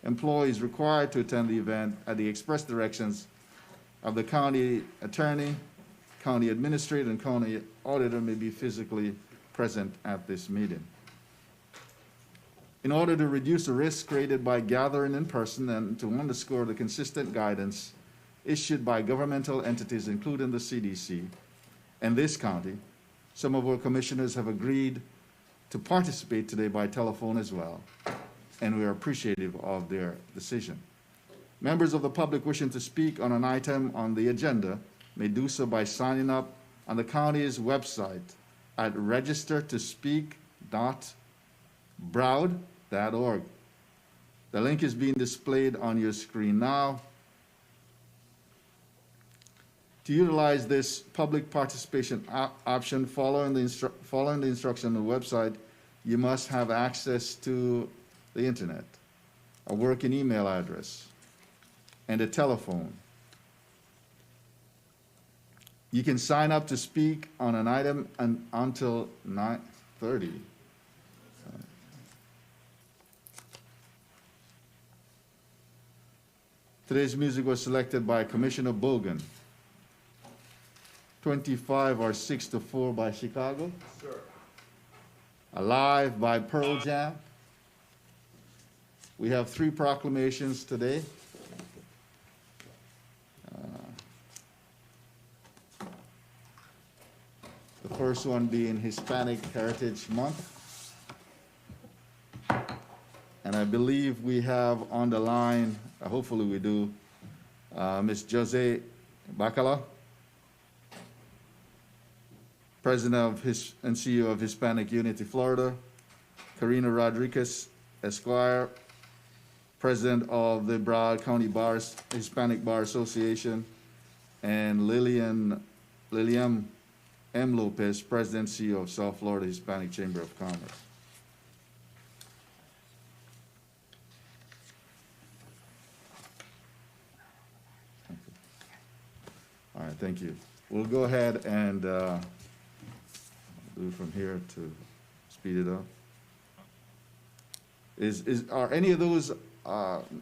employees required to attend the event at the express directions of the county attorney, county administrator, and county auditor may be physically present at this meeting. In order to reduce the risk created by gathering in person and to underscore the consistent guidance issued by governmental entities, including the CDC and this county, some of our commissioners have agreed to participate today by telephone as well, and we are appreciative of their decision. Members of the public wishing to speak on an item on the agenda may do so by signing up on the county's website at register-to-speak.browd.org. The link is being displayed on your screen now. To utilize this public participation option following the instruction on the website, you must have access to the internet, a working email address, and a telephone. You can sign up to speak on an item until 9:30. Today's music was selected by Commissioner Bogan. 25 or 6-4 by Chicago. Sure. Alive by Pearl Jam. We have 3 proclamations today. The first one being Hispanic Heritage Month. And I believe we have on the line, hopefully we do, Ms. Jose Bacala, President and CEO of Hispanic Unity Florida, Karina Rodriguez Esquire, President of the Broward County Hispanic Bar Association, and Lillian M. Lopez, President and CEO of South Florida Hispanic Chamber of Commerce. All right, thank you. We'll go ahead and do from here to speed it up. Are any of those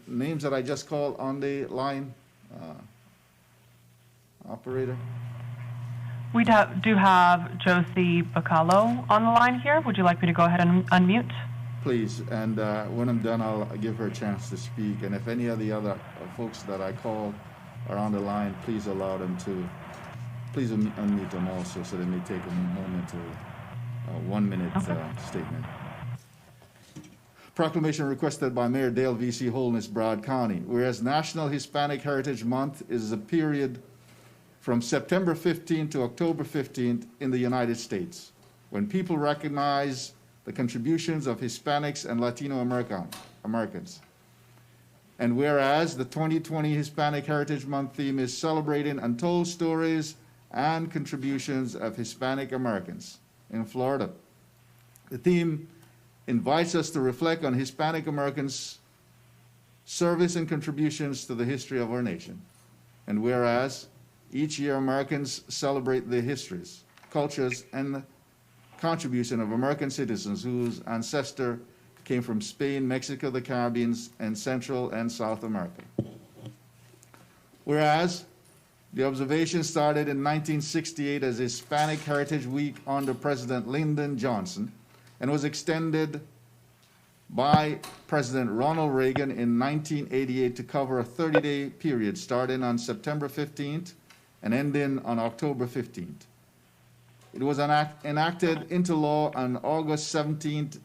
names that I just called on the line, operator? We do have Josie Bacalo on the line here. Would you like me to go ahead and unmute? Please, and when I'm done, I'll give her a chance to speak. And if any of the other folks that I called are on the line, please allow them to, please unmute them also so they may take a moment to 1 minute statement. Proclamation requested by Mayor Dale V.C. Holness, Broward County. Whereas National Hispanic Heritage Month is a period from September 15th to October 15th in the United States, when people recognize the contributions of Hispanics and Latino Americans. And whereas the 2020 Hispanic Heritage Month theme is celebrating untold stories and contributions of Hispanic Americans in Florida. The theme invites us to reflect on Hispanic Americans' service and contributions to the history of our nation. And whereas each year Americans celebrate the histories, cultures, and contribution of American citizens whose ancestor came from Spain, Mexico, the Caribbean, and Central and South America. Whereas the observation started in 1968 as Hispanic Heritage Week under President Lyndon Johnson and was extended by President Ronald Reagan in 1988 to cover a 30-day period starting on September 15th and ending on October 15th. It was enacted into law on August 17th,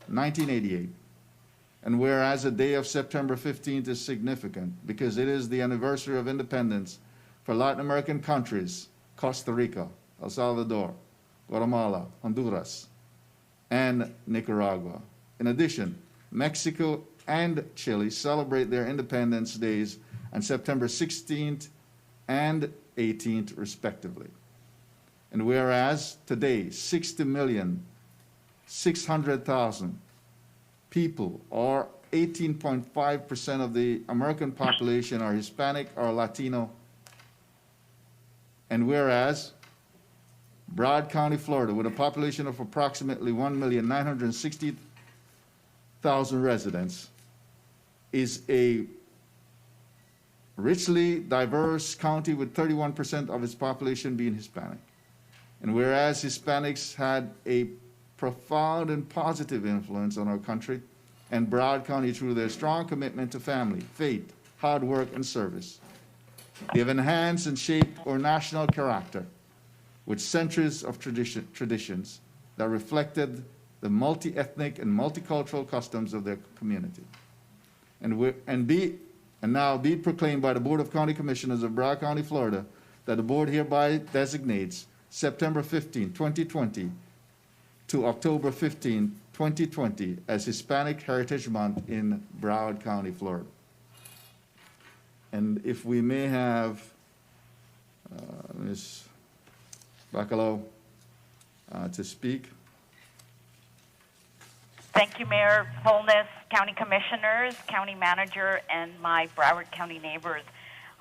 1988. And whereas the day of September 15th is significant because it is the anniversary of independence for Latin American countries, Costa Rica, El Salvador, Guatemala, Honduras, and Nicaragua. In addition, Mexico and Chile celebrate their Independence Days on September 16th and 18th, respectively. And whereas today, 60,600,000 people, or 18.5% of the American population, are Hispanic or Latino. And whereas Broward County, Florida, with a population of approximately 1,960,000 residents, is a richly diverse county with 31% of its population being Hispanic. And whereas Hispanics had a profound and positive influence on our country and Broward County through their strong commitment to family, faith, hard work, and service, they have enhanced and shaped our national character with centuries of traditions that reflected the multi-ethnic and multicultural customs of their community. And now be it proclaimed by the Board of County Commissioners of Broward County, Florida, that the board hereby designates September 15, 2020 to October 15, 2020 as Hispanic Heritage Month in Broward County, Florida. And if we may have Ms. Bacalao to speak. Thank you, Mayor Holness, County Commissioners, County Manager, and my Broward County neighbors.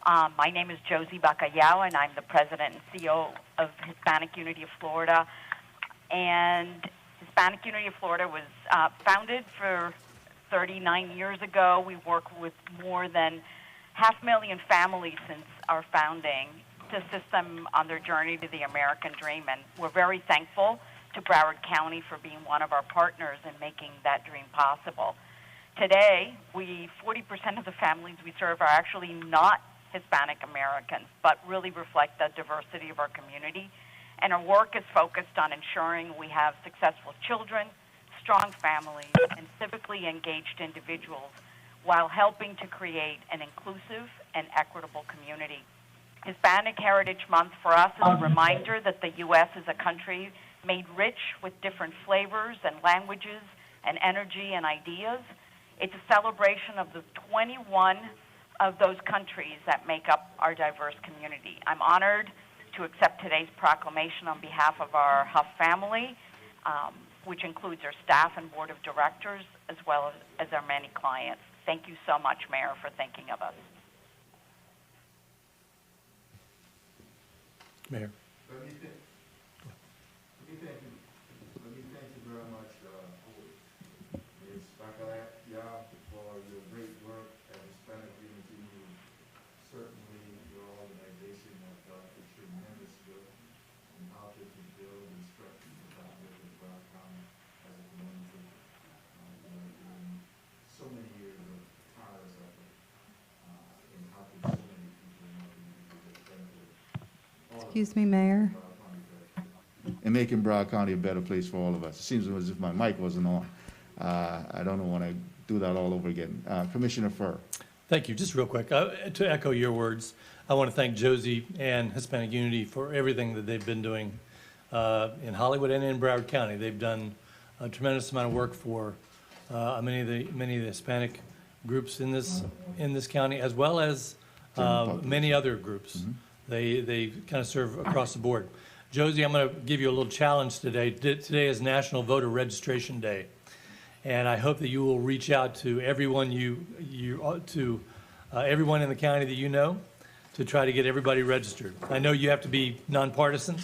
My name is Josie Bacalao, and I'm the President and CEO of Hispanic Unity of Florida. And Hispanic Unity of Florida was founded for 39 years ago. We work with more than 500,000 families since our founding to assist them on their journey to the American dream. And we're very thankful to Broward County for being one of our partners in making that dream possible. Today, 40% of the families we serve are actually not Hispanic Americans, but really reflect the diversity of our community. And our work is focused on ensuring we have successful children, strong families, and civically engaged individuals while helping to create an inclusive and equitable community. Hispanic Heritage Month for us is a reminder that the U.S. is a country made rich with different flavors and languages and energy and ideas. It's a celebration of the 21 of those countries that make up our diverse community. I'm honored to accept today's proclamation on behalf of our Huff family, which includes our staff and board of directors, as well as our many clients. Thank you so much, Mayor, for thinking of us. Mayor. Let me thank you very much, Ms. Bacalao, for your great work at Hispanic Unity. Certainly, your organization has done a tremendous good in helping to build and strengthen the fabric of Broward County as a community. During so many years of tireless effort in helping so many people in our community get benefit. Excuse me, Mayor. And making Broward County a better place for all of us. It seems as if my mic wasn't on. I don't want to do that all over again. Commissioner Furr. Thank you. Just real quick, to echo your words, I want to thank Josie and Hispanic Unity for everything that they've been doing in Hollywood and in Broward County. They've done a tremendous amount of work for many of the Hispanic groups in this county, as well as many other groups. Mm-hmm. They kind of serve across the board. Josie, I'm going to give you a little challenge today. Today is National Voter Registration Day, and I hope that you will reach out to everyone everyone in the county that you know to try to get everybody registered. I know you have to be nonpartisan,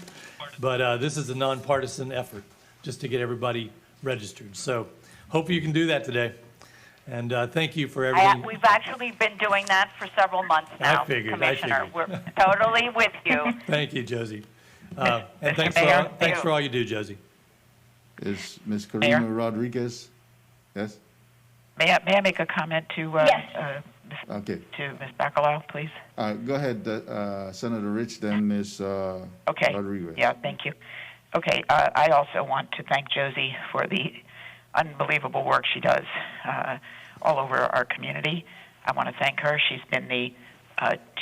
but this is a nonpartisan effort just to get everybody registered. So, hope you can do that today. And thank you for everything. We've actually been doing that for several months now, Commissioner. We're totally with you. Thank you, Josie. And thanks for all you do, Josie. Is Ms. Karina Rodriguez? Yes? May I make a comment to Yes. to Ms. Bacalao, please? Go ahead, Senator Rich, then Ms. Okay. Rodriguez. Yeah, thank you. Okay, I also want to thank Josie for the unbelievable work she does all over our community. I want to thank her. She's been the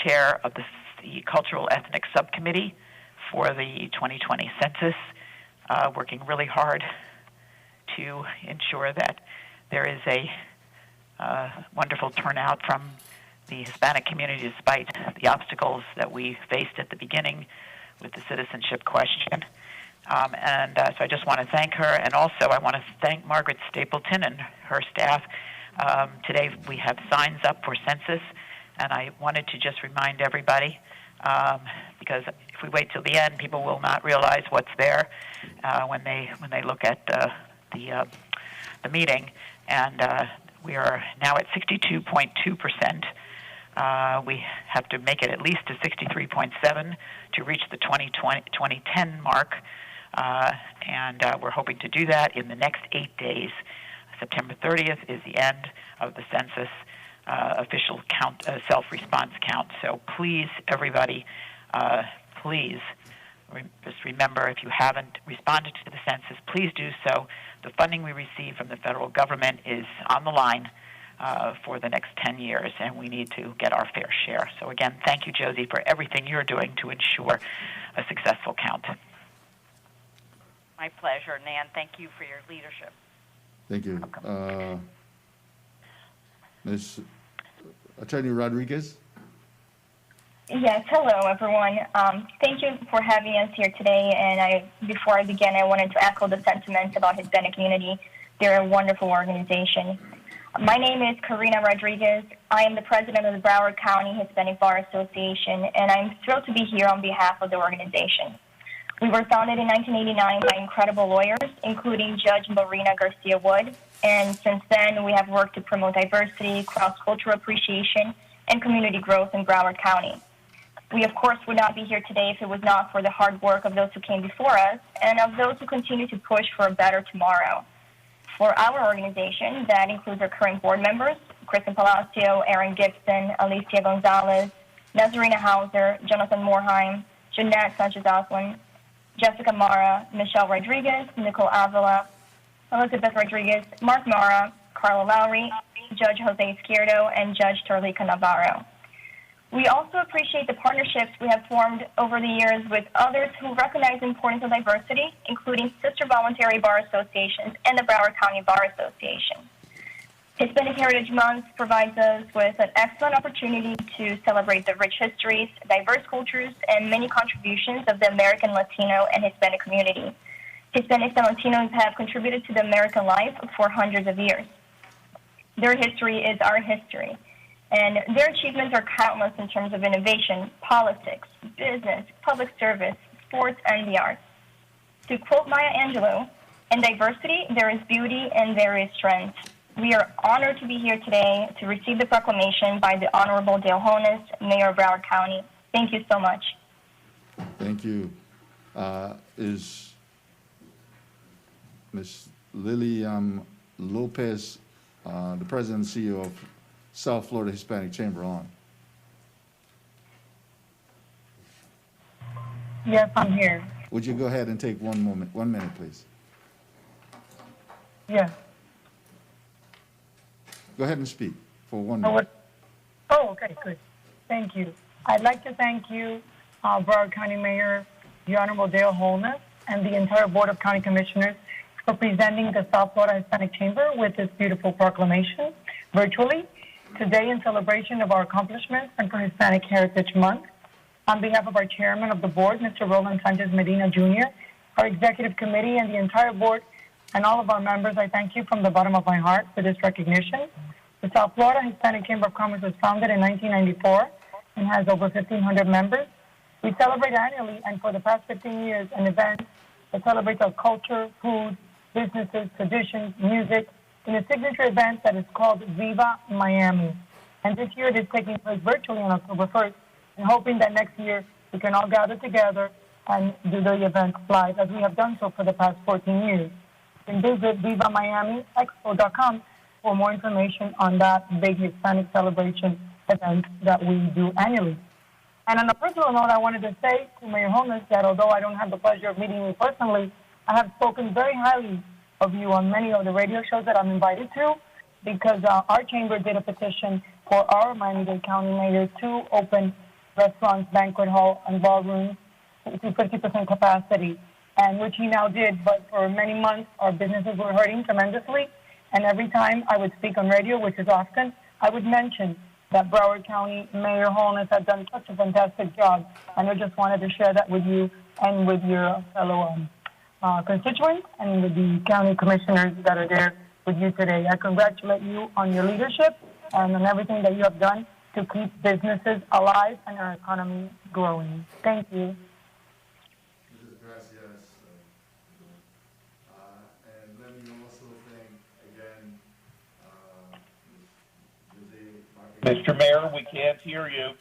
chair of the Cultural Ethnic Subcommittee for the 2020 census, working really hard to ensure that there is a wonderful turnout from the Hispanic community despite the obstacles that we faced at the beginning with the citizenship question. So I just want to thank her, and also I want to thank Margaret Stapleton and her staff. Today we have signs up for census, and I wanted to just remind everybody, because if we wait till the end, people will not realize what's there when they look at the meeting. And We are now at 62.2%. We have to make it at least to 63.7 to reach the 2010 mark, and we're hoping to do that in the next 8 days. September 30th is the end of the census official count, self-response count. So please, everybody, please just remember, if you haven't responded to the census, please do so. The funding we receive from the federal government is on the line for the next 10 years, and we need to get our fair share. So again, thank you, Josie, for everything you're doing to ensure a successful count. My pleasure, Nan. Thank you for your leadership. Thank you. Ms. Attorney Rodriguez? Yes, hello everyone. Thank you for having us here today. And before I begin, I wanted to echo the sentiments about Hispanic Unity. They're a wonderful organization. My name is Karina Rodriguez. I am the president of the Broward County Hispanic Bar Association, and I'm thrilled to be here on behalf of the organization. We were founded in 1989 by incredible lawyers, including Judge Marina Garcia Wood, and since then we have worked to promote diversity, cross-cultural appreciation, and community growth in Broward County. We, of course, would not be here today if it was not for the hard work of those who came before us and of those who continue to push for a better tomorrow. For our organization, that includes our current board members, Kristen Palacio, Aaron Gibson, Alicia Gonzalez, Nazarena Hauser, Jonathan Morheim, Jeanette Sanchez-Oslin, Jessica Mara, Michelle Rodriguez, Nicole Avila, Elizabeth Rodriguez, Mark Mara, Carla Lowry, Judge Jose Izquierdo, and Judge Torlica Navarro. We also appreciate the partnerships we have formed over the years with others who recognize the importance of diversity, including sister voluntary bar associations and the Broward County Bar Association. Hispanic Heritage Month provides us with an excellent opportunity to celebrate the rich histories, diverse cultures, and many contributions of the American Latino and Hispanic community. Hispanics and Latinos have contributed to the American life for hundreds of years. Their history is our history, and their achievements are countless in terms of innovation, politics, business, public service, sports, and the arts. To quote Maya Angelou, "In diversity, there is beauty and there is strength." We are honored to be here today to receive the proclamation by the Honorable Dale Holness, Mayor of Broward County. Thank you so much. Thank you. Is Ms. Lilian Lopez, the President and CEO of South Florida Hispanic Chamber, on? Yes, I'm here. Would you go ahead and take 1 minute, please? Yes. Go ahead and speak for 1 minute. Oh, okay, good. Thank you. I'd like to thank you, Broward County Mayor, the Honorable Dale Holness, and the entire Board of County Commissioners for presenting the South Florida Hispanic Chamber with this beautiful proclamation virtually today in celebration of our accomplishments and for Hispanic Heritage Month. On behalf of our chairman of the board, Mr. Roland Sanchez Medina Jr., our executive committee, and the entire board, and all of our members, I thank you from the bottom of my heart for this recognition. The South Florida Hispanic Chamber of Commerce was founded in 1994 and has over 1,500 members. We celebrate annually, and for the past 15 years, an event that celebrates our culture, food, businesses, traditions, music, in a signature event that is called Viva Miami. And this year it is taking place virtually on October 1st, and hoping that next year we can all gather together and do the event live, as we have done so for the past 14 years. You can visit VivaMiamiExpo.com for more information on that big Hispanic celebration event that we do annually. And on a personal note, I wanted to say to Mayor Holness that although I don't have the pleasure of meeting you personally, I have spoken very highly of you on many of the radio shows that I'm invited to, because our chamber did a petition for our Miami-Dade County mayor to open restaurants, banquet hall, and ballrooms to 50% capacity, and which he now did. But for many months, our businesses were hurting tremendously, and every time I would speak on radio, which is often, I would mention that Broward County Mayor Holness had done such a fantastic job, and I just wanted to share that with you and with your fellow constituents and with the county commissioners that are there with you today. I congratulate you on your leadership and on everything that you have done to keep businesses alive and our economy growing. Thank you. Gracias. And let me also thank again Mr. Mayor, we can't hear you.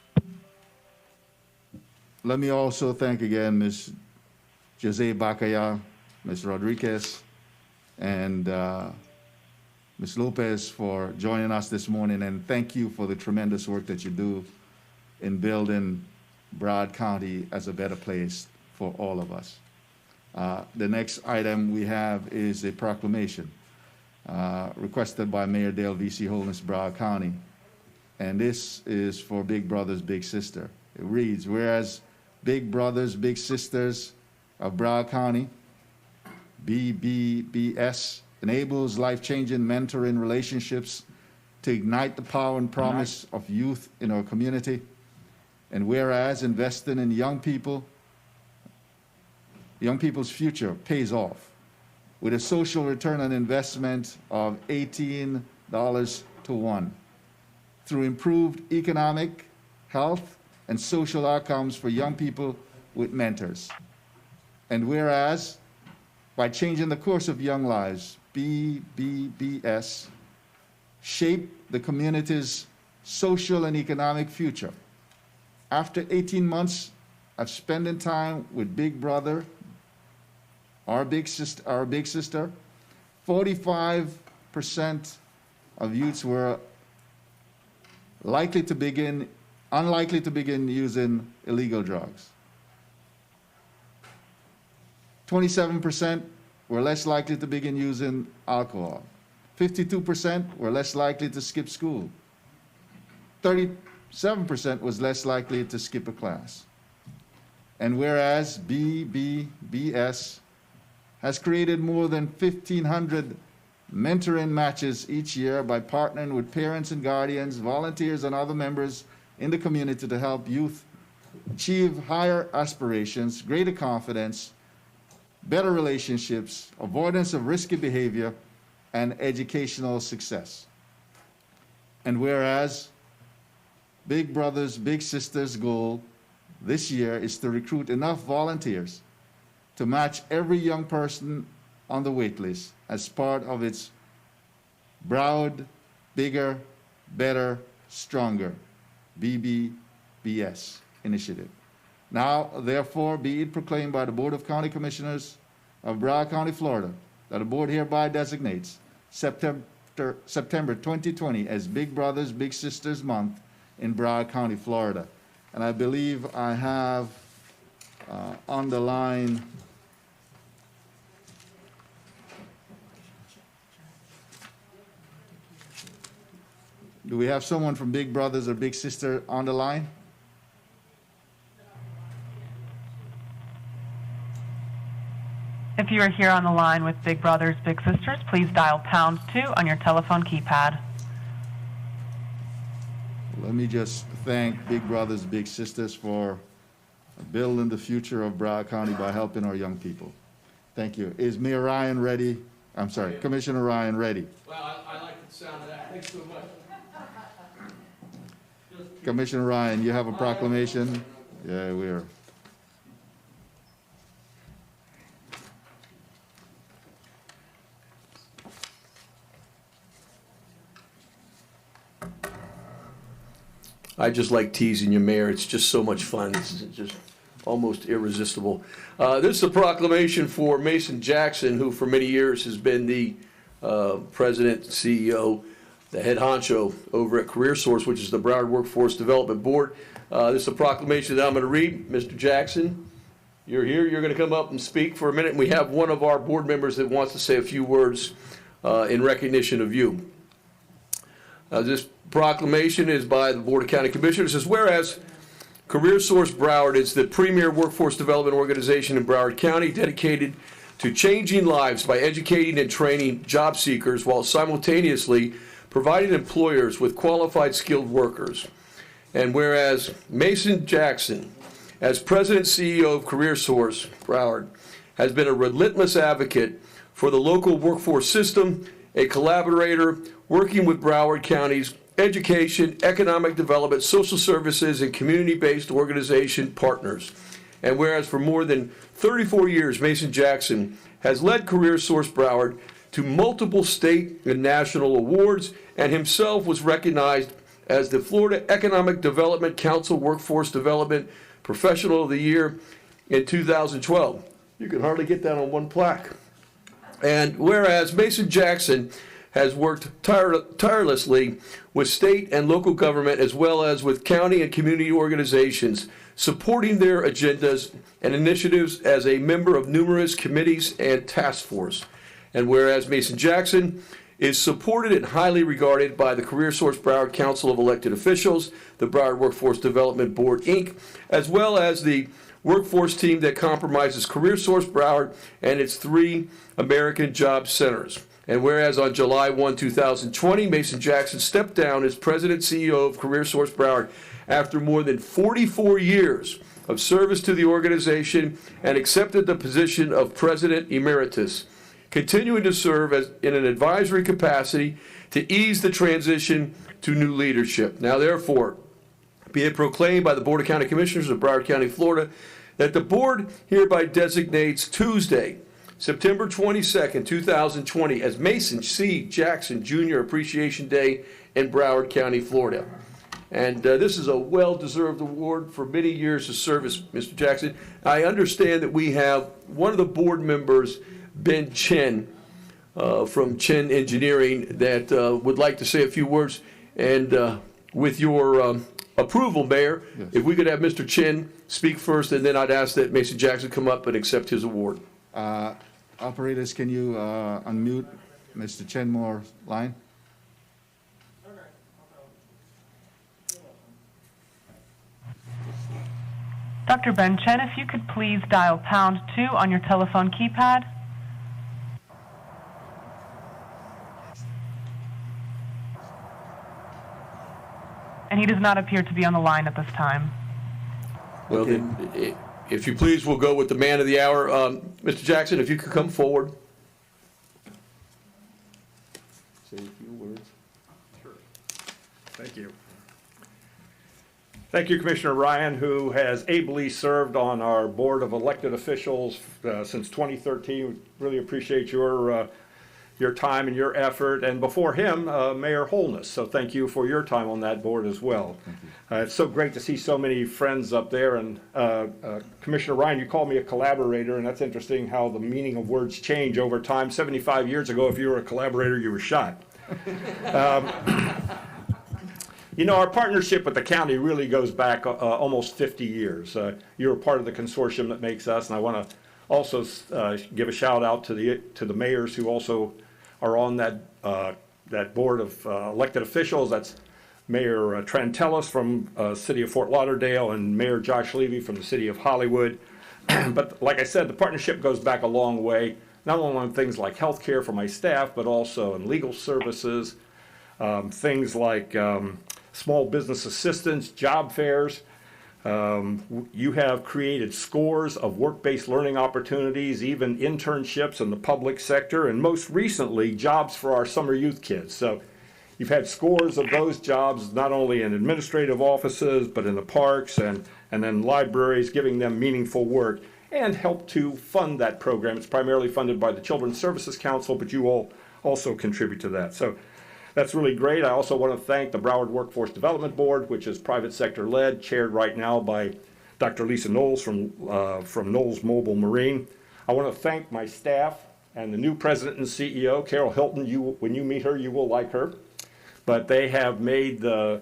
Let me also thank again Ms. Jose Bacaya, Ms. Rodriguez, and Ms. Lopez for joining us this morning, and thank you for the tremendous work that you do in building Broward County as a better place for all of us. The next item we have is a proclamation requested by Mayor Dale V.C. Holness, Broward County, and this is for Big Brothers Big Sister. It reads, whereas Big Brothers Big Sisters of Broward County, BBBS, enables life-changing mentoring relationships to ignite the power and promise of youth in our community. And whereas investing in young people's future pays off with a social return on investment of $18 to 1 through improved economic, health, and social outcomes for young people with mentors. And whereas by changing the course of young lives, BBBS shape the community's social and economic future. After 18 months of spending time with Big Brother, our big sister, 45% of youths were unlikely to begin using illegal drugs. 27% were less likely to begin using alcohol. 52% were less likely to skip school. 37% was less likely to skip a class. And whereas BBBS has created more than 1,500 mentoring matches each year by partnering with parents and guardians, volunteers, and other members in the community to help youth achieve higher aspirations, greater confidence, better relationships, avoidance of risky behavior, and educational success. And whereas Big Brothers Big Sisters goal this year is to recruit enough volunteers to match every young person on the wait list as part of its Broward Bigger, Better, Stronger, BBBS initiative. Now, therefore, be it proclaimed by the Board of County Commissioners of Broward County, Florida, that the board hereby designates September 2020 as Big Brothers Big Sisters Month in Broward County, Florida. And I believe I have on the line do we have someone from Big Brothers or Big Sister on the line? If you are here on the line with Big Brothers Big Sisters, please dial #2 on your telephone keypad. Let me just thank Big Brothers Big Sisters for building the future of Broward County by helping our young people. Thank you. Is Mayor Ryan ready? I'm sorry, Commissioner Ryan ready? Well, I like the sound of that. Thanks so much. Commissioner Ryan, you have a proclamation? Yeah, we are. I just like teasing you, Mayor. It's just so much fun. It's just almost irresistible. This is a proclamation for Mason Jackson, who for many years has been the president, CEO, the head honcho over at CareerSource, which is the Broward Workforce Development Board. This is a proclamation that I'm going to read. Mr. Jackson, you're here. You're going to come up and speak for a minute. And we have one of our board members that wants to say a few words in recognition of you. This proclamation is by the Board of County Commissioners. It says, whereas CareerSource Broward is the premier workforce development organization in Broward County dedicated to changing lives by educating and training job seekers while simultaneously providing employers with qualified skilled workers. And whereas Mason Jackson, as President and CEO of CareerSource Broward, has been a relentless advocate for the local workforce system, a collaborator working with Broward County's education, economic development, social services, and community-based organization partners. And whereas for more than 34 years, Mason Jackson has led CareerSource Broward to multiple state and national awards, and himself was recognized as the Florida Economic Development Council Workforce Development Professional of the Year in 2012. You can hardly get that on one plaque. And whereas Mason Jackson has worked tirelessly with state and local government as well as with county and community organizations, supporting their agendas and initiatives as a member of numerous committees and task force. And whereas Mason Jackson is supported and highly regarded by the CareerSource Broward Council of Elected Officials, the Broward Workforce Development Board, Inc., as well as the workforce team that compromises CareerSource Broward and its 3 American Job Centers. And whereas on July 1, 2020, Mason Jackson stepped down as President CEO of CareerSource Broward after more than 44 years of service to the organization and accepted the position of President Emeritus, continuing to serve as in an advisory capacity to ease the transition to new leadership. Now, therefore, be it proclaimed by the Board of County Commissioners of Broward County, Florida, that the board hereby designates Tuesday, September 22nd, 2020, as Mason C. Jackson Jr. Appreciation Day in Broward County, Florida. And this is a well-deserved award for many years of service, Mr. Jackson. I understand that we have one of the board members, Ben Chen, from Chen Engineering, that would like to say a few words. And with your approval, Mayor, yes, if we could have Mr. Chen speak first, and then I'd ask that Mason Jackson come up and accept his award. Operators, can you unmute Mr. Chenmore's line? Dr. Ben Chen, if you could please dial #2 on your telephone keypad. And he does not appear to be on the line at this time. Well, Okay. then, if you please, we'll go with the man of the hour. Mr. Jackson, if you could come forward. Say a few words. Thank you. Thank you, Commissioner Ryan, who has ably served on our Board of Elected Officials since 2013. Really appreciate your time and your effort. And before him, Mayor Holness. So thank you for your time on that board as well. It's so great to see so many friends up there. And Commissioner Ryan, you called me a collaborator, and that's interesting how the meaning of words change over time. 75 years ago, if you were a collaborator, you were shot. You know, our partnership with the county really goes back almost 50 years. You're a part of the consortium that makes us, and I want to also give a shout out to the mayors who also are on that board of elected officials. That's Mayor Trantellis from City of Fort Lauderdale and Mayor Josh Levy from the City of Hollywood. But like I said, the partnership goes back a long way, not only on things like health care for my staff, but also in legal services, things like small business assistance, job fairs. You have created scores of work-based learning opportunities, even internships in the public sector, and most recently, jobs for our summer youth kids. So you've had scores of those jobs, not only in administrative offices, but in the parks and then libraries, giving them meaningful work, and help to fund that program. It's primarily funded by the Children's Services Council, but you all also contribute to that. So that's really great. I also want to thank the Broward Workforce Development Board, which is private sector led, chaired right now by Dr. Lisa Knowles from Knowles Mobile Marine. I want to thank my staff and the new president and CEO, Carol Hilton. When you meet her, you will like her. But they have made the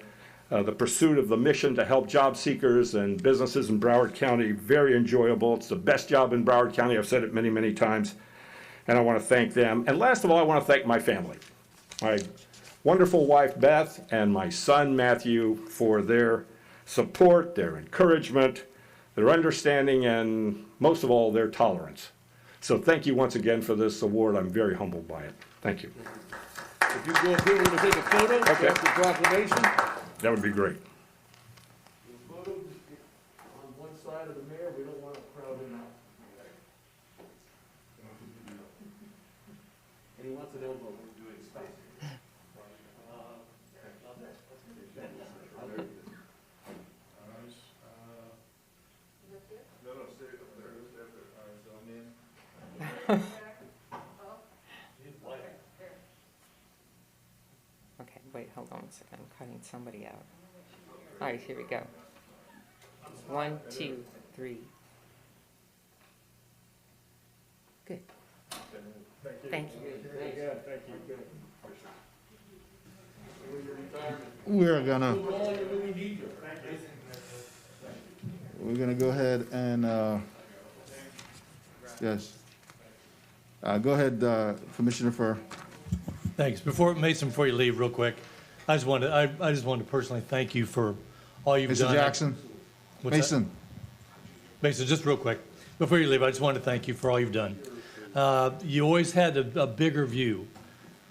pursuit of the mission to help job seekers and businesses in Broward County very enjoyable. It's the best job in Broward County. I've said it many, many times. And I want to thank them. And last of all, I want to thank my family. My wonderful wife, Beth, and my son, Matthew, for their support, their encouragement, their understanding, and most of all, their tolerance. So thank you once again for this award. I'm very humbled by it. Thank you. If you go up here, we're going to take a photo. Okay. After the proclamation. That would be great. The photo on one side of the mayor. We don't want to crowd him out. And he wants an elbow. We're doing space. Okay, wait, hold on a second. cutting somebody out. All right, here we go. 1, 2, 3. Good. Thank you. We're gonna go ahead and, yes. Go ahead, Commissioner Furr. Thanks. Mason, before you leave, real quick, I just wanted to personally thank you for all you've done. Mr. Jackson? What's that? Mason? Mason, just real quick, before you leave, I just wanted to thank you for all you've done. You always had a bigger view,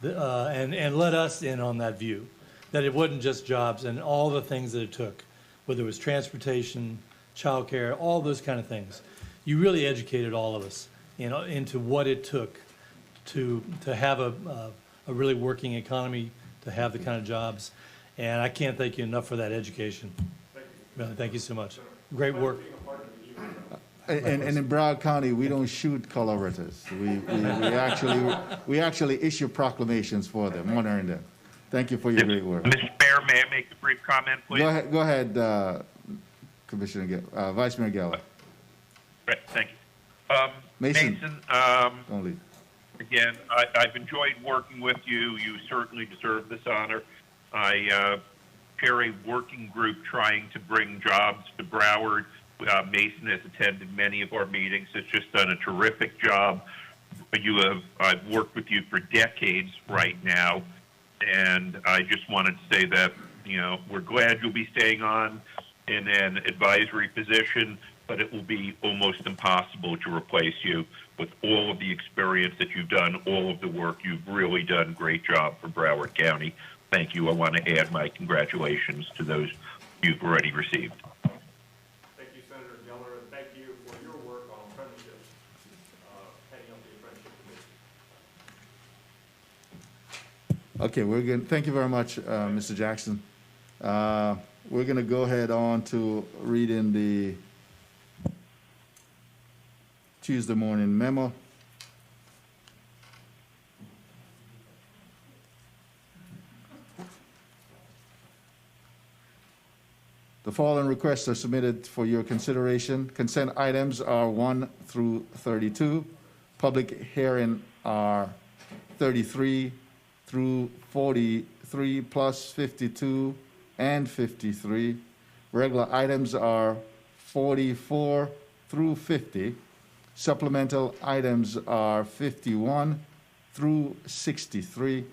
and let us in on that view, that it wasn't just jobs and all the things that it took, whether it was transportation, childcare, all those kind of things. You really educated all of us, into what it took to have a really working economy, to have the kind of jobs, and I can't thank you enough for that education. Really, thank you so much. Great work. And in Broward County, we don't shoot collaborators. We actually issue proclamations for them, honoring them. Thank you for your great work. Mr. Mayor, may I make a brief comment, please? Go ahead, Commissioner Vice Mayor Geller. Great, thank you. Mason. Don't leave. Again, I've enjoyed working with you. You certainly deserve this honor. I chair a working group trying to bring jobs to Broward. Mason has attended many of our meetings. Has just done a terrific job. I've worked with you for decades right now, and I just wanted to say that we're glad you'll be staying on in an advisory position, but it will be almost impossible to replace you with all of the experience that you've done, all of the work. You've really done a great job for Broward County. Thank you. I want to add my congratulations to those you've already received. Thank you, Senator Geller, and thank you for your work on apprenticeships, heading up the apprenticeship committee. Okay, we're good. Thank you very much, Mr. Jackson. We're going to go ahead on to reading the Tuesday morning memo. The following requests are submitted for your consideration. Consent items are 1 through 32. Public hearing are 33 through 43 plus 52 and 53. Regular items are 44 through 50. Supplemental items are 51 through 63.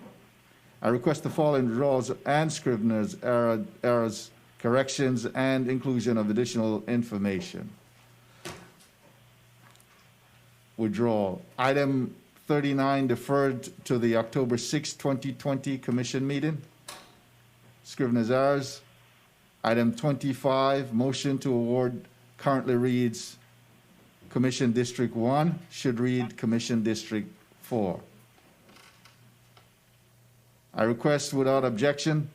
I request the following draws and scrivener's errors, corrections, and inclusion of additional information. Withdrawal. Item 39 deferred to the October 6, 2020 Commission meeting. Scrivener's errors. Item 25, motion to award currently reads Commission District 1, should read Commission District 4. I request without objection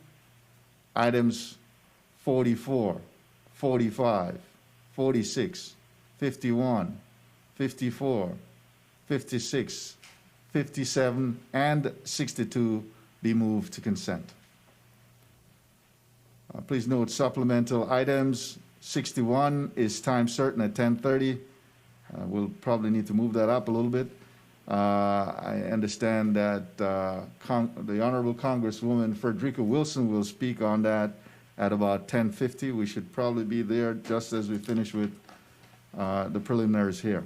items 44, 45, 46, 51, 54, 56, 57, and 62 be moved to consent. Please note supplemental items 61 is time certain at 10:30. We'll probably need to move that up a little bit. I understand that the Honorable Congresswoman Frederica Wilson will speak on that at about 10:50. We should probably be there just as we finish with the preliminaries here.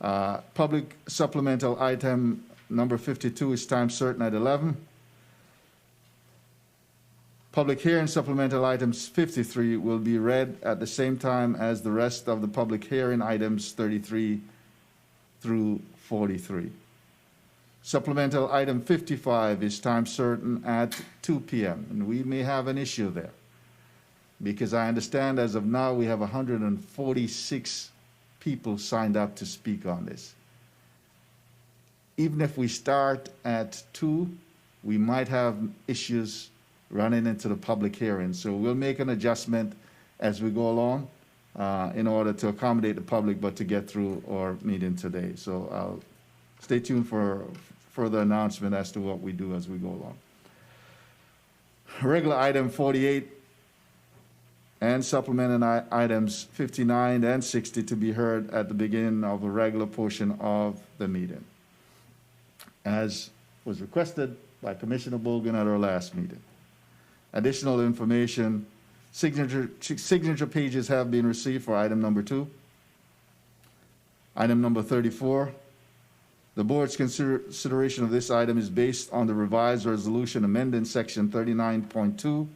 Public supplemental item number 52 is time certain at 11. Public hearing supplemental items 53 will be read at the same time as the rest of the public hearing items 33 through 43. Supplemental item 55 is time certain at 2 p.m. and we may have an issue there because I understand as of now we have 146 people signed up to speak on this. Even if we start at 2, we might have issues running into the public hearing. So we'll make an adjustment as we go along in order to accommodate the public, but to get through our meeting today. So I'll stay tuned for further announcement as to what we do as we go along. Regular item 48 and supplemental items 59 and 60 to be heard at the beginning of the regular portion of the meeting, as was requested by Commissioner Bogan at our last meeting. Additional information, signature pages have been received for item number 2. Item number 34, the board's consideration of this item is based on the revised resolution amending section 39.2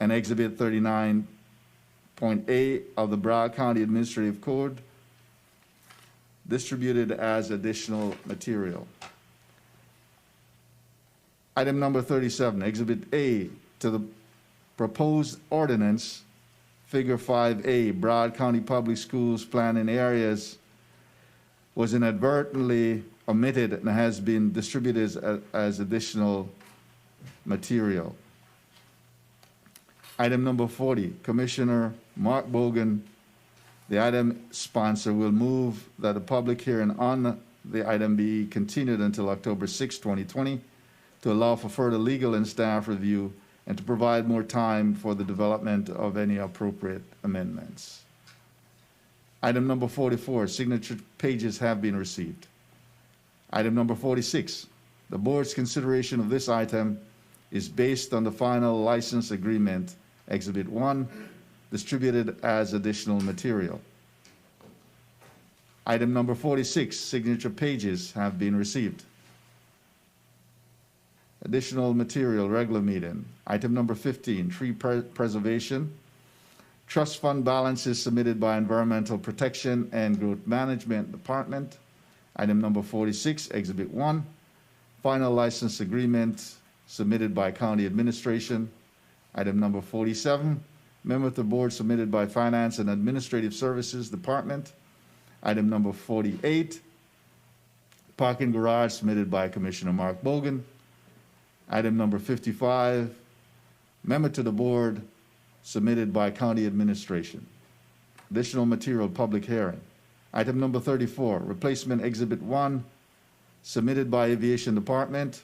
and exhibit 39.A of the Broward County Administrative Code, distributed as additional material. Item number 37, exhibit A to the proposed ordinance, figure 5A, Broward County Public Schools planning areas, was inadvertently omitted and has been distributed as additional material. Item number 40, Commissioner Mark Bogan, the item sponsor, will move that the public hearing on the item be continued until October 6, 2020, to allow for further legal and staff review and to provide more time for the development of any appropriate amendments. Item number 44, signature pages have been received. Item number 46, the board's consideration of this item is based on the final license agreement, Exhibit 1, distributed as additional material. Item number 46, signature pages have been received. Additional material, regular meeting. Item number 15, tree preservation. Trust fund balances submitted by Environmental Protection and Growth Management Department. Item number 46, Exhibit 1, final license agreement submitted by County Administration. Item number 47, memo to the board submitted by Finance and Administrative Services Department. Item number 48, parking garage submitted by Commissioner Mark Bogan. Item number 55, memo to the board submitted by County Administration. Additional material, public hearing. Item number 34, replacement Exhibit 1, submitted by Aviation Department.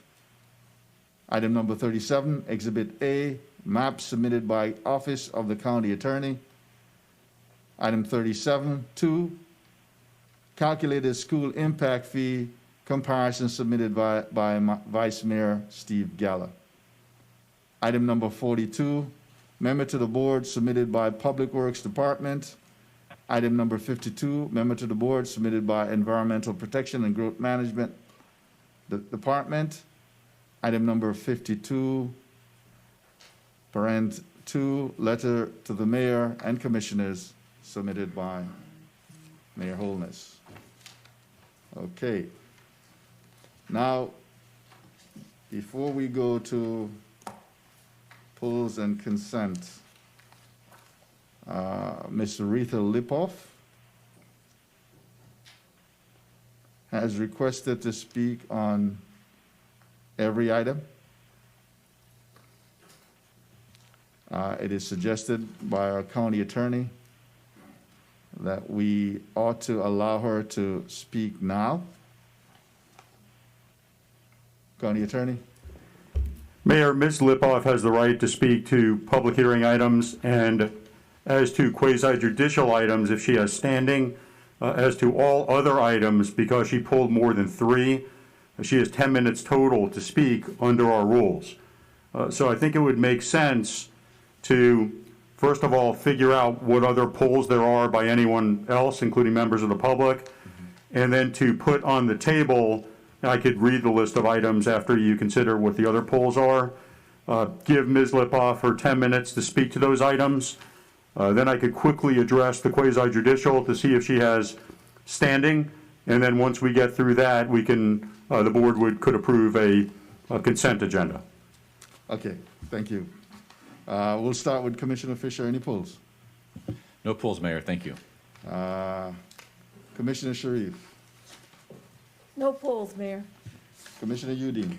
Item number 37, Exhibit A, map submitted by Office of the County Attorney. Item 37, 2, calculated school impact fee comparison submitted by Vice Mayor Steve Galla. Item number 42, memo to the board submitted by Public Works Department. Item number 52, memo to the board submitted by Environmental Protection and Growth Management Department. Item number 52, parent 2, letter to the mayor and commissioners submitted by Mayor Holness. Okay. Now, before we go to pulls and consent, Ms. Aretha Lipoff has requested to speak on every item. It is suggested by our county attorney that we ought to allow her to speak now. County attorney? Mayor, Ms. Lipoff has the right to speak to public hearing items, and as to quasi-judicial items, if she has standing. As to all other items, because she pulled more than 3, she has 10 minutes total to speak under our rules. So I think it would make sense to, first of all, figure out what other polls there are by anyone else, including members of the public, and then to put on the table, I could read the list of items after you consider what the other polls are. Give Ms. Lipoff her 10 minutes to speak to those items. Then I could quickly address the quasi-judicial to see if she has standing, and then once we get through that, we can, the board could approve a consent agenda. Okay, thank you. We'll start with Commissioner Fisher. Any polls? No polls, Mayor. Thank you. Commissioner Sharif. No polls, Mayor. Commissioner Udine.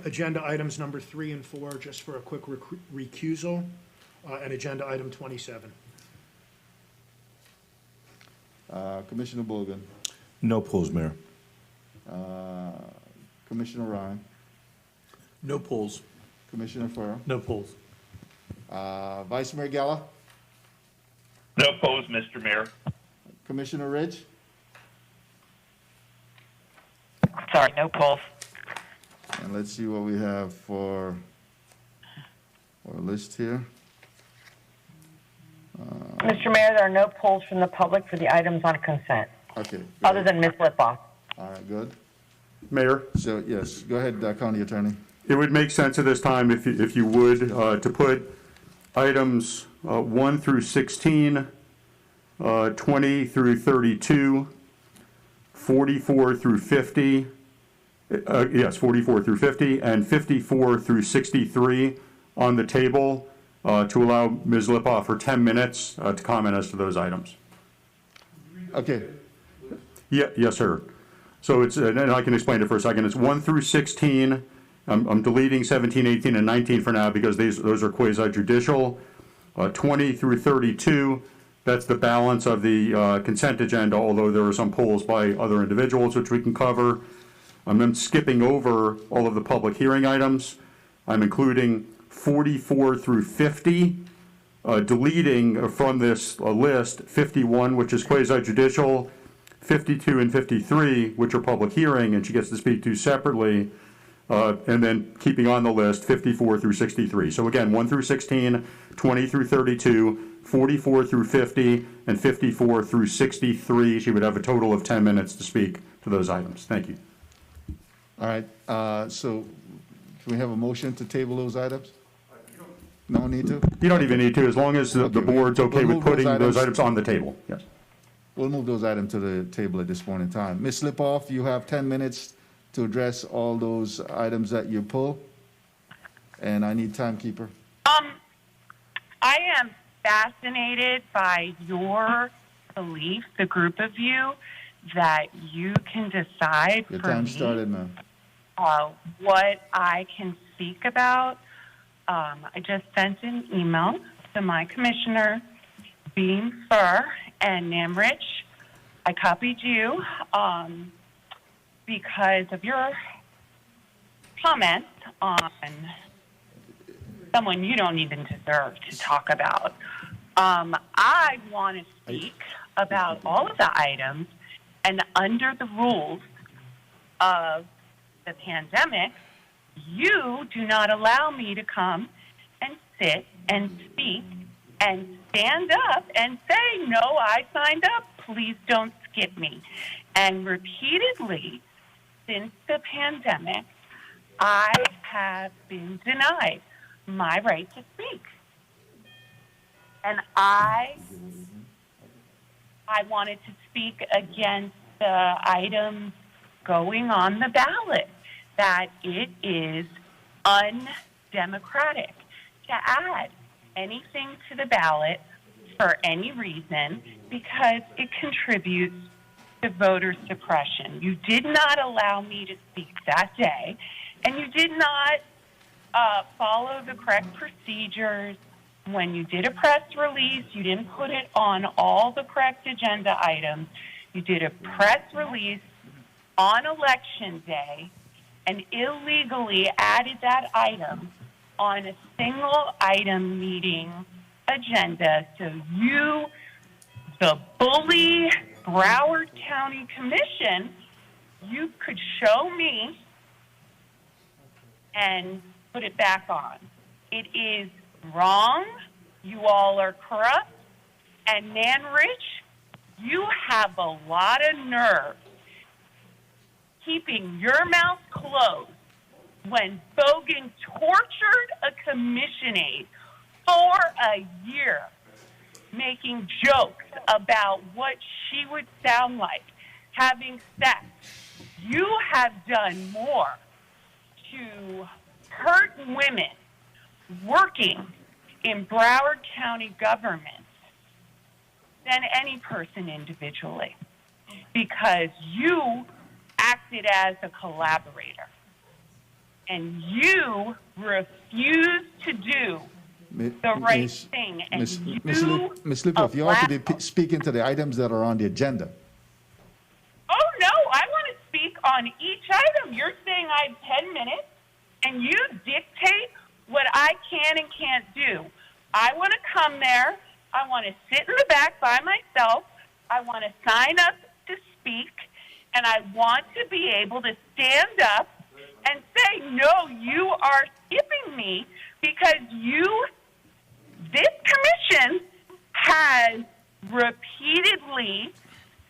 Agenda items number 3 and 4, just for a quick recusal, and agenda item 27. Commissioner Bogan. No polls, Mayor. Commissioner Ryan. No polls. Commissioner Farrow. No pulls. Vice Mayor Gala. No polls, Mr. Mayor. Commissioner Ridge. Sorry, no polls. And let's see what we have for our list here. Mr. Mayor, there are no polls from the public for the items on consent, Okay. go other ahead. than Ms. Lipoff. All right, good. Mayor, So, yes, go ahead, County Attorney. it would make sense at this time if you would, to put items 1 through 16, 20 through 32, 44 through 50, yes, 44 through 50, and 54 through 63 on the table to allow Ms. Lipoff her 10 minutes to comment as to those items. Okay, Yeah, yes, sir. So it's, and I can explain it for a second. It's 1 through 16. I'm deleting 17, 18, and 19 for now because those are quasi-judicial. 20 through 32, that's the balance of the consent agenda, although there are some polls by other individuals which we can cover. I'm then skipping over all of the public hearing items. I'm including 44 through 50, deleting from this list 51, which is quasi-judicial, 52 and 53, which are public hearing, and she gets to speak to separately, and then keeping on the list 54 through 63. So again, 1 through 16, 20 through 32, 44 through 50, and 54 through 63. She would have a total of 10 minutes to speak to those items. Thank you. all right, so can we have a motion to table those items? No need to? You don't even need to, as long as the board's okay We'll with move putting those those items. items on the table. Yes. We'll move those items to the table at this point in time. Ms. Lipoff, you have 10 minutes to address all those items that you pull, and I need timekeeper. I am fascinated by your belief, the group of you, that you can decide Your for time me started now. what I can speak about. I just sent an email to my commissioner, Beam Fur and Namrich. I copied you because of your comments on someone you don't even deserve to talk about. I want to speak about all of the items, and under the rules of the pandemic, you do not allow me to come and sit and speak and stand up and say, no, I signed up, please don't skip me. And repeatedly, since the pandemic, I have been denied my right to speak. And I wanted to speak against the items going on the ballot, that it is undemocratic to add anything to the ballot for any reason because it contributes to voter suppression. You did not allow me to speak that day, and you did not follow the correct procedures. When you did a press release, you didn't put it on all the correct agenda items. You did a press release on Election Day and illegally added that item on a single item meeting agenda. So you, the bully Broward County Commission, you could show me and put it back on. It is wrong. You all are corrupt. And Nanrich, you have a lot of nerve keeping your mouth closed when Bogan tortured a commission aide for a year, making jokes about what she would sound like having sex. You have done more to hurt women working in Broward County government than any person individually, because you acted as a collaborator and you refused to do the right thing. And Ms. Lipoff, you ought to be speaking to the items that are on the agenda. Oh, no, I want to speak on each item. You're saying I have 10 minutes, and you dictate what I can and can't do. I want to come there. I want to sit in the back by myself. I want to sign up to speak, and I want to be able to stand up and say, no, you are skipping me because this commission has repeatedly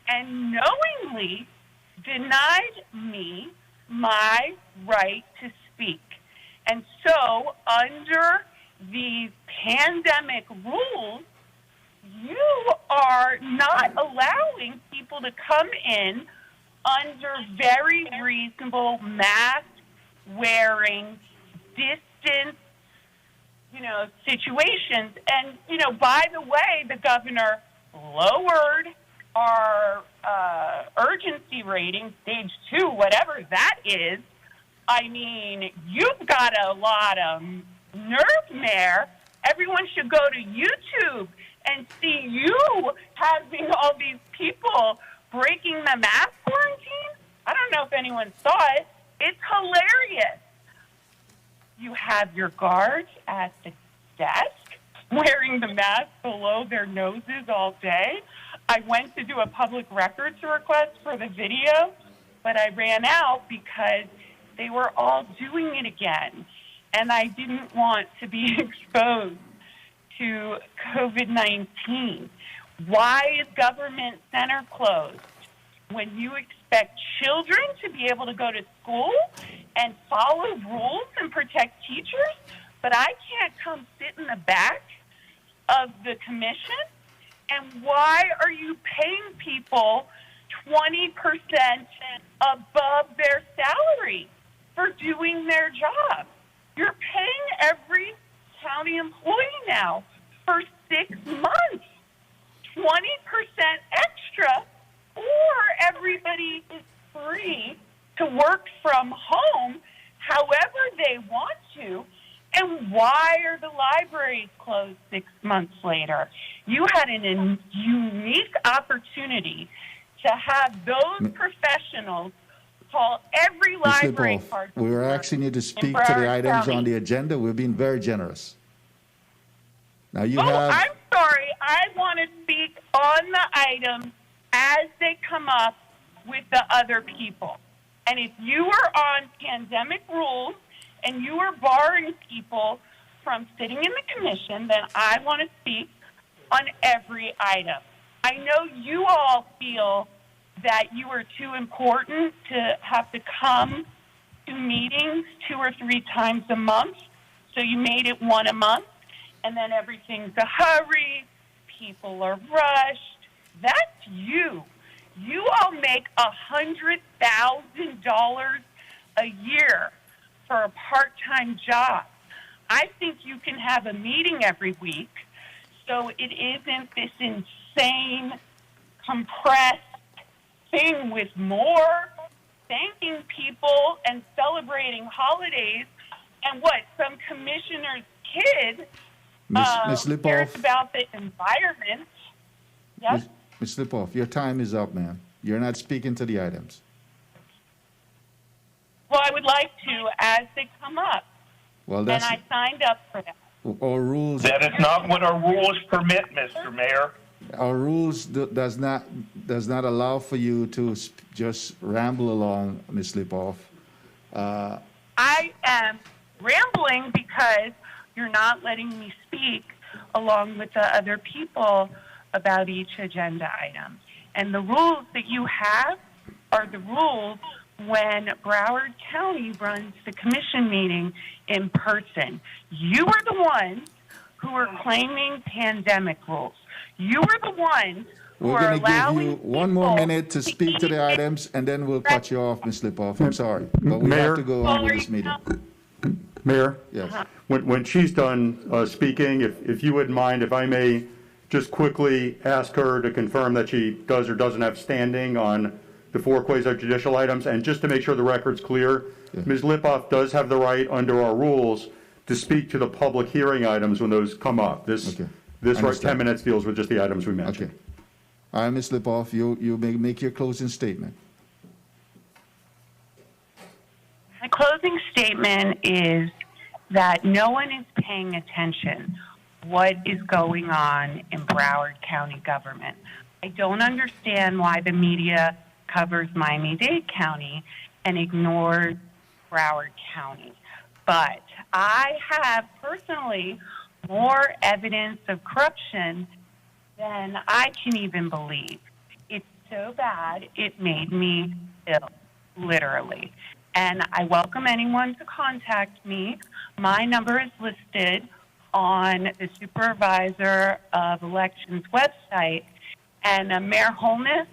and knowingly denied me my right to speak. And so, under the pandemic rules, you are not allowing people to come in under very reasonable mask-wearing, distance, situations. And, by the way, the governor lowered our urgency rating, stage 2, whatever that is. I mean, you've got a lot of nerve, Mayor. Everyone should go to YouTube and see you having all these people breaking the mask quarantine. I don't know if anyone saw it. It's hilarious. You have your guards at the desk wearing the mask below their noses all day. I went to do a public records request for the video, but I ran out because they were all doing it again. And I didn't want to be exposed to COVID-19. Why is government center closed when you expect children to be able to go to school and follow rules and protect teachers? But I can't come sit in the back of the commission? And why are you paying people 20% above their salary for doing their job? You're paying every county employee now for 6 months, 20% extra, or everybody is free to work from home however they want to. And why are the libraries closed 6 months later? You had a unique opportunity to have those professionals call every Ms. library Lipoff, card. we were asking you to speak to Broward the items County. on the agenda. We're being very generous. Now you Oh, have. I'm sorry. I want to speak on the items as they come up with the other people. And if you are on pandemic rules and you are barring people from sitting in the commission, then I want to speak on every item. I know you all feel that you are too important to have to come to meetings 2 or 3 times a month, so you made it 1 a month, and then everything's a hurry, people are rushed. That's you. You all make $100,000 a year for a part-time job. I think you can have a meeting every week, so it isn't this insane, compressed thing with more thanking people and celebrating holidays, and what, some commissioner's kid Ms. cares Lipoff, about the environment. Yes? Ms. Lipoff, your time is up, ma'am. You're not speaking to the items. Well, I would like to as they come up, Well, and that's I signed up for that. our rules. That is not what our rules permit, Mr. Mayor. Our rules does not allow for you to just ramble along, Ms. Lipoff. I am rambling because you're not letting me speak along with the other people about each agenda item. And the rules that you have are the rules when Broward County runs the commission meeting in person. You are the ones who are claiming pandemic rules. You are the ones who We're are going to give allowing you 1 more people minute to speak to the items, and then we'll cut you off, Ms. Lipoff. I'm sorry, but we Mayor? have to go on with this meeting. Mayor? Yes. When she's done speaking, if you wouldn't mind, if I may just quickly ask her to confirm that she does or doesn't have standing on the 4 quasi-judicial items, and just to make sure the record's clear, Ms. Lipoff does have the right under our rules to speak to the public hearing items when those come up. This right, Understand. 10 minutes deals with just the items we mentioned. Okay. All right, Ms. Lipoff, you may make your closing statement. My closing statement is that no one is paying attention what is going on in Broward County government. I don't understand why the media covers Miami-Dade County and ignores Broward County. But I have personally more evidence of corruption than I can even believe. It's so bad, it made me ill, literally. And I welcome anyone to contact me. My number is listed on the Supervisor of Elections website. And Mayor Holness,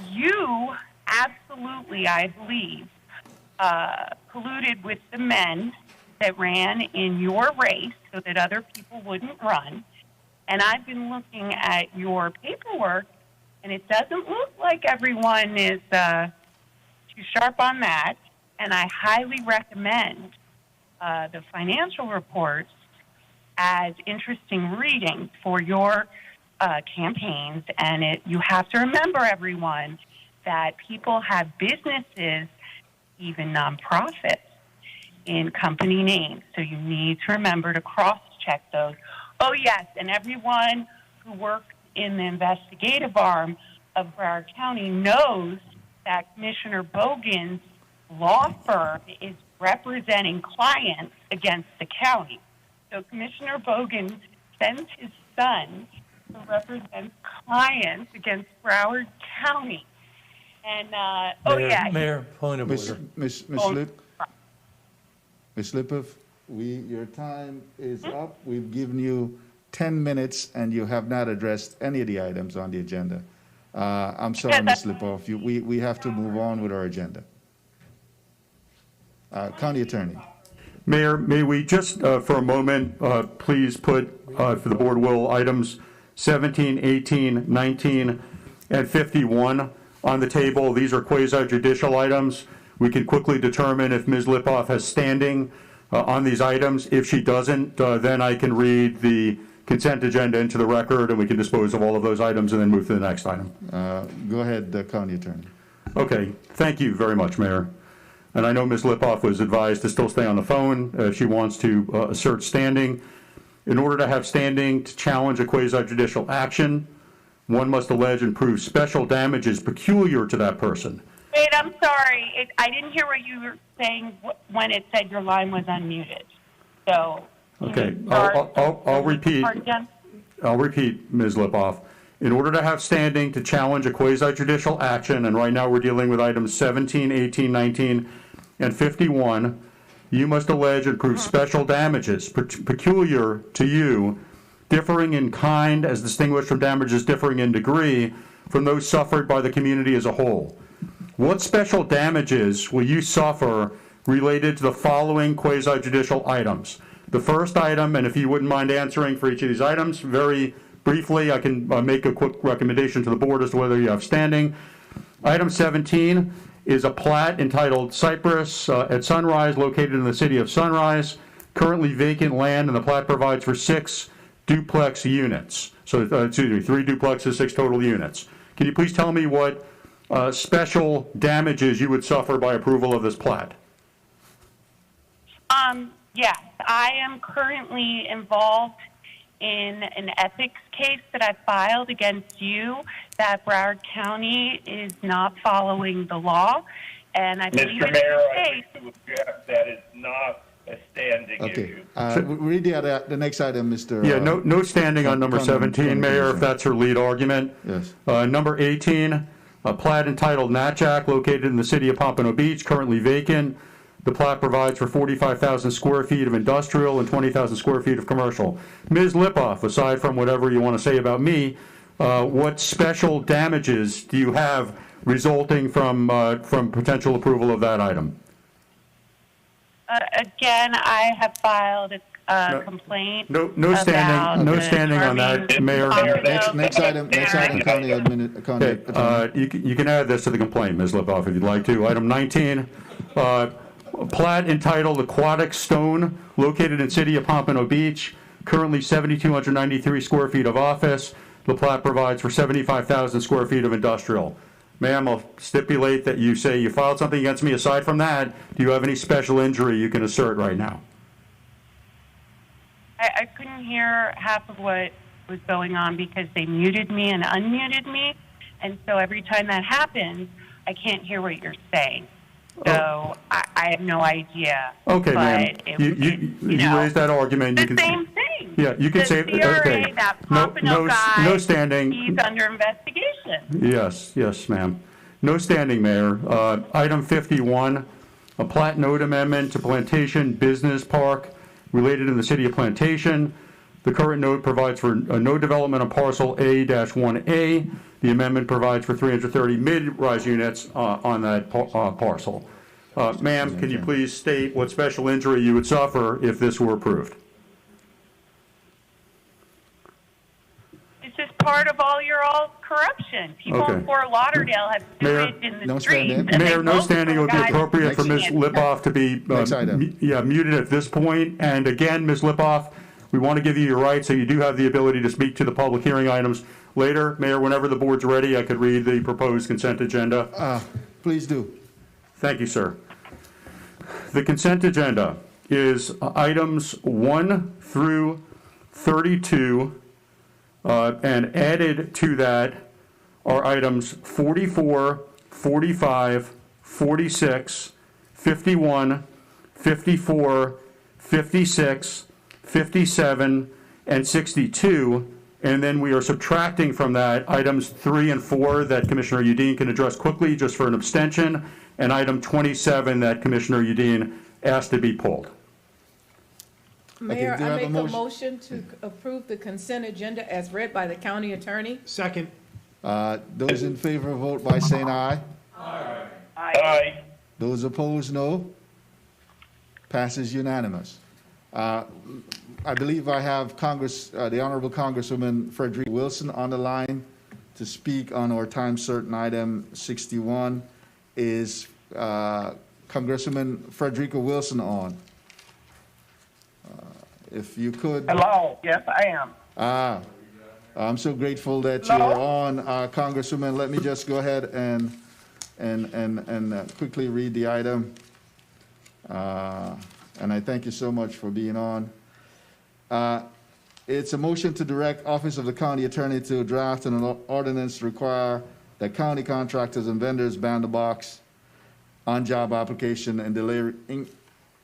you absolutely, I believe, colluded with the men that ran in your race so that other people wouldn't run. And I've been looking at your paperwork, and it doesn't look like everyone is too sharp on that. And I highly recommend the financial reports as interesting reading for your campaigns. And you have to remember, everyone, that people have businesses, even nonprofits, in company names. So you need to remember to cross-check those. Oh, yes, and everyone who works in the investigative arm of Broward County knows that Commissioner Bogan's law firm is representing clients against the county. So Commissioner Bogan sends his son to represent clients against Broward County. And, Mayor, point of order. Ms. Lipov, your time is up. We've given you 10 minutes, and you have not addressed any of the items on the agenda. I'm sorry, Ms. Lipov, we have to move on with our agenda. County Attorney. Mayor, may we just, for a moment, please put, for the board will, items 17, 18, 19, and 51 on the table. These are quasi-judicial items. We can quickly determine if Ms. Lipov has standing on these items. If she doesn't, then I can read the consent agenda into the record, and we can dispose of all of those items and then move to the next item. Go ahead, County Attorney. Okay, thank you very much, Mayor. And I know Ms. Lipov was advised to still stay on the phone if she wants to assert standing. In order to have standing to challenge a quasi-judicial action, one must allege and prove special damages peculiar to that person. Wait, I'm sorry. I didn't hear what you were saying when it said your line was unmuted. So, okay, I'll repeat. I'll repeat, Ms. Lipov. In order to have standing to challenge a quasi-judicial action, and right now we're dealing with items 17, 18, 19, and 51, you must allege and prove special damages peculiar to you, differing in kind as distinguished from damages differing in degree from those suffered by the community as a whole. What special damages will you suffer related to the following quasi-judicial items? The first item, and if you wouldn't mind answering for each of these items, very briefly, I can make a quick recommendation to the board as to whether you have standing. Item 17 is a plat entitled Cypress at Sunrise, located in the city of Sunrise, currently vacant land, and the plat provides for 6 duplex units. So, 3 duplexes, 6 total units. Can you please tell me what special damages you would suffer by approval of this plat? Yes, I am currently involved in an ethics case that I filed against you that Broward County is not following the law, and I believe Mr. Mayor, I wish to object that is not a standing issue. Read the next item, Mr. Yeah, no standing on number 17, Mayor, if that's her lead argument. Yes. Number 18, a plat entitled Natchac, located in the city of Pompano Beach, currently vacant. The plat provides for 45,000 square feet of industrial and 20,000 square feet of commercial. Ms. Lipov, aside from whatever you want to say about me, what special damages do you have resulting from potential approval of that item? Again, I have filed a complaint. No standing on that, Mayor. Next item, County Attorney. You can add this to the complaint, Ms. Lipov, if you'd like to. Item 19. Plat entitled Aquatic Stone, located in city of Pompano Beach, currently 7,293 square feet of office. The plat provides for 75,000 square feet of industrial. Ma'am, I'll stipulate that you say you filed something against me. Aside from that, do you have any special injury you can assert right now? I couldn't hear half of what was going on because they muted me and unmuted me. And so every time that happens, I can't hear what you're saying. So I have no idea. Okay, ma'am. But You raised that argument. the You can, same thing. yeah, you can The say, CRA, okay. that No, Pompano guy, no standing. he's under investigation. Yes, yes, ma'am. No standing, Mayor. Item 51, a plat note amendment to Plantation Business Park related in the city of Plantation. The current note provides for a no development on parcel A-1A. The amendment provides for 330 mid-rise units on that parcel. Ma'am, can you please state what special injury you would suffer if this were approved? It's just part of all your corruption. People Okay. in Fort Lauderdale have Mayor, sewage in the no streets. standing. and they Mayor, no vote standing. It for would be guys appropriate for who Ms. can't. Lipoff to be Next item. muted at this point. And again, Ms. Lipoff, we want to give you your right, so you do have the ability to speak to the public hearing items later. Mayor, whenever the board's ready, I could read the proposed consent agenda. Please do. Thank you, sir. The consent agenda is items 1 through 32, and added to that are items 44, 45, 46, 51, 54, 56, 57, and 62. And then we are subtracting from that items 3 and 4 that Commissioner Udine can address quickly just for an abstention, and item 27 that Commissioner Udine asked to be pulled. Mayor, do I I have a make a motion? motion to approve the consent agenda as read by the county attorney. Second. Those in favor vote by saying aye. Aye. Those opposed, no. Passes unanimous. I believe I have the Honorable Congresswoman Frederica Wilson on the line to speak on our time certain item 61. Is Congresswoman Frederica Wilson on? If you could. Hello, yes, I am. I'm so grateful that you're on, Congresswoman. Let me just go ahead and quickly read the item. And I thank you so much for being on. It's a motion to direct Office of the County Attorney to draft an ordinance to require that county contractors and vendors ban the box on job application and delay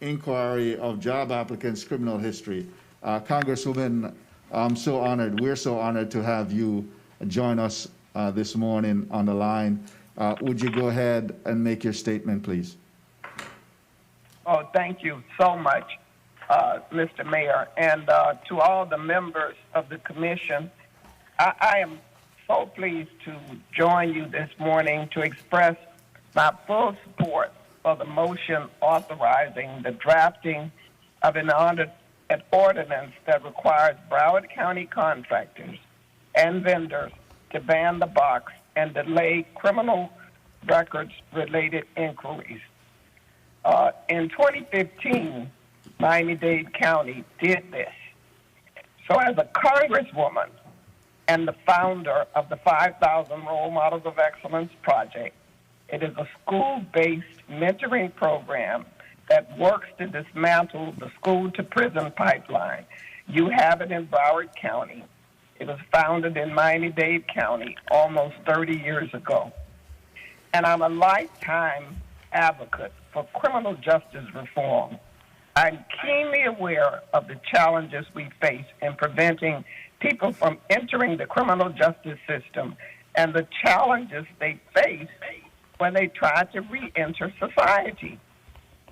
inquiry of job applicants' criminal history. Congresswoman, I'm so honored, we're so honored to have you join us this morning on the line. Would you go ahead and make your statement, please? Oh, thank you so much, Mr. Mayor, and to all the members of the commission. I am so pleased to join you this morning to express my full support for the motion authorizing the drafting of an ordinance that requires Broward County contractors and vendors to ban the box and delay criminal records-related inquiries. In 2015, Miami-Dade County did this. So as a congresswoman and the founder of the 5,000 Role Models of Excellence Project, it is a school-based mentoring program that works to dismantle the school-to-prison pipeline. You have it in Broward County. It was founded in Miami-Dade County almost 30 years ago. And I'm a lifetime advocate for criminal justice reform. I'm keenly aware of the challenges we face in preventing people from entering the criminal justice system and the challenges they face when they try to re-enter society.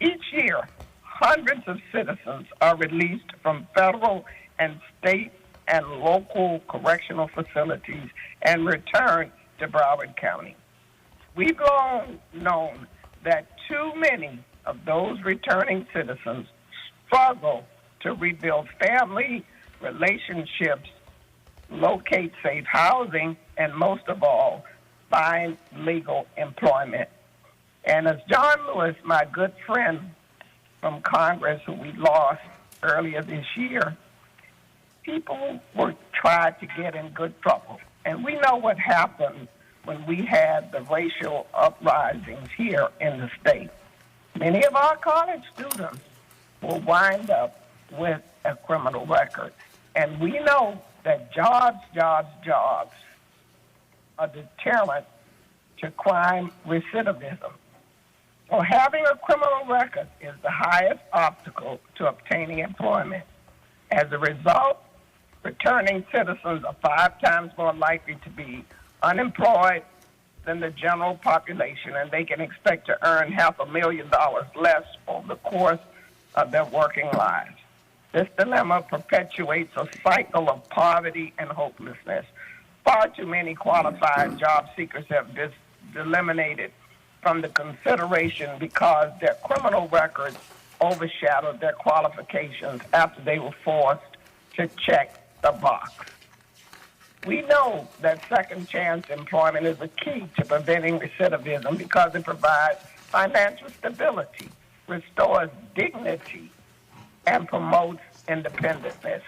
Each year, hundreds of citizens are released from federal and state and local correctional facilities and return to Broward County. We've long known that too many of those returning citizens struggle to rebuild family relationships, locate safe housing, and most of all, find legal employment. And as John Lewis, my good friend from Congress, who we lost earlier this year, people were tried to get in good trouble. And we know what happened when we had the racial uprisings here in the state. Many of our college students will wind up with a criminal record. And we know that jobs are deterrent to crime recidivism. So having a criminal record is the highest obstacle to obtaining employment. As a result, returning citizens are 5 times more likely to be unemployed than the general population, and they can expect to earn $500,000 less over the course of their working lives. This dilemma perpetuates a cycle of poverty and hopelessness. Far too many qualified job seekers have been eliminated from the consideration because their criminal records overshadowed their qualifications after they were forced to check the box. We know that second chance employment is a key to preventing recidivism because it provides financial stability, restores dignity, and promotes independentness.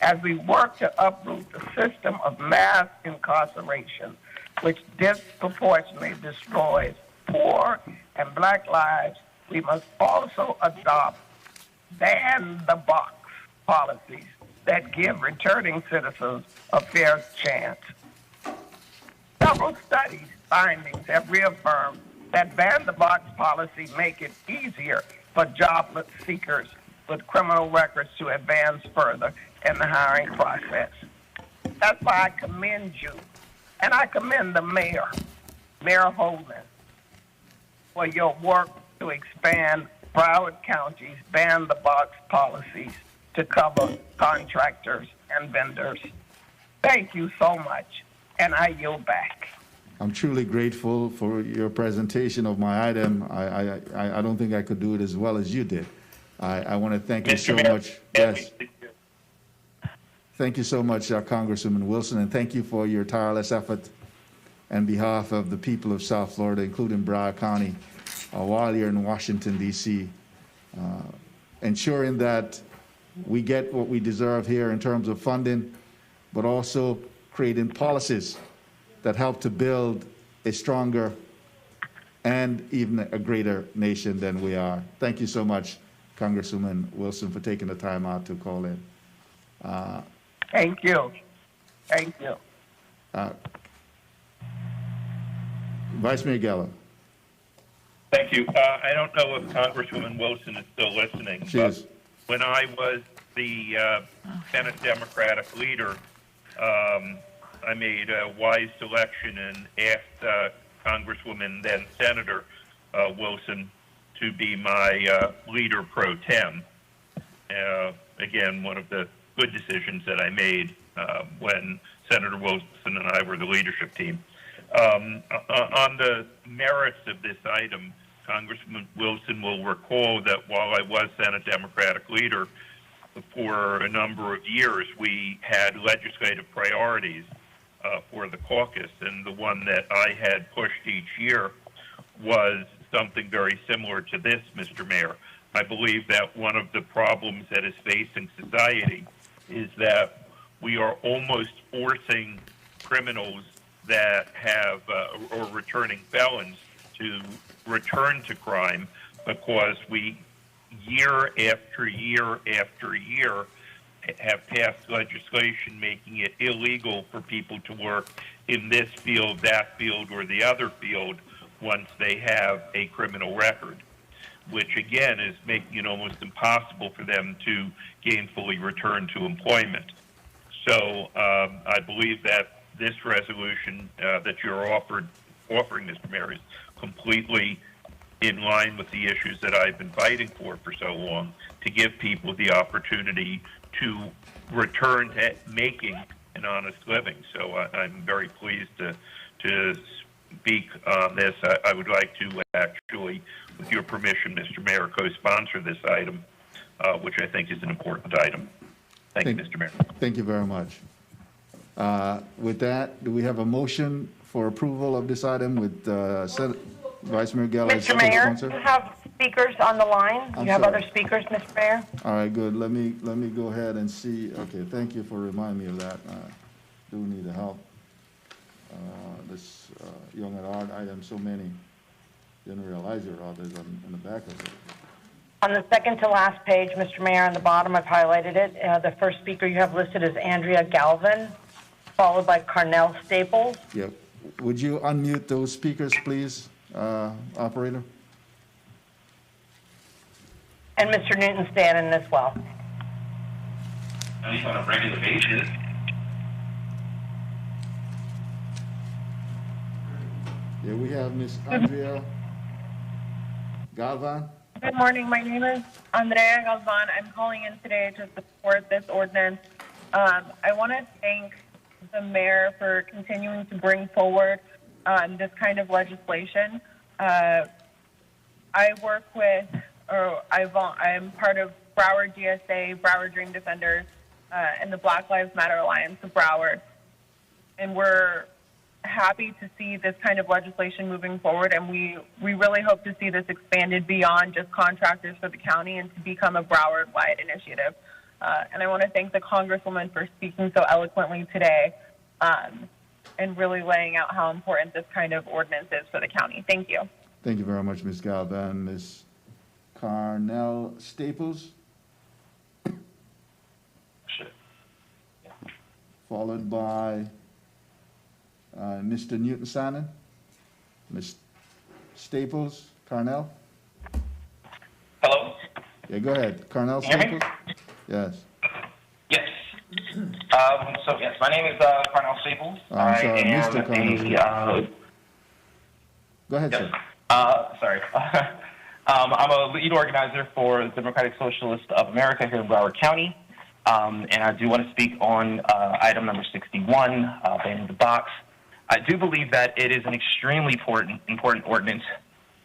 As we work to uproot the system of mass incarceration, which disproportionately destroys poor and black lives, we must also adopt ban-the-box policies that give returning citizens a fair chance. Several studies findings have reaffirmed that ban-the-box policy make it easier for jobless seekers with criminal records to advance further in the hiring process. That's why I commend you, and I commend the mayor, Mayor Holden, for your work to expand Broward County's ban-the-box policies to cover contractors and vendors. Thank you so much, and I yield back. I'm truly grateful for your presentation of my item. I don't think I could do it as well as you did. I want to thank you so much. Yes. Thank you so much, Congresswoman Wilson, and thank you for your tireless effort on behalf of the people of South Florida, including Broward County, while you're in Washington, D.C., ensuring that we get what we deserve here in terms of funding, but also creating policies that help to build a stronger and even a greater nation than we are. Thank you so much, Congresswoman Wilson, for taking the time out to call in. Thank you. Thank you. Vice Mayor Geller. Thank you. I don't know if Congresswoman Wilson is still listening. She is. When I was the Senate Democratic leader, I made a wise selection and asked Congresswoman, then Senator Wilson, to be my leader pro tem. Again, one of the good decisions that I made when Senator Wilson and I were the leadership team. On the merits of this item, Congressman Wilson will recall that while I was Senate Democratic leader for a number of years, we had legislative priorities for the caucus, and the one that I had pushed each year was something very similar to this, Mr. Mayor. I believe that one of the problems that is facing society is that we are almost forcing criminals that have, or returning felons, to return to crime because we, year after year after year, have passed legislation making it illegal for people to work in this field, that field, or the other field once they have a criminal record, which again is making it almost impossible for them to gainfully return to employment. So I believe that this resolution that you're offering, Mr. Mayor, is completely in line with the issues that I've been fighting for so long, to give people the opportunity to return to making an honest living. So I'm very pleased to speak on this. I would like to actually, with your permission, Mr. Mayor, co-sponsor this item, which I think is an important item. Thank you, Mr. Mayor. Thank you very much. With that, do we have a motion for approval of this item with Vice Mayor Geller? Mr. Mayor, you have speakers on the line. You have other speakers, Mr. Mayor? All right, good. Let me go ahead and see. Okay, thank you for reminding me of that. Do need the help. This young at heart item, so many. Didn't realize there are others in the back of it. On the second to last page, Mr. Mayor, on the bottom, I've highlighted it. The first speaker you have listed is Andrea Galvin, followed by Carnell Staples. Yep. Would you unmute those speakers, please, operator? And Mr. Newton Stanton as well. At least on a regular basis. Yeah, we have Ms. Andrea Galvan. Good morning. My name is Andrea Galvan. I'm calling in today to support this ordinance. I want to thank the mayor for continuing to bring forward this kind of legislation. I work with, I'm part of Broward GSA, Broward Dream Defenders, and the Black Lives Matter Alliance of Broward. And we're happy to see this kind of legislation moving forward, and we really hope to see this expanded beyond just contractors for the county and to become a Broward-wide initiative. And I want to thank the Congresswoman for speaking so eloquently today and really laying out how important this kind of ordinance is for the county. Thank you. Thank you very much, Ms. Galvan. Ms. Carnell Staples? Followed by Mr. Newton Sannon. Ms. Staples, Carnell? Hello? Yeah, go ahead. Carnell Can you hear me? Staples? Yes. Yes. So yes, my name is Carnell Staples. I'm sorry, I am Mr. Carnell. Go ahead, yes. sir. Sorry. I'm a lead organizer for the Democratic Socialists of America here in Broward County. And I do want to speak on item number 61, banning the box. I do believe that it is an extremely important ordinance.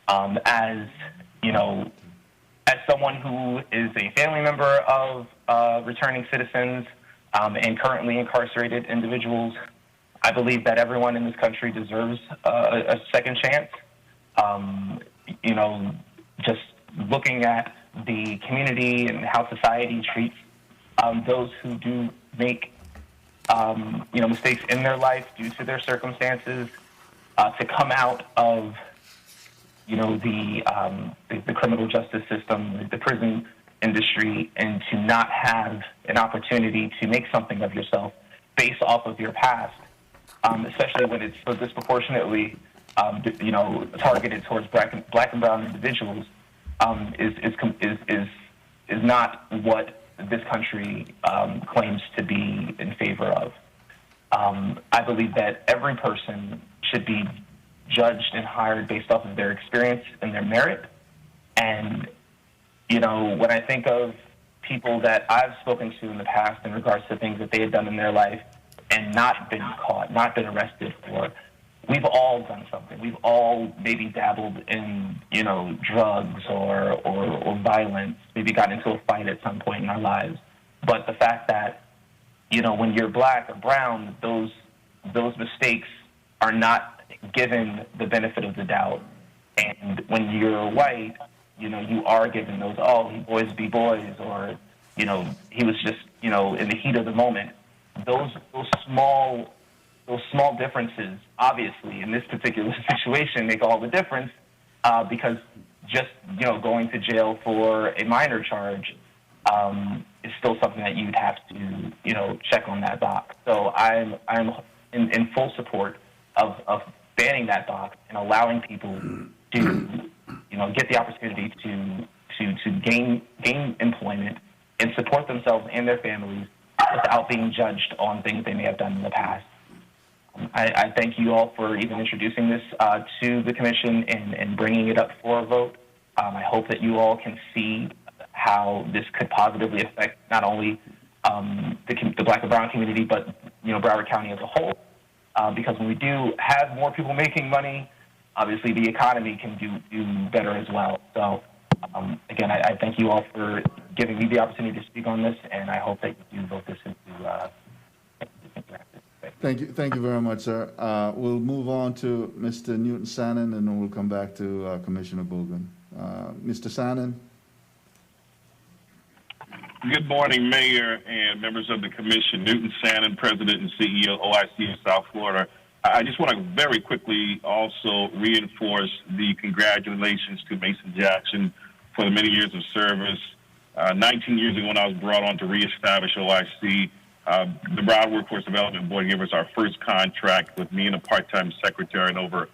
As you know, as someone who is a family member of returning citizens and currently incarcerated individuals, I believe that everyone in this country deserves a second chance. You know, just looking at the community and how society treats those who do make you know, mistakes in their life due to their circumstances, to come out of, you know, the criminal justice system, the prison industry, and to not have an opportunity to make something of yourself based off of your past, especially when it's so disproportionately, you know, targeted towards black and brown individuals, is not what this country claims to be in favor of. I believe that every person should be judged and hired based off of their experience and their merit. And, you know, when I think of people that I've spoken to in the past in regards to things that they had done in their life and not been caught, not been arrested for, we've all done something. We've all maybe dabbled in, you know, drugs or violence, maybe got into a fight at some point in our lives. But the fact that, you know, when you're black or brown, those mistakes are not given the benefit of the doubt. And when you're white, you know, you are given those, oh, boys be boys, or, you know, he was just, you know, in the heat of the moment. Those small differences, obviously, in this particular situation, make all the difference, because just, you know, going to jail for a minor charge is still something that you'd have to, you know, check on that box. So I'm in full support of banning that box and allowing people to, you know, get the opportunity to gain employment and support themselves and their families without being judged on things they may have done in the past. I thank you all for even introducing this to the commission and bringing it up for a vote. I hope that you all can see how this could positively affect not only the black and brown community, but, you know, Broward County as a whole. Because when we do have more people making money, obviously the economy can do better as well. So, again, I thank you all for giving me the opportunity to speak on this, and I hope that you do vote this into Thank you very much, sir. We'll move on to Mr. Newton Sannon, and then we'll come back to Commissioner Bogen. Mr. Sannon. Good morning, Mayor and members of the Commission. Newton Sannon, President and CEO, OIC of South Florida. I just want to very quickly also reinforce the congratulations to Mason Jackson for the many years of service. 19 years ago, when I was brought on to reestablish OIC, the Broward Workforce Development Board gave us our first contract with me and a part-time secretary and over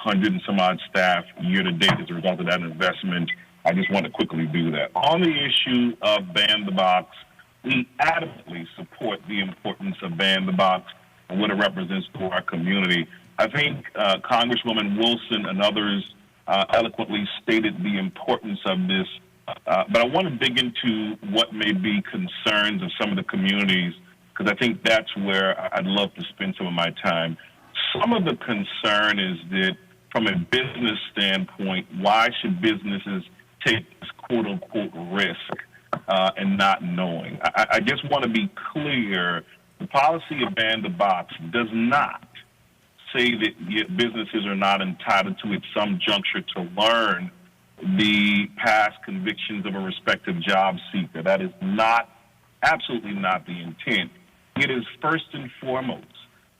100 and some odd staff year to date as a result of that investment. I just want to quickly do that. On the issue of Ban the Box, we adamantly support the importance of Ban the Box and what it represents to our community. I think Congresswoman Wilson and others eloquently stated the importance of this, but I want to dig into what may be concerns of some of the communities, because I think that's where I'd love to spend some of my time. Some of the concern is that from a business standpoint, why should businesses take this quote-unquote risk and not knowing? I just want to be clear. The policy of Ban the Box does not say that businesses are not entitled to, at some juncture, to learn the past convictions of a respective job seeker. That is not, absolutely not the intent. It is first and foremost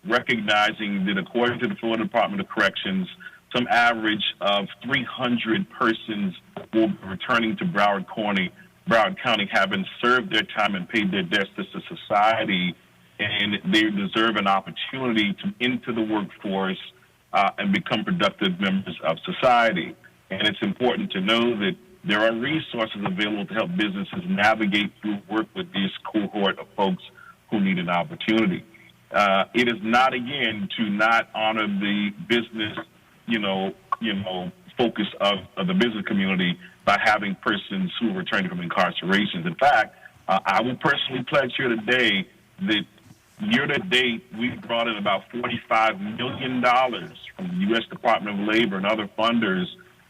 recognizing that according to the Florida Department of Corrections, some average of 300 persons will be returning to Broward County having served their time and paid their debts to society, and they deserve an opportunity to enter the workforce and become productive members of society. And it's important to know that there are resources available to help businesses navigate through work with this cohort of folks who need an opportunity. It is not, again, to not honor the business, focus of the business community by having persons who are returning from incarcerations. In fact, I will personally pledge here today that year to date, we've brought in about $45 million from the U.S. Department of Labor and other funders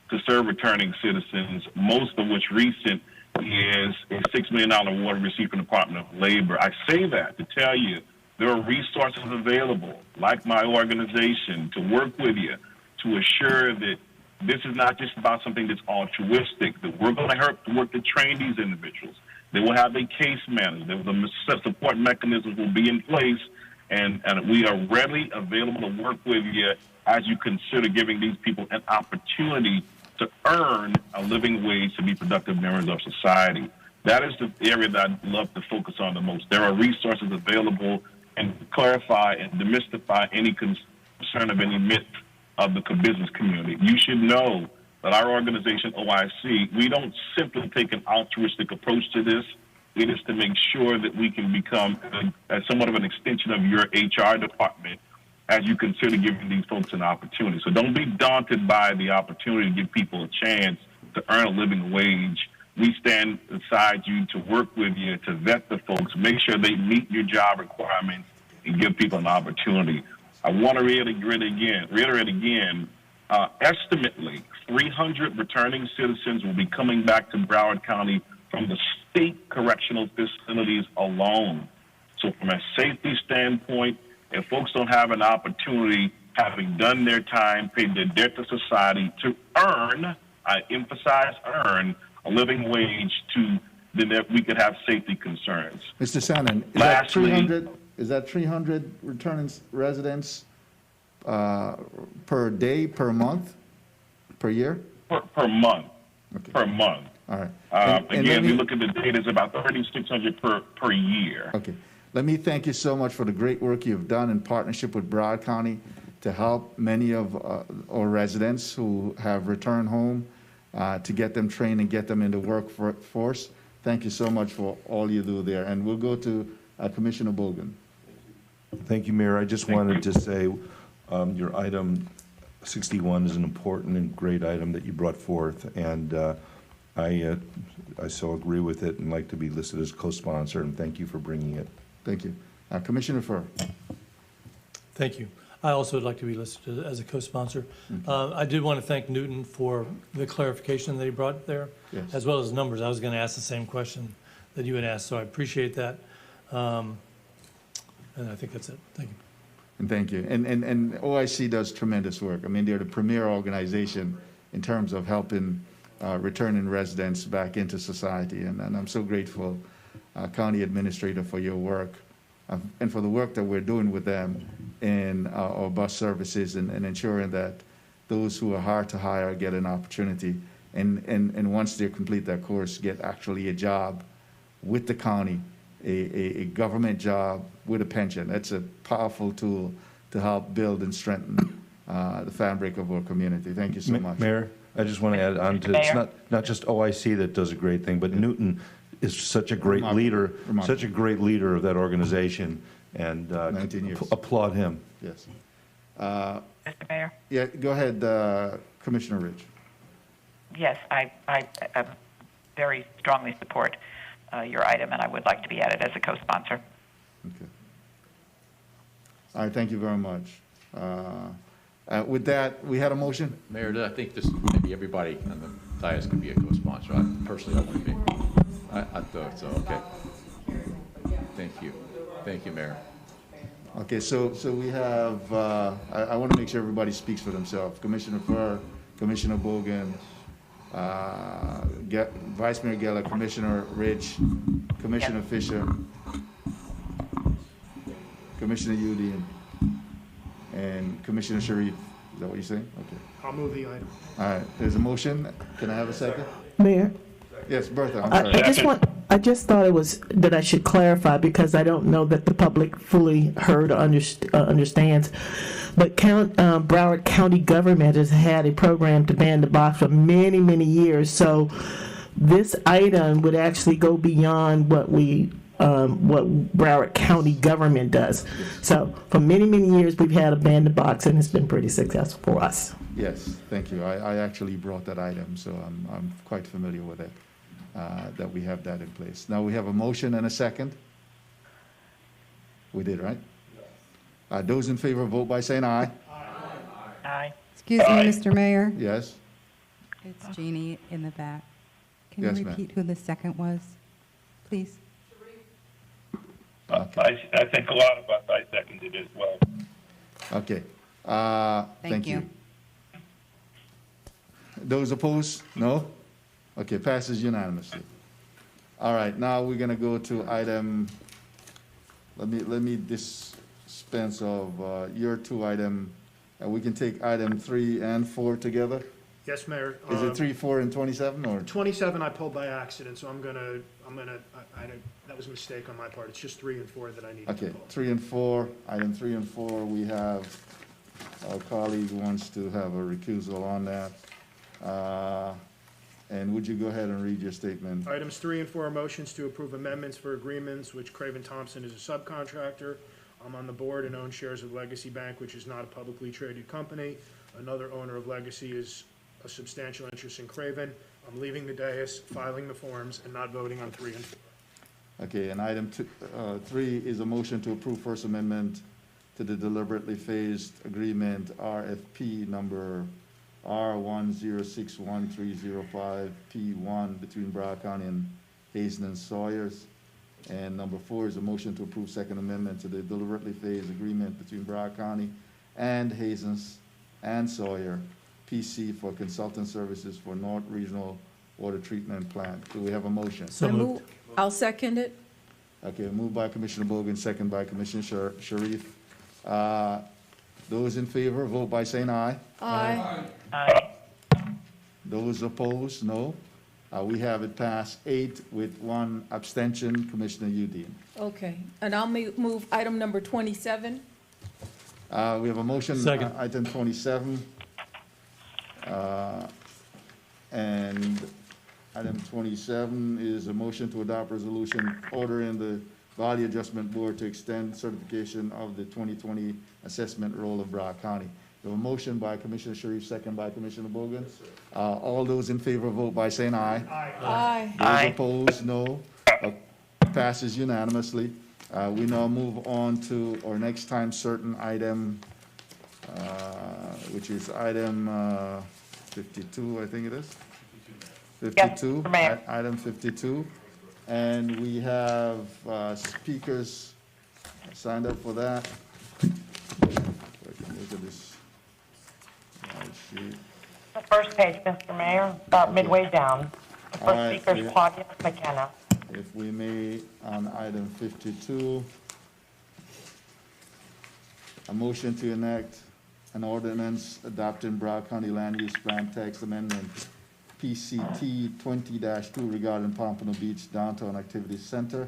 to serve returning citizens, most of which recent is a $6 million award received from the Department of Labor. I say that to tell you there are resources available, like my organization, to work with you to assure that this is not just about something that's altruistic, that we're going to help to work to train these individuals. They will have a case manager. The support mechanisms will be in place, and we are readily available to work with you as you consider giving these people an opportunity to earn a living wage to be productive members of society. That is the area that I'd love to focus on the most. There are resources available, and clarify and demystify any concern of any myth of the business community. You should know that our organization, OIC, we don't simply take an altruistic approach to this. It is to make sure that we can become somewhat of an extension of your HR department as you consider giving these folks an opportunity. So don't be daunted by the opportunity to give people a chance to earn a living wage. We stand beside you to work with you, to vet the folks, make sure they meet your job requirements, and give people an opportunity. I want to reiterate again, estimately 300 returning citizens will be coming back to Broward County from the state correctional facilities alone. So from a safety standpoint, if folks don't have an opportunity, having done their time, paid their debt to society, to earn, I emphasize earn, a living wage, then we could have safety concerns. Mr. Sannon, is that 300 returning residents per day, per month, per year? Per month. Okay. Per month. All right. Again, we look at the data, it's about 3,600 per year. Okay. Let me thank you so much for the great work you've done in partnership with Broward County to help many of our residents who have returned home, to get them trained and get them in the workforce. Thank you so much for all you do there. And we'll go to Commissioner Bogen. Thank you, Mayor. I just wanted to say your item 61 is an important and great item that you brought forth, and I so agree with it and like to be listed as co-sponsor, and thank you for bringing it. Thank you. Commissioner Furr. Thank you. I also would like to be listed as a co-sponsor. I did want to thank Newton for the clarification that he brought there, Yes. as well as numbers. I was going to ask the same question that you had asked, so I appreciate that. And I think that's it. Thank you. And thank you. And OIC does tremendous work. I mean, they're the premier organization in terms of helping returning residents back into society. And I'm so grateful, County Administrator, for your work and for the work that we're doing with them in our bus services and ensuring that those who are hard to hire get an opportunity and once they complete that course, get actually a job with the county, a government job with a pension. That's a powerful tool to help build and strengthen the fabric of our community. Thank you so much. Mayor, I just want to add on to, it's not just OIC that does a great thing, but Newton is such a great leader, of that organization, and 19 years. applaud him. Yes. Mr. Mayor? Yeah, go ahead, Commissioner Rich. Yes, I very strongly support your item, and I would like to be added as a co-sponsor. Okay. All right, thank you very much. With that, we had a motion? Mayor, I think this, maybe everybody on the dais could be a co-sponsor. Personally, I want to be. I thought so, okay. Thank you. Thank you, Mayor. Okay, so we have, I want to make sure everybody speaks for themselves. Commissioner Furr, Commissioner Bogan, Vice Mayor Geller, Commissioner Rich, Commissioner Fisher, Commissioner Udine, and Commissioner Sharif. Is that what you're saying? Okay. I'll move the item. All right, there's a motion. Can I have a second? Mayor, Yes, Bertha, I'm sorry. I just thought it was, that I should clarify, because I don't know that the public fully heard or understands. But Broward County government has had a program to ban the box for many, many years. So this item would actually go beyond what Broward County government does. So for many, many years, we've had a ban the box, and it's been pretty successful for us. Yes, thank you. I actually brought that item, so I'm quite familiar with it, that we have that in place. Now, we have a motion and a second. We did, right? Those in favor, vote by saying aye. Aye. Excuse me, Mr. Mayor. Yes? It's Jeannie in the back. Can Yes, you ma'am. repeat who the second was, please? I think a lot of us, I seconded as well. Okay. Thank you. you. Those opposed? No? Okay, passes unanimously. All right, now we're gonna go to item, let me dispense of your two item, and we can take item 3 and 4 together? Yes, Mayor. Is it 3, 4, and 27, or? 27 I pulled by accident, so that was a mistake on my part. It's just 3 and 4 that I need to Okay, pull. 3 and 4, item 3 and 4, we have, our colleague wants to have a recusal on that. And would you go ahead and read your statement? Items 3 and 4 are motions to approve amendments for agreements which Craven Thompson is a subcontractor. I'm on the board and own shares of Legacy Bank, which is not a publicly traded company. Another owner of Legacy is a substantial interest in Craven. I'm leaving the dais, filing the forms, and not voting on 3 and 4. Okay, and item 3 is a motion to approve First Amendment to the deliberately phased agreement, RFP number R1061305P1 between Broward County and Hazen and Sawyers. And number 4 is a motion to approve Second Amendment to the deliberately phased agreement between Broward County and Hazen and Sawyer, PC, for consultant services for North Regional Water Treatment Plant. Do we have a motion? So moved. I'll second it. Okay, moved by Commissioner Bogan, second by Commissioner Sharif. Those in favor, vote by saying aye. Aye. Aye. Those opposed, no. We have it passed 8 with 1 abstention, Commissioner Udine. Okay, and I'll move item number 27. We have a motion, Second. item 27. And item 27 is a motion to adopt resolution ordering the Value Adjustment Board to extend certification of the 2020 assessment roll of Broward County. We have a motion by Commissioner Sharif, second by Commissioner Bogan. All those in favor, vote by saying aye. Aye. Those opposed, no. Passes unanimously. We now move on to our next time certain item, which is item 52, I think it is. 52, Mr. Mayor. item 52. And we have speakers signed up for that. Look at this sheet. The first page, Mr. Mayor, about midway down. The All first right, speaker is we- Claudia McKenna. If we may, on item 52, a motion to enact an ordinance adopting Broward County Land Use Plan Text Amendment PCT 20-2 regarding Pompano Beach Downtown Activity Center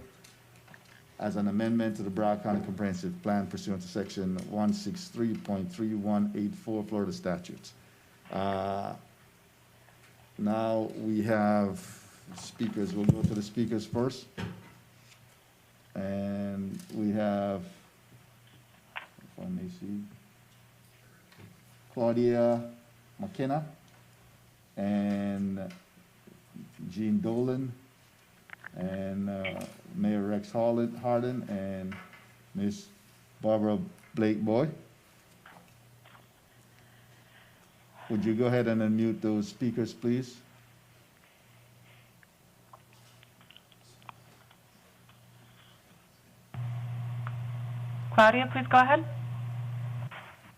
as an amendment to the Broward County Comprehensive Plan pursuant to section 163.3184 Florida statutes. Now we have speakers. We'll go to the speakers first. And we have, if I may see, Claudia McKenna and Jean Dolan and Mayor Rex Harden and Miss Barbara Blake Boy. Would you go ahead and unmute those speakers, please? Claudia, please go ahead.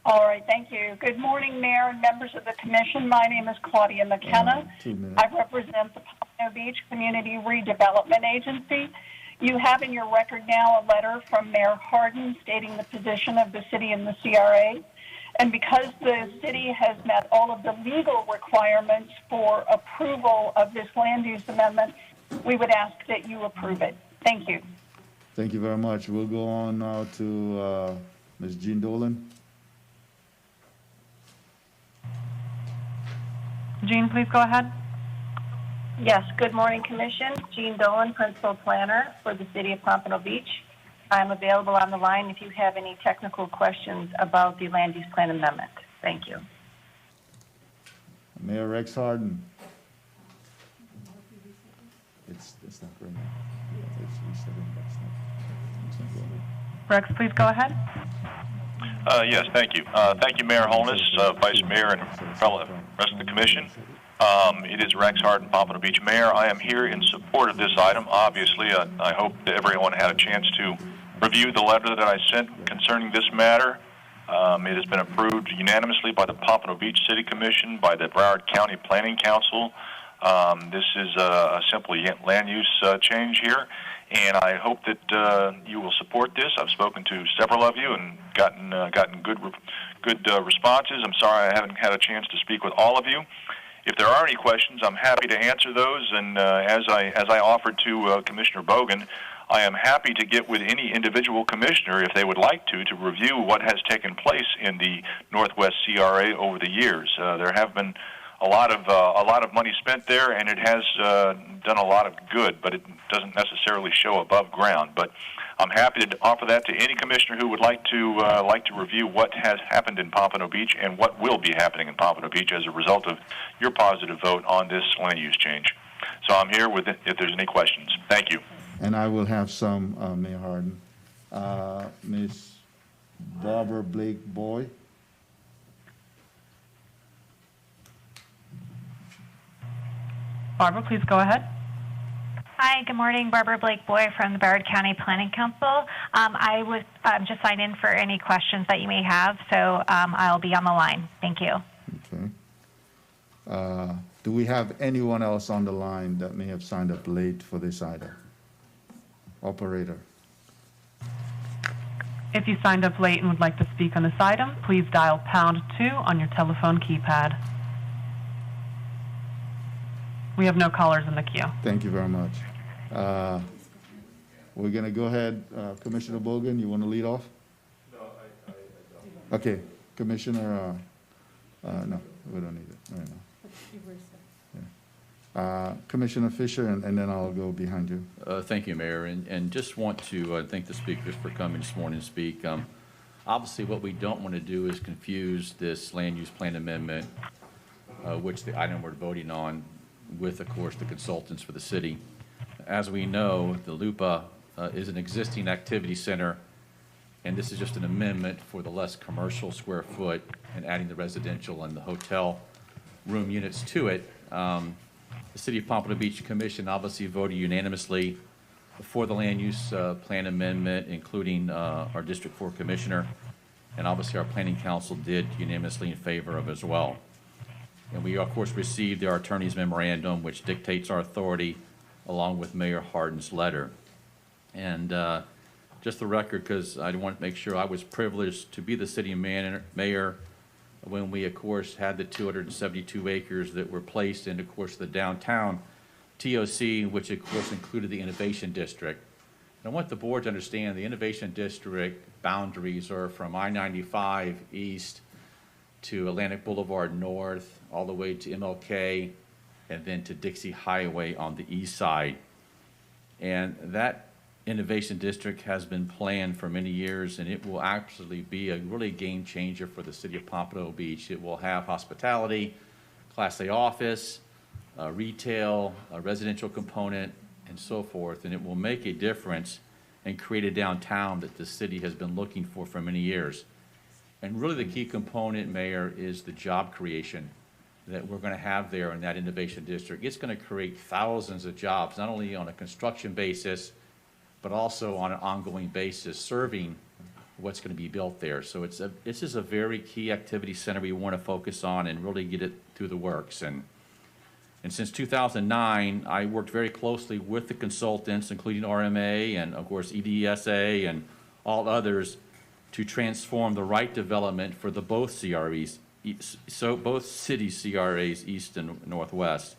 All right, thank you. Good morning, Mayor and members of the Commission. My name is Claudia McKenna. 2 minutes. I represent the Pompano Beach Community Redevelopment Agency. You have in your record now a letter from Mayor Harden stating the position of the city in the CRA. And because the city has met all of the legal requirements for approval of this land use amendment, we would ask that you approve it. Thank you. Thank you very much. We'll go on now to Ms. Jean Dolan. Jean, please go ahead. Yes, good morning, Commission. Jean Dolan, Principal Planner for the City of Pompano Beach. I'm available on the line if you have any technical questions about the Land Use Plan Amendment. Thank you. Mayor Rex Harden. It's not right now. It's resetting, but it's not going to. Rex, please go ahead. Yes, thank you. Thank you, Mayor Holness, Vice Mayor, and rest of the Commission. It is Rex Harden, Pompano Beach Mayor. I am here in support of this item. Obviously, I hope that everyone had a chance to review the letter that I sent concerning this matter. It has been approved unanimously by the Pompano Beach City Commission, by the Broward County Planning Council. This is a simple land use change here, and I hope that you will support this. I've spoken to several of you and gotten good responses. I'm sorry I haven't had a chance to speak with all of you. If there are any questions, I'm happy to answer those. And as I offered to Commissioner Bogan, I am happy to get with any individual commissioner if they would like to review what has taken place in the Northwest CRA over the years. There have been a lot of money spent there, and it has done a lot of good, but it doesn't necessarily show above ground. But I'm happy to offer that to any commissioner who would like to review what has happened in Pompano Beach and what will be happening in Pompano Beach as a result of your positive vote on this land use change. So I'm here with it if there's any questions. Thank you. And I will have some, Mayor Harden. Ms. Barbara Blake Boy. Barbara, please go ahead. Hi, good morning. Barbara Blake Boy from the Broward County Planning Council. I was just signed in for any questions that you may have, so I'll be on the line. Thank you. Okay. Do we have anyone else on the line that may have signed up late for this item? Operator. If you signed up late and would like to speak on this item, please dial #2 on your telephone keypad. We have no callers in the queue. Thank you very much. We're going to go ahead. Commissioner Bogan, you want to lead off? No, I don't. Okay. Commissioner, no, we don't need it right now. Yeah. Commissioner Fisher, and then I'll go behind you. Thank you, Mayor, and just want to thank the speakers for coming this morning to speak. Obviously, what we don't want to do is confuse this land use plan amendment, which the item we're voting on, with, of course, the consultants for the city. As we know, the LUPA is an existing activity center, and this is just an amendment for the less commercial square foot and adding the residential and the hotel room units to it. The City of Pompano Beach Commission obviously voted unanimously for the land use plan amendment, including our District 4 Commissioner, and obviously our Planning Council did unanimously in favor of as well. And we, of course, received our attorney's memorandum, which dictates our authority, along with Mayor Harden's letter. And just the record, because I want to make sure I was privileged to be the city mayor when we, of course, had the 272 acres that were placed in, of course, the downtown TOC, which, of course, included the Innovation District. And I want the board to understand the Innovation District boundaries are from I-95 east to Atlantic Boulevard north, all the way to MLK, and then to Dixie Highway on the east side. And that Innovation District has been planned for many years, and it will actually be a really game changer for the city of Pompano Beach. It will have hospitality, Class A office, retail, a residential component, and so forth, and it will make a difference and create a downtown that the city has been looking for many years. And really the key component, Mayor, is the job creation that we're going to have there in that Innovation District. It's going to create thousands of jobs, not only on a construction basis, but also on an ongoing basis, serving what's going to be built there. So this is a very key activity center we want to focus on and really get it through the works. And since 2009, I worked very closely with the consultants, including RMA and, of course, EDSA and all others, to transform the right development for the both CREs, so both city CRAs, East and Northwest.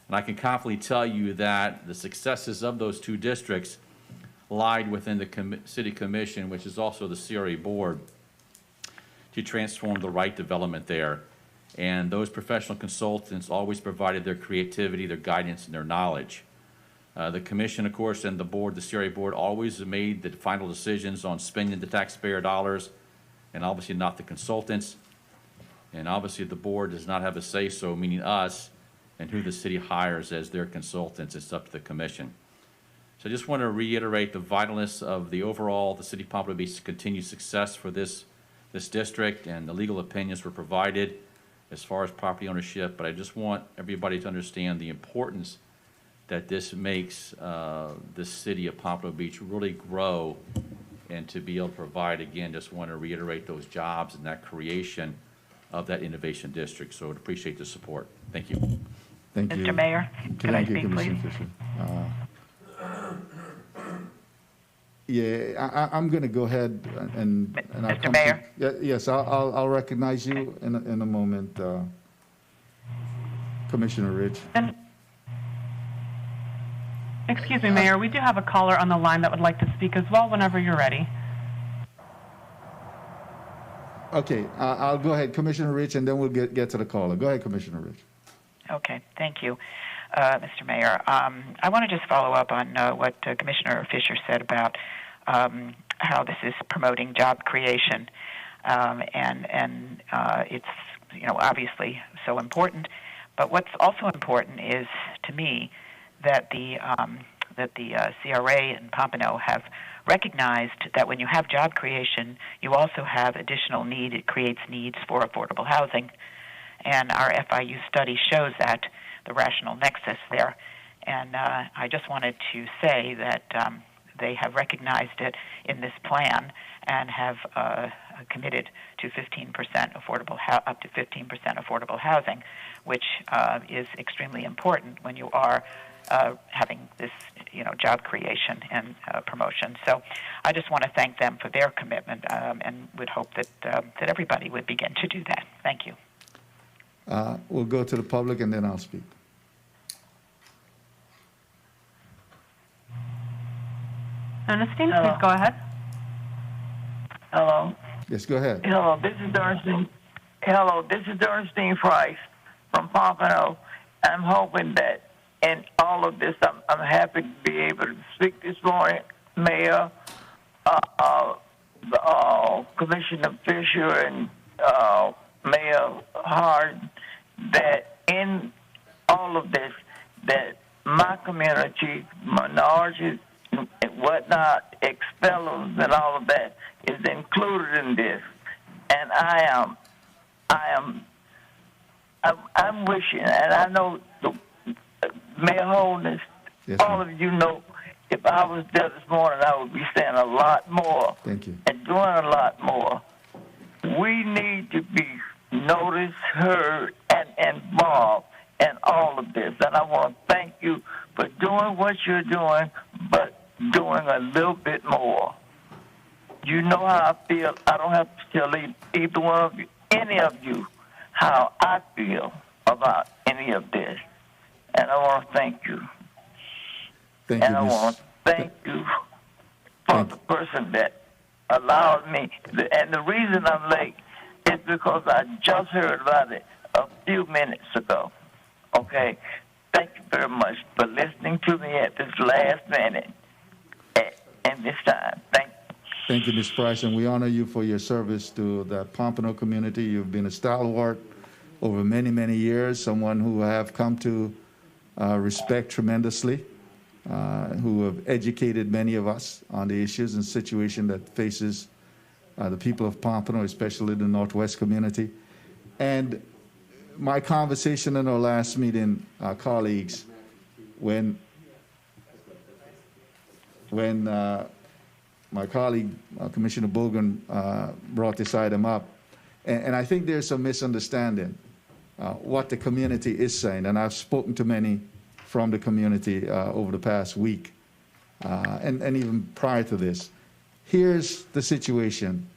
And I can confidently tell you that the successes of those two districts lied within the City Commission, which is also the CRA board, to transform the right development there. And those professional consultants always provided their creativity, their guidance, and their knowledge. The commission, of course, and the board, the CRA board, always made the final decisions on spending the taxpayer dollars, and obviously not the consultants. And obviously the board does not have a say-so, meaning us, and who the city hires as their consultants. It's up to the commission. So I just want to reiterate the vitalness of the city of Pompano Beach's continued success for this district, and the legal opinions were provided as far as property ownership, but I just want everybody to understand the importance that this makes the city of Pompano Beach really grow, and to be able to provide, again, just want to reiterate those jobs and that creation of that Innovation District. So I would appreciate the support. Thank you. Thank you. Mr. Mayor, can I speak, Commissioner please? Fisher. Yeah, I'm going to go ahead and I'll Mr. come Mayor? Yes, I'll recognize you in a moment, Commissioner Rich. Excuse me, Mayor, we do have a caller on the line that would like to speak as well whenever you're ready. Okay, I'll go ahead, Commissioner Rich, and then we'll get to the caller. Go ahead, Commissioner Rich. Okay, thank you, Mr. Mayor. I want to just follow up on what Commissioner Fisher said about how this is promoting job creation, and it's obviously so important. But what's also important is, to me, that the CRA and Pompano have recognized that when you have job creation, you also have additional need. It creates needs for affordable housing. And our FIU study shows that, the rational nexus there. And I just wanted to say that they have recognized it in this plan and have committed to 15% up to 15% affordable housing, which is extremely important when you are having this, job creation and promotion. So I just want to thank them for their commitment, and would hope that everybody would begin to do that. Thank you. We'll go to the public, and then I'll speak. Ernestine, please go ahead. Hello. Yes, go ahead. Hello, this is Ernestine. Hello, this is Ernestine Price from Pompano. I'm hoping that in all of this, I'm happy to be able to speak this morning, Mayor, Commissioner Fisher, and Mayor Hardin, that in all of this, that my community, minorities, and whatnot, expellers and all of that is included in this. And I'm wishing, and I know Mayor Holness, yes, all of you know, if I was there this morning, I would be saying a lot more. Thank you. And doing a lot more. We need to be noticed, heard, and involved in all of this. And I want to thank you for doing what you're doing, but doing a little bit more. You know how I feel. I don't have to tell either one of you any of you how I feel about any of this. And I want to thank you. Thank And you, I Ms. want to thank you for the person that allowed me. And the reason I'm late is because I just heard about it a few minutes ago. Okay? Thank you very much for listening to me at this last minute and this time. Thank you. Thank you, Ms. Price, and we honor you for your service to the Pompano community. You've been a stalwart over many, many years, someone who I have come to respect tremendously, who have educated many of us on the issues and situation that faces the people of Pompano, especially the Northwest community. And my conversation in our last meeting, colleagues, when my colleague, Commissioner Bogan, brought this item up, and I think there's some misunderstanding what the community is saying, and I've spoken to many from the community over the past week, and even prior to this. Here's the situation,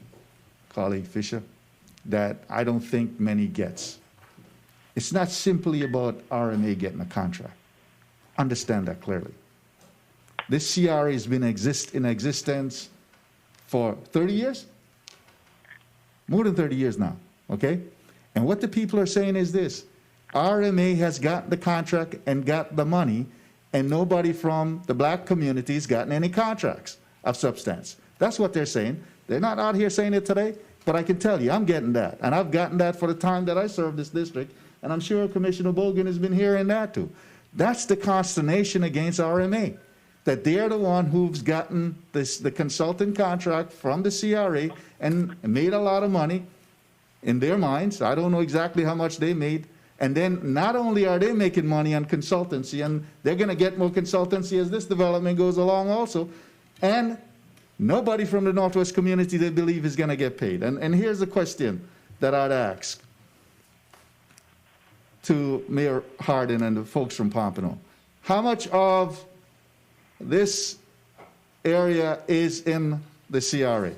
colleague Fisher, that I don't think many gets. It's not simply about RMA getting a contract. Understand that clearly. This CRA has been in existence for 30 years? More than 30 years now, okay? And what the people are saying is this: RMA has got the contract and got the money, and nobody from the black community has gotten any contracts of substance. That's what they're saying. They're not out here saying it today, but I can tell you, I'm getting that. And I've gotten that for the time that I served this district, and I'm sure Commissioner Bogan has been hearing that too. That's the consternation against RMA, that they're the one who's gotten the consultant contract from the CRA and made a lot of money in their minds. I don't know exactly how much they made. And then not only are they making money on consultancy, and they're going to get more consultancy as this development goes along also, and nobody from the Northwest community they believe is going to get paid. And here's the question that I'd ask to Mayor Hardin and the folks from Pompano. How much of this area is in the CRA?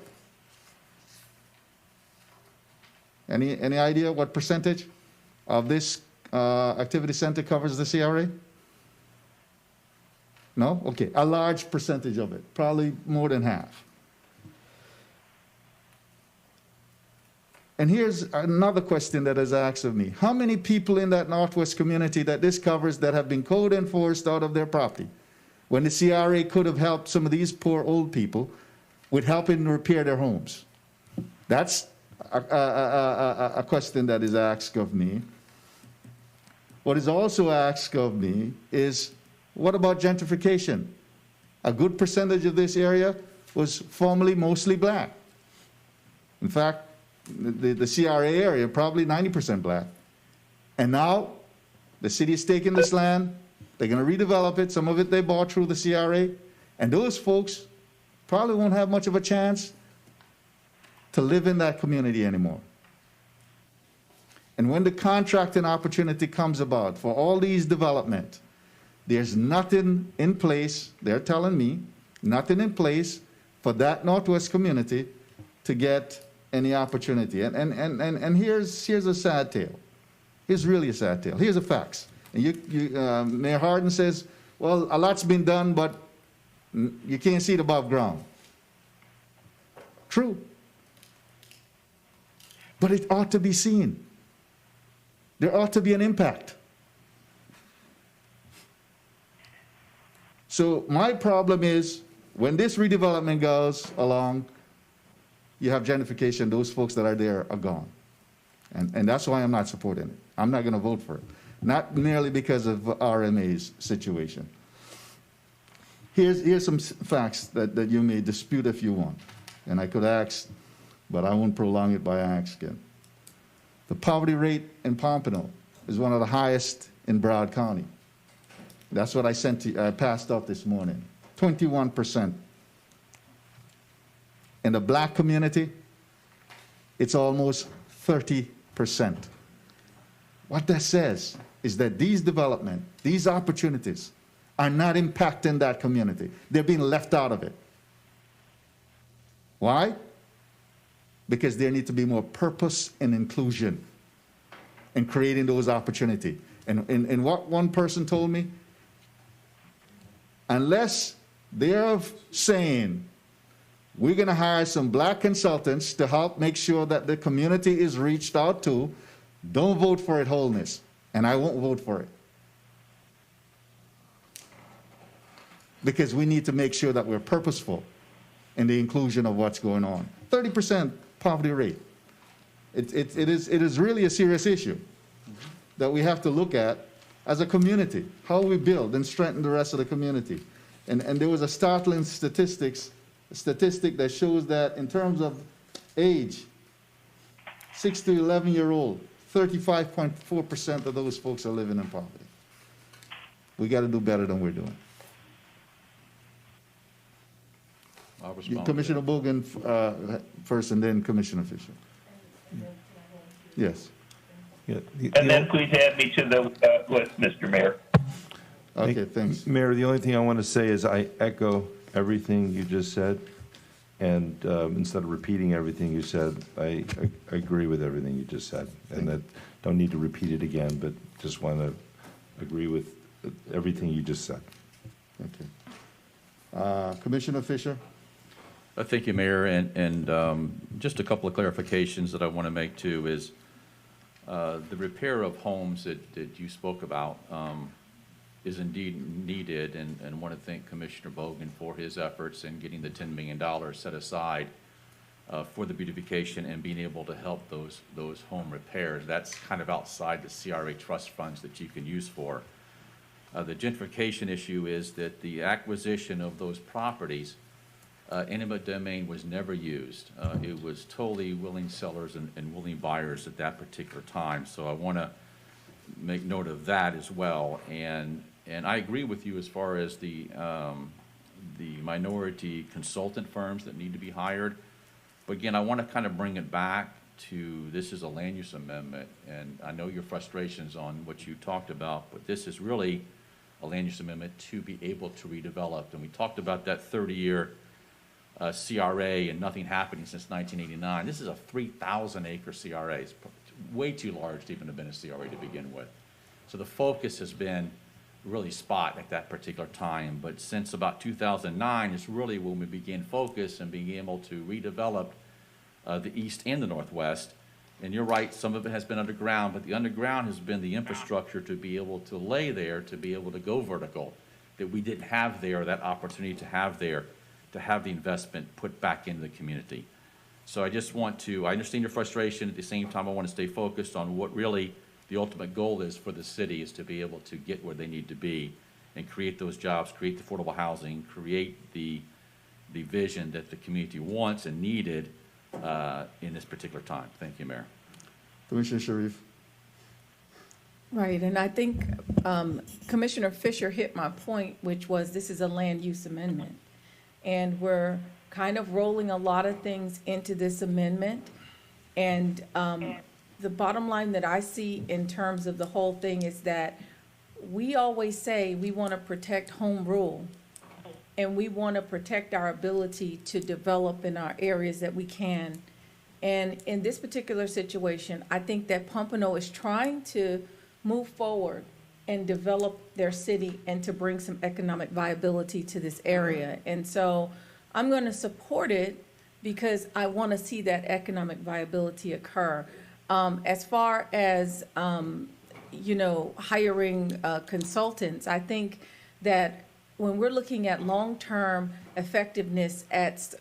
Any idea what percentage of this activity center covers the CRA? No? Okay, a large percentage of it, probably more than half. And here's another question that is asked of me. How many people in that Northwest community that this covers that have been code enforced out of their property, when the CRA could have helped some of these poor old people with helping to repair their homes? That's a question that is asked of me. What is also asked of me is, what about gentrification? A good percentage of this area was formerly mostly black. In fact, the CRA area, probably 90% black. And now, the city is taking this land, they're going to redevelop it, some of it they bought through the CRA, and those folks probably won't have much of a chance to live in that community anymore. And when the contracting opportunity comes about for all these development, there's nothing in place, they're telling me, nothing in place for that Northwest community to get any opportunity. And here's a sad tale. Here's really a sad tale. Here's the facts. And Mayor Hardin says, well, a lot's been done, but you can't see it above ground. True. But it ought to be seen. There ought to be an impact. So my problem is, when this redevelopment goes along, you have gentrification, those folks that are there are gone. And that's why I'm not supporting it. I'm not going to vote for it. Not merely because of RMA's situation. Here's some facts that you may dispute if you want. And I could ask, but I won't prolong it by asking. The poverty rate in Pompano is one of the highest in Broward County. That's what I passed out this morning, 21%. In the black community, it's almost 30%. What that says is that these development, these opportunities are not impacting that community. They're being left out of it. Why? because there need to be more purpose and inclusion in creating those opportunities. And what one person told me, unless they're saying, we're going to hire some black consultants to help make sure that the community is reached out to, don't vote for it, Wholeness. And I won't vote for it. Because we need to make sure that we're purposeful in the inclusion of what's going on. 30% poverty rate. It is really a serious issue that we have to look at as a community, how we build and strengthen the rest of the community. And there was a startling statistic that shows that in terms of age, 6 to 11-year-old, 35.4% of those folks are living in poverty. We got to do better than we're doing. I'll respond. Commissioner Bogan first, and then Commissioner Fisher. Yes. Yeah, And then please add me to the list, Mr. Mayor. Okay, thanks. Mayor, the only thing I want to say is I echo everything you just said. And instead of repeating everything you said, I agree with everything you just said. And that don't need to repeat it again, but just want to agree with everything you just said. Okay. Commissioner Fisher? Thank you, Mayor. And just a couple of clarifications that I want to make too is the repair of homes that you spoke about is indeed needed, and want to thank Commissioner Bogan for his efforts in getting the $10 million set aside for the beautification and being able to help those home repairs. That's kind of outside the CRA trust funds that you can use for. The gentrification issue is that the acquisition of those properties, eminent domain was never used. It was totally willing sellers and willing buyers at that particular time. So I want to make note of that as well. And I agree with you as far as the minority consultant firms that need to be hired. But again, I want to kind of bring it back to, this is a land use amendment, and I know your frustrations on what you talked about, but this is really a land use amendment to be able to redevelop. And we talked about that 30-year CRA and nothing happening since 1989. This is a 3,000 acre CRA. It's way too large to even have been a CRA to begin with. So the focus has been really spot at that particular time. But since about 2009 is really when we began focus and being able to redevelop the east and the northwest. And you're right, some of it has been underground, but the underground has been the infrastructure to be able to lay there, to be able to go vertical, that we didn't have there, that opportunity to have there, to have the investment put back into the community. So I just want to, I understand your frustration. At the same time, I want to stay focused on what really the ultimate goal is for the city, is to be able to get where they need to be and create those jobs, create the affordable housing, create the vision that the community wants and needed in this particular time. Thank you, Mayor. Commissioner Sharif? Right, and I think Commissioner Fisher hit my point, which was this is a land use amendment. And we're kind of rolling a lot of things into this amendment. And the bottom line that I see in terms of the whole thing is that we always say we want to protect home rule, and we want to protect our ability to develop in our areas that we can. And in this particular situation, I think that Pompano is trying to move forward and develop their city and to bring some economic viability to this area. And so I'm going to support it because I want to see that economic viability occur. As far as, you know, hiring consultants, I think that when we're looking at long-term effectiveness at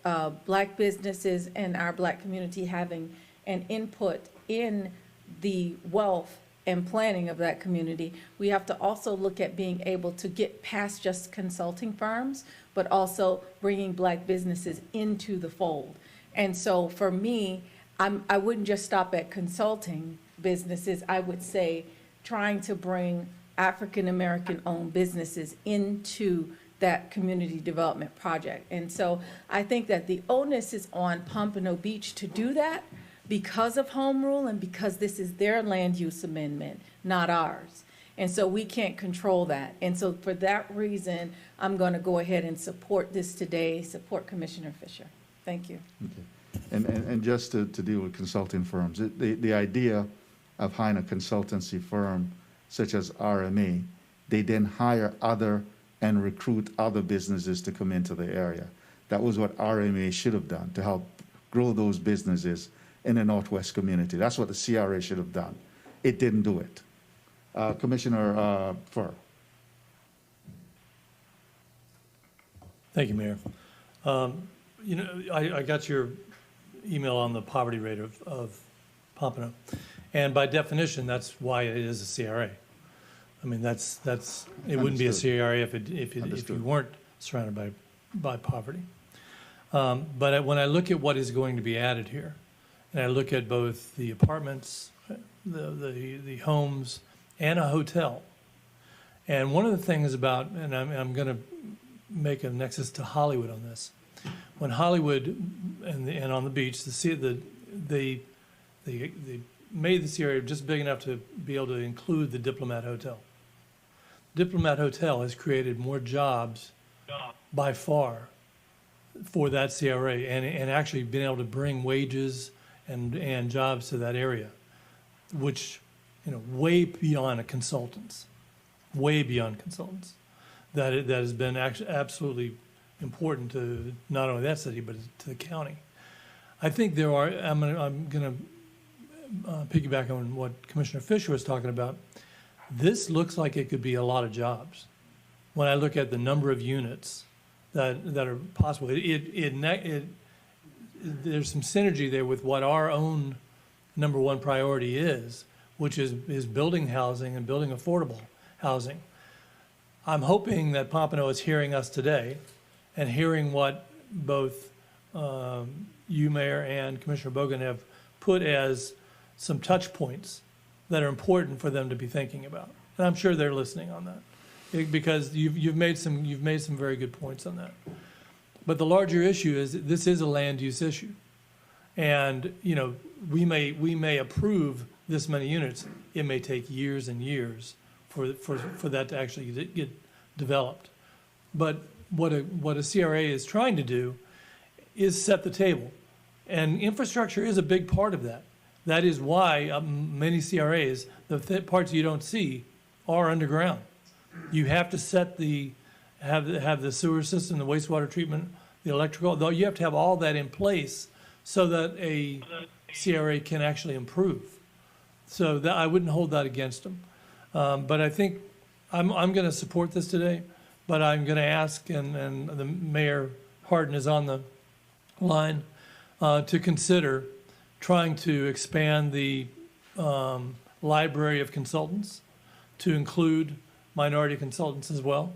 Black businesses and our Black community having an input in the wealth and planning of that community, we have to also look at being able to get past just consulting firms, but also bringing Black businesses into the fold. And so for me, I wouldn't just stop at consulting businesses. I would say trying to bring African-American owned businesses into that community development project. And so I think that the onus is on Pompano Beach to do that because of home rule and because this is their land use amendment, not ours. And so we can't control that. And so for that reason, I'm going to go ahead and support this today, support Commissioner Fisher. Thank you. Okay. And just to deal with consulting firms, the idea of hiring a consultancy firm such as RMA, they then hire other and recruit other businesses to come into the area. That was what RMA should have done to help grow those businesses in the Northwest community. That's what the CRA should have done. It didn't do it. Commissioner Furr. Thank you, Mayor. You know, I got your email on the poverty rate of Pompano, and by definition, that's why it is a CRA. I mean, that's it wouldn't be a CRA if you weren't surrounded by poverty. But when I look at what is going to be added here, and I look at both the apartments, the homes, and a hotel, and one of the things about, and I'm going to make a nexus to Hollywood on this. When Hollywood and on the beach, they made this area just big enough to be able to include the Diplomat Hotel. Diplomat Hotel has created more jobs by far for that CRA, and actually been able to bring wages and jobs to that area, which, you know, way beyond consultants. That has been actually absolutely important to not only that city, but to the county. I think there are, I'm going to piggyback on what Commissioner Fisher was talking about. This looks like it could be a lot of jobs. When I look at the number of units that are possible, there's some synergy there with what our own number one priority is, which is building housing and building affordable housing. I'm hoping that Pompano is hearing us today and hearing what both you, Mayor, and Commissioner Bogan have put as some touch points that are important for them to be thinking about. And I'm sure they're listening on that, because you've made some very good points on that. But the larger issue is that this is a land use issue. And, you know, we may approve this many units. It may take years and years for that to actually get developed. But what a CRA is trying to do is set the table. And infrastructure is a big part of that. That is why many CRAs, the parts you don't see, are underground. You have to have the sewer system, the wastewater treatment, the electrical, though you have to have all that in place so that a CRA can actually improve. So that, I wouldn't hold that against them. But I think I'm going to support this today, but I'm going to ask, and the Mayor Hardin is on the line, to consider trying to expand the library of consultants to include minority consultants as well,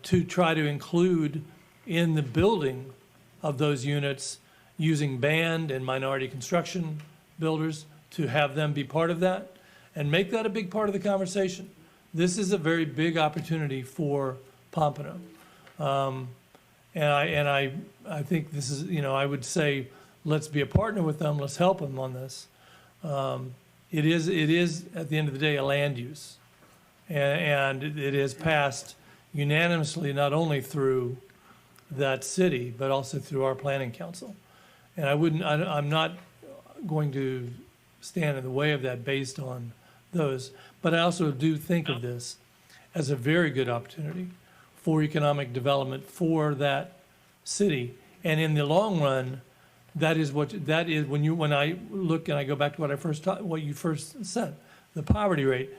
to try to include in the building of those units using band and minority construction builders, to have them be part of that and make that a big part of the conversation. This is a very big opportunity for Pompano. And I think this is, you know, I would say, let's be a partner with them, let's help them on this. It is at the end of the day a land use. And it is passed unanimously, not only through that city, but also through our planning council. And I'm not going to stand in the way of that based on those. But I also do think of this as a very good opportunity for economic development for that city. And in the long run, that is when I look and I go back to what you first said, the poverty rate.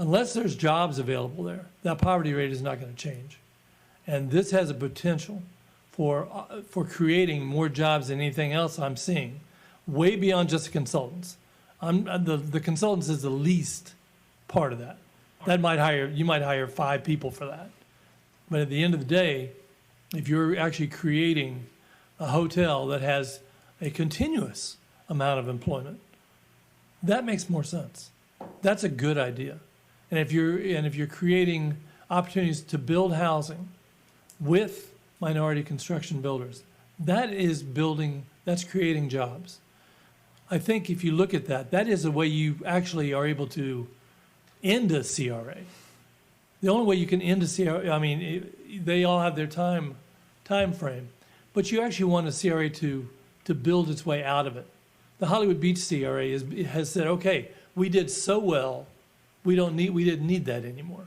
Unless there's jobs available there, that poverty rate is not going to change. And this has a potential for creating more jobs than anything else I'm seeing, way beyond just the consultants. The consultants is the least part of that. You might hire 5 people for that. But at the end of the day, if you're actually creating a hotel that has a continuous amount of employment, that makes more sense. That's a good idea. And if you're creating opportunities to build housing with minority construction builders, that's creating jobs. I think if you look at that, that is a way you actually are able to end a CRA. The only way you can end a CRA, I mean, they all have their time frame, but you actually want a CRA to to build its way out of it. The Hollywood Beach CRA has said, okay, we did so well, we didn't need that anymore.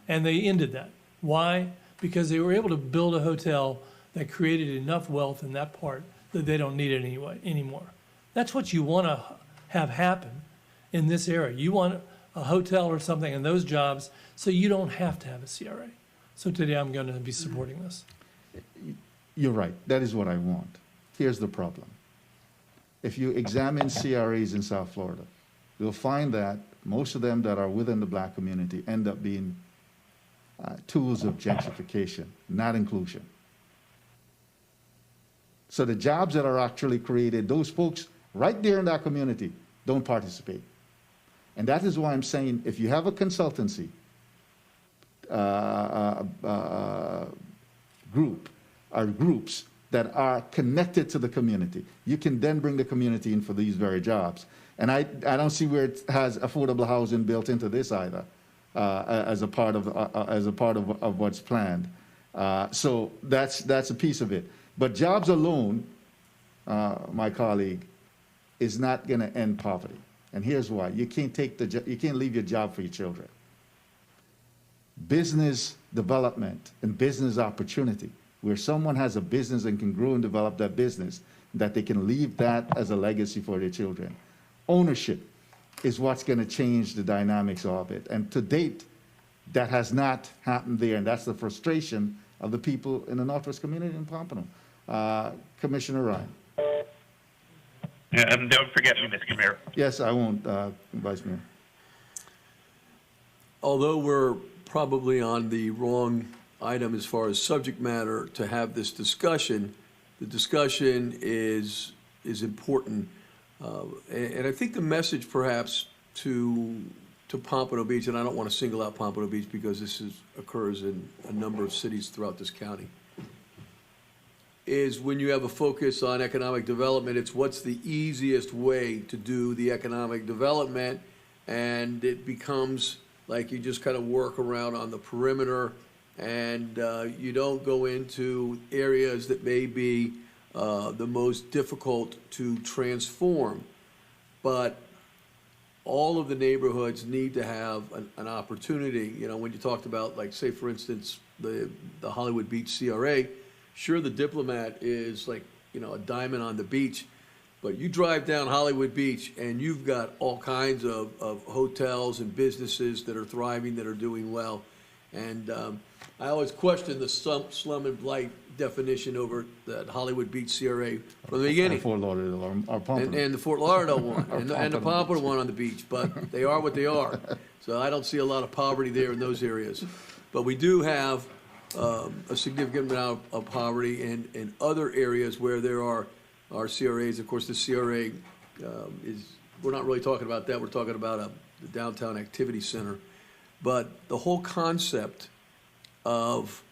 And they ended that. Why? Because they were able to build a hotel that created enough wealth in that part that they don't need it anymore. That's what you want to have happen in this area. You want a hotel or something in those jobs so you don't have to have a CRA. So today I'm going to be supporting this. You're right. That is what I want. Here's the problem. If you examine CRAs in South Florida, you'll find that most of them that are within the black community end up being tools of gentrification, not inclusion. So the jobs that are actually created, those folks right there in that community don't participate. And that is why I'm saying if you have a consultancy group or groups that are connected to the community, you can then bring the community in for these very jobs. And I don't see where it has affordable housing built into this either, as a part of what's planned. So that's a piece of it. But jobs alone, my colleague, is not going to end poverty. And here's why: you can't leave your job for your children. Business development and business opportunity, where someone has a business and can grow and develop that business, that they can leave that as a legacy for their children. Ownership is what's going to change the dynamics of it. And to date, that has not happened there, and that's the frustration of the people in the Northwest community in Pompano. Commissioner Ryan. And don't forget me, Mr. Mayor. Yes, I won't, Vice Mayor. Although we're probably on the wrong item as far as subject matter to have this discussion, the discussion is important. And I think the message perhaps to Pompano Beach, and I don't want to single out Pompano Beach because this occurs in a number of cities throughout this county, is when you have a focus on economic development, it's what's the easiest way to do the economic development, and it becomes like you just kind of work around on the perimeter, and you don't go into areas that may be the most difficult to transform. But all of the neighborhoods need to have an opportunity. You know, when you talked about, like, say, for instance, the Hollywood Beach CRA, sure, the Diplomat is like, you know, a diamond on the beach, but you drive down Hollywood Beach and you've got all kinds of hotels and businesses that are thriving, that are doing well. And I always question the slum and blight definition over that Hollywood Beach CRA from the beginning. Fort Lauderdale or Pompano. And the Fort Lauderdale one, and the Pompano one on the beach, but they are what they are. So I don't see a lot of poverty there in those areas. But we do have a significant amount of poverty in other areas where there are CRAs. Of course, the CRA we're not really talking about that. We're talking about the downtown activity center. But the whole concept of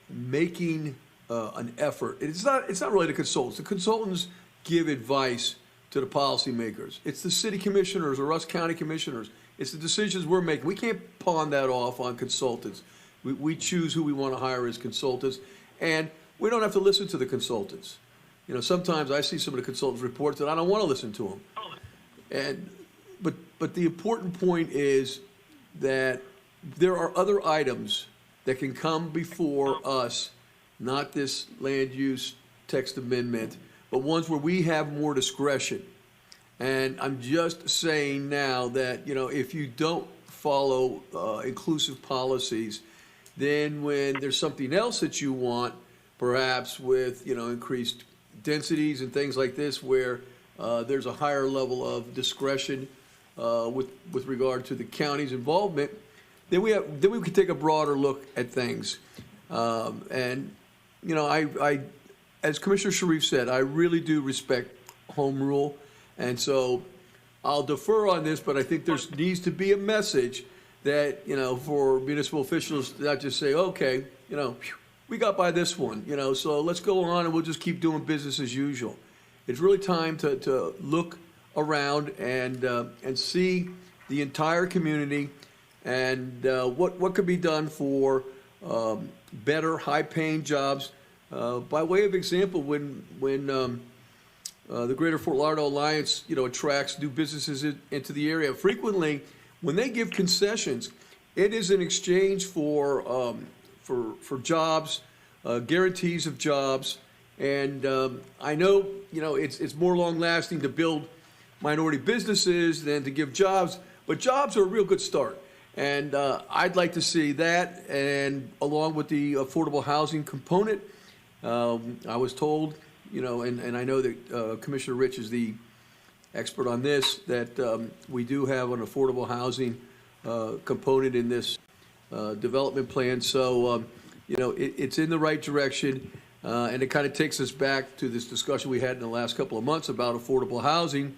making an effort, it's not really the consultants. The consultants give advice to the policymakers. It's the city commissioners or us county commissioners. It's the decisions we're making. We can't pawn that off on consultants. We choose who we want to hire as consultants, and we don't have to listen to the consultants. You know, sometimes I see some of the consultants' reports and I don't want to listen to them. But the important point is that there are other items that can come before us, not this land use text amendment, but ones where we have more discretion. And I'm just saying now that, you know, if you don't follow inclusive policies, then when there's something else that you want, perhaps with, you know, increased densities and things like this, where there's a higher level of discretion with regard to the county's involvement, then we could take a broader look at things. And you know, I as Commissioner Sharif said, I really do respect home rule, and so I'll defer on this, but I think there needs to be a message that, you know, for municipal officials to not just say, okay, you know, we got by this one, you know, so let's go on and we'll just keep doing business as usual. It's really time to look around and see the entire community and what could be done for better, high-paying jobs By way of example, when the Greater Fort Lauderdale Alliance, attracts new businesses into the area, frequently, when they give concessions, it is in exchange for jobs, guarantees of jobs, and I know, it's more long-lasting to build minority businesses than to give jobs, but jobs are a real good start. And I'd like to see that, and along with the affordable housing component, I was told, and I know that Commissioner Rich is the expert on this, that we do have an affordable housing component in this development plan. So, it's in the right direction, and it kind of takes us back to this discussion we had in the last couple of months about affordable housing.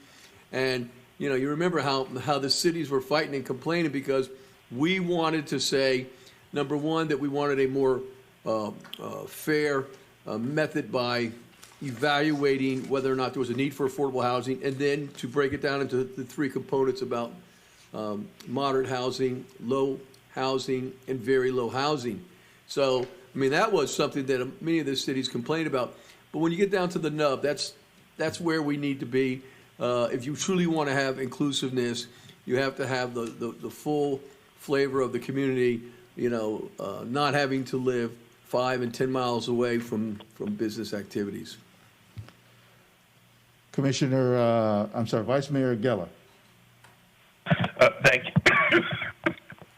And, you remember how the cities were fighting and complaining because we wanted to say, number one, that we wanted a more fair method by evaluating whether or not there was a need for affordable housing, and then to break it down into the three components about moderate housing, low housing, and very low housing. So, that was something that many of the cities complained about. But when you get down to the nub, that's where we need to be. If you truly want to have inclusiveness, you have to have the full flavor of the community, not having to live 5 and 10 miles away from business activities. Vice Mayor Geller. Thank you.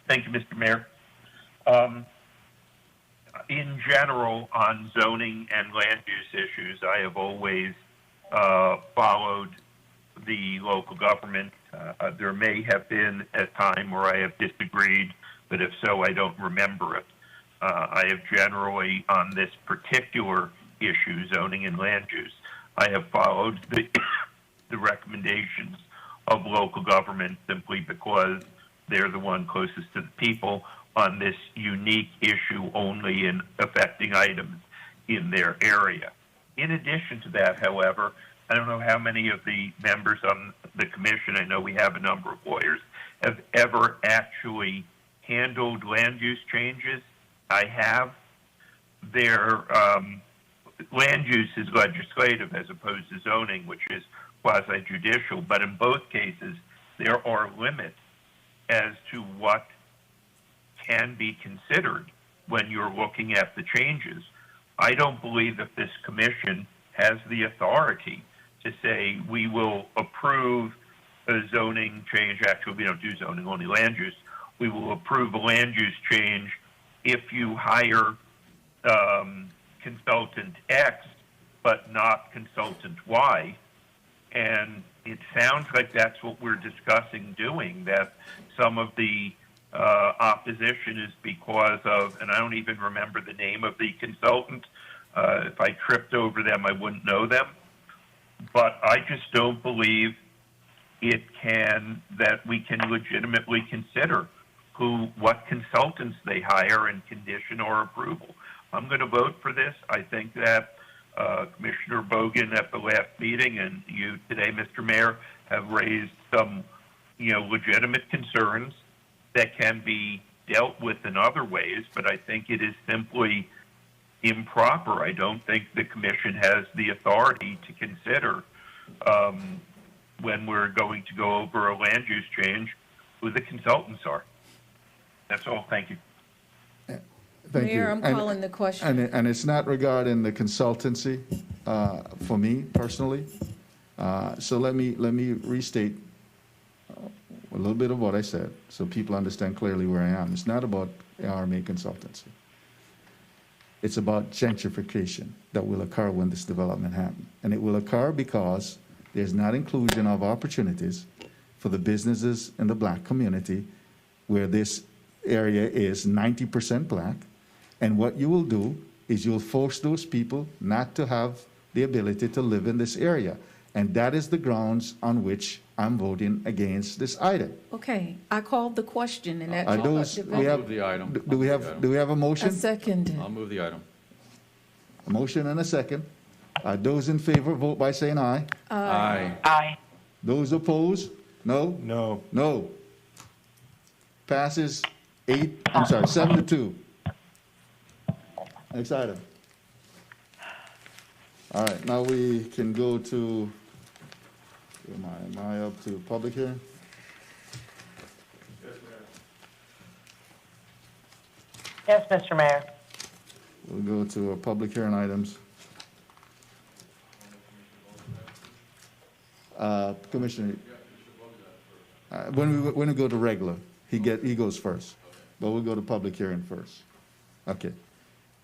Thank you, Mr. Mayor. In general, on zoning and land use issues, I have always followed the local government. There may have been a time where I have disagreed, but if so, I don't remember it. I have generally, on this particular issue, zoning and land use, I have followed the recommendations of local government simply because they're the one closest to the people on this unique issue only in affecting items in their area. In addition to that, however, I don't know how many of the members on the commission, I know we have a number of lawyers, have ever actually handled land use changes. I have. Their land use is legislative as opposed to zoning, which is quasi-judicial, but in both cases, there are limits as to what can be considered when you're looking at the changes. I don't believe that this commission has the authority to say we will approve a zoning change. Actually, we don't do zoning, only land use. We will approve a land use change if you hire consultant X, but not consultant Y. And it sounds like that's what we're discussing doing, that some of the opposition is because of, and I don't even remember the name of the consultant. If I tripped over them, I wouldn't know them. But I just don't believe that we can legitimately consider what consultants they hire and condition or approval. I'm going to vote for this. I think that Commissioner Bogan at the last meeting and you today, Mr. Mayor, have raised some, legitimate concerns that can be dealt with in other ways, but I think it is simply improper. I don't think the commission has the authority to consider when we're going to go over a land use change who the consultants are. That's all. Thank you. Thank Mayor, you. I'm calling the question. And it's not regarding the consultancy for me personally. So let me restate a little bit of what I said so people understand clearly where I am. It's not about ARMA consultancy. It's about gentrification that will occur when this development happens. And it will occur because there's not inclusion of opportunities for the businesses in the black community where this area is 90% black. And what you will do is you'll force those people not to have the ability to live in this area. And that is the grounds on which I'm voting against this item. Okay, I called the question, and that's. Are those, I'll move the item. do we have a motion? A second. I'll move the item. A motion and a second. Those in favor, vote by saying aye. Aye. Aye. Those opposed? No? No. No. Passes 7-2. Next item. All right, now we can go to, am I up to public hearing? Yes, Mr. Mayor. We'll go to our public hearing items. Commissioner, when we go to regular, he goes first, but we'll go to public hearing first. Okay.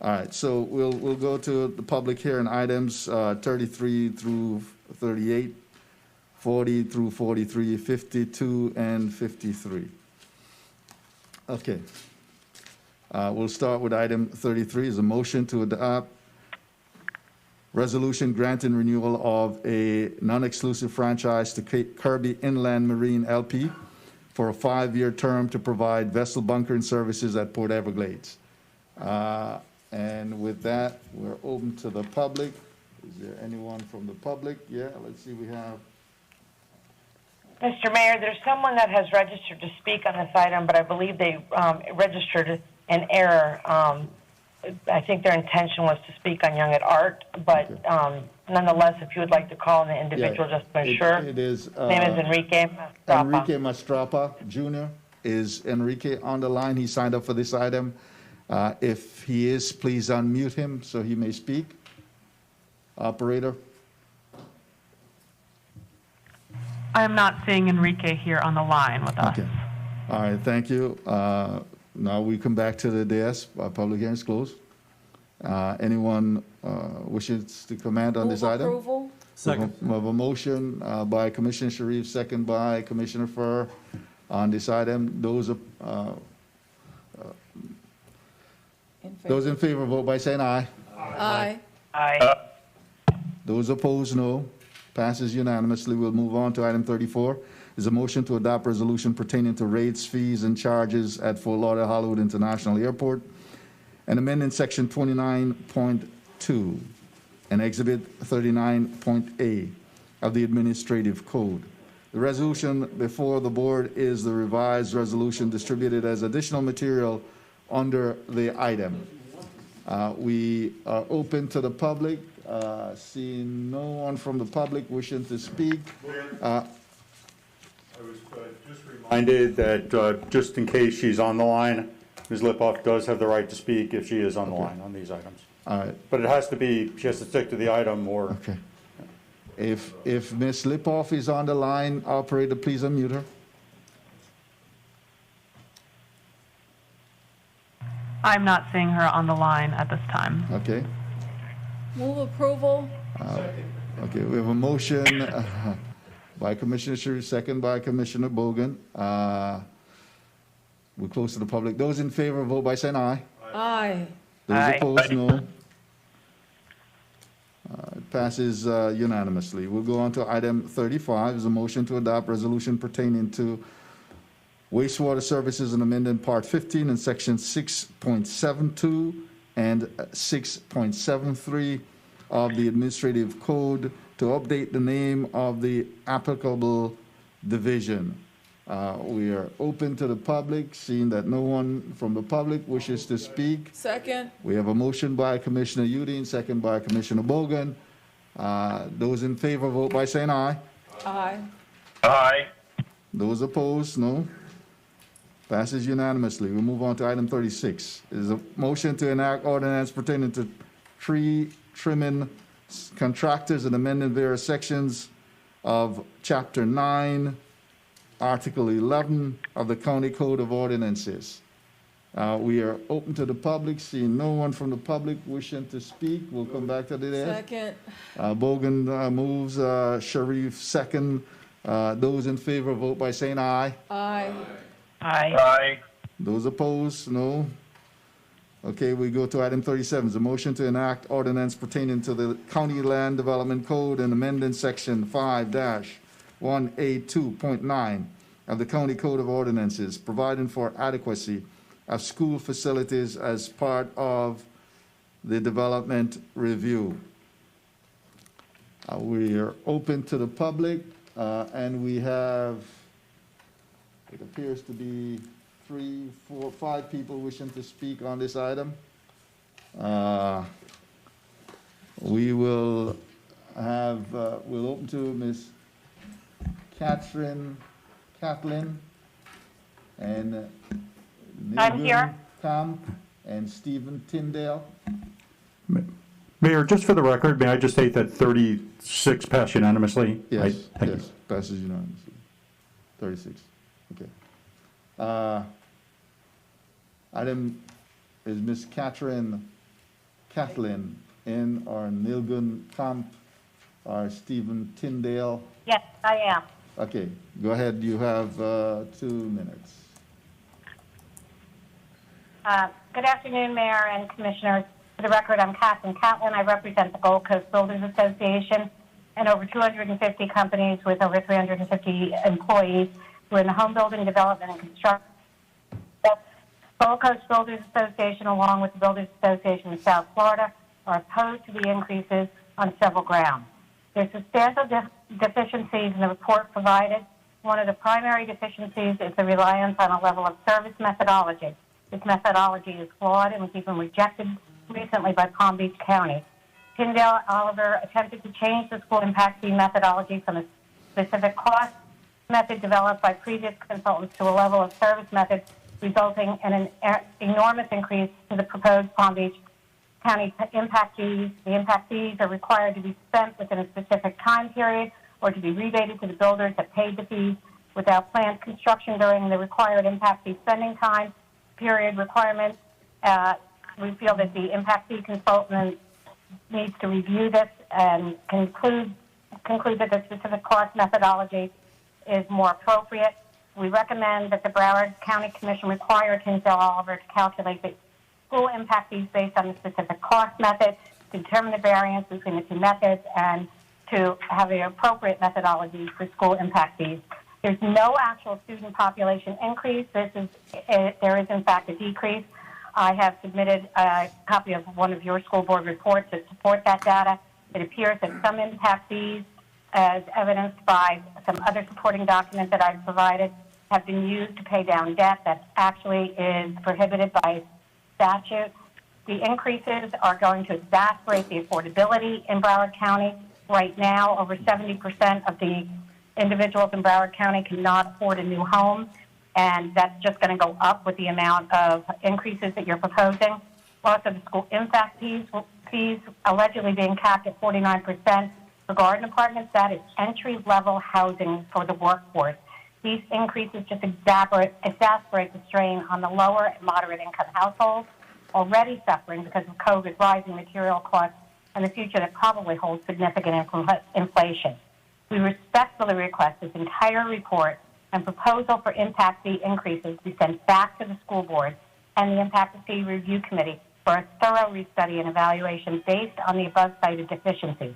All right, so we'll go to the public hearing items, 33 through 38, 40 through 43, 52, and 53. Okay. We'll start with item 33, is a motion to adopt resolution granting renewal of a non-exclusive franchise to Kirby Inland Marine LP for a 5-year term to provide vessel bunkering services at Port Everglades. And with that, we're open to the public. Is there anyone from the public? Yeah, let's see, we have. Mr. Mayor, there's someone that has registered to speak on this item, but I believe they registered an error. I think their intention was to speak on Young at Art, but nonetheless, if you would like to call on the individual just to ensure. It is. His name is Enrique Mastrapa. Enrique Mastrapa Jr. Is Enrique on the line? He signed up for this item. If he is, please unmute him so he may speak. Operator? I am not seeing Enrique here on the line with us. Okay. All right, thank you. Now we come back to the dais. Public hearing is closed. Anyone wishes to comment on this item? Approval? Second. We have a motion by Commissioner Sharif, second by Commissioner Furr on this item. Those in favor vote by saying aye. Aye. Aye. Those opposed, no. Passes unanimously. We'll move on to item 34. Is a motion to adopt resolution pertaining to rates, fees, and charges at Fort Lauderdale Hollywood International Airport and amending section 29.2 and exhibit 39.A of the administrative code. The resolution before the board is the revised resolution distributed as additional material under the item. We are open to the public. Seeing no one from the public wishing to speak. I was just reminded that just in case she's on the line, Ms. Lipoff does have the right to speak if she is on the line on these items. All right. But it has to be, she has to stick to the item or. Okay. If Ms. Lipoff is on the line, operator, please unmute her. I'm not seeing her on the line at this time. Okay. Move approval? Okay, we have a motion by Commissioner Sharif, second by Commissioner Bogan. We're close to the public. Those in favor vote by saying aye. Aye. Those opposed, no. It passes unanimously. We'll go on to item 35. Is a motion to adopt resolution pertaining to wastewater services and amending Part 15 in Section 6.72 and 6.73 of the Administrative Code to update the name of the applicable division. We are open to the public, seeing that no one from the public wishes to speak. Second? We have a motion by Commissioner Udine, second by Commissioner Bogan. Those in favor vote by saying aye. Aye. Aye. Those opposed, no. Passes unanimously. We move on to item 36. It is a motion to enact ordinance pertaining to tree trimming contractors and amending various sections of Chapter 9, Article 11 of the County Code of Ordinances. We are open to the public, seeing no one from the public wishing to speak. We'll come back to the Second. Bogan moves, Sharif second. Those in favor vote by saying aye. Aye. Aye. Aye. Those opposed, no. Okay, we go to item 37. It's a motion to enact ordinance pertaining to the County Land Development Code and amending Section 5-1A2.9 of the County Code of Ordinances, providing for adequacy of school facilities as part of the development review. We are open to the public, and we have, it appears to be 3, 4, 5 people wishing to speak on this item. We will have, we'll open to Ms. Kathleen and I'm here. Nilgun Camp and Stephen Tyndale. Mayor, just for the record, may I just state that 36 passed unanimously? Yes, Thank you. yes, passes unanimously. 36, okay. Item is Ms. Kathleen in, or Nilgun Camp, or Stephen Tyndale. Yes, I am. Okay, go ahead, you have 2 minutes. Good afternoon, Mayor and Commissioners. For the record, I'm Kathleen Catlin. I represent the Gold Coast Builders Association and over 250 companies with over 350 employees who are in the home building, development, and construction. The Gold Coast Builders Association, along with the Builders Association of South Florida, are opposed to the increases on several grounds. There's substantial deficiencies in the report provided. One of the primary deficiencies is the reliance on a level of service methodology. This methodology is flawed and was even rejected recently by Palm Beach County. Tyndale Oliver attempted to change the school impact fee methodology from a specific cost method developed by previous consultants to a level of service method, resulting in an enormous increase to the proposed Palm Beach County impact fees. The impact fees are required to be spent within a specific time period or to be rebated to the builders that paid the fees without planned construction during the required impact fee spending time period requirements. We feel that the impact fee consultant needs to review this and conclude that the specific cost methodology is more appropriate. We recommend that the Broward County Commission require Tyndale Oliver to calculate the school impact fees based on the specific cost method, to determine the variance between the two methods, and to have the appropriate methodology for school impact fees. There's no actual student population increase. There is, in fact, a decrease. I have submitted a copy of one of your school board reports that support that data. It appears that some impact fees, as evidenced by some other supporting documents that I've provided, have been used to pay down debt that actually is prohibited by statute. The increases are going to exacerbate the affordability in Broward County. Right now, over 70% of the individuals in Broward County cannot afford a new home, and that's just going to go up with the amount of increases that you're proposing. Also, the school impact fees allegedly being capped at 49% for garden apartments. That is entry-level housing for the workforce. These increases just exacerbate the strain on the lower and moderate-income households, already suffering because of COVID, rising material costs, and the future that probably holds significant inflation. We respectfully request this entire report and proposal for impact fee increases be sent back to the school board and the impact fee review committee for a thorough restudy and evaluation based on the above cited deficiencies.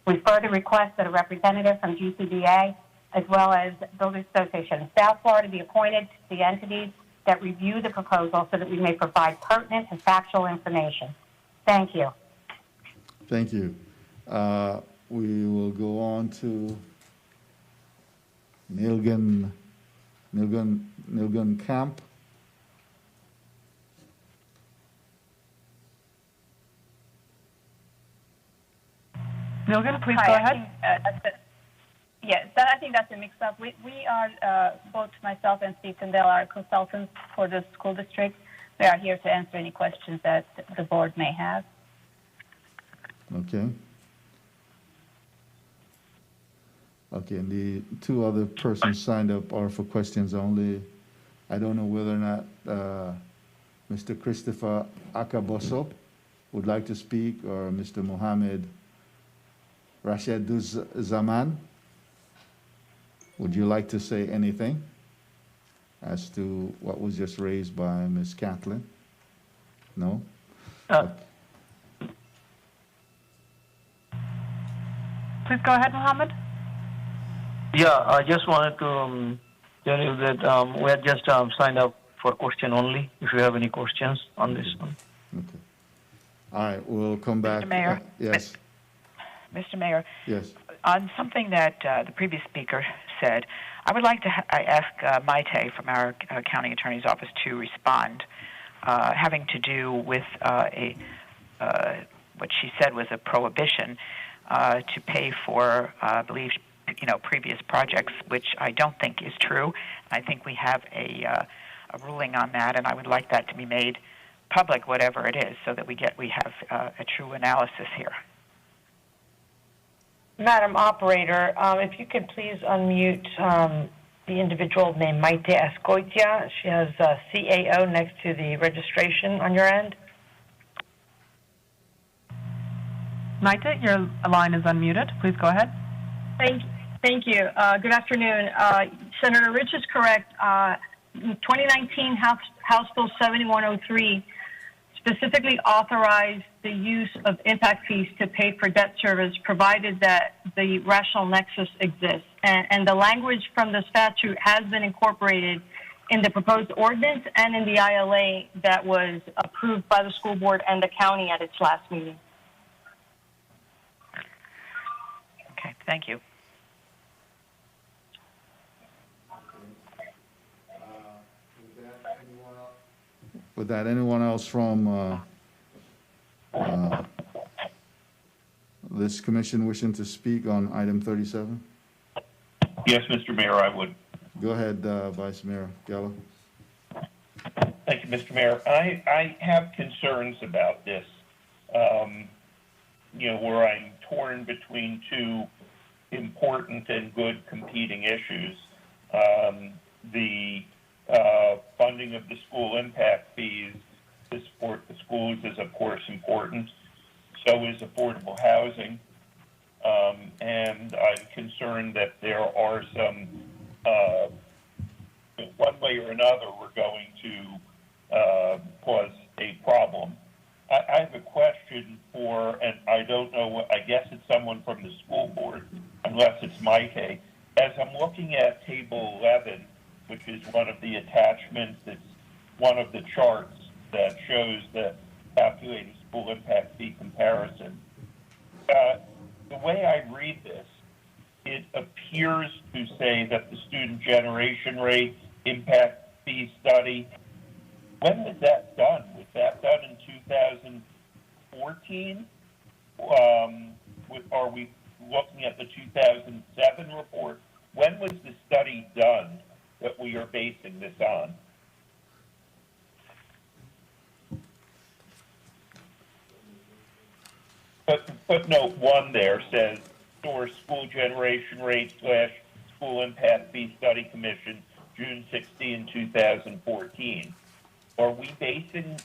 We further request that a representative from GCBA as well as Builders Association of South Florida be appointed to the entities that review the proposal so that we may provide pertinent and factual information. Thank you. Thank you. We will go on to Nilgun Camp. Nilgun, please Hi, go I ahead. Yes, I think that's a mix-up. We are, both myself and Steve Tyndale are consultants for the school district. We are here to answer any questions that the board may have. Okay. Okay, and the two other persons signed up are for questions only. I don't know whether or not Mr. Christopher Akaboso would like to speak, or Mr. Mohammed Rashiduzzaman. Would you like to say anything as to what was just raised by Ms. Kathleen? No? Please go ahead, Mohammed. Yeah, I just wanted to tell you that we had just signed up for question only, if you have any questions on this one. Okay. All right, we'll come back. Mr. Mayor? Yes. Mr. Mayor? Yes. On something that the previous speaker said, I would like to ask Maite from our county attorney's office to respond, having to do with what she said was a prohibition to pay for, I believe, previous projects, which I don't think is true. I think we have a ruling on that, and I would like that to be made public, whatever it is, so that we have a true analysis here. Madam Operator, if you could please unmute the individual named Maite Escoitia. She has CAO next to the registration on your end. Maite, your line is unmuted. Please go ahead. Thank you. Good afternoon. Senator Rich is correct. 2019 House Bill 7103 specifically authorized the use of impact fees to pay for debt service, provided that the rational nexus exists. And the language from the statute has been incorporated in the proposed ordinance and in the ILA that was approved by the school board and the county at its last meeting. Okay, thank you. With that, anyone else from this commission wishing to speak on item 37? Yes, Mr. Mayor, I would. Go ahead, Vice Mayor Gallo. Thank you, Mr. Mayor. I have concerns about this, where I'm torn between two important and good competing issues. The funding of the school impact fees to support the schools is, of course, important. So is affordable housing. And I'm concerned that there are some, one way or another, we're going to cause a problem. I have a question for, and I don't know, I guess it's someone from the school board, unless it's Maite. As I'm looking at table 11, which is one of the attachments, it's one of the charts that shows the calculated school impact fee comparison. The way I read this, it appears to say that the student generation rate impact fee study, when was that done? Was that done in 2014? Are we looking at the 2007 report? When was the study done that we are basing this on? But footnote 1 there says, source school generation rate / school impact fee study commission, June 16, 2014. Are we basing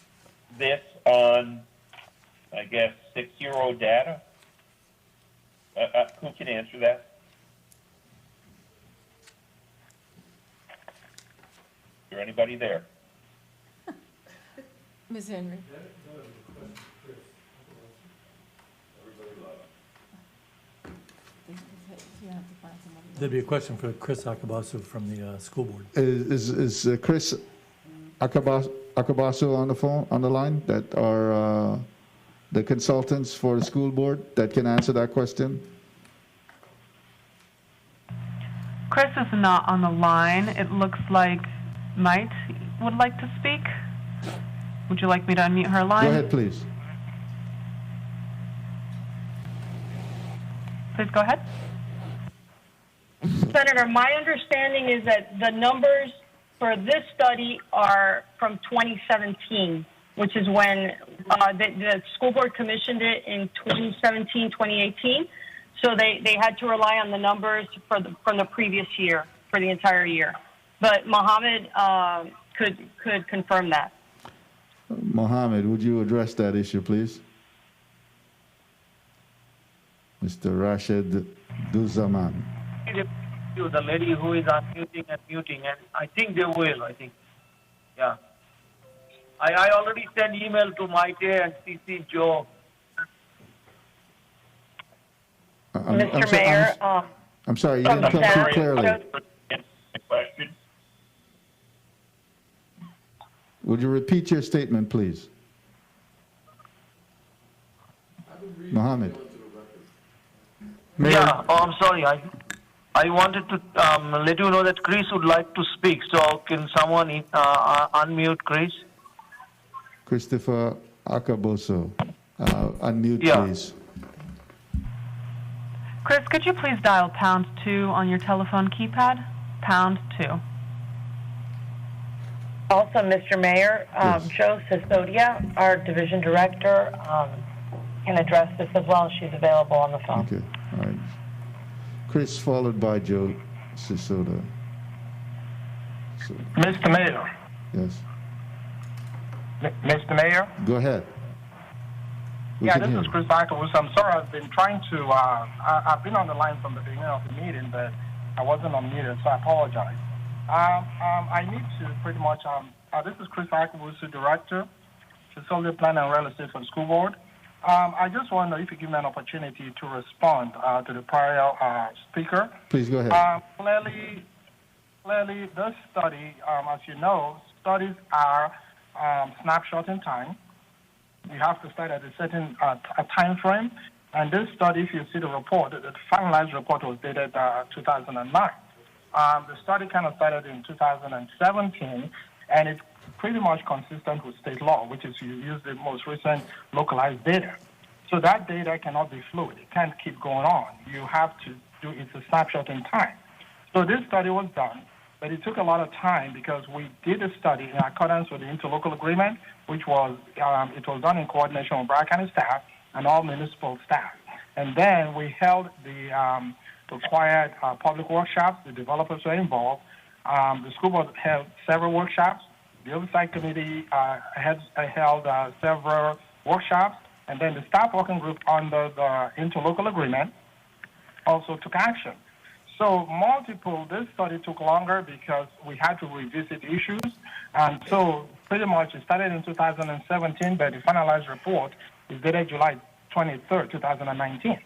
this on, I guess, 6-year-old data? Who can answer that? Is there anybody there? Ms. Henry. There'd be a question for Chris Akabasu from the school board. Is Chris Akabasu on the phone, on the line, that are the consultants for the school board that can answer that question? Chris is not on the line. It looks like Might would like to speak. Would you like me to unmute her line? Go ahead, please. Please go ahead. Senator, my understanding is that the numbers for this study are from 2017, which is when the school board commissioned it in 2017, 2018. So they had to rely on the numbers from the previous year, for the entire year. But Mohammed could confirm that. Mohammed, would you address that issue, please? Mr. Rashid Duzaman. The lady who is unmuting and muting, and I think they will, yeah. I already sent email to Maite and CC Joe. Mr. Mayor, I'm sorry, you didn't come through clearly. Would you repeat your statement, please? Mohammed. Yeah, I'm sorry. I wanted to let you know that Chris would like to speak. So can someone unmute Chris? Christopher Akaboso. Unmute, Yeah. please. Chris, could you please dial #2 on your telephone keypad? #2. Also, Mr. Mayor, Joe Sisodia, our division director, can address this as well. She's available on the phone. Okay, all right. Chris, followed by Joe Sisoda. So, Mr. Mayor, yes, Mr. Mayor. go ahead. We Yeah, can this hear is you. Chris Backus. I'm sorry, I've been trying to, I've been on the line from the beginning of the meeting, but I wasn't unmuted, so I apologize. I need to pretty much, this is Chris Backus, the Director, Facility Plan and Real Estate for the School Board. I just wonder if you give me an opportunity to respond to the prior speaker. Please go ahead. Clearly, this study, as you know, studies are snapshot in time. You have to start at a certain a time frame. And this study, if you see the report, the finalized report was dated 2009. The study kind of started in 2017, and it's pretty much consistent with state law, which is you use the most recent localized data. So that data cannot be fluid. It can't keep going on. You have to do it's a snapshot in time. So this study was done, but it took a lot of time because we did a study in accordance with the interlocal agreement, which was it was done in coordination with Broward County staff and all municipal staff. And then we held the required public workshops. The developers were involved. The school board held several workshops. The oversight committee held several workshops. And then the staff working group under the interlocal agreement also took action. So this study took longer because we had to revisit issues. And so pretty much it started in 2017, but the finalized report is dated July 23rd, 2019.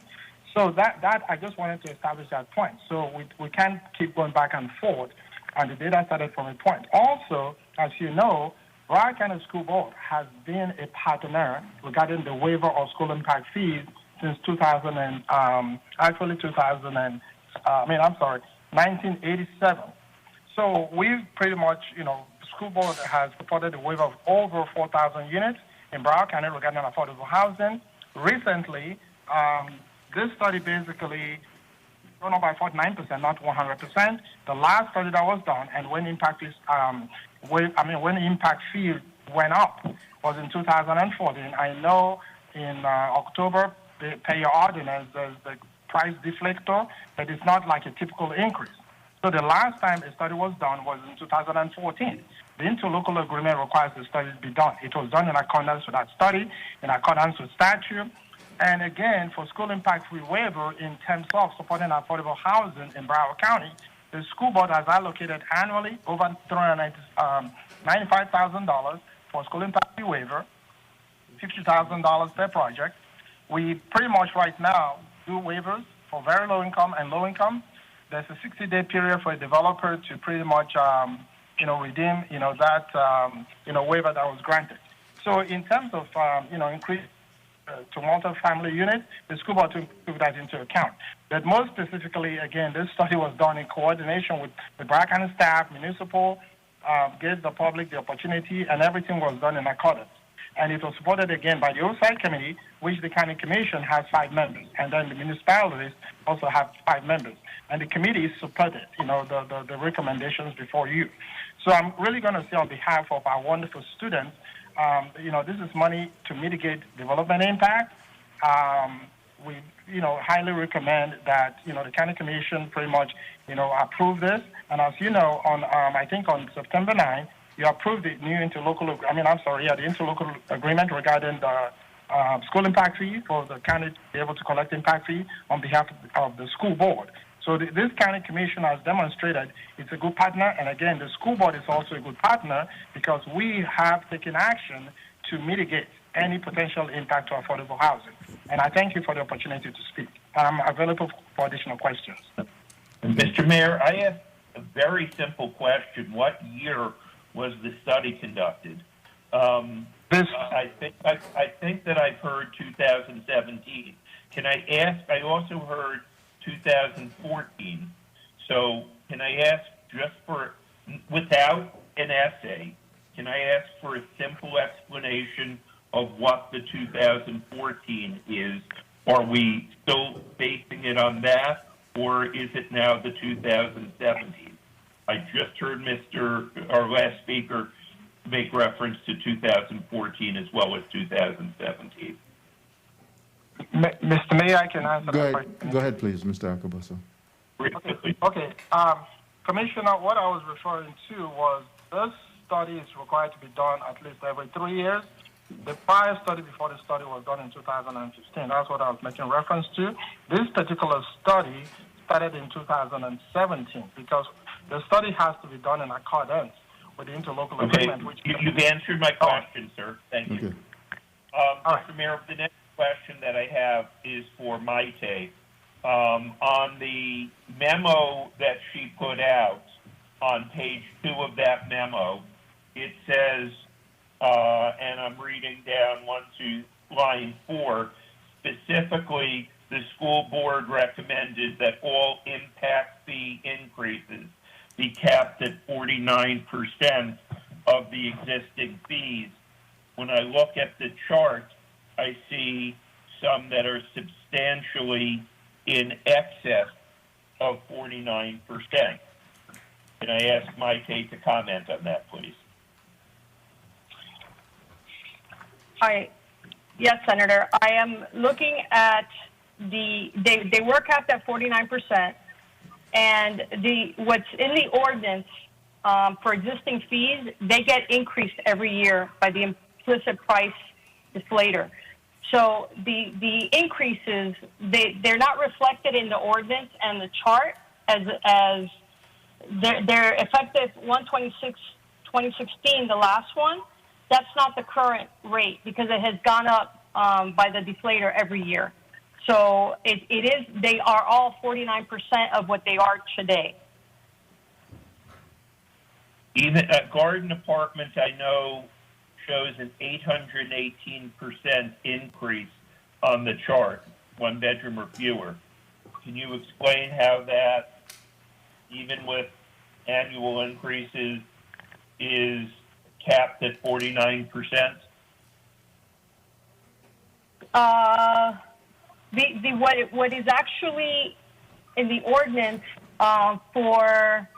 So that I just wanted to establish that point. So we can't keep going back and forth, and the data started from a point. Also, as you know, Broward County School Board has been a partner regarding the waiver of school impact fees since 1987. So we pretty much, school board has supported the waiver of over 4,000 units in Broward County regarding affordable housing. Recently, this study basically gone up by 49%, not 100%. The last study that was done, and when impact fee went up, was in 2014. I know in October, the pay your ordinance, there's the price deflator, but it's not like a typical increase. So the last time a study was done was in 2014. The interlocal agreement requires the study to be done. It was done in accordance with that study, in accordance with statute. And again, for school impact fee waiver in terms of supporting affordable housing in Broward County, the school board has allocated annually over $95,000 for school impact fee waiver, $50,000 per project. We pretty much right now do waivers for very low income and low income. There's a 60-day period for a developer to pretty much, redeem, that, waiver that was granted. So in terms of, increase to multi-family units, the school board took that into account. But more specifically, again, this study was done in coordination with the Broward County staff, municipal, gave the public the opportunity, and everything was done in accordance. And it was supported again by the Oversight Committee, which the County Commission has 5 members, and then the municipalities also have 5 members. And the committee supported, the recommendations before you. So I'm really going to say on behalf of our wonderful students, this is money to mitigate development impact. We, highly recommend that, the County Commission pretty much, approve this. And as you know, I think on September 9th, you approved the new interlocal agreement regarding the school impact fee for the county to be able to collect impact fee on behalf of the school board. So this county commission has demonstrated it's a good partner, and again, the school board is also a good partner because we have taken action to mitigate any potential impact to affordable housing. And I thank you for the opportunity to speak. I'm available for additional questions. Mr. Mayor, I asked a very simple question. What year was the study conducted? I think that I've heard 2017. Can I ask? I also heard 2014. So can I ask without an essay, can I ask for a simple explanation of what the 2014 is? Are we still basing it on that, or is it now the 2017? I just heard our last speaker make reference to 2014 as well as 2017. Mr. Mayor, I can answer Go that ahead, question. go ahead, please, Mr. Akabuso. Okay. Commissioner, what I was referring to was this study is required to be done at least every 3 years. The prior study before the study was done in 2015. That's what I was making reference to. This particular study started in 2017 because the study has to be done in accordance with the interlocal agreement. Which You've answered my question, sir. Thank you. Mr. Mayor, the next question that I have is for Maite. On the memo that she put out, on page 2 of that memo, it says, and I'm reading down to line 4, specifically, the school board recommended that all impact fee increases be capped at 49% of the existing fees. When I look at the chart, I see some that are substantially in excess of 49%. Can I ask Maite to comment on that, please? Yes, Senator. I am looking at they were capped at 49%, and what's in the ordinance for existing fees, they get increased every year by the implicit price deflator. So the increases, they're not reflected in the ordinance and the chart as they're effective 1/26/2016, the last one. That's not the current rate because it has gone up by the deflator every year. So they are all 49% of what they are today. Even at Garden Apartment, I know shows an 818% increase on the chart, 1 bedroom or fewer. Can you explain how that, even with annual increases, is capped at 49%? What is actually in the ordinance for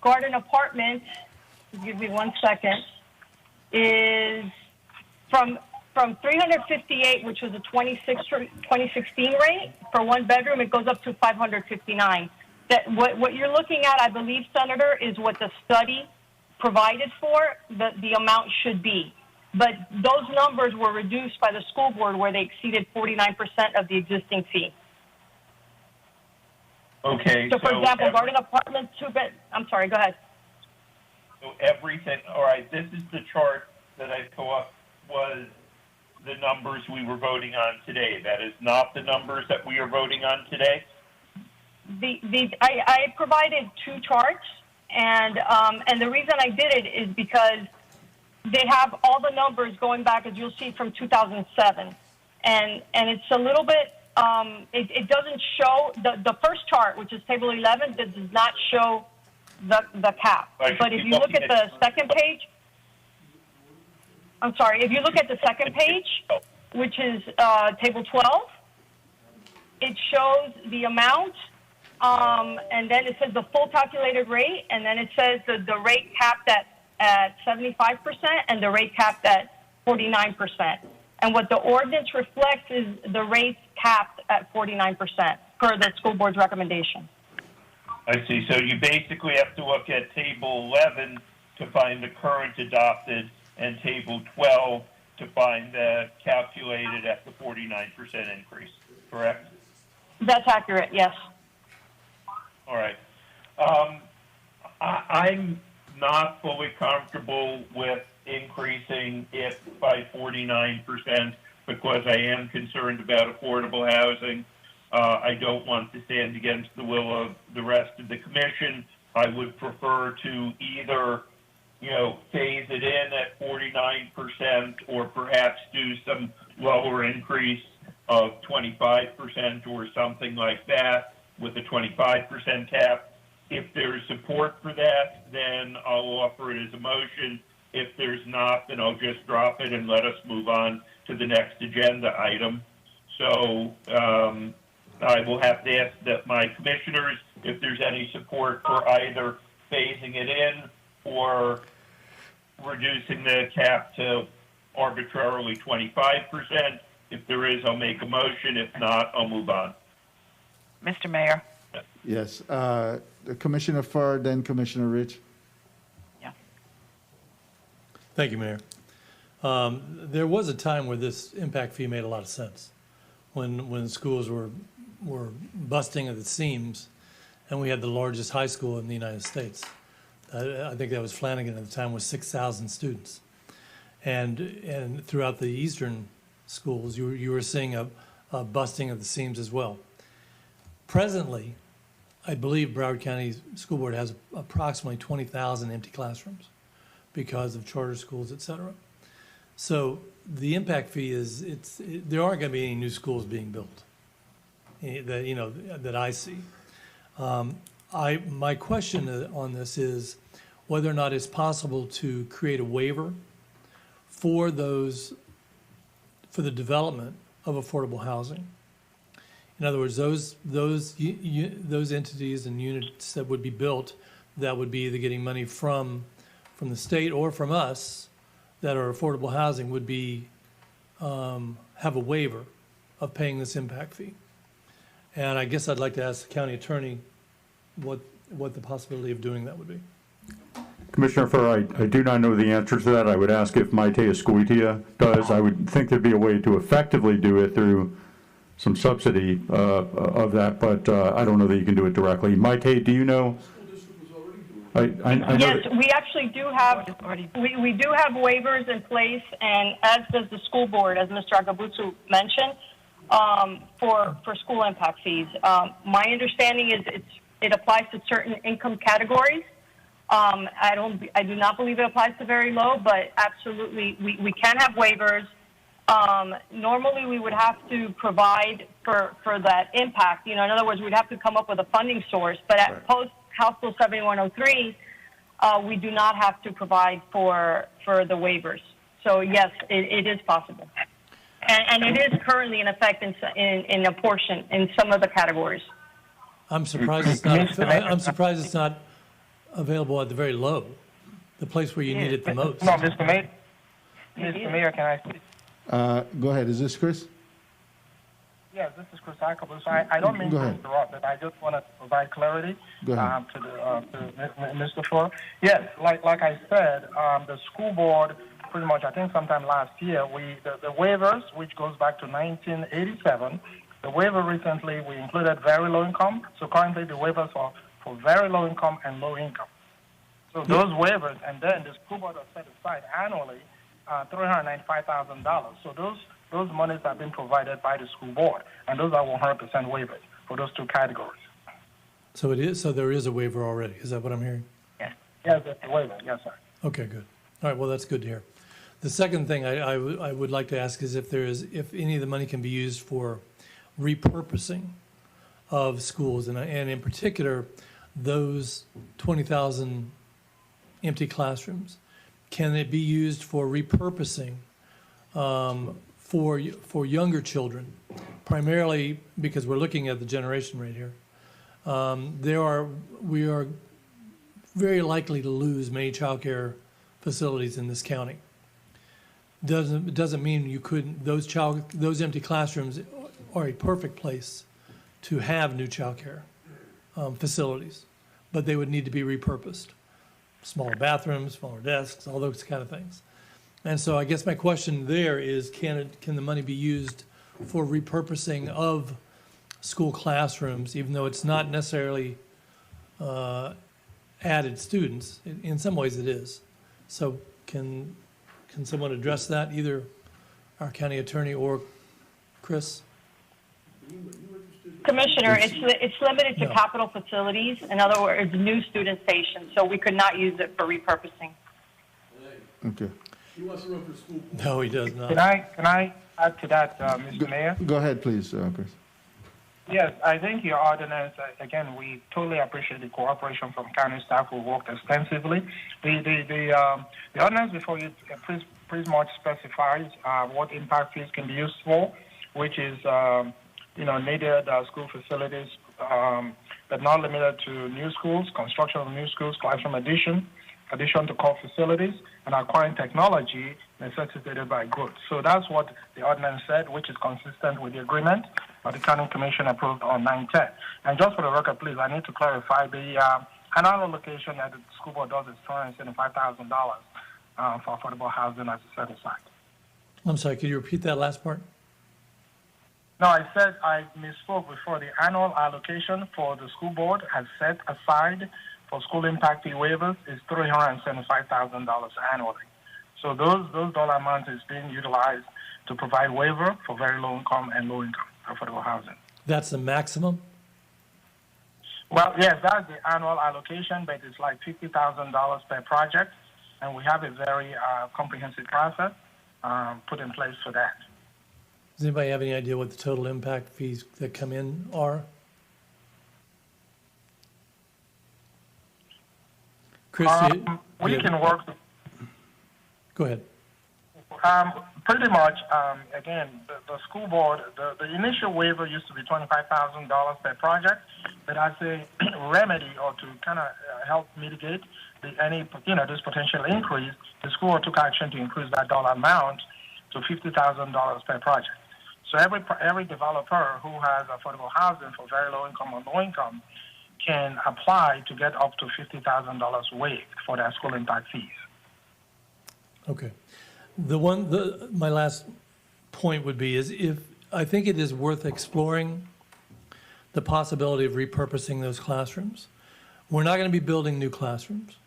Garden Apartment, give me 1 second, is from 358, which was a 2016 rate for 1 bedroom, it goes up to 559. What you're looking at, I believe, Senator, is what the study provided for the amount should be. But those numbers were reduced by the school board where they exceeded 49% of the existing fee. Okay. So for example, Garden Apartment, 2-bed, I'm sorry, go ahead. So everything, all right, this is the chart that I thought was the numbers we were voting on today. That is not the numbers that we are voting on today? I provided 2 charts, and the reason I did it is because they have all the numbers going back, as you'll see, from 2007. And it's a little bit, it doesn't show, the first chart, which is table 11, that does not show the cap. But if you look at the second page, I'm sorry, if you look at the second page, which is table 12, it shows the amount, and then it says the full calculated rate, and then it says the rate capped at 75% and the rate capped at 49%. And what the ordinance reflects is the rate capped at 49% per the school board's recommendation. I see. So you basically have to look at table 11 to find the current adopted and table 12 to find the calculated at the 49% increase, correct? That's accurate, yes. All right. I'm not fully comfortable with increasing it by 49% because I am concerned about affordable housing. I don't want to stand against the will of the rest of the commission. I would prefer to either, phase it in at 49% or perhaps do some lower increase of 25% or something like that with a 25% cap. If there's support for that, then I'll offer it as a motion. If there's not, then I'll just drop it and let us move on to the next agenda item. So I will have to ask that my commissioners if there's any support for either phasing it in or reducing the cap to arbitrarily 25%. If there is, I'll make a motion. If not, I'll move on. Mr. Mayor. Yes, Commissioner Farr, then Commissioner Rich. Thank you, Mayor. There was a time where this impact fee made a lot of sense, when schools were busting at the seams, and we had the largest high school in the United States. I think that was Flanagan at the time, with 6,000 students. And throughout the eastern schools, you were seeing a busting of the seams as well. Presently, I believe Broward County School Board has approximately 20,000 empty classrooms because of charter schools, et cetera. So the impact fee is, there aren't going to be any new schools being built that I see. My question on this is whether or not it's possible to create a waiver for the development of affordable housing. In other words, those entities and units that would be built, that would be either getting money from the state or from us, that are affordable housing, would be have a waiver of paying this impact fee. And I guess I'd like to ask the county attorney what the possibility of doing that would be. Commissioner Farr, I do not know the answer to that. I would ask if Maite Escuitia does. I would think there'd be a way to effectively do it through some subsidy of that, but I don't know that you can do it directly. Maite, do you know? I know yes, we actually do have we do have waivers in place, and as does the school board, as Mr. Agabutsu mentioned, for school impact fees. My understanding is it applies to certain income categories. I do not believe it applies to very low, but absolutely we can have waivers. Normally we would have to provide for that impact. In other words, we'd have to come up with a funding source, but at post House Bill 7103, we do not have to provide for the waivers. So yes, it is possible. And it is currently in effect in a portion in some of the categories. I'm surprised it's not available at the very low, the place where you need it the most. No, Mr. Mayor. Mr. Mayor, can I speak? Go ahead. Is this Chris? Yes, this is Chris Akabus. I don't mean to interrupt, but I just want to provide clarity to Mr. Farr. Yes, like I said, the school board pretty much, I think sometime last year, the waivers, which goes back to 1987, the waiver recently, we included very low income. So currently the waivers are for very low income and low income. So those waivers, and then the school board has set aside annually $395,000. So those monies have been provided by the school board, and those are 100% waivers for those two categories. So it is. So there is a waiver already. Is that what I'm hearing? Yes. Yes, it's a waiver. Yes, sir. Okay, good. All right. Well, that's good to hear. The second thing I would like to ask is if any of the money can be used for repurposing of schools, and in particular, those 20,000 empty classrooms. Can it be used for repurposing for younger children, primarily because we're looking at the generation rate here? We are very likely to lose many child care facilities in this county. Doesn't mean you couldn't. Those empty classrooms are a perfect place to have new child care facilities, but they would need to be repurposed. Smaller bathrooms, smaller desks, all those kind of things. And so I guess my question there is, can the money be used for repurposing of school classrooms, even though it's not necessarily added students? In some ways it is. So can someone address that, either our county attorney or Chris? Commissioner, it's limited to capital facilities. In other words, new student stations. So we could not use it for repurposing. Okay. He wants to run for school. No, he does not. Can I add to that, Mr. Mayor? Go ahead, please, Chris. Yes, I think your ordinance, again, we totally appreciate the cooperation from county staff who worked extensively. The ordinance before you pretty much specifies what impact fees can be used for, which is, needed school facilities, but not limited to new schools, construction of new schools, classroom addition to core facilities, and acquiring technology necessitated by growth. So that's what the ordinance said, which is consistent with the agreement that the County Commission approved on 9/10. And just for the record, please, I need to clarify the annual allocation that the school board does is $275,000 for affordable housing as a set aside. I'm sorry, could you repeat that last part? No, I said I misspoke before. The annual allocation for the school board has set aside for school impact fee waivers is $375,000 annually. So those dollar amounts is being utilized to provide waiver for very low income and low income affordable housing. That's the maximum? Well, yes, that's the annual allocation, but it's like $50,000 per project, and we have a very comprehensive process put in place for that. Does anybody have any idea what the total impact fees that come in are? Chris, we can work. Go ahead. Pretty much, again, the school board, the initial waiver used to be $25,000 per project, but as a remedy or to kind of help mitigate this potential increase, the school board took action to increase that dollar amount to $50,000 per project. So every developer who has affordable housing for very low income or no income can apply to get up to $50,000 waived for their school impact fees. Okay. My last point would be I think it is worth exploring the possibility of repurposing those classrooms. We're not going to be building new classrooms,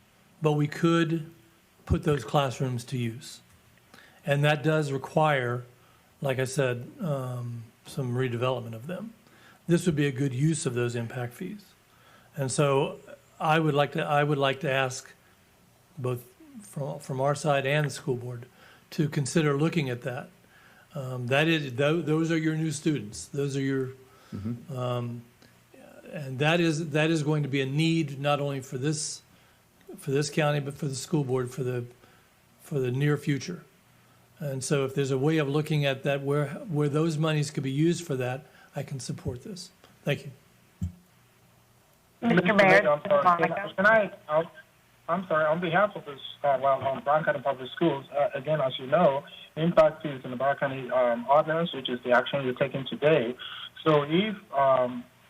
but we could put those classrooms to use. And that does require, like I said, some redevelopment of them. This would be a good use of those impact fees. And so I would like to ask both from our side and the school board to consider looking at that. Those are your new students. Those are your, and that is going to be a need not only for this county but for the school board for the near future. And so if there's a way of looking at that where those monies could be used for that, I can support this. Thank you. Mr. Mayor, I'm sorry, on behalf of this, on Broward County Public Schools, again, as you know, impact fees in the Broward County ordinance, which is the action you're taking today. So if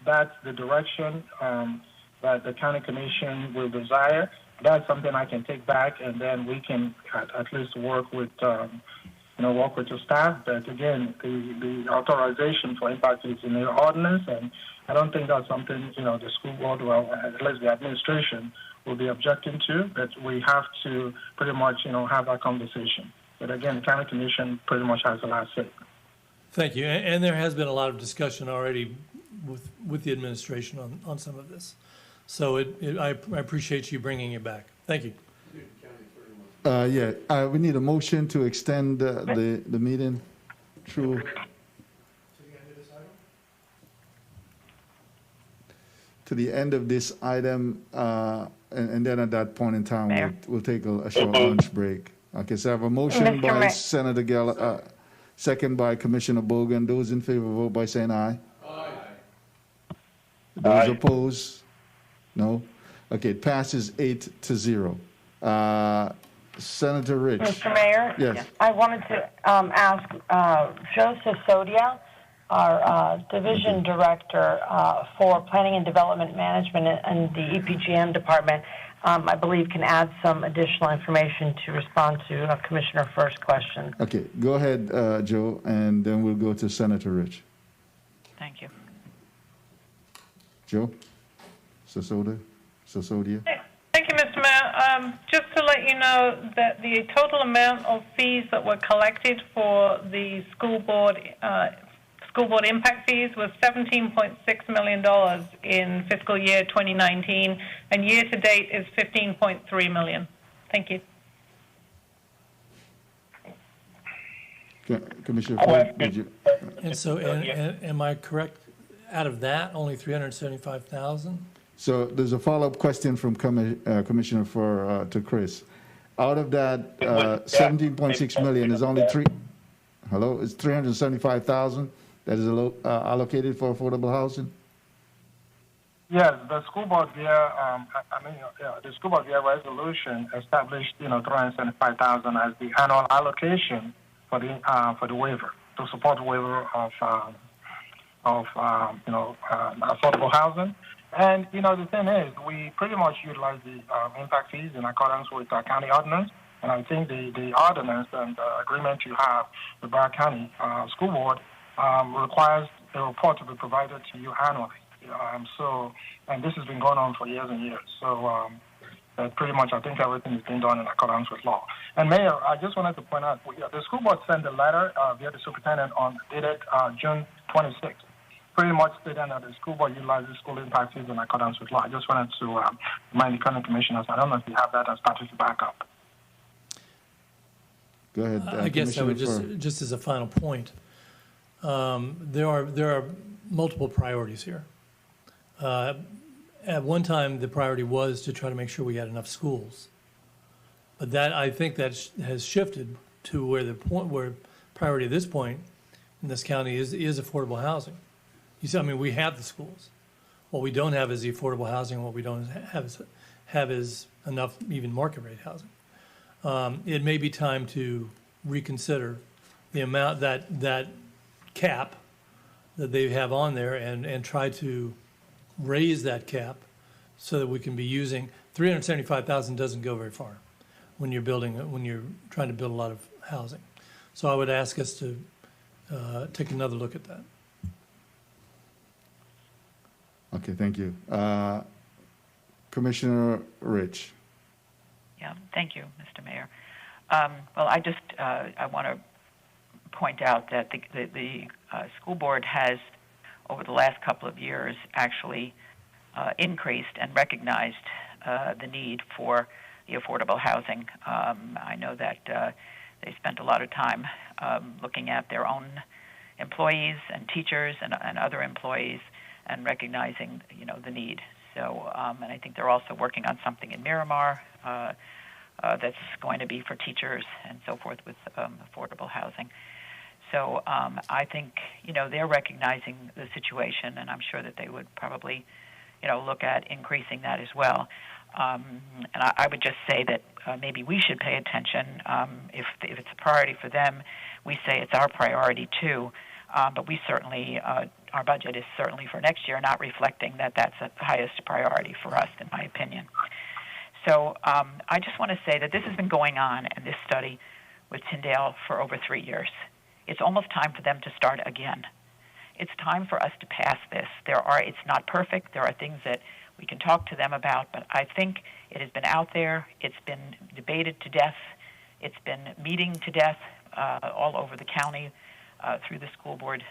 that's the direction that the County Commission will desire, that's something I can take back, and then we can at least work with your staff. But again, the authorization for impact fees in the ordinance, and I don't think that's something the school board, well, at least the administration, will be objecting to. But we have to pretty much have that conversation. But again, the County Commission pretty much has the last say. Thank you. And there has been a lot of discussion already with the administration on some of this. So I appreciate you bringing it back. Thank you. We need a motion to extend the meeting through. To the end of this item, and then at that point in time, we'll take a short lunch break. Okay, so I have a motion by Senator Geller, second by Commissioner Bogen. Those in favor vote by saying aye. Aye. Those opposed? No? Okay, it passes 8-0. Senator Rich. Mr. Mayor? Yes. I wanted to ask Joe Sasodia, our Division Director for Planning and Development Management and the EPGM Department, I believe can add some additional information to respond to Commissioner First's question. Okay, go ahead, Joe, and then we'll go to Senator Rich. Thank you. Joe? Sasodia? Thank you, Mr. Mayor. Just to let you know that the total amount of fees that were collected for the school board impact fees was $17.6 million in fiscal year 2019, and year to date is $15.3 million. Thank you. Commissioner Floyd, did you? And so, am I correct? out of that, only 375,000? So there's a follow-up question from Commissioner to Chris. Out of that 17.6 million is only is 375,000 that is allocated for affordable housing? Yes, the school board via the school board via resolution established 375,000 as the annual allocation for the waiver to support the waiver of affordable housing. And the thing is, we pretty much utilize the impact fees in accordance with our county ordinance. And I think the ordinance and the agreement you have with Broward County School Board requires a report to be provided to you annually. And this has been going on for years and years. So pretty much I think everything is being done in accordance with law. And Mayor, I just wanted to point out, the school board sent a letter via the superintendent dated June 26th, pretty much stating that the school board utilizes school impact fees in accordance with law. I just wanted to remind the county commissioners, I don't know if you have that as part of the backup. Go ahead. I guess I would just as a final point, there are multiple priorities here. At one time, the priority was to try to make sure we had enough schools. But that, I think that has shifted to where priority at this point in this county is affordable housing. You see, I mean, we have the schools. What we don't have is the affordable housing. What we don't have is enough even market rate housing. It may be time to reconsider the amount that cap that they have on there and try to raise that cap so that we can be using 375,000 doesn't go very far when you're trying to build a lot of housing. So I would ask us to take another look at that. Okay, thank you. Commissioner Rich. Yeah, thank you, Mr. Mayor. Well, I want to point out that the school board has, over the last couple of years, actually increased and recognized the need for the affordable housing. I know that they spent a lot of time looking at their own employees and teachers and other employees and recognizing, the need. So, and I think they're also working on something in Miramar that's going to be for teachers and so forth with affordable housing. So I think, they're recognizing the situation, and I'm sure that they would probably, look at increasing that as well. And I would just say that maybe we should pay attention. If it's a priority for them, we say it's our priority too. But we certainly, our budget is certainly for next year not reflecting that that's the highest priority for us, in my opinion. So I just want to say that this has been going on in this study with Tyndale for over 3 years. It's almost time for them to start again. It's time for us to pass this. It's not perfect. There are things that we can talk to them about, but I think it has been out there. It's been debated to death. It's been meeting to death all over the county through the school board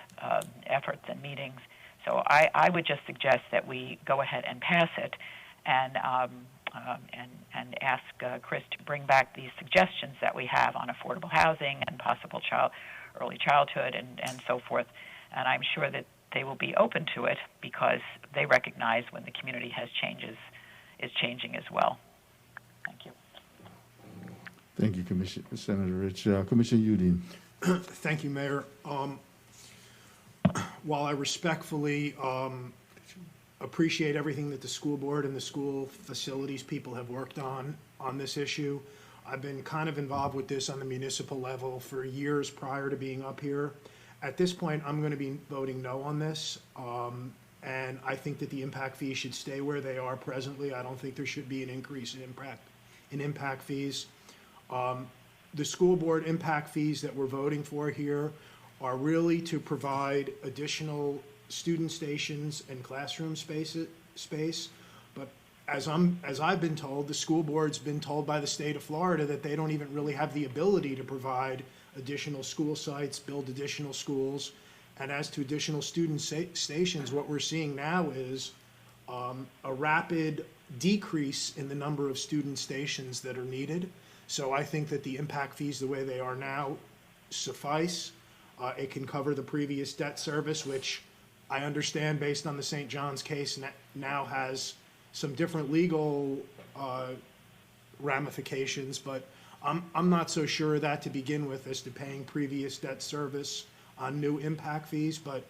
efforts and meetings. So I would just suggest that we go ahead and pass it and ask Chris to bring back these suggestions that we have on affordable housing and possible early childhood and so forth. And I'm sure that they will be open to it because they recognize when the community is changing as well. Thank you. Thank you, Senator Rich. Commissioner Udine. Thank you, Mayor. While I respectfully appreciate everything that the school board and the school facilities people have worked on this issue, I've been kind of involved with this on the municipal level for years prior to being up here. At this point, I'm going to be voting no on this, and I think that the impact fees should stay where they are presently. I don't think there should be an increase in impact fees. The school board impact fees that we're voting for here are really to provide additional student stations and classroom space. But as I've been told, the school board's been told by the state of Florida that they don't even really have the ability to provide additional school sites, build additional schools. And as to additional student stations, what we're seeing now is a rapid decrease in the number of student stations that are needed. So I think that the impact fees, the way they are now, suffice. It can cover the previous debt service, which I understand based on the St. John's case now has some different legal ramifications, but I'm not so sure of that to begin with as to paying previous debt service on new impact fees, but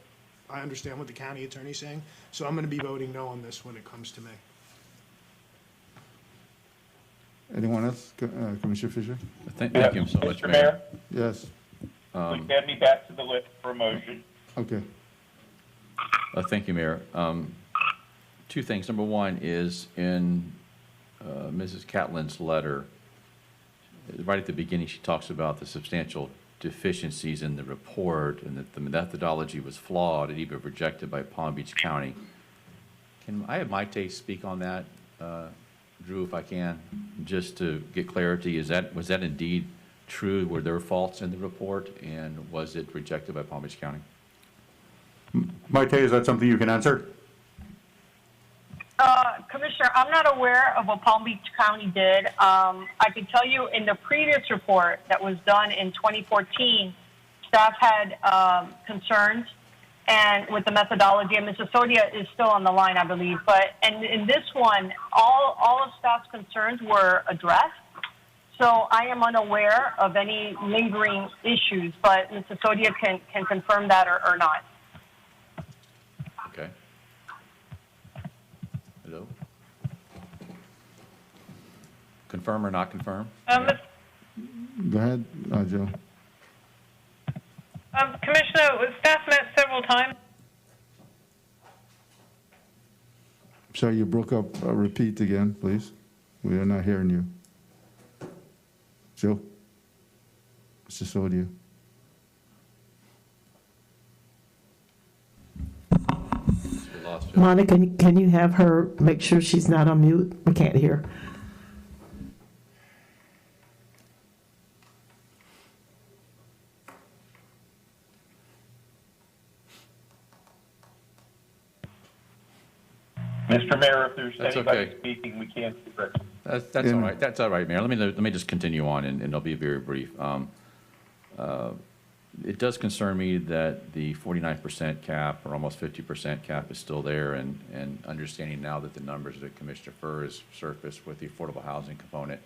I understand what the county attorney's saying. So I'm going to be voting no on this when it comes to me. Anyone else? Commissioner Fisher? Thank you so much, Mr. Mayor. Yes. Please add me back to the list for a motion. Okay. Thank you, Mayor. Two things. Number one is in Mrs. Catlin's letter, right at the beginning, she talks about the substantial deficiencies in the report and that the methodology was flawed and even rejected by Palm Beach County. Can I have Maite speak on that, Drew, if I can, just to get clarity? Was that indeed true? Were there faults in the report, and was it rejected by Palm Beach County? Maite, is that something you can answer? Commissioner, I'm not aware of what Palm Beach County did. I can tell you in the previous report that was done in 2014, staff had concerns and with the methodology, and Mrs. Sodia is still on the line, I believe. And in this one, all of staff's concerns were addressed. So I am unaware of any lingering issues, but Mrs. Sodia can confirm that or not. Okay. Hello? Confirm or not confirm? Go ahead, Joe. Commissioner, staff met several times. Sorry, you broke up. Repeat again, please. We are not hearing you. Joe? Mr. Sodia? Monica, can you have her make sure she's not on mute? We can't hear. Mr. Mayor, if there's That's anybody okay. speaking, we can't hear it. That's all right. That's all right, Mayor. Let me just continue on, and I'll be very brief. It does concern me that the 49% cap, or almost 50% cap, is still there, and understanding now that the numbers that Commissioner Furr has surfaced with the affordable housing component.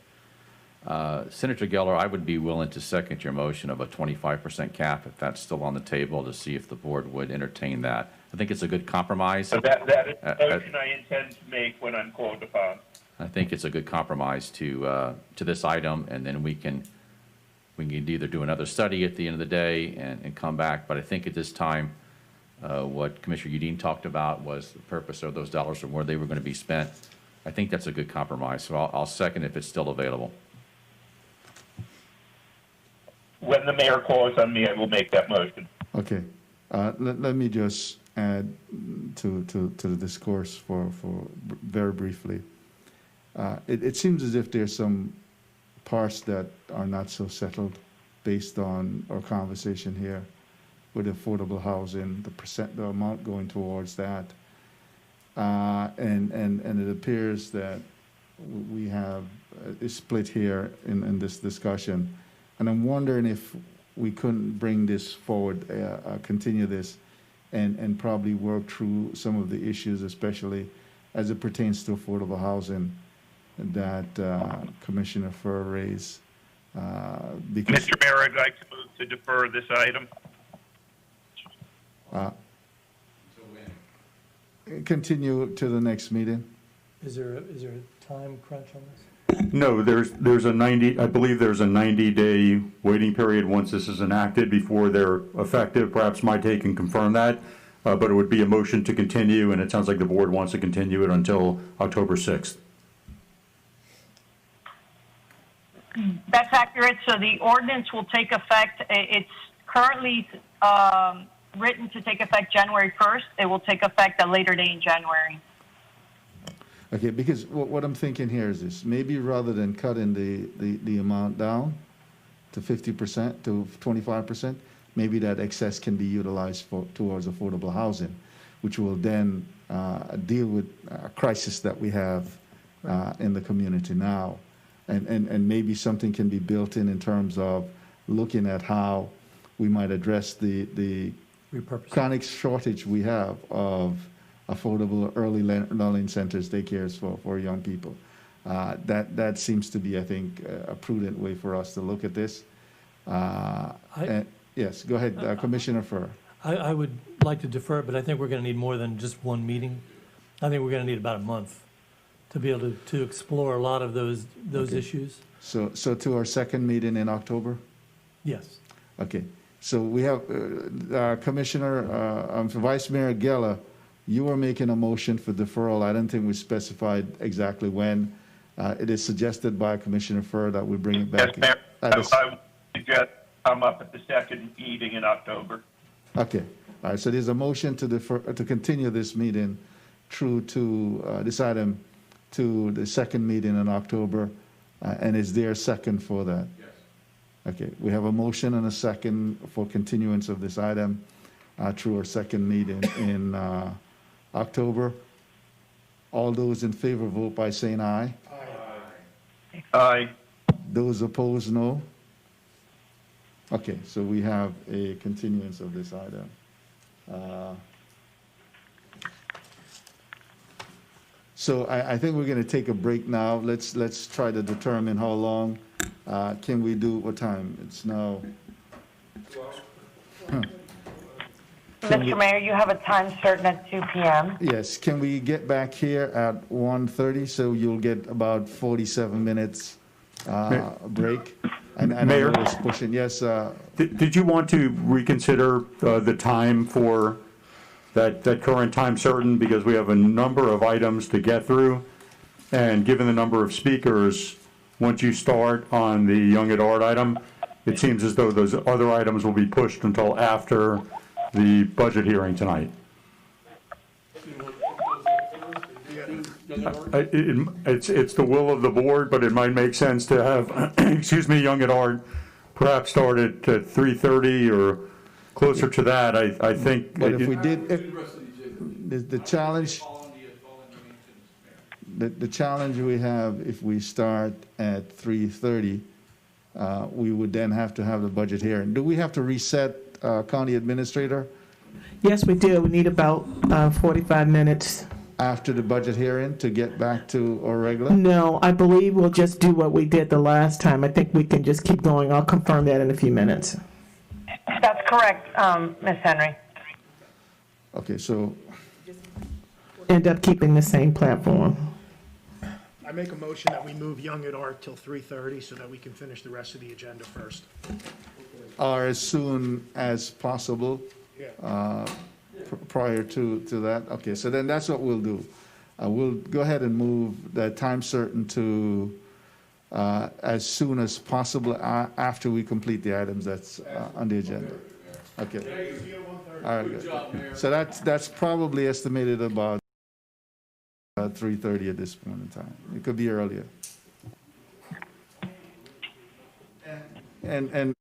Senator Geller, I would be willing to second your motion of a 25% cap if that's still on the table, to see if the board would entertain that. I think it's a good compromise. So that is the motion I intend to make when I'm called upon. I think it's a good compromise to this item, and then we can either do another study at the end of the day and come back. But I think at this time, what Commissioner Udine talked about was the purpose of those dollars and where they were going to be spent. I think that's a good compromise. So I'll second if it's still available. When the mayor calls on me, I will make that motion. Okay. Let me just add to the discourse for very briefly. It seems as if there's some parts that are not so settled based on our conversation here with affordable housing, the amount going towards that. And it appears that we have a split here in this discussion. And I'm wondering if we couldn't bring this forward, continue this, and probably work through some of the issues, especially as it pertains to affordable housing, that Commissioner Furr raised. Because Mr. Mayor, I'd like to move to defer this item. Continue to the next meeting. Is there a time crunch on this? No, there's a 90, I believe there's a 90-day waiting period once this is enacted before they're effective. Perhaps Maite can confirm that, but it would be a motion to continue, and it sounds like the board wants to continue it until October 6th. That's accurate. So the ordinance will take effect. It's currently written to take effect January 1st. It will take effect a later date in January. Okay, because what I'm thinking here is this: maybe rather than cutting the amount down to 50% to 25%, maybe that excess can be utilized towards affordable housing, which will then deal with a crisis that we have in the community now, and maybe something can be built in terms of looking at how we might address the repurposing. chronic shortage we have of affordable early learning centers, daycares for young people. That seems to be, I think, a prudent way for us to look at this. Yes, go ahead, Commissioner Furr. I would like to defer, but I think we're going to need more than just one meeting. I think we're going to need about a month to be able to explore a lot of those Okay. issues. So to our second meeting in October? Yes. Okay, so we have Commissioner, Vice Mayor Geller, you were making a motion for deferral. I don't think we specified exactly when. It is suggested by Commissioner Furr that we bring it back. Yes, Mayor. at a- I would suggest come up at the second meeting in October. Okay, all right, so there's a motion to defer, to continue this meeting through to this item to the second meeting in October, and is there a second for that? Yes. Okay, we have a motion and a second for continuance of this item through our second meeting in October. All those in favor vote by saying aye. Aye. Aye. Those opposed, no. Okay, so we have a continuance of this item. So I think we're going to take a break now. Let's try to determine how long. Can we do, what time? It's now. Mr. Mayor, you have a time certain at 2 p.m. Yes, can we get back here at 1:30, so you'll get about 47 minutes break? And I Mayor? know it's pushing, yes, Did you want to reconsider the time for that current time certain? Because we have a number of items to get through, and given the number of speakers, once you start on the Young at Art item, it seems as though those other items will be pushed until after the budget hearing tonight. It's the will of the board, but it might make sense to have, excuse me, Young at Art perhaps start at 3:30 or closer to that. I think. but if we did, the challenge, the challenge we have, if we start at 3:30, we would then have to have the budget hearing. Do we have to reset, County Administrator? Yes, we do. We need about 45 minutes. After the budget hearing to get back to our regular? No, I believe we'll just do what we did the last time. I think we can just keep going. I'll confirm that in a few minutes. That's correct, Ms. Henry. Okay, so End up keeping the same platform. I make a motion that we move Young at Art till 3:30 so that we can finish the rest of the agenda first. or as soon as possible. Yeah. Prior to that. Okay, so then that's what we'll do. We'll go ahead and move the time certain to as soon as possible after we complete the items that's on the agenda. Okay. All right. Good. So that's probably estimated about 3:30 at this point in time. It could be earlier. And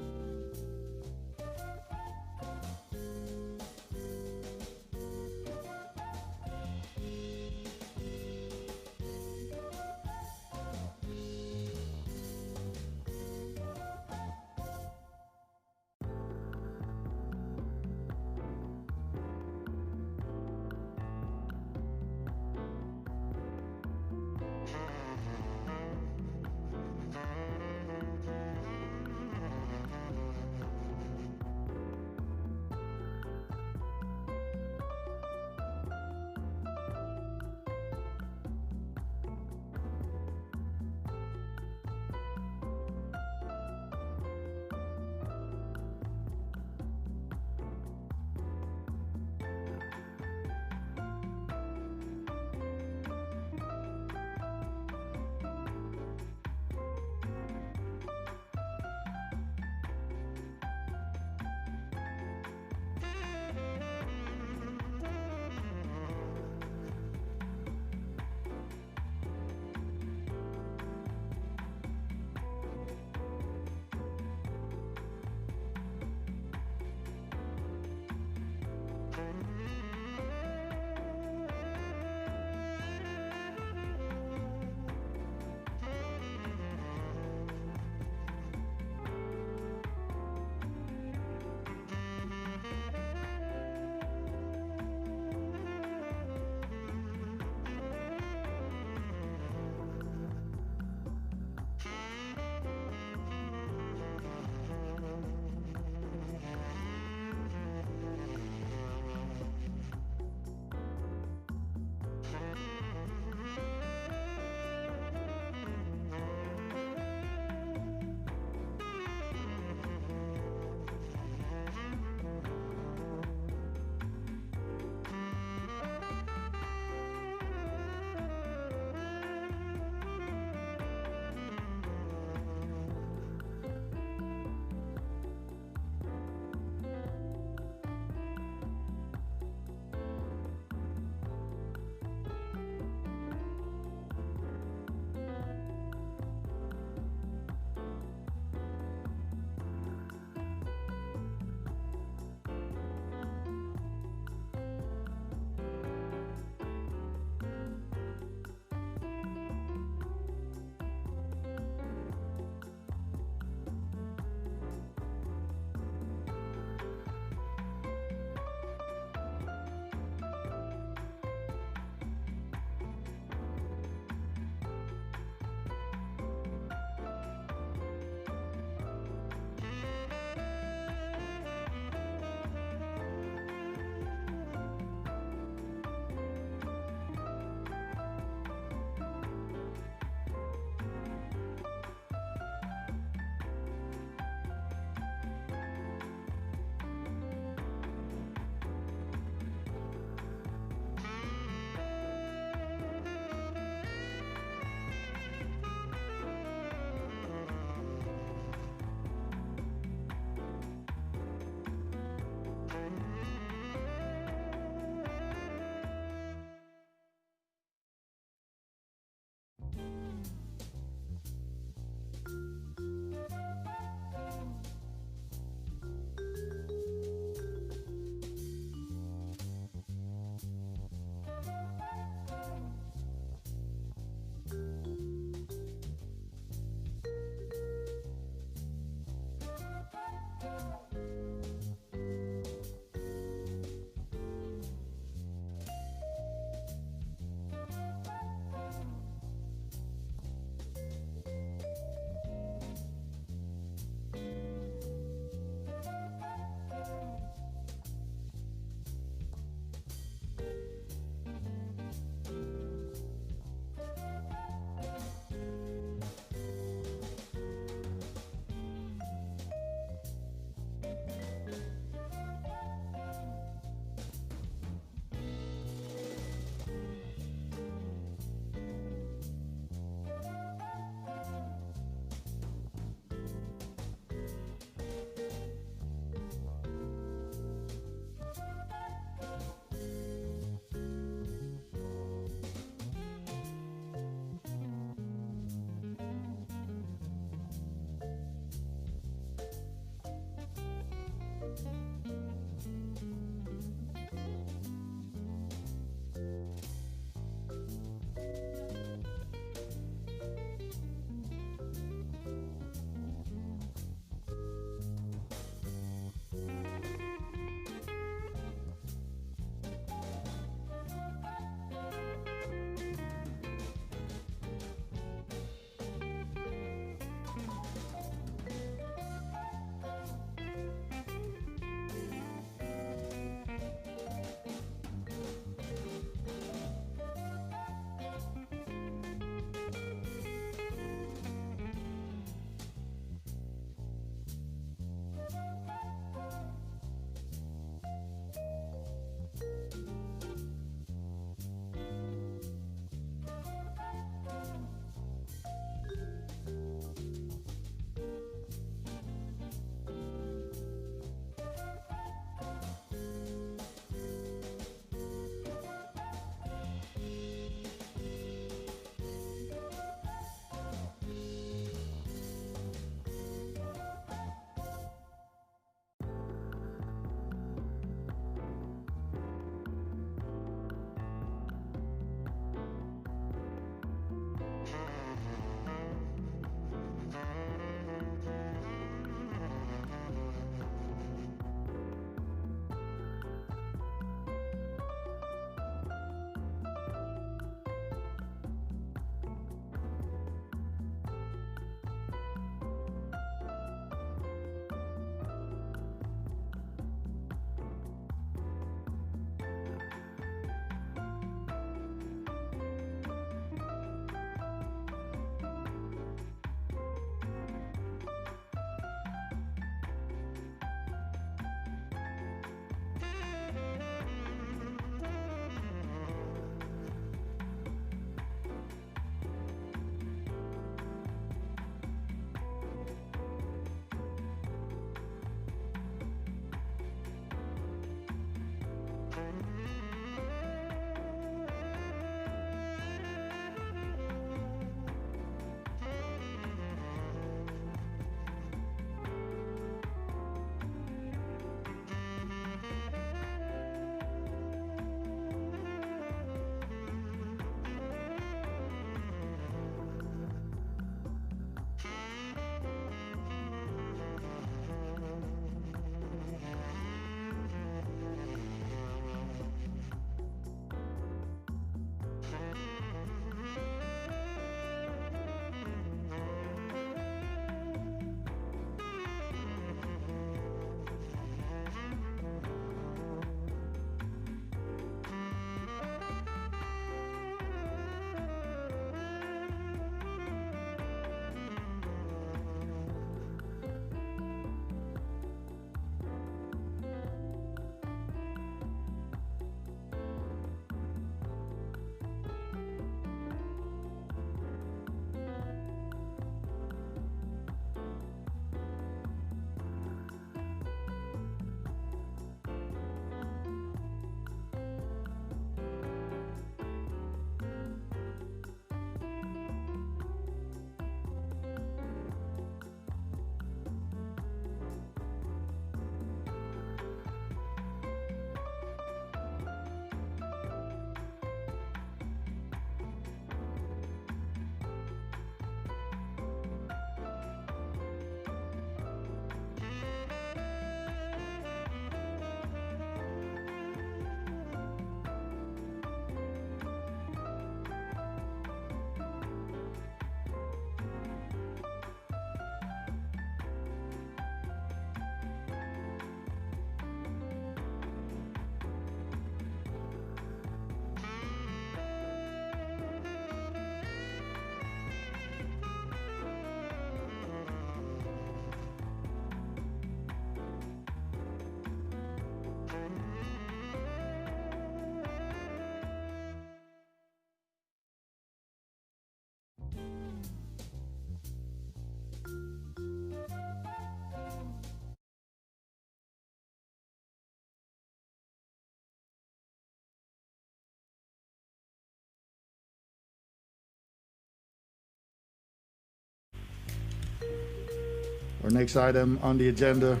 Our next item on the agenda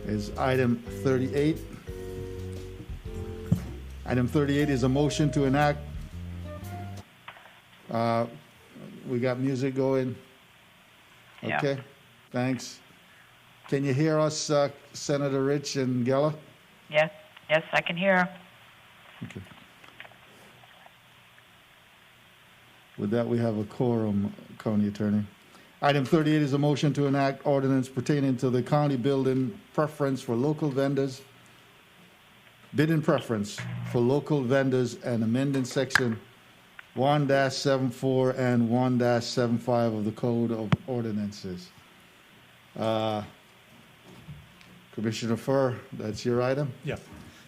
is item 38. Item 38 is a motion to enact. We got music going. Yeah. Okay, thanks. Can you hear us, Senator Rich and Geller? Yes, yes, I can hear. Okay. With that, we have a quorum, County Attorney. Item 38 is a motion to enact ordinance pertaining to the county building preference for local vendors, bidding preference for local vendors, and amending section 1-74 and 1-75 of the Code of Ordinances. Commissioner Furr, that's your item? Yeah,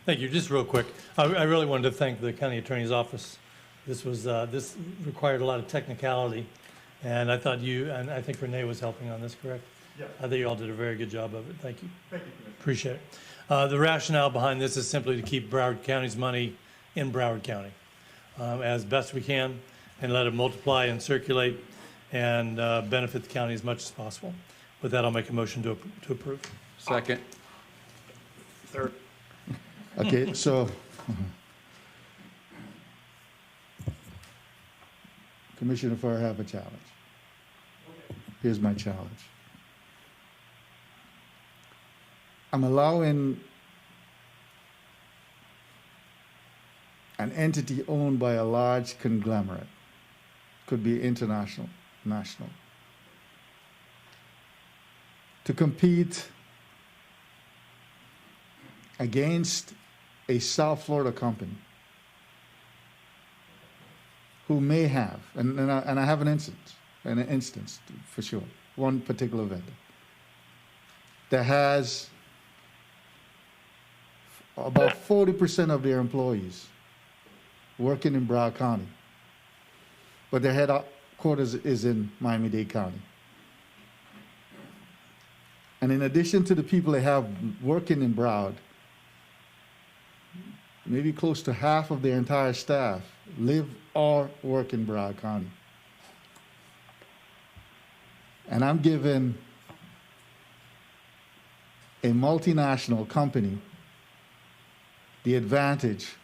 thank you. Just real quick, I really wanted to thank the county attorney's office. This was this required a lot of technicality, and I thought you and I think Renee was helping on this, correct? Yeah. I think you all did a very good job of it. Thank you. Thank you, Commissioner. Appreciate it. The rationale behind this is simply to keep Broward County's money in Broward County as best we can, and let it multiply and circulate and benefit the county as much as possible. With that, I'll make a motion to approve. Second. Third. Okay, so Commissioner Furr, I have a challenge. Here's my challenge. I'm allowing an entity owned by a large conglomerate, could be international, national, to compete against a South Florida company who may have, and I have an instance for sure, one particular vendor that has about 40% of their employees working in Broward County, but their headquarters is in Miami-Dade County. And in addition to the people they have working in Broward, maybe close to half of their entire staff live or work in Broward County. And I'm giving a multinational company the advantage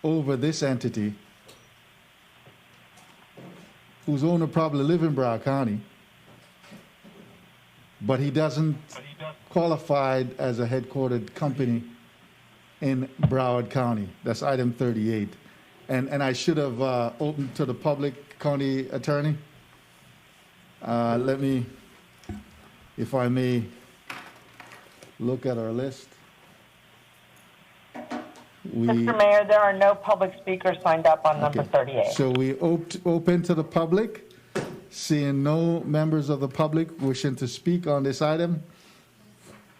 over this entity whose owner probably live in Broward County, but he doesn't qualify as a headquartered company in Broward County. That's item 38. And I should have opened to the public, County Attorney. Let me, if I may, look at our list. Mr. Mayor, there are no public speakers signed up on number 38. So we open to the public. Seeing no members of the public wishing to speak on this item,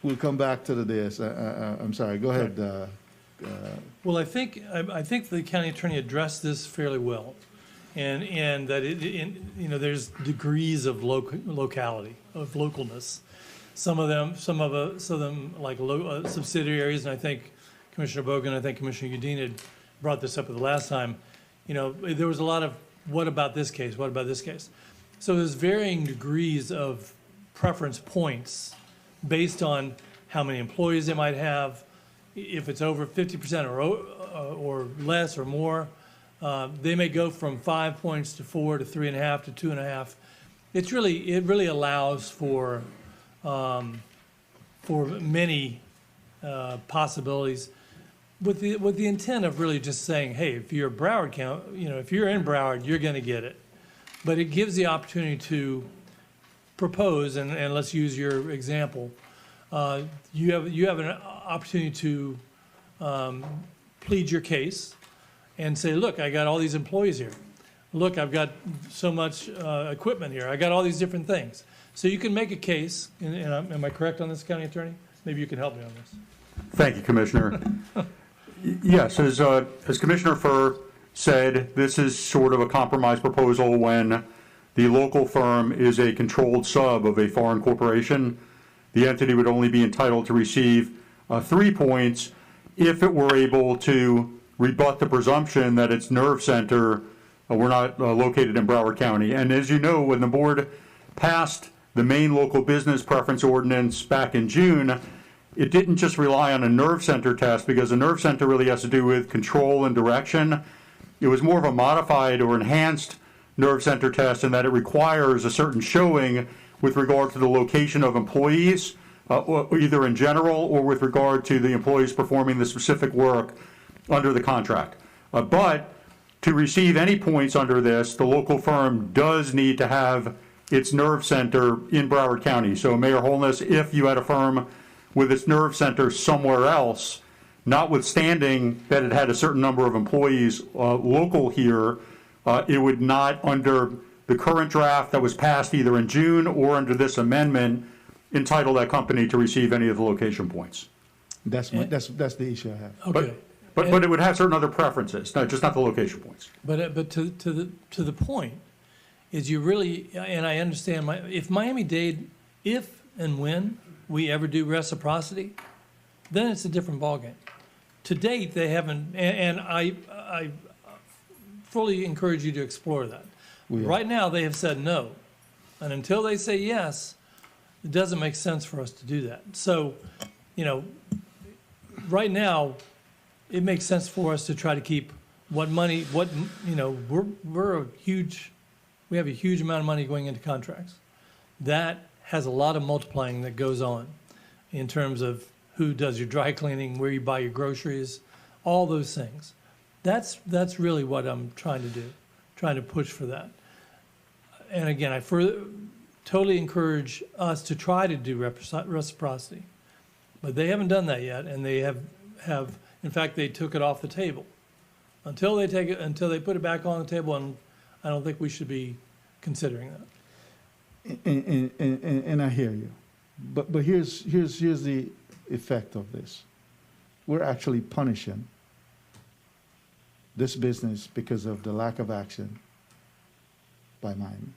we'll come back to the dais. I'm sorry, go ahead. Well, I think the county attorney addressed this fairly well, and that there's degrees of locality, of localness. Some of them like subsidiaries, and I think Commissioner Bogan, I think Commissioner Udine had brought this up at the last time. There was a lot of what about this case? What about this case? So there's varying degrees of preference points based on how many employees they might have. If it's over 50% or less or more, they may go from 5 points to 4 to 3.5 to 2.5. It really allows for many possibilities, with the intent of really just saying, hey, if you're Broward County, if you're in Broward, you're going to get it. But it gives the opportunity to propose, and let's use your example. You have an opportunity to plead your case and say, look, I got all these employees here. Look, I've got so much equipment here. I got all these different things. So you can make a case, and am I correct on this, County Attorney? Maybe you can help me on this. Thank you, Commissioner. Yes, as Commissioner Furr said, this is sort of a compromise proposal when the local firm is a controlled sub of a foreign corporation. The entity would only be entitled to receive 3 points if it were able to rebut the presumption that its nerve center were not located in Broward County. And as you know, when the board passed the Maine Local Business Preference Ordinance back in June, it didn't just rely on a nerve center test, because a nerve center really has to do with control and direction. It was more of a modified or enhanced nerve center test in that it requires a certain showing with regard to the location of employees, either in general or with regard to the employees performing the specific work under the contract. But to receive any points under this, the local firm does need to have its nerve center in Broward County. So Mayor Holness, if you had a firm with its nerve center somewhere else, notwithstanding that it had a certain number of employees local here, it would not, under the current draft that was passed either in June or under this amendment, entitle that company to receive any of the location points. That's the issue I have. Okay. But it would have certain other preferences, just not the location points. But to the point is, you really, and I understand, if Miami-Dade, if and when we ever do reciprocity, then it's a different ballgame. To date, they haven't, and I fully encourage you to explore that. Right now, they have said no, and until they say yes, it doesn't make sense for us to do that. So, right now, it makes sense for us to try to keep we have a huge amount of money going into contracts. That has a lot of multiplying that goes on in terms of who does your dry cleaning, where you buy your groceries, all those things. That's really what I'm trying to do, trying to push for that. And again, I totally encourage us to try to do reciprocity, but they haven't done that yet, and they have in fact, they took it off the table. Until they put it back on the table, and I don't think we should be considering that. And I hear you, but here's the effect of this. We're actually punishing this business because of the lack of action by Miami.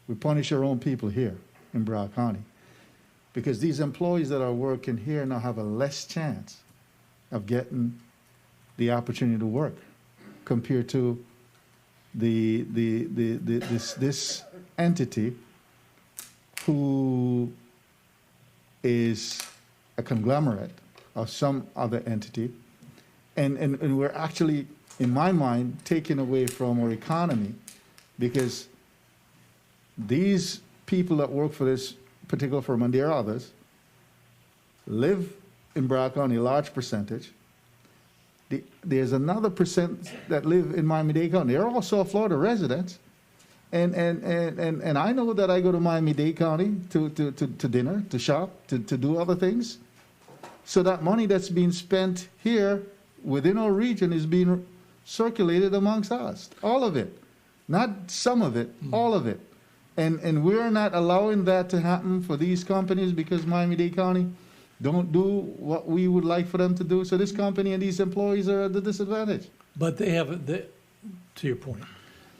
We punish our own people here in Broward County because these employees that are working here now have a less chance of getting the opportunity to work compared to this entity who is a conglomerate of some other entity, and we're actually, in my mind, taking away from our economy, because these people that work for this particular firm, and there are others, live in Broward County, a large percentage. There's another percent that live in Miami-Dade County. They're also Florida residents. And I know that I go to Miami-Dade County to dinner, to shop, to do other things. So that money that's being spent here within our region is being circulated amongst us. All of it. Not some of it, all of it. And we're not allowing that to happen for these companies because Miami-Dade County don't do what we would like for them to do. So this company and these employees are at the disadvantage. But they have, to your point,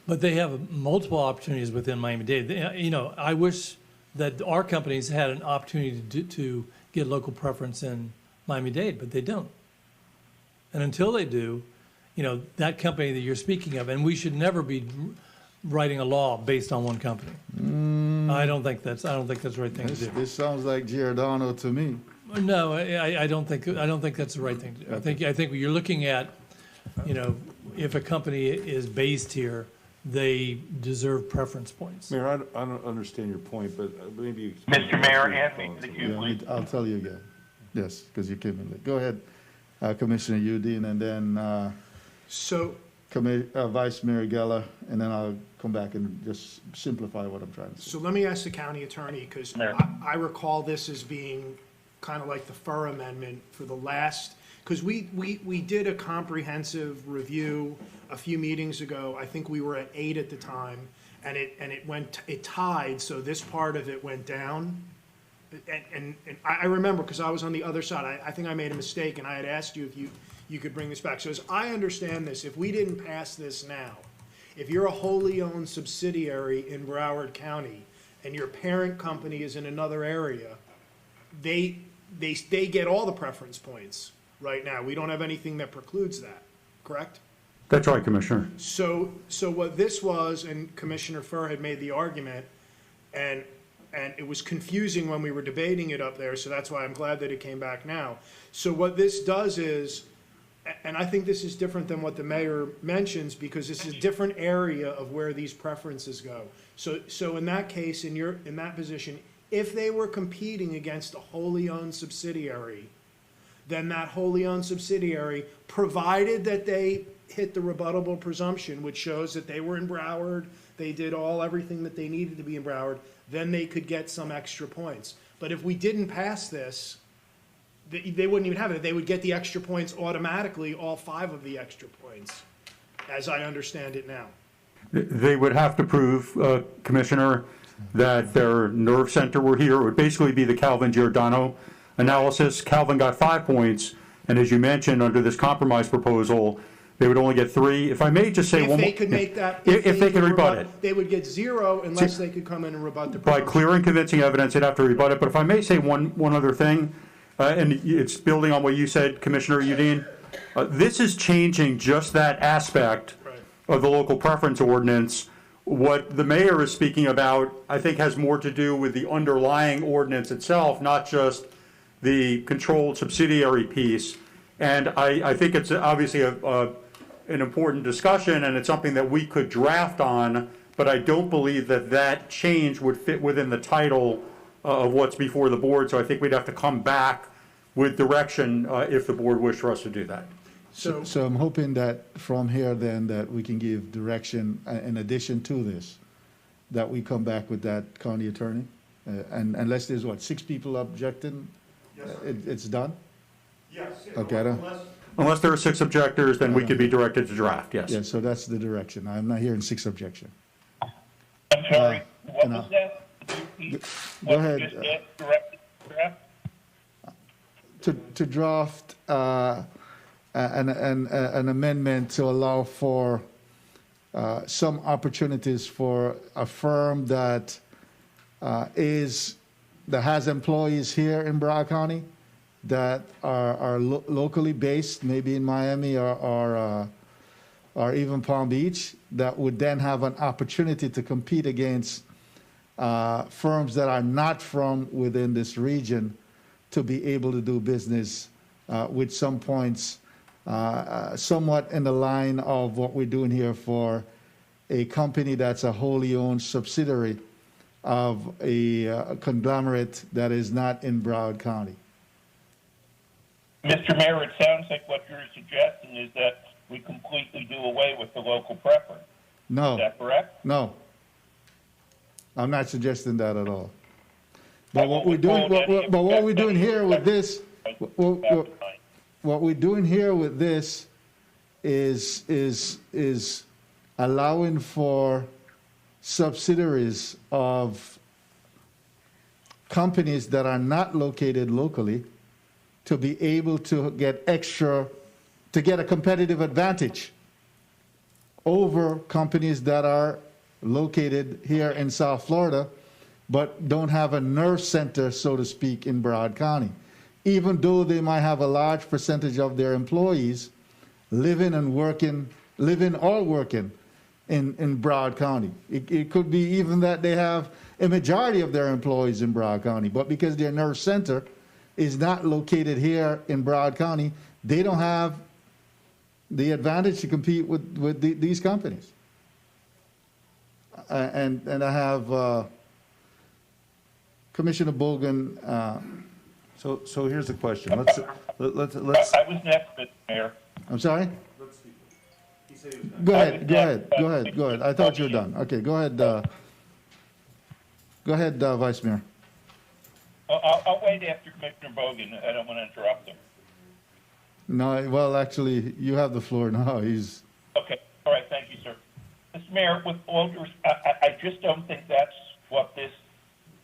but they have multiple opportunities within Miami-Dade. I wish that our companies had an opportunity to get local preference in Miami-Dade, but they don't. And until they do, that company that you're speaking of, and we should never be writing a law based on one company. I don't think that's the right thing to do. This sounds like Giordano to me. No, I don't think that's the right thing to do. I think you're looking at, if a company is based here, they deserve preference points. Mayor, I don't understand your point, but maybe. Mr. Mayor, Anthony, I'll tell you again. Yes, because you came in late. Go ahead, Commissioner Udine, and then Vice Mayor Geller, and then I'll come back and just simplify what I'm trying to say. So let me ask the county attorney, because I recall this as being kind of like the Furr Amendment for the last, because we did a comprehensive review a few meetings ago. I think we were at 8 at the time, and it tied, so this part of it went down. And I remember, because I was on the other side, I think I made a mistake, and I had asked you if you could bring this back. So as I understand this, if we didn't pass this now, if you're a wholly owned subsidiary in Broward County and your parent company is in another area, they get all the preference points right now. We don't have anything that precludes that, correct? That's right, Commissioner. So what this was, and Commissioner Furr had made the argument, and And it was confusing when we were debating it up there, so that's why I'm glad that it came back now. So what this does is, and I think this is different than what the mayor mentions, because this is a different area of where these preferences go. So in that case, in that position, if they were competing against a wholly owned subsidiary, then that wholly owned subsidiary, provided that they hit the rebuttable presumption, which shows that they were in Broward, they did everything that they needed to be in Broward, then they could get some extra points. But if we didn't pass this, they wouldn't even have it. They would get the extra points automatically, all 5 of the extra points, as I understand it now. They would have to prove, Commissioner, that their nerve center were here. It would basically be the Calvin Giordano analysis. Calvin got 5 points, and as you mentioned, under this compromise proposal, they would only get 3. If I may just say If one more. they could make that. If they could rebut it. They would get 0 unless they could come in and rebut the By presumption. clear and convincing evidence, they'd have to rebut it. But if I may say one other thing, and it's building on what you said, Commissioner Udine, this is changing just that aspect of the local preference ordinance. What the mayor is speaking about, I think, has more to do with the underlying ordinance itself, not just the controlled subsidiary piece. And I think it's obviously an important discussion, and it's something that we could draft on, but I don't believe that change would fit within the title of what's before the board, so I think we'd have to come back with direction if the board wished for us to do that. So I'm hoping that from here then that we can give direction in addition to this, that we come back with that county attorney? And unless there's 6 people objecting, it's done? Yes. Okay. Unless there are 6 objectors, then we could be directed to draft, yes. Yeah, so that's the direction. I'm not hearing 6 objections. I'm sorry, what was that? Go ahead. Just asked directed to draft? To draft an amendment to allow for some opportunities for a firm that has employees here in Broward County that are locally based, maybe in Miami or even Palm Beach, that would then have an opportunity to compete against firms that are not from within this region to be able to do business with some points somewhat in the line of what we're doing here for a company that's a wholly owned subsidiary of a conglomerate that is not in Broward County. Mr. Mayor, it sounds like what you're suggesting is that we completely do away with the local preference. No. Is that correct? No. I'm not suggesting that at all. But what we're doing here with this, what we're doing here with this is allowing for subsidiaries of companies that are not located locally to be able to get a competitive advantage over companies that are located here in South Florida, but don't have a nerve center, so to speak, in Broward County. Even though they might have a large percentage of their employees living or working in Broward County. It could be even that they have a majority of their employees in Broward County, but because their nerve center is not located here in Broward County, they don't have the advantage to compete with these companies. And I have Commissioner Bogan. So here's the question. Let's. I was next, Mr. Mayor. I'm sorry? Go ahead. I thought you were done. Okay, go ahead. Go ahead, Vice Mayor. I'll wait after Commissioner Bogan. I don't want to interrupt him. No, well, actually, you have the floor now. Okay. All right. Thank you, sir. Mr. Mayor, with all due respect, I just don't think that's what this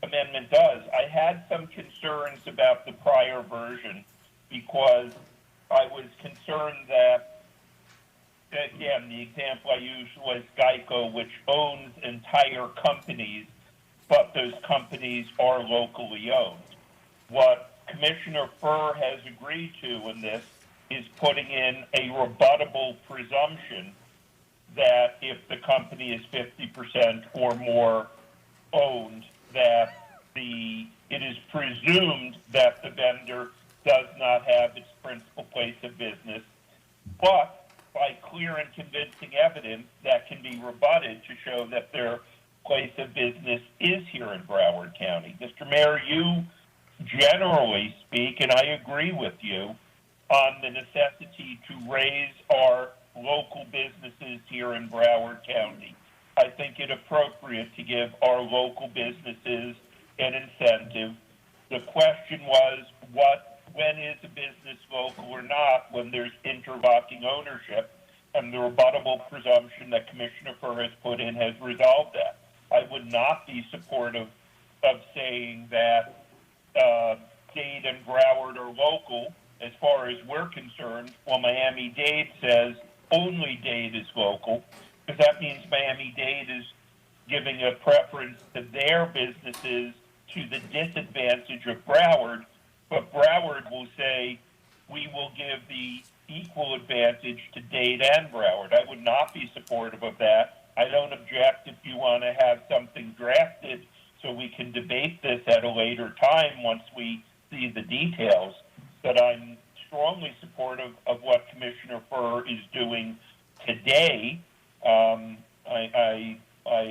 amendment does. I had some concerns about the prior version because I was concerned that, again, the example I used was Geico, which owns entire companies, but those companies are locally owned. What Commissioner Furr has agreed to in this is putting in a rebuttable presumption that if the company is 50% or more owned, that it is presumed that the vendor does not have its principal place of business, but by clear and convincing evidence that can be rebutted to show that their place of business is here in Broward County. Mr. Mayor, you generally speak, and I agree with you, on the necessity to raise our local businesses here in Broward County. I think it appropriate to give our local businesses an incentive. The question was, when is a business local or not when there's interlocking ownership? And the rebuttable presumption that Commissioner Furr has put in has resolved that. I would not be supportive of saying that Dade and Broward are local as far as we're concerned, while Miami-Dade says only Dade is local, because that means Miami-Dade is giving a preference to their businesses to the disadvantage of Broward, but Broward will say we will give the equal advantage to Dade and Broward. I would not be supportive of that. I don't object if you want to have something drafted so we can debate this at a later time once we see the details, but I'm strongly supportive of what Commissioner Furr is doing today. I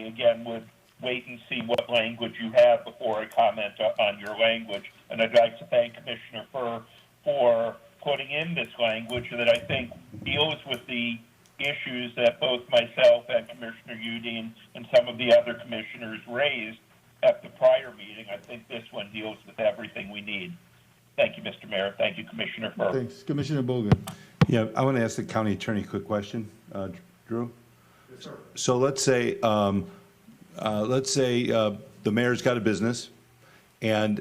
again would wait and see what language you have before I comment on your language. And I'd like to thank Commissioner Furr for putting in this language that I think deals with the issues that both myself and Commissioner Udine and some of the other commissioners raised at the prior meeting. I think this one deals with everything we need. Thank you, Mr. Mayor. Thank you, Commissioner Furr. Thanks. Commissioner Bogan. Yeah, I want to ask the county attorney a quick question. Drew? Yes, sir. So let's say the mayor's got a business, and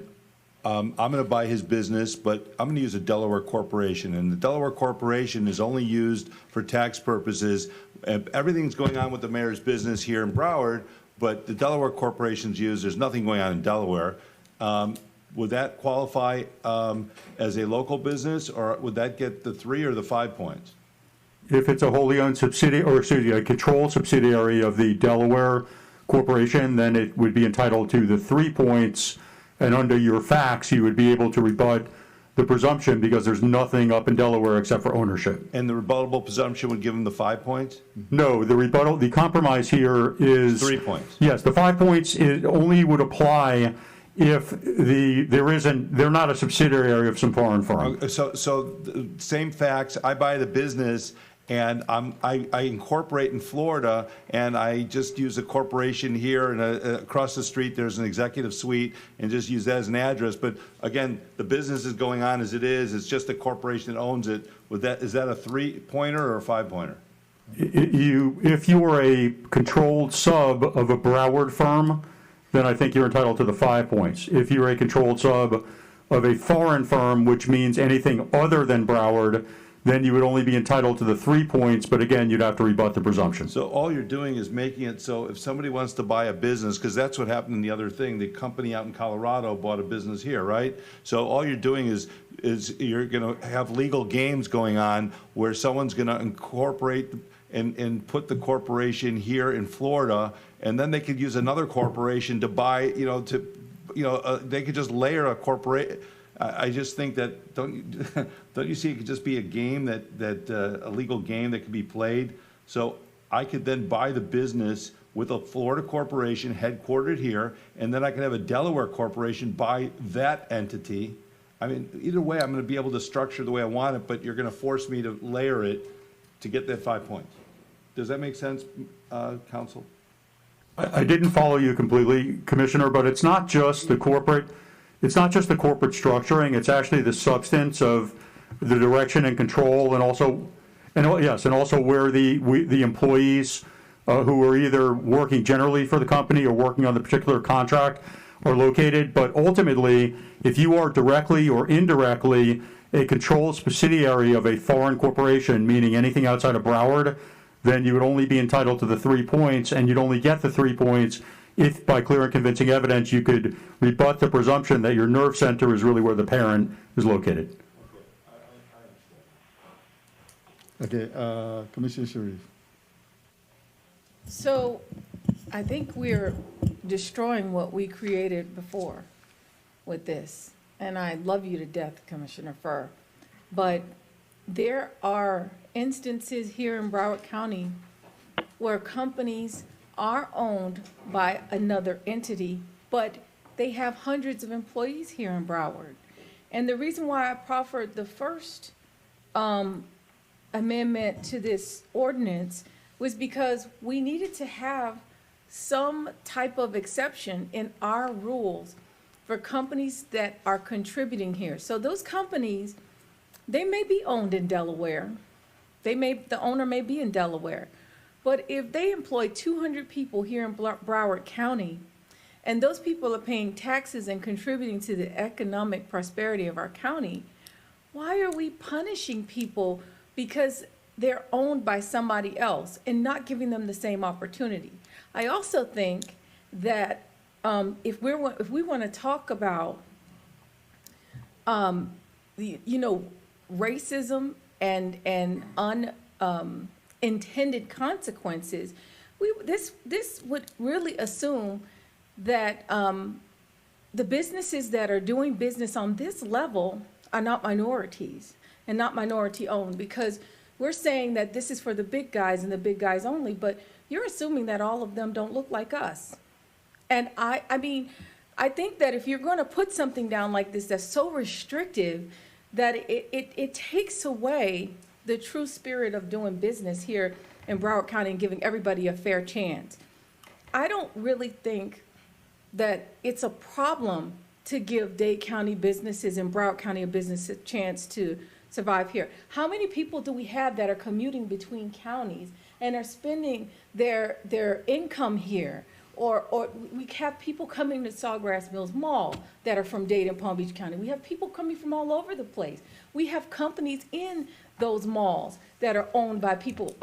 I'm going to buy his business, but I'm going to use a Delaware corporation, and the Delaware corporation is only used for tax purposes. Everything's going on with the mayor's business here in Broward, but the Delaware corporation's used. There's nothing going on in Delaware. Would that qualify as a local business, or would that get the 3 or the 5 points? If it's a wholly owned subsidiary, or excuse me, a controlled subsidiary of the Delaware corporation, then it would be entitled to the 3 points, and under your facts, you would be able to rebut the presumption because there's nothing up in Delaware except for ownership. And the rebuttable presumption would give him the 5 points? No, the compromise here is 3 points. Yes, the 5 points only would apply if they're not a subsidiary of some foreign firm. So same facts. I buy the business, and I incorporate in Florida, and I just use a corporation here, and across the street there's an executive suite, and just use that as an address. But again, the business is going on as it is. It's just a corporation that owns it. Is that a 3-pointer or a 5-pointer? If you are a controlled sub of a Broward firm, then I think you're entitled to the 5 points. If you're a controlled sub of a foreign firm, which means anything other than Broward, then you would only be entitled to the 3 points, but again, you'd have to rebut the presumption. So all you're doing is making it so if somebody wants to buy a business, because that's what happened in the other thing, the company out in Colorado bought a business here, right? So all you're doing is you're going to have legal games going on where someone's going to incorporate and put the corporation here in Florida, and then they could use another corporation to buy, they could just layer a corporate. I just think that, don't you see it could just be a game a legal game that could be played? So I could then buy the business with a Florida corporation headquartered here, and then I could have a Delaware corporation buy that entity. I mean, either way, I'm going to be able to structure the way I want it, but you're going to force me to layer it to get that 5 points. Does that make sense, Counsel? I didn't follow you completely, Commissioner, but it's not just the corporate structuring, it's actually the substance of the direction and control, and also where the employees who are either working generally for the company or working on the particular contract are located. But ultimately, if you are directly or indirectly a controlled subsidiary of a foreign corporation, meaning anything outside of Broward, then you would only be entitled to the 3 points, and you'd only get the 3 points if, by clear and convincing evidence, you could rebut the presumption that your nerve center is really where the parent is located. Okay, Commissioner Sharif. So I think we're destroying what we created before. with this, and I love you to death, Commissioner Furr, but there are instances here in Broward County where companies are owned by another entity, but they have hundreds of employees here in Broward. And the reason why I proffered the first amendment to this ordinance was because we needed to have some type of exception in our rules for companies that are contributing here. So those companies, they may be owned in Delaware. The owner may be in Delaware. But if they employ 200 people here in Broward County, and those people are paying taxes and contributing to the economic prosperity of our county, why are we punishing people because they're owned by somebody else and not giving them the same opportunity? I also think that if we want to talk about racism and unintended consequences, this would really assume that the businesses that are doing business on this level are not minorities and not minority owned, because we're saying that this is for the big guys and the big guys only, but you're assuming that all of them don't look like us. And I mean, I think that if you're going to put something down like this that's so restrictive that it takes away the true spirit of doing business here in Broward County and giving everybody a fair chance. I don't really think that it's a problem to give Dade County businesses and Broward County a business a chance to survive here. How many people do we have that are commuting between counties and are spending their income here? Or we have people coming to Sawgrass Mills Mall that are from Dade and Palm Beach County. We have people coming from all over the place. We have companies in those malls that are owned by people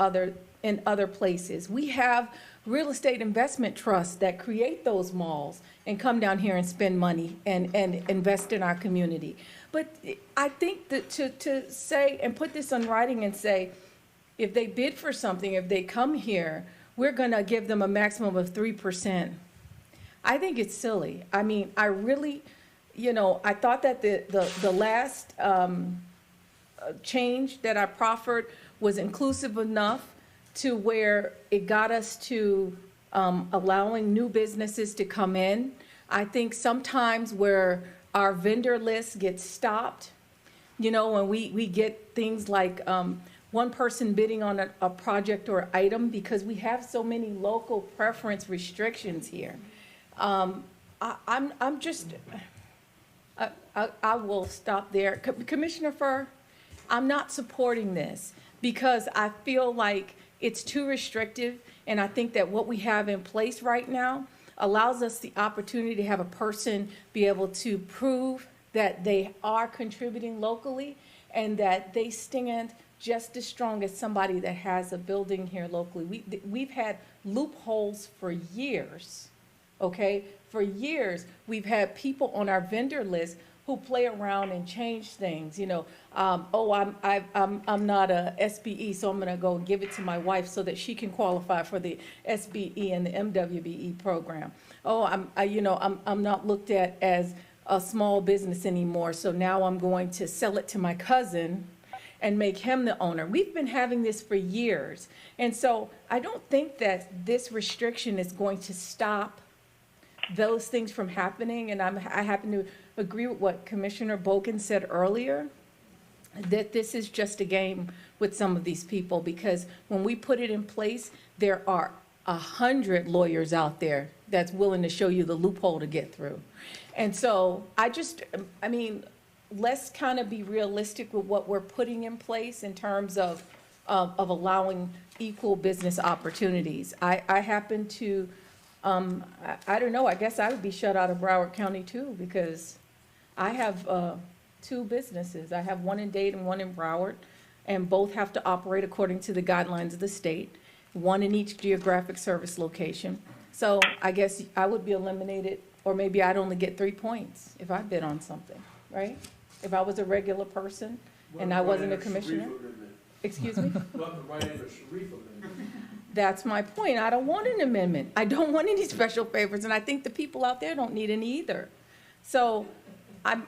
in other places. We have real estate investment trusts that create those malls and come down here and spend money and invest in our community. But I think that to say and put this on writing and say, if they bid for something, if they come here, we're going to give them a maximum of 3%. I think it's silly. I mean, I really, I thought that the last change that I proffered was inclusive enough to where it got us to allowing new businesses to come in. I think sometimes where our vendor list gets stopped, when we get things like one person bidding on a project or item, because we have so many local preference restrictions here. I will stop there. Commissioner Furr, I'm not supporting this because I feel like it's too restrictive, and I think that what we have in place right now allows us the opportunity to have a person be able to prove that they are contributing locally and that they stand just as strong as somebody that has a building here locally. We've had loopholes for years, okay? For years, we've had people on our vendor list who play around and change things, I'm not a SBE, so I'm gonna go give it to my wife so that she can qualify for the SBE and the MWBE program. I'm not looked at as a small business anymore, so now I'm going to sell it to my cousin and make him the owner. We've been having this for years. And so I don't think that this restriction is going to stop those things from happening. And I happen to agree with what Commissioner Bogan said earlier, that this is just a game with some of these people, because when we put it in place, there are 100 lawyers out there that's willing to show you the loophole to get through. And so let's kind of be realistic with what we're putting in place in terms of allowing equal business opportunities. I happen to, I don't know, I guess I would be shut out of Broward County too, because I have 2 businesses. I have one in Dade and one in Broward, and both have to operate according to the guidelines of the state, one in each geographic service location. So I guess I would be eliminated, or maybe I'd only get 3 points if I bid on something, right? If I was a regular person and I wasn't a commissioner. Excuse me? That's my point. I don't want an amendment. I don't want any special favors, and I think the people out there don't need any either. So I'm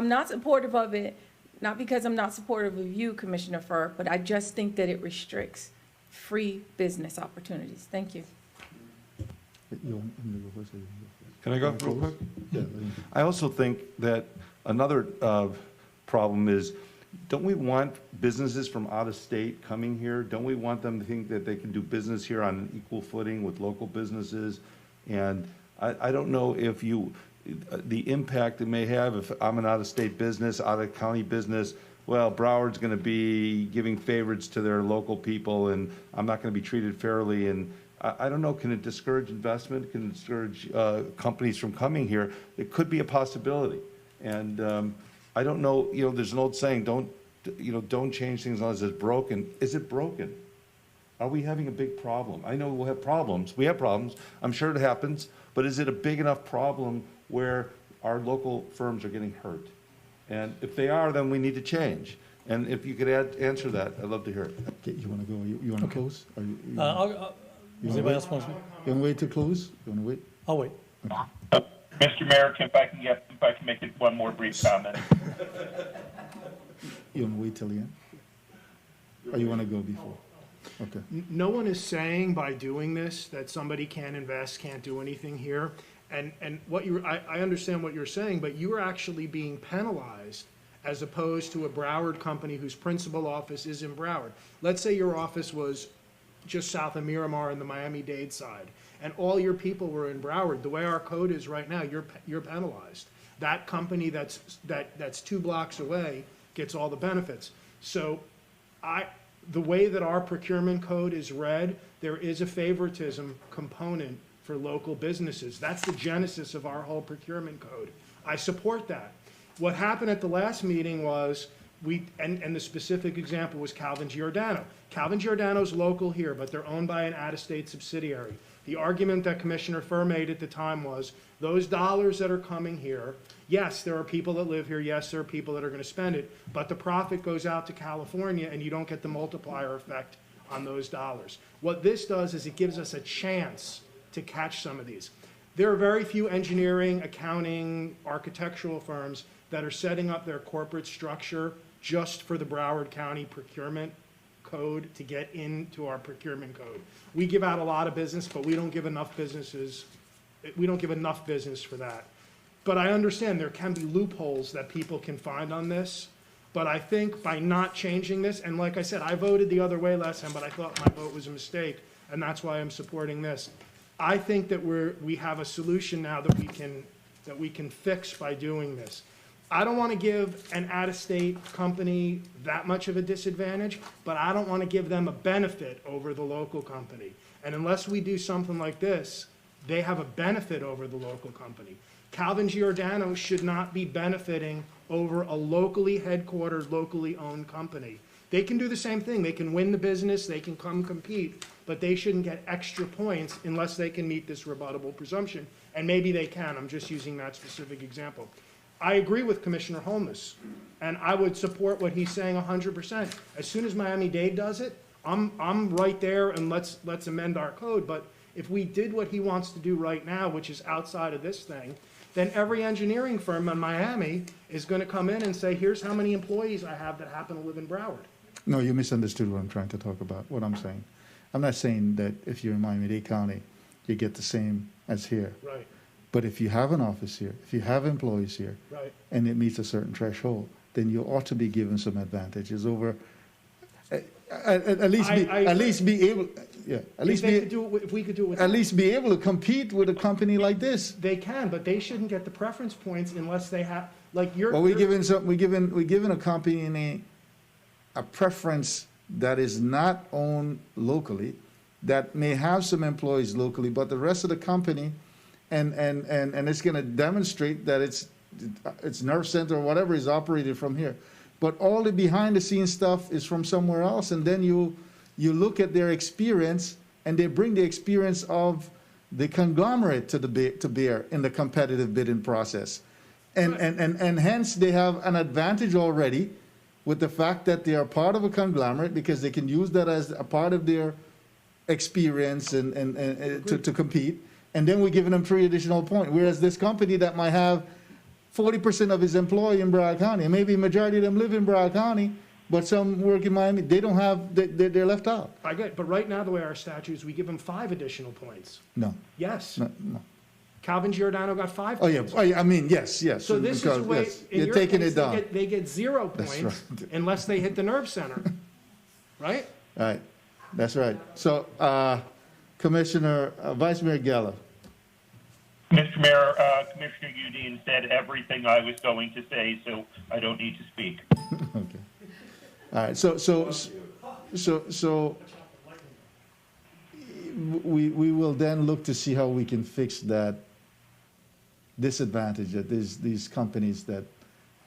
not supportive of it, not because I'm not supportive of you, Commissioner Furr, but I just think that it restricts free business opportunities. Thank you. Can I go real quick? I also think that another problem is, don't we want businesses from out of state coming here? Don't we want them to think that they can do business here on an equal footing with local businesses? And I don't know if the impact it may have if I'm an out-of-state business, out-of-county business. Well, Broward's going to be giving favorites to their local people, and I'm not going to be treated fairly. And I don't know, can it discourage investment? Can it discourage companies from coming here? It could be a possibility. And I don't know, there's an old saying, don't change things unless it's broken. Is it broken? Are we having a big problem? I know we'll have problems. We have problems. I'm sure it happens. But is it a big enough problem where our local firms are getting hurt? And if they are, then we need to change. And if you could answer that, I'd love to hear it. Okay, you want to go? You want to close? Or Does anybody else want to speak? You want to wait to close? You want to wait? I'll wait. Mr. Mayor, if I can make it one more brief comment. You want to wait till the end? Or you want to go before? Okay. No one is saying by doing this that somebody can't invest, can't do anything here. And what I understand what you're saying, but you are actually being penalized as opposed to a Broward company whose principal office is in Broward. Let's say your office was just south of Miramar in the Miami-Dade side, and all your people were in Broward. The way our code is right now, you're penalized. That company that's 2 blocks away gets all the benefits. So the way that our procurement code is read, there is a favoritism component for local businesses. That's the genesis of our whole procurement code. I support that. What happened at the last meeting was and the specific example was Calvin Giordano. Calvin Giordano's local here, but they're owned by an out-of-state subsidiary. The argument that Commissioner Furr made at the time was, those dollars that are coming here, yes, there are people that live here, yes, there are people that are going to spend it, but the profit goes out to California and you don't get the multiplier effect on those dollars. What this does is it gives us a chance to catch some of these. There are very few engineering, accounting, architectural firms that are setting up their corporate structure just for the Broward County procurement code to get into our procurement code. We give out a lot of business, but we don't give enough business for that. But I understand there can be loopholes that people can find on this. But I think by not changing this, and like I said, I voted the other way last time, but I thought my vote was a mistake, and that's why I'm supporting this. I think that we have a solution now that we can fix by doing this. I don't want to give an out-of-state company that much of a disadvantage, but I don't want to give them a benefit over the local company. And unless we do something like this, they have a benefit over the local company. Calvin Giordano should not be benefiting over a locally headquartered, locally owned company. They can do the same thing. They can win the business, they can come compete, but they shouldn't get extra points unless they can meet this rebuttable presumption. And maybe they can. I'm just using that specific example. I agree with Commissioner Holness, and I would support what he's saying 100%. As soon as Miami-Dade does it, I'm right there, and let's amend our code. But if we did what he wants to do right now, which is outside of this thing, then every engineering firm in Miami is going to come in and say, here's how many employees I have that happen to live in Broward. No, you misunderstood what I'm trying to talk about, what I'm saying. I'm not saying that if you're in Miami-Dade County, you get the same as here. Right. But if you have an office here, if you have employees here, Right. and it meets a certain threshold, then you ought to be given some advantages over, at least be able to compete with a company like this. They can, but they shouldn't get the preference points unless they have, like you're. Well, we're giving a company a preference that is not owned locally, that may have some employees locally, but the rest of the company, and it's going to demonstrate that its nerve center or whatever is operated from here. But all the behind the scenes stuff is from somewhere else, and then you look at their experience, and they bring the experience of the conglomerate to bear in the competitive bidding process. And hence they have an advantage already with the fact that they are part of a conglomerate, because they can use that as a part of their experience and to compete. and then we're giving them 3 additional points. Whereas this company that might have 40% of his employee in Broward County, and maybe a majority of them live in Broward County, but some work in Miami, they don't have, they're left out. I get, but right now, the way our statute is, we give them 5 additional points. No. Yes. No, no. Calvin Giordano got 5 Oh, points. yeah, oh, yeah, I mean, yes. So this is because, the way, yes, in you're your taking case, it down. they get 0 That's points right. unless they hit the nerve center, right? Right, that's right. So, Commissioner, Vice Mayor Geller. Mr. Mayor, Commissioner Udine said everything I was going to say, so I don't need to speak. Okay. All right, so we will then look to see how we can fix that disadvantage that these companies that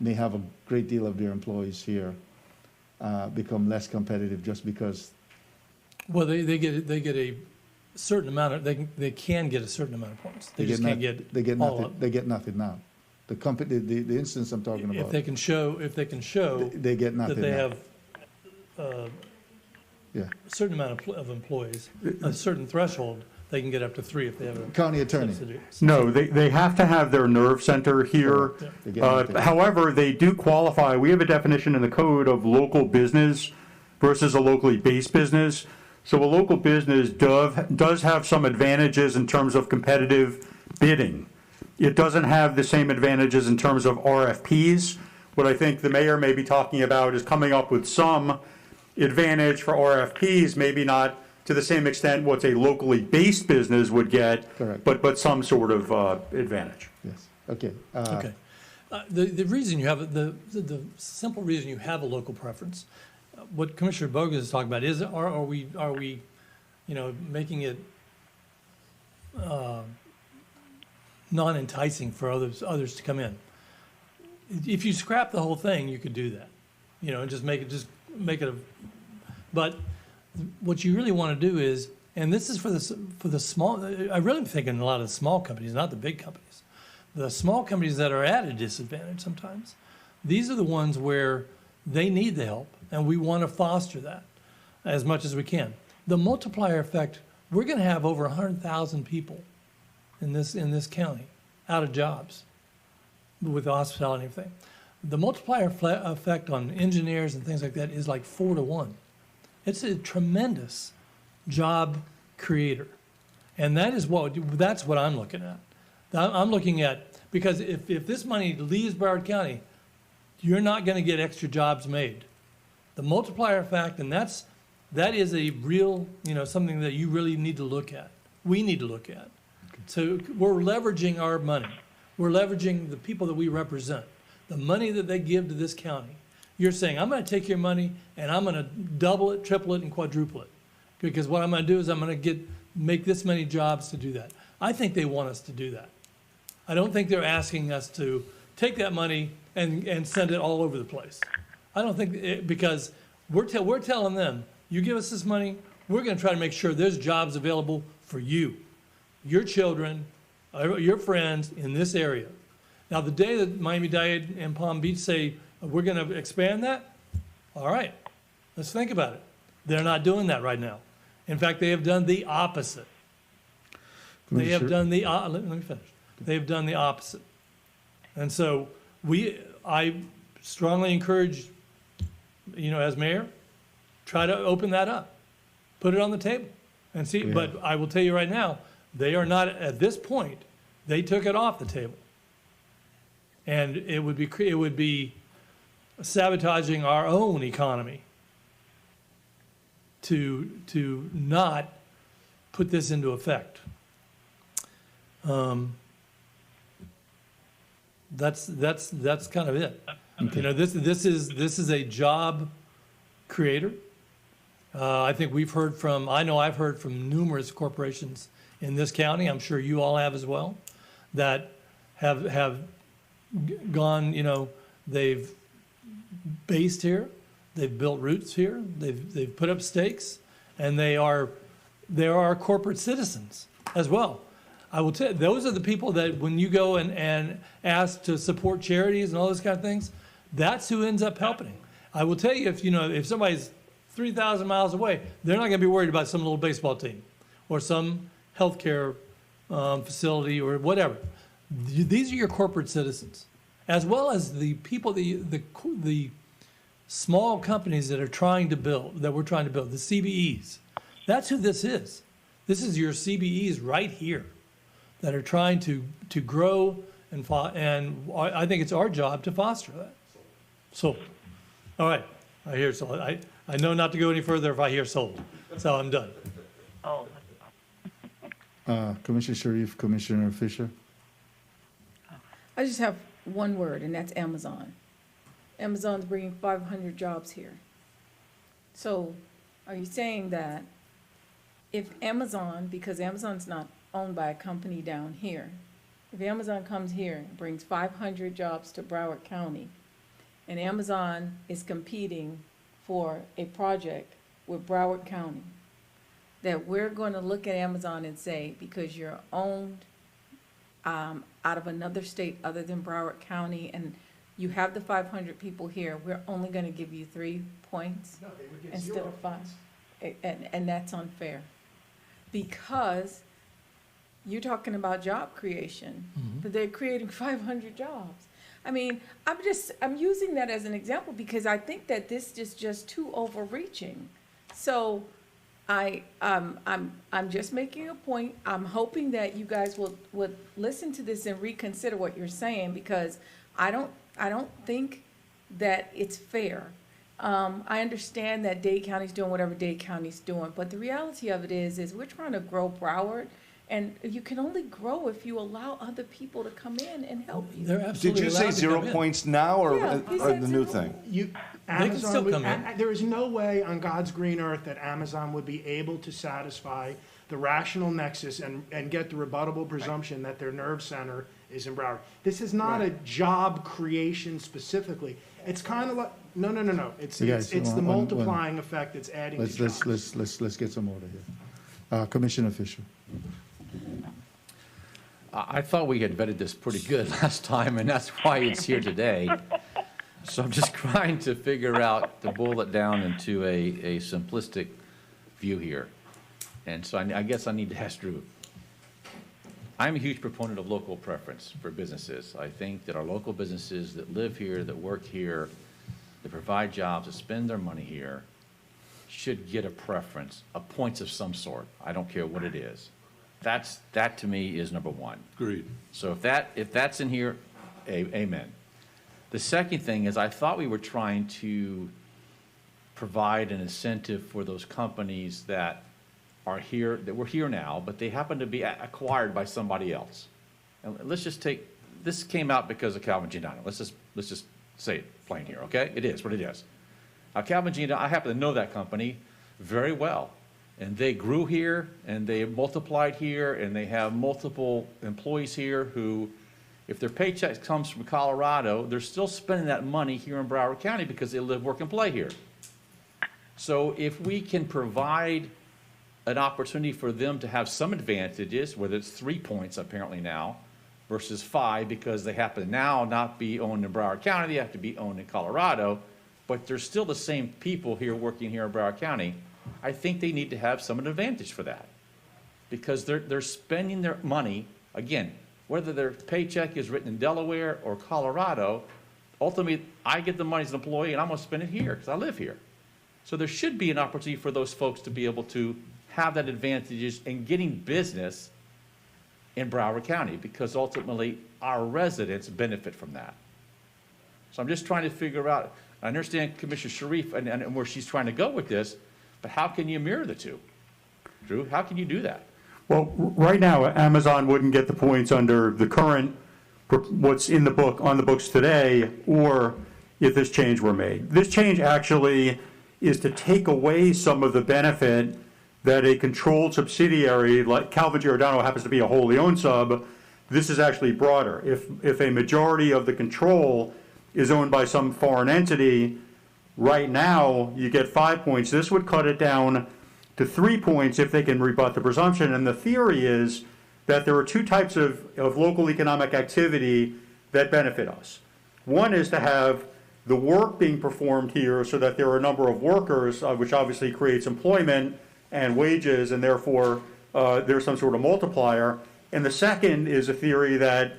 may have a great deal of their employees here become less competitive just because. Well, they get a certain amount of, they can get a certain amount of points. They just can't get all nothing. of them. They get nothing now. The company, the instance I'm talking about. If they can show they get nothing that they now. have a certain amount of employees, a certain threshold, they can get up to 3 if they have a County attorney. subsidy. No, they have to have their nerve center here. However, they do qualify. We have a definition in the code of local business versus a locally based business. So a local business does have some advantages in terms of competitive bidding. It doesn't have the same advantages in terms of RFPs. What I think the mayor may be talking about is coming up with some advantage for RFPs, maybe not to the same extent what's a locally based business would get, but some sort of advantage. Yes, okay. Okay. The reason you have, the simple reason you have a local preference, what Commissioner Bogus is talking about is, are we, making it non-enticing for others to come in? If you scrap the whole thing, you could do that, and just make it but what you really want to do is, and this is for the small, I really think in a lot of the small companies, not the big companies, the small companies that are at a disadvantage sometimes, these are the ones where they need the help, and we want to foster that as much as we can. The multiplier effect, we're going to have over 100,000 people in this county out of jobs with the hospitality and everything. The multiplier effect on engineers and things like that is like 4 to 1. It's a tremendous job creator. And that's what I'm looking at. I'm looking at, because if this money leaves Broward County, you're not going to get extra jobs made. The multiplier effect, and that is a real, something that you really need to look at. We need to look at. So we're leveraging our money. We're leveraging the people that we represent, the money that they give to this county. You're saying, I'm going to take your money and I'm going to double it, triple it, and quadruple it. Because what I'm going to do is I'm going to make this many jobs to do that. I think they want us to do that. I don't think they're asking us to take that money and send it all over the place. I don't think, because we're telling them, you give us this money, we're going to try to make sure there's jobs available for you, your children, your friends in this area. Now, the day that Miami-Dade and Palm Beach say, we're going to expand that, all right, let's think about it. They're not doing that right now. In fact, they have done the opposite. They have done the, let me finish. They've done the opposite. And so I strongly encourage, as mayor, try to open that up, put it on the table and see. Yeah. But I will tell you right now, they are not, at this point, they took it off the table. And it would be sabotaging our own economy to not put this into effect. That's kind of it. Okay. This is a job creator. I think I've heard from numerous corporations in this county, I'm sure you all have as well, that have gone, they've based here, they've built roots here, they've put up stakes, and they are corporate citizens as well. I will tell you, those are the people that when you go and ask to support charities and all those kind of things, that's who ends up helping. I will tell you, if somebody's 3,000 miles away, they're not going to be worried about some little baseball team or some healthcare facility or whatever. These are your corporate citizens, as well as the people, the small companies that are trying to build, that we're trying to build, the CBEs. That's who this is. This is your CBEs right here that are trying to grow and I think it's our job to foster that. So, all right, I hear sold. I know not to go any further if I hear sold, so I'm done. Oh, Commissioner Sharif, Commissioner Fisher. I just have one word, and that's Amazon. Amazon's bringing 500 jobs here. So are you saying that if Amazon, because Amazon's not owned by a company down here, if Amazon comes here and brings 500 jobs to Broward County, and Amazon is competing for a project with Broward County, that we're going to look at Amazon and say, because you're owned out of another state other than Broward County, and you have the 500 people here, we're only going to give you 3 points instead of 5. And that's unfair. Because you're talking about job creation, but they're creating 500 jobs. I mean, I'm using that as an example because I think that this is just too overreaching. So I'm just making a point. I'm hoping that you guys would listen to this and reconsider what you're saying, because I don't think that it's fair. I understand that Dade County's doing whatever Dade County's doing, but the reality of it is we're trying to grow Broward, and you can only grow if you allow other people to come in and help you. They're absolutely Did you say 0 points now or, Yeah, he or said the new 0. thing? Amazon still would- come in. there is no way on God's green earth that Amazon would be able to satisfy the rational nexus and get the rebuttable presumption that their nerve center is in Broward. This is not a job creation specifically. It's kind of like, no. It's You guys, the one- multiplying effect that's adding to jobs. Let's get some order here. Commissioner Fisher. I thought we had vetted this pretty good last time, and that's why it's here today. So I'm just trying to figure out, to boil it down into a simplistic view here. And so I guess I need to ask Drew. I'm a huge proponent of local preference for businesses. I think that our local businesses that live here, that work here, that provide jobs, that spend their money here, should get a preference, a points of some sort. I don't care what it is. That to me is number one. Agreed. So if that's in here, amen. The second thing is I thought we were trying to provide an incentive for those companies that are here, that were here now, but they happen to be acquired by somebody else. And let's just take, this came out because of Calvin Giordano. Let's just say it plain here, okay? It is what it is. Now, Calvin Giordano, I happen to know that company very well. And they grew here, and they multiplied here, and they have multiple employees here who, if their paycheck comes from Colorado, they're still spending that money here in Broward County because they live, work, and play here. So if we can provide an opportunity for them to have some advantages, whether it's 3 points apparently now versus 5, because they happen to now not be owned in Broward County, they have to be owned in Colorado, but they're still the same people here working here in Broward County, I think they need to have some advantage for that. Because they're spending their money, again, whether their paycheck is written in Delaware or Colorado, ultimately, I get the money as an employee and I'm gonna spend it here because I live here. So there should be an opportunity for those folks to be able to have that advantages in getting business in Broward County, because ultimately our residents benefit from that. So I'm just trying to figure out, I understand Commissioner Sharif and where she's trying to go with this, but how can you mirror the two? Drew, how can you do that? Well, right now, Amazon wouldn't get the points under the current, what's in the book, on the books today, or if this change were made. This change actually is to take away some of the benefit that a controlled subsidiary, like Calvin Giordano happens to be a wholly owned sub, this is actually broader. If a majority of the control is owned by some foreign entity, right now, you get 5 points. This would cut it down to 3 points if they can rebut the presumption. And the theory is that there are two types of local economic activity that benefit us. One is to have the work being performed here so that there are a number of workers, which obviously creates employment and wages, and therefore there's some sort of multiplier. And the second is a theory that,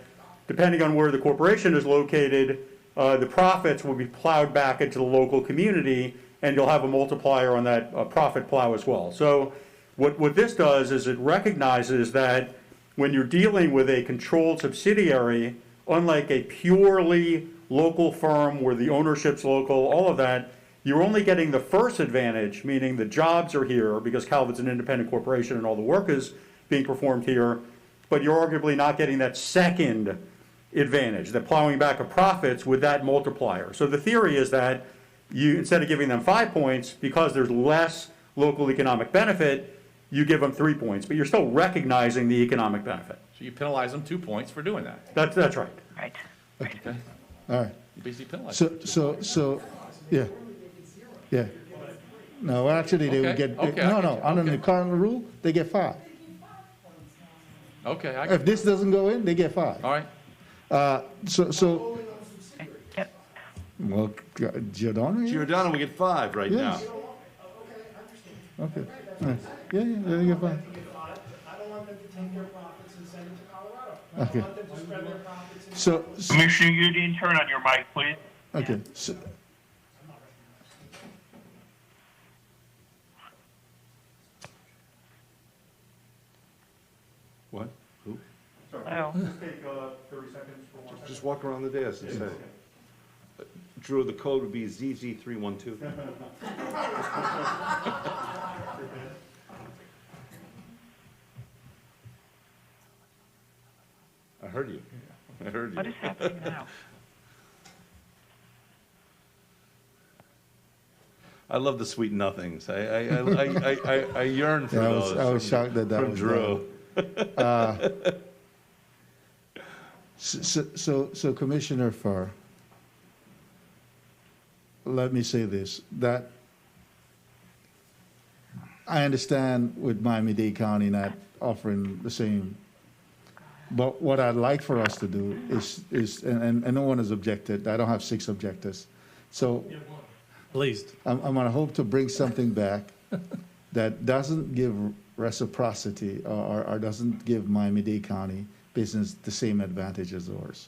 depending on where the corporation is located, the profits will be plowed back into the local community, and you'll have a multiplier on that profit plow as well. So what this does is it recognizes that when you're dealing with a controlled subsidiary, unlike a purely local firm where the ownership's local, all of that, you're only getting the first advantage, meaning the jobs are here because Calvert's an independent corporation and all the work is being performed here, but you're arguably not getting that second advantage, the plowing back of profits with that multiplier. So the theory is that you, instead of giving them 5 points, because there's less local economic benefit, you give them 3 points, but you're still recognizing the economic benefit. So you penalize them 2 points for doing that. That's right. Right. Okay. All right. You basically penalize So, them. so, yeah. Yeah. No, actually, they would Okay, get, okay, no, I no, get you. under the Okay. current rule, they get 5. Okay, If this doesn't go in, they get 5. all right. So, well, Giordano? Giordano, we get 5 right now. Yes. Okay. Nice. Yeah, they get 5. I don't want them to take their profits and send it to Colorado. I Okay. want them to spread their profits. So, Commissioner Udine, turn on your mic, please. okay. So, What? Who? Hello. Just take 30 seconds for one. Just walk around the dais and say. Drew, the code would be ZZ312. I heard you. I heard you. What is happening now? I love the sweet nothings. I yearn for yeah, those. I was shocked that from was Drew. So Commissioner Farr, let me say this, that I understand with Miami-Dade County not offering the same, but what I'd like for us to do is and no one has objected, I don't have 6 objectors, so At least. I'm gonna hope to bring something back that doesn't give reciprocity or doesn't give Miami-Dade County business the same advantage as ours.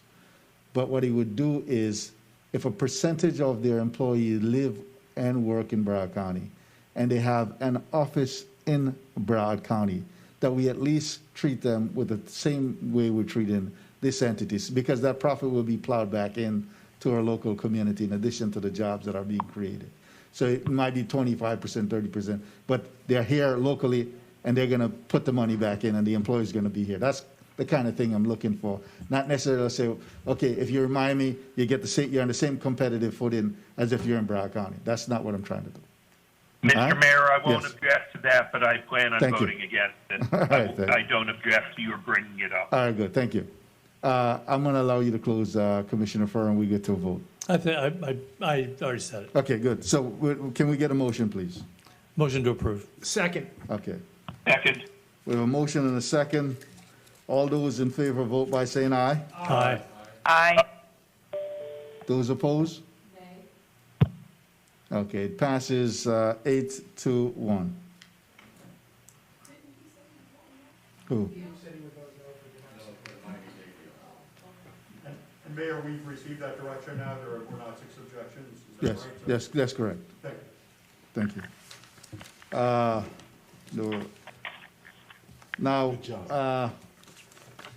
But what he would do is, if a percentage of their employees live and work in Broward County, and they have an office in Broward County, that we at least treat them with the same way we're treating these entities, because that profit will be plowed back in to our local community in addition to the jobs that are being created. So it might be 25%, 30%, but they're here locally and they're gonna put the money back in and the employee's gonna be here. That's the kind of thing I'm looking for. Not necessarily say, okay, if you're in Miami, you get the same, you're on the same competitive footing as if you're in Broward County. That's not what I'm trying to do. Mr. All right? Mayor, I won't Yes. object to that, but I plan on Thank you. voting against it. All right, thank I don't object to your bringing it up. All right, good, thank you. I'm gonna allow you to close, Commissioner Furr, and we get to a vote. I already said it. Okay, good. So can we get a motion, please? Motion to approve. Second. Okay. Second. We have a motion and a second. All those in favor vote by saying aye. Aye. Aye. Those opposed? Okay, it passes 8-1. Who? And Mayor, we've received that direction now, there were not 6 objections, is that Yes, right? yes, that's correct. Thank you. Thank you. Now,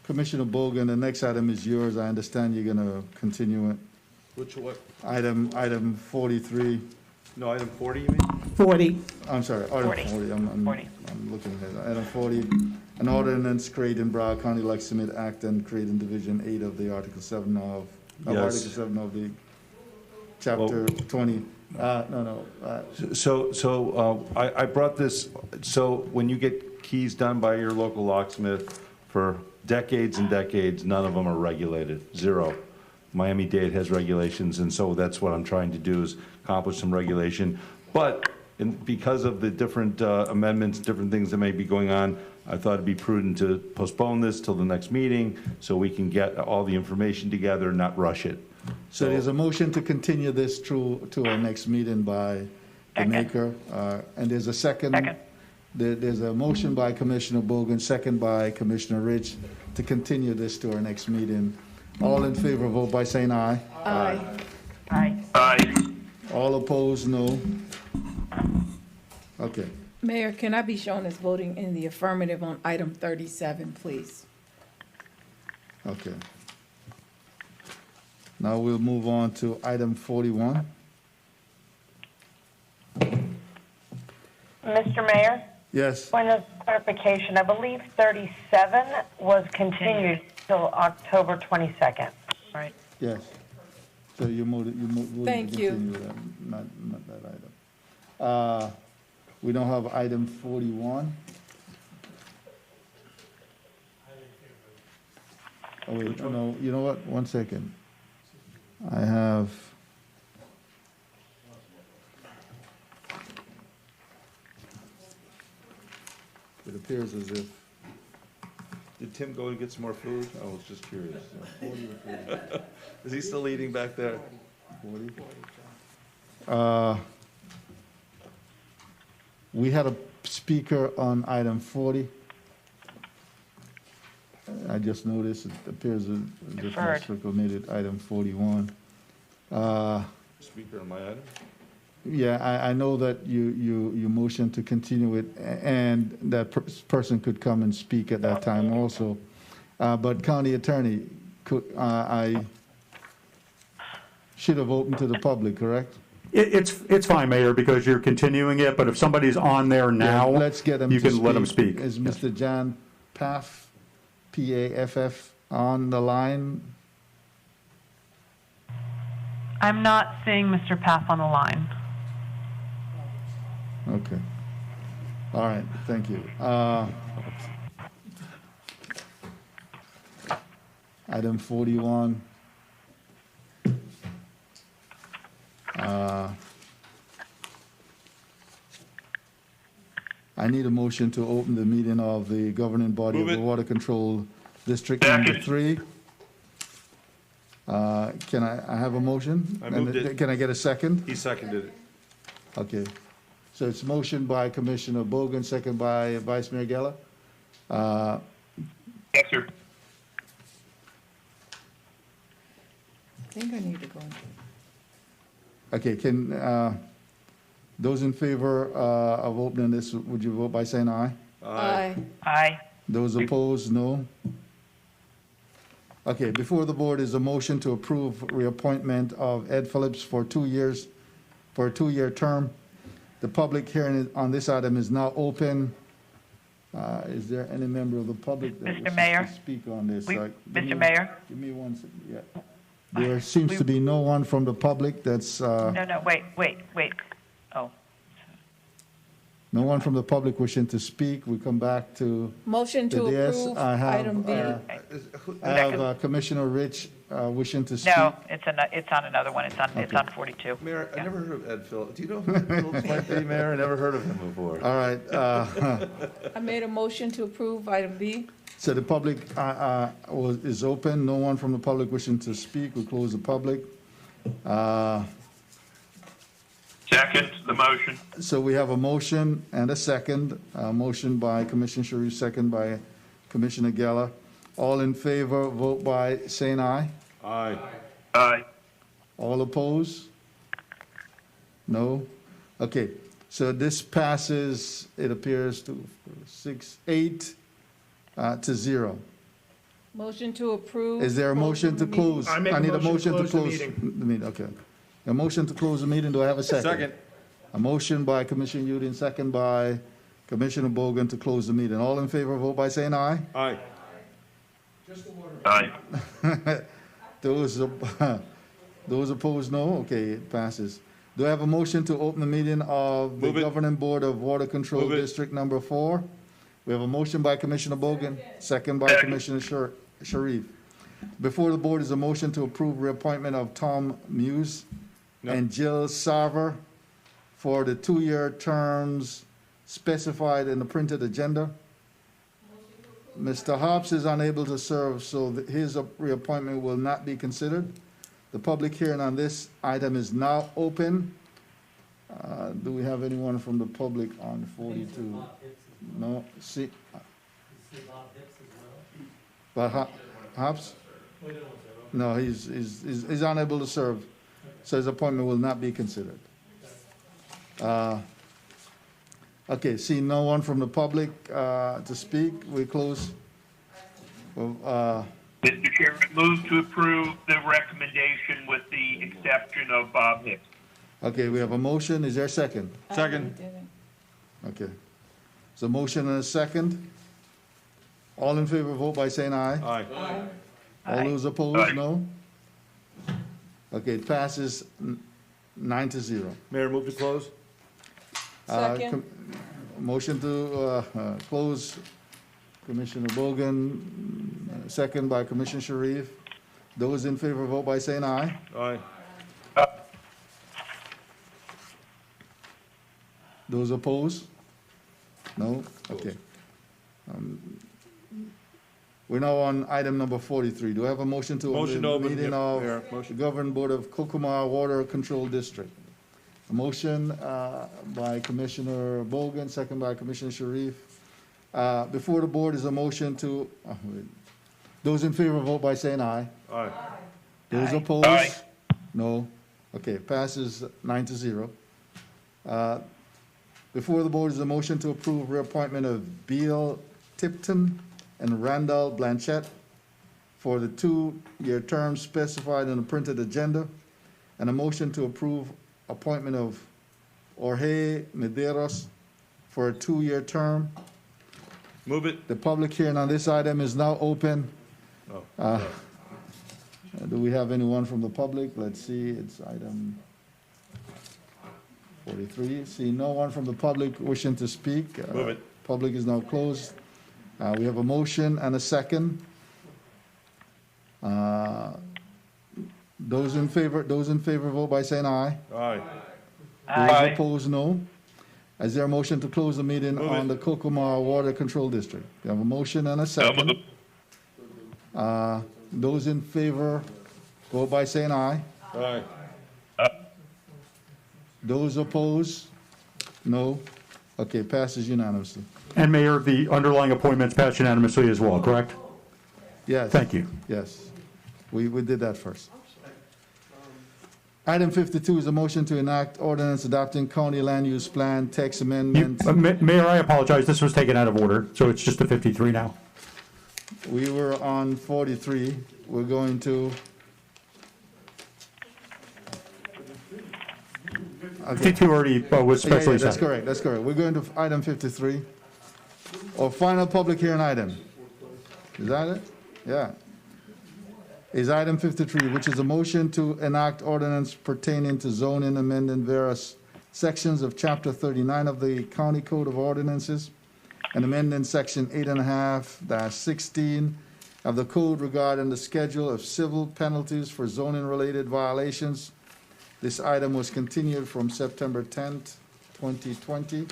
Commissioner Bogan, the next item is yours. I understand you're gonna continue it. What? Item 43. No, item 40, you mean? 40. I'm sorry, item 40. 40. I'm looking at it. Item 40, an ordinance creating Broward County Locksmith Act and creating Division 8 of the Article 7 of Yes. Article 7 of the Chapter 20. So I brought this, so when you get keys done by your local locksmith, for decades and decades, none of them are regulated, 0. Miami-Dade has regulations, and so that's what I'm trying to do, is accomplish some regulation. But because of the different amendments, different things that may be going on, I thought it'd be prudent to postpone this till the next meeting, so we can get all the information together, not rush it. So there's a motion to continue this through to our next meeting by the maker, and there's a second. There's a motion by Commissioner Bogan, second by Commissioner Rich, to continue this to our next meeting. All in favor, vote by saying aye. Aye. Aye. All opposed, no. Okay. Mayor, can I be shown as voting in the affirmative on item 37, please? Okay. Now we'll move on to item 41. Mr. Mayor? Yes. Point of clarification, I believe 37 was continued till October 22nd. Right. Yes. So you voted Thank to you. continue that, not that item. We don't have item 41. Oh, wait, no, you know what? One second. I have. It appears as if. Did Tim go and get some more food? I was just curious. Is he still eating back there? 40. We had a speaker on item 40. I just noticed it appears as if Deferred. Mr. committed item 41. Speaker on my item? Yeah, I know that you motioned to continue it, and that person could come and speak at that time also. But County Attorney, I should have opened to the public, correct? It's fine, Mayor, because you're continuing it, but if somebody's on there now, Yeah, let's get them you to can let them speak. Is Mr. John Paff, P-A-F-F, on the line? I'm not seeing Mr. Paff on the line. Okay. All right, thank you. Item 41. I need a motion to open the meeting of the governing body of Move the it. Water Control District Number Second. 3. Can I have a motion? I moved And it. Can I get a second? He seconded it. Okay. So it's motion by Commissioner Bogan, second by Vice Mayor Geller. Yes, sir. I think I need to go into. Okay, those in favor of opening this, would you vote by saying aye? Aye. Aye. Those opposed, no? Okay, before the board is a motion to approve reappointment of Ed Phillips for 2 years, for a 2-year term. The public hearing on this item is now open. Is there any member of the public that Mr. wishes Mayor? to speak on this? Mr. Give me- Mayor? Give me one second, yeah. There seems to be no one from the public that's, No, wait. Oh, no one from the public wishing to speak. We come back to Motion to the DS. approve I have, item B. I have Commissioner Rich wishing to speak. no, it's on another one. It's on 42. Mayor, I never heard of Ed Phillips. Do you know who Ed Phillips might be, Mayor? I never heard of him before. All right, I made a motion to approve item B. so the public is open. No one from the public wishing to speak. We close the public. Second, the motion. So we have a motion and a second. Motion by Commissioner Sharif, second by Commissioner Geller. All in favor, vote by saying aye. Aye. Aye. All opposed? No? Okay, so this passes, it appears to 8 to 0. Motion to approve. Is there a motion to close? I make a need a motion motion to to close the close meeting. the meeting, okay. A motion to close the meeting, do I have a second? Second. A motion by Commissioner Udine, second by Commissioner Bogan to close the meeting. All in favor, vote by saying aye. Aye. Aye. Those opposed, no? Okay, it passes. Do I have a motion to open the meeting of the Move it. Governing Board of Water Control Move it. District Number 4? We have a motion by Commissioner Bogan, second by Second. Commissioner Sharif. Before the board is a motion to approve reappointment of Tom Muse and Jill Sarver for the 2-year terms specified in the printed agenda. Mr. Hobbs is unable to serve, so his reappointment will not be considered. The public hearing on this item is now open. Do we have anyone from the public on 42? No, see. But Hobbs? No, he's unable to serve, so his appointment will not be considered. Okay, see no one from the public to speak, we close. Mr. Chairman, move to approve the recommendation with the exception of Bob Hicks. Okay, we have a motion, is there a second? Second. Okay. So motion and a second. All in favor, vote by saying aye. Aye. All those opposed, Aye. no? Okay, it passes 9-0. Mayor, move to close? Second. Motion to close, Commissioner Bogan, second by Commissioner Sharif. Those in favor, vote by saying aye. Aye. Those opposed? No? Okay. We're now on item number 43. Do I have a motion to Motion to open the open, meeting Mayor. of the Governing Board of Kokomar Water Control District? A motion by Commissioner Bogan, second by Commissioner Sharif. Before the board is a motion to, those in favor vote by saying aye. Aye. Those opposed? Aye. No? Okay, passes 9-0. Before the board is a motion to approve reappointment of Beal Tipton and Randall Blanchett for the 2-year term specified in the printed agenda, and a motion to approve appointment of Jorge Medeiros for a 2-year term. Move it. The public hearing on this item is now open. Oh. Do we have anyone from the public? Let's see, it's item 43. See no one from the public wishing to speak. Move it. Public is now closed. We have a motion and a second. Those in favor vote by saying aye. Aye. Those opposed, no. Is there a motion to close the meeting Move on it. the Kokomar Water Control District? We have a motion and a second. Those in favor vote by saying aye. Aye. Those opposed, no. Okay, passes unanimously. And Mayor, the underlying appointments passed unanimously as well, correct? Yes. Thank you. Yes. We did that first. Item 52 is a motion to enact ordinance adopting county land use plan text amendment. Mayor, I apologize, this was taken out of order, so it's just a 53 now. We were on 43. We're going to. Okay. 52 already was specially That's set. correct, that's correct. We're going to item 53. Our final public hearing item. Is that it? Yeah. Is item 53, which is a motion to enact ordinance pertaining to zoning amending various sections of Chapter 39 of the County Code of Ordinances and amending Section 8.5-16 of the code regarding the schedule of civil penalties for zoning-related violations. This item was continued from September 10th, 2020.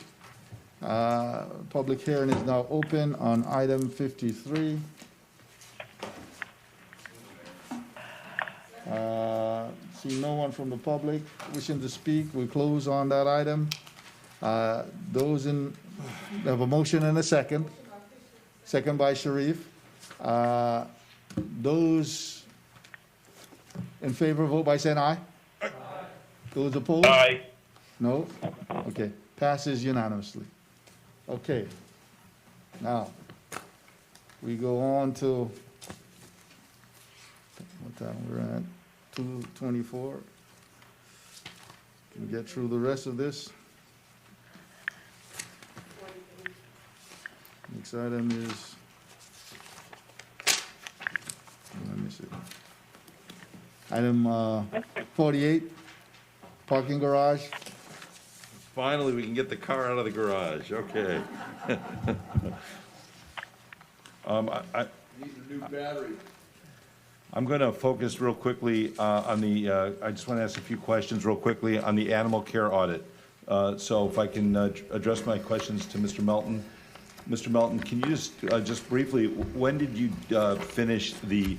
Public hearing is now open on item 53. See no one from the public wishing to speak. We close on that item. Those in, we have a motion and a second. Second by Sharif. Those in favor vote by saying aye. Those opposed? Aye. No? Okay, passes unanimously. Okay. Now, we go on to, what time we're at? 2:24. Can we get through the rest of this? Next item is, let me see. Item 48, parking garage. Finally, we can get the car out of the garage, okay. Needs a new battery. I'm going to focus real quickly on the, I just want to ask a few questions real quickly on the animal care audit. So if I can address my questions to Mr. Melton. Mr. Melton, can you just briefly, when did you finish the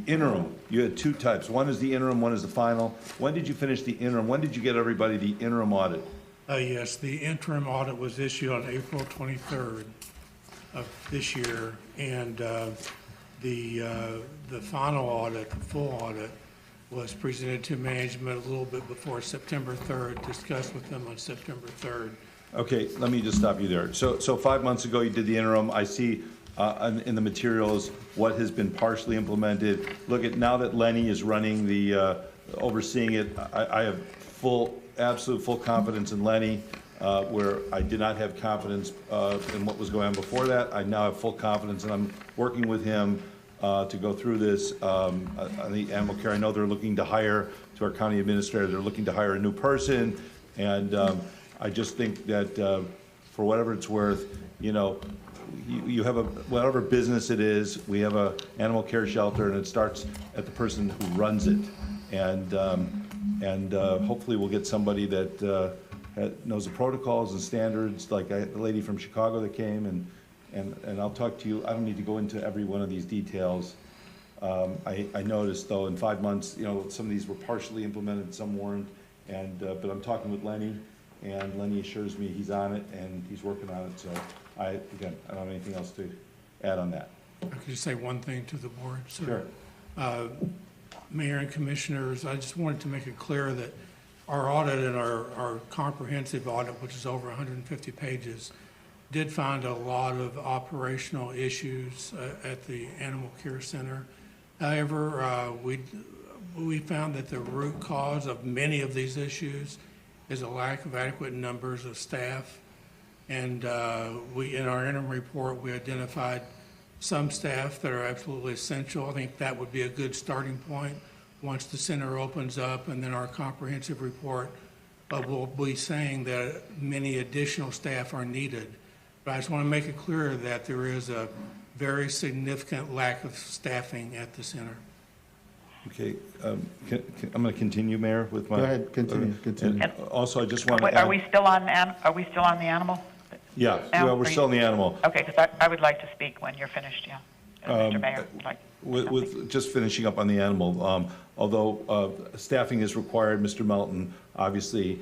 interim? You had two types. One is the interim, one is the final. When did you finish the interim? When did you get everybody the interim audit? Yes, the interim audit was issued on April 23rd of this year, and the final audit, the full audit, was presented to management a little bit before September 3rd, discussed with them on September 3rd. Okay, let me just stop you there. So 5 months ago, you did the interim. I see in the materials what has been partially implemented. Look at, now that Lenny is running the, overseeing it, I have absolute full confidence in Lenny, where I did not have confidence in what was going on before that. I now have full confidence, and I'm working with him to go through this. On the animal care, I know they're looking to hire, to our county administrator, they're looking to hire a new person, and I just think that for whatever it's worth, you know, you have whatever business it is, we have a animal care shelter, and it starts at the person who runs it. And hopefully we'll get somebody that knows the protocols and standards, like the lady from Chicago that came, and I'll talk to you. I don't need to go into every one of these details. I noticed, though, in 5 months, you know, some of these were partially implemented, some weren't, but I'm talking with Lenny, and Lenny assures me he's on it and he's working on it. So I don't have anything else to add on that. I could just say one thing to the board, sir. Sure. Mayor and Commissioners, I just wanted to make it clear that our audit and our comprehensive audit, which is over 150 pages, did find a lot of operational issues at the Animal Care Center. However, we found that the root cause of many of these issues is a lack of adequate numbers of staff. And in our interim report, we identified some staff that are absolutely essential. I think that would be a good starting point once the center opens up, and then our comprehensive report will be saying that many additional staff are needed. But I just want to make it clear that there is a very significant lack of staffing at the center. Okay, I'm going to continue, Mayor, with my. Go ahead, continue. And also, I just want to. Are we still on the animal? Yeah, well, we're still in the animal. Okay, because I would like to speak when you're finished, yeah. Mr. Mayor, With just finishing up on the animal, although staffing is required, Mr. Melton, obviously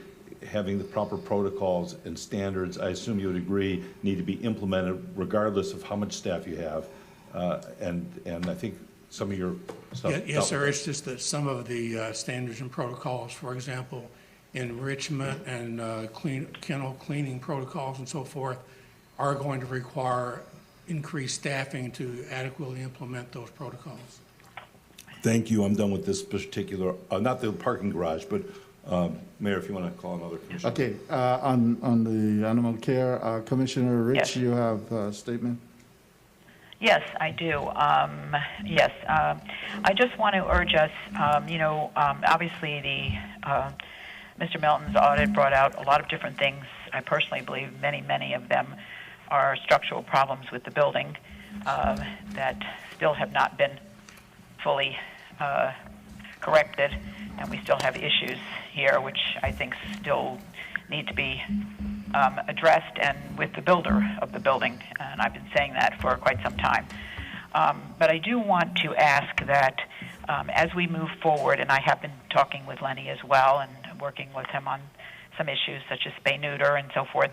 having the proper protocols and standards, I assume you would agree, need to be implemented regardless of how much staff you have. And I think some of your stuff. Yes, sir. It's just that some of the standards and protocols, for example, enrichment and kennel cleaning protocols and so forth, are going to require increased staffing to adequately implement those protocols. Thank you. I'm done with this particular, not the parking garage, but Mayor, if you want to call another commissioner. Okay, on the animal care, Commissioner Rich, Yes. you have a statement? Yes, I do. Yes, I just want to urge us, obviously Mr. Melton's audit brought out a lot of different things. I personally believe many of them are structural problems with the building that still have not been fully corrected, and we still have issues here which I think still need to be addressed, and with the builder of the building, and I've been saying that for quite some time. But I do want to ask that as we move forward, and I have been talking with Lenny as well and working with him on some issues such as spay-neuter and so forth,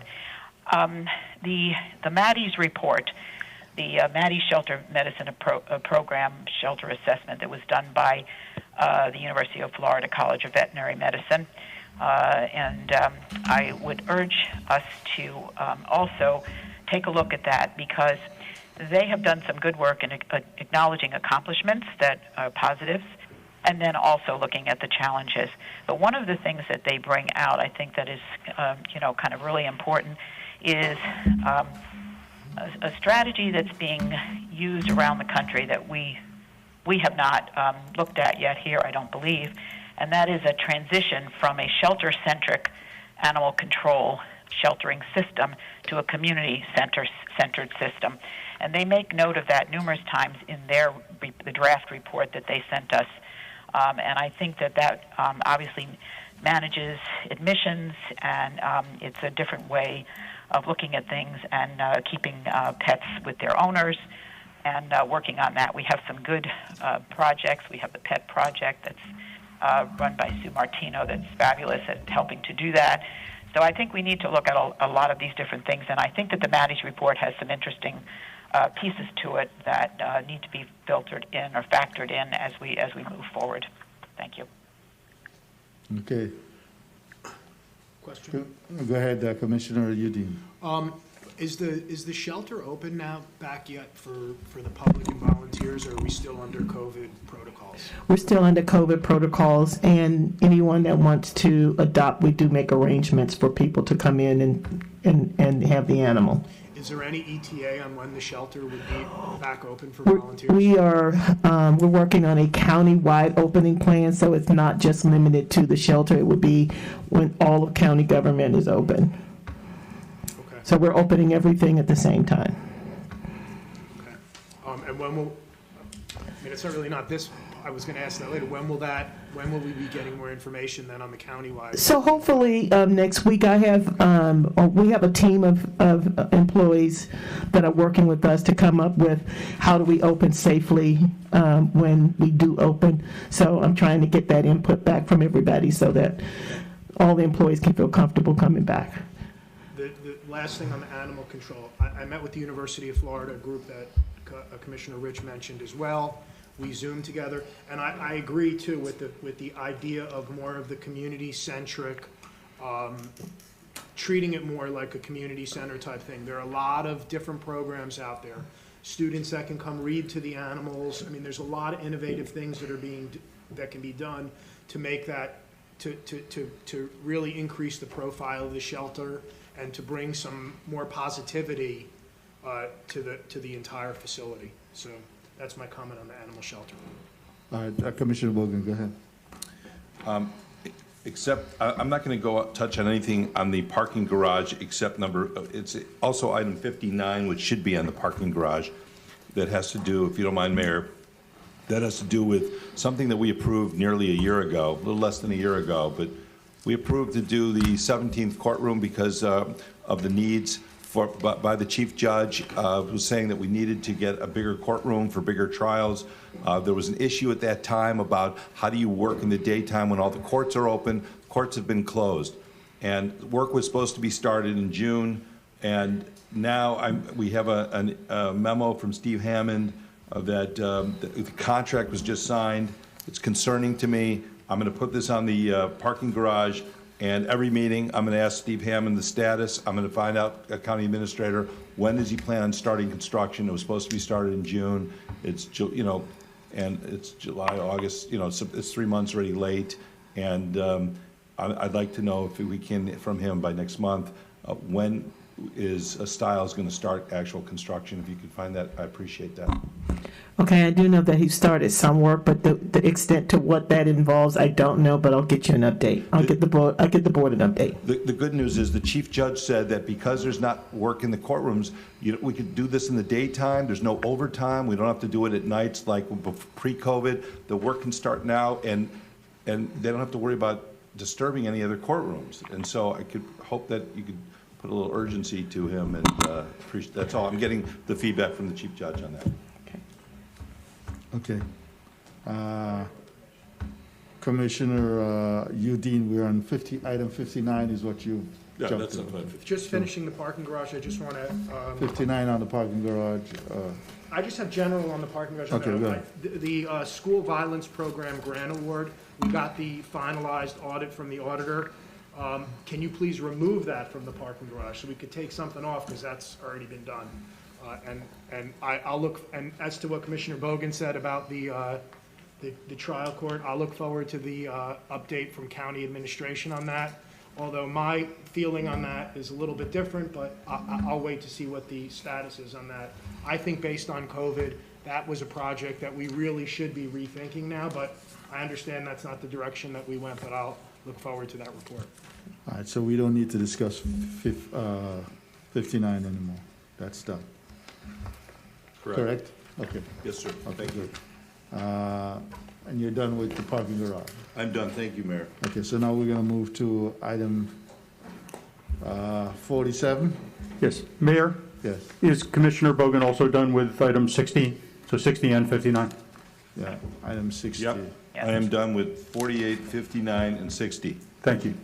the Maddie's report, the Maddie Shelter Medicine Program Shelter Assessment that was done by the University of Florida College of Veterinary Medicine, and I would urge us to also take a look at that, because they have done some good work in acknowledging accomplishments that are positives, and then also looking at the challenges. But one of the things that they bring out, I think that is, kind of really important, is a strategy that's being used around the country that we have not looked at yet here, I don't believe, and that is a transition from a shelter-centric animal control sheltering system to a community-centered system. And they make note of that numerous times in the draft report that they sent us. And I think that obviously manages admissions, and it's a different way of looking at things and keeping pets with their owners and working on that. We have some good projects. We have the Pet Project that's run by Sue Martino that's fabulous at helping to do that. So I think we need to look at a lot of these different things, and I think that the Maddie's report has some interesting pieces to it that need to be filtered in or factored in as we move forward. Thank you. Okay. Question? Go ahead, Commissioner Udine. Is the shelter open now back yet for the public and volunteers, or are we still under COVID protocols? We're still under COVID protocols, and anyone that wants to adopt, we do make arrangements for people to come in and have the animal. Is there any ETA on when the shelter would be back open for We're volunteers? working on a county-wide opening plan, so it's not just limited to the shelter. It would be when all of county government is open. Okay. So we're opening everything at the same time. Okay. And when will, I mean, it's not really not this, I was gonna ask that later, when will we be getting more information then on the county-wide? So hopefully, next week we have a team of employees that are working with us to come up with how do we open safely when we do open. So I'm trying to get that input back from everybody so that all the employees can feel comfortable coming back. The last thing on the animal control, I met with the University of Florida, a group that Commissioner Rich mentioned as well. We Zoomed together, and I agree too with the idea of more of the community-centric, treating it more like a community center type thing. There are a lot of different programs out there. Students that can come read to the animals. I mean, there's a lot of innovative things that can be done to make that to really increase the profile of the shelter and to bring some more positivity to the entire facility. So that's my comment on the animal shelter. All right, Commissioner Bogan, go ahead. Except, I'm not going to touch on anything on the parking garage except it's also item 59, which should be on the parking garage, that has to do, if you don't mind, Mayor, that has to do with something that we approved nearly a year ago, a little less than a year ago, but we approved to do the 17th courtroom because of the needs by the chief judge, was saying that we needed to get a bigger courtroom for bigger trials. There was an issue at that time about how do you work in the daytime when all the courts are open. Courts have been closed. And work was supposed to be started in June, and now we have a memo from Steve Hammond that the contract was just signed. It's concerning to me. I'm going to put this on the parking garage. And every meeting, I'm going to ask Steve Hammond the status. I'm going to find out, County Administrator, when does he plan on starting construction? It was supposed to be started in June. It's, and it's July, August, it's 3 months already late. And I'd like to know if we can, from him by next month, when Stiles going to start actual construction. If you could find that, I appreciate that. Okay, I do know that he started some work, but the extent to what that involves, I don't know, but I'll get you an update. I'll get the board an update. The good news is the chief judge said that because there's not work in the courtrooms, we could do this in the daytime. There's no overtime. We don't have to do it at nights like pre-COVID. The work can start now, and they don't have to worry about disturbing any other courtrooms. And so I could hope that you could put a little urgency to him, and appreciate. That's all. I'm getting the feedback from the chief judge on that. Okay. Commissioner Udine, we're on item 59 is what you jumped to. Just finishing the parking garage, I just want to. 59 on the parking garage. I just have general on the parking garage. Okay, go ahead. The School Violence Program Grant Award, we got the finalized audit from the auditor. Can you please remove that from the parking garage so we could take something off, because that's already been done. I'll look, and as to what Commissioner Bogan said about the trial court, I'll look forward to the update from county administration on that. Although my feeling on that is a little bit different, but I'll wait to see what the status is on that. I think based on COVID, that was a project that we really should be rethinking now, but I understand that's not the direction that we went, but I'll look forward to that report. All right, so we don't need to discuss 59 anymore. That's done. Correct? Okay. Yes, sir. Okay, Thank you. good. And you're done with the parking garage? I'm done. Thank you, Mayor. Okay, so now we're going to move to item 47. Yes, Mayor? Yes. Is Commissioner Bogan also done with item 60? So 60 and 59? Yeah, item 60. Yep. I am done with 48, 59, and 60. Thank you.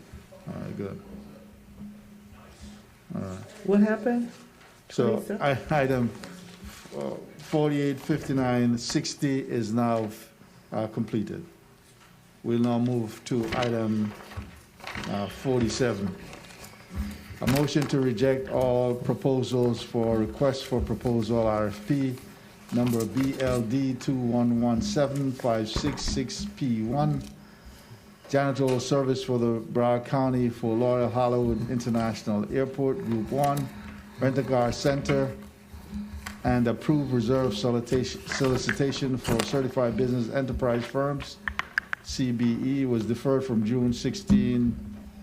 All right, good. What happened? So Teresa? item 48, 59, 60 is now completed. We'll now move to item 47. A motion to reject all proposals for requests for proposal RFP number BLD 2117566P1, janitorial service for the Broward County for Laurel Hollywood International Airport, Group 1, Rent-A-Car Center, and approve reserve solicitation for certified business enterprise firms, CBE, was deferred from June 16,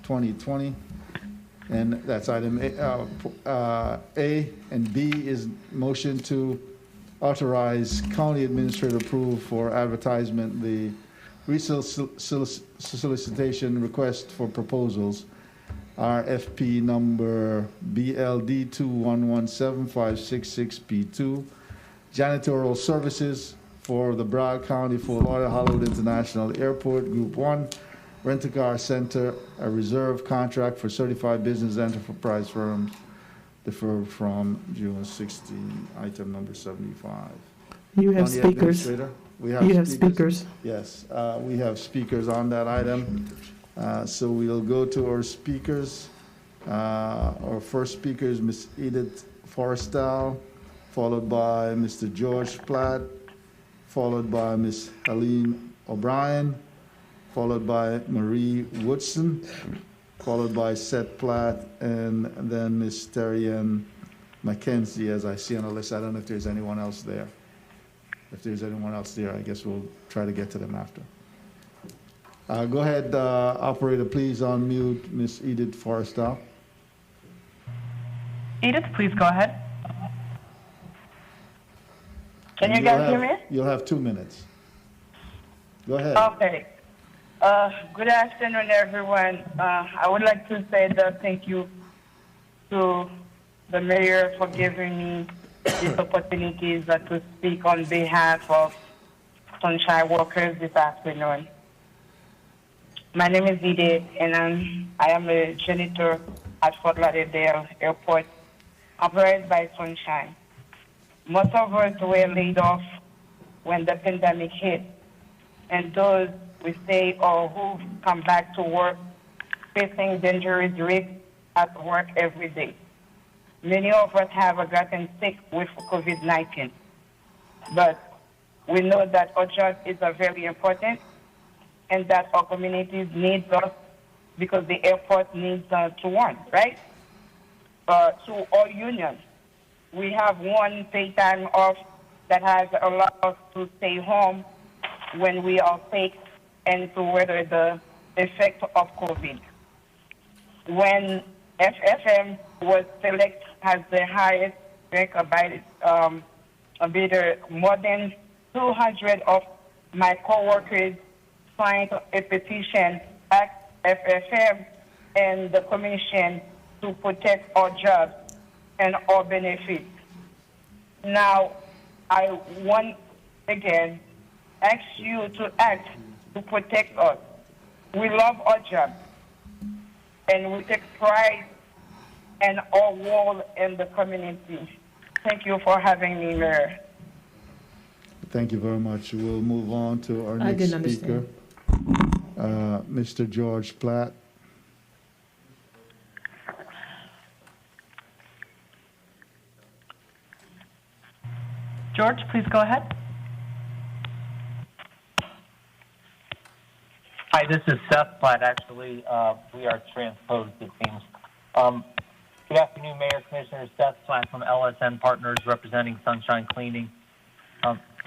2020. And that's item A, and B is motion to authorize county administrator approval for advertisement the resale solicitation request for proposals, RFP number BLD 2117566P2, janitorial services for the Broward County for Lauderdale Hollywood International Airport, Group 1, Rent-A-Car Center, a reserve contract for certified business enterprise firms, deferred from June 16, item number 75. You have County speakers. Administrator, we You have speakers. Yes, we have speakers on that item. So we'll go to our speakers. Our first speaker is Ms. Edith Forrestal, followed by Mr. George Platt, followed by Ms. Helene O'Brien, followed by Marie Woodson, followed by Seth Platt, and then Ms. Terry-Ann McKenzie, as I see on the list. I don't know if there's anyone else there. If there's anyone else there, I guess we'll try to get to them after. Go ahead, operator, please unmute Ms. Edith Forrestal. Edith, please go ahead. Can you guys hear me? You'll have 2 minutes. Go ahead. Okay. Good afternoon, everyone. I would like to say that thank you to the mayor for giving me this opportunity to speak on behalf of Sunshine workers this afternoon. My name is Edith, and I am a janitor at Fort Lauderdale Airport, operated by Sunshine. Most of us were laid off when the pandemic hit, and those we stay or who come back to work facing dangerous risks at work every day. Many of us have gotten sick with COVID-19, but we know that our job is very important and that our communities need us because the airport needs to run, right? To our union, we have one paid time off that has allowed us to stay home when we are sick and to weather the effect of COVID. When FFM was selected as the highest rank by bidder, more than 200 of my co-workers signed a petition at FFM and the commission to protect our jobs and our benefits. Now, I once again ask you to act to protect us. We love our job, and we take pride in our role in the community. Thank you for having me, Mayor. Thank you very much. We'll move on to our next speaker, Mr. George Platt. George, please go ahead. Hi, this is Seth Platt, actually. We are transposed, it seems. Good afternoon, Mayor, Commissioners. Seth Platt from LSN Partners representing Sunshine Cleaning.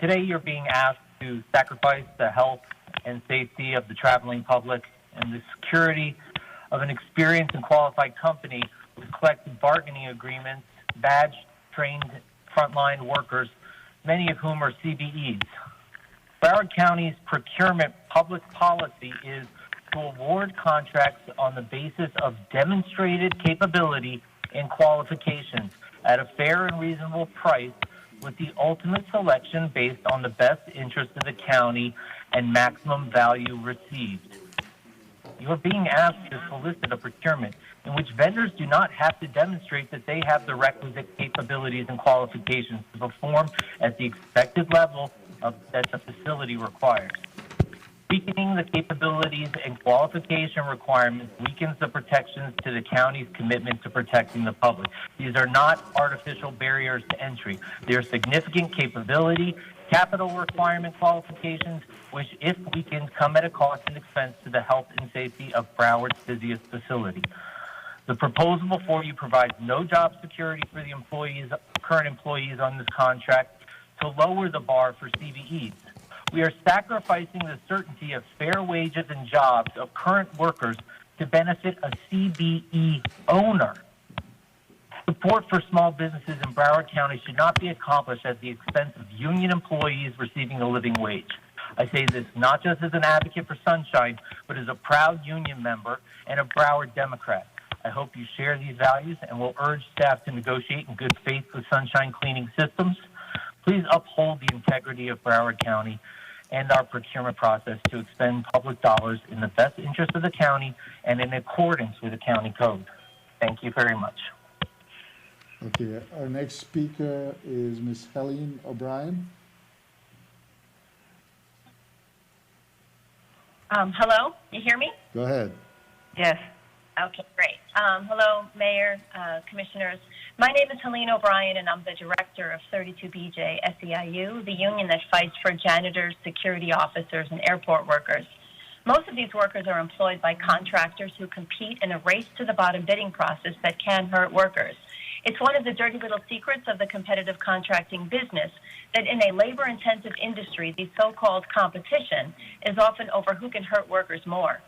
Today you're being asked to sacrifice the health and safety of the traveling public and the security of an experienced and qualified company with collective bargaining agreements, badge-trained frontline workers, many of whom are CBEs. Broward County's procurement public policy is to award contracts on the basis of demonstrated capability and qualifications at a fair and reasonable price, with the ultimate selection based on the best interest of the county and maximum value received. You are being asked to solicit a procurement in which vendors do not have to demonstrate that they have the requisite capabilities and qualifications to perform at the expected level that the facility requires. Weakening the capabilities and qualification requirements weakens the protections to the county's commitment to protecting the public. These are not artificial barriers to entry. They are significant capability, capital requirement qualifications, which, if weakened, come at a cost and expense to the health and safety of Broward's busiest facility. The proposal before you provides no job security for the current employees on this contract to lower the bar for CBEs. We are sacrificing the certainty of fair wages and jobs of current workers to benefit a CBE owner. Support for small businesses in Broward County should not be accomplished at the expense of union employees receiving a living wage. I say this not just as an advocate for Sunshine, but as a proud union member and a Broward Democrat. I hope you share these values and will urge staff to negotiate in good faith with Sunshine Cleaning Systems. Please uphold the integrity of Broward County and our procurement process to expend public dollars in the best interest of the county and in accordance with the county code. Thank you very much. Okay, our next speaker is Ms. Helene O'Brien. Hello, you hear me? Go ahead. Yes. Okay, great. Hello, Mayor, Commissioners. My name is Helene O'Brien, and I'm the director of 32BJ SEIU, the union that fights for janitors, security officers, and airport workers. Most of these workers are employed by contractors who compete in a race-to-the-bottom bidding process that can hurt workers. It's one of the dirty little secrets of the competitive contracting business that in a labor-intensive industry, the so-called competition is often over who can hurt workers more.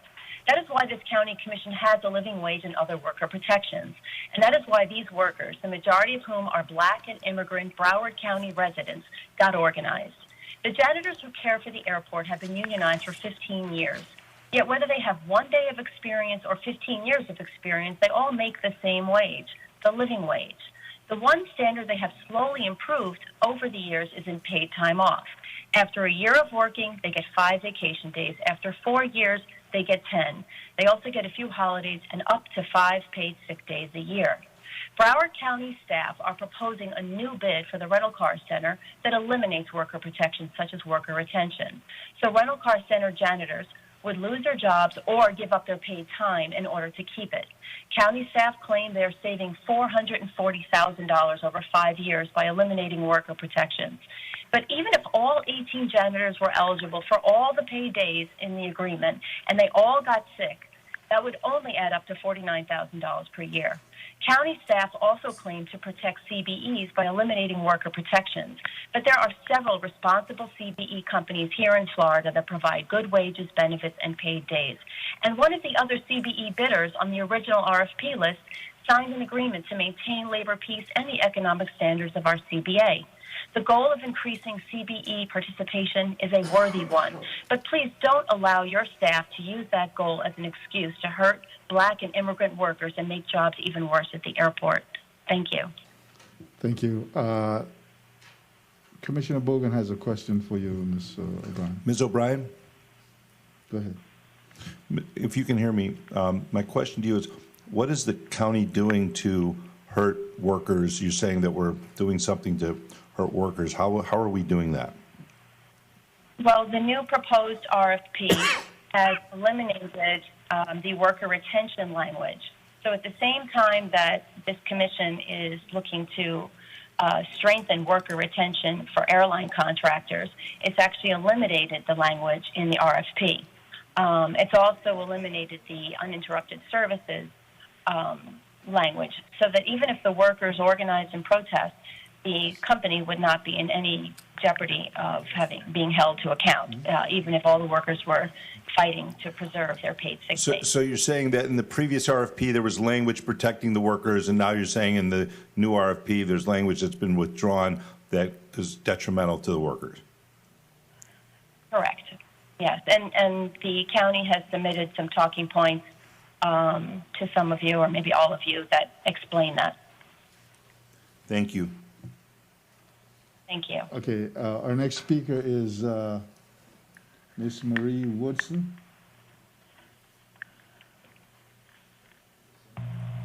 That is why this county commission has a living wage and other worker protections. And that is why these workers, the majority of whom are black and immigrant Broward County residents, got organized. The janitors who care for the airport have been unionized for 15 years. Yet whether they have 1 day of experience or 15 years of experience, they all make the same wage, the living wage. The one standard they have slowly improved over the years is in paid time off. After a year of working, they get 5 vacation days. After 4 years, they get 10. They also get a few holidays and up to 5 paid sick days a year. Broward County staff are proposing a new bid for the rental car center that eliminates worker protections such as worker retention. So rental car center janitors would lose their jobs or give up their paid time in order to keep it. County staff claim they're saving $440,000 over 5 years by eliminating worker protections. But even if all 18 janitors were eligible for all the paid days in the agreement and they all got sick, that would only add up to $49,000 per year. County staff also claim to protect CBEs by eliminating worker protections, but there are several responsible CBE companies here in Florida that provide good wages, benefits, and paid days. And one of the other CBE bidders on the original RFP list signed an agreement to maintain labor peace and the economic standards of our CBA. The goal of increasing CBE participation is a worthy one, but please don't allow your staff to use that goal as an excuse to hurt black and immigrant workers and make jobs even worse at the airport. Thank you. Thank you. Commissioner Bogan has a question for you, Ms. O'Brien. Ms. O'Brien? Go ahead. If you can hear me, my question to you is, what is the county doing to hurt workers? You're saying that we're doing something to hurt workers. How are we doing that? Well, the new proposed RFP has eliminated the worker retention language. So at the same time that this commission is looking to strengthen worker retention for airline contractors, it's actually eliminated the language in the RFP. It's also eliminated the uninterrupted services language, so that even if the workers organize and protest, the company would not be in any jeopardy of being held to account, even if all the workers were fighting to preserve their paid sick days. So you're saying that in the previous RFP there was language protecting the workers, and now you're saying in the new RFP there's language that's been withdrawn that is detrimental to the workers? Correct. Yes, and the county has submitted some talking points to some of you, or maybe all of you, that explain that. Thank you. Thank you. Okay, our next speaker is Ms. Marie Woodson.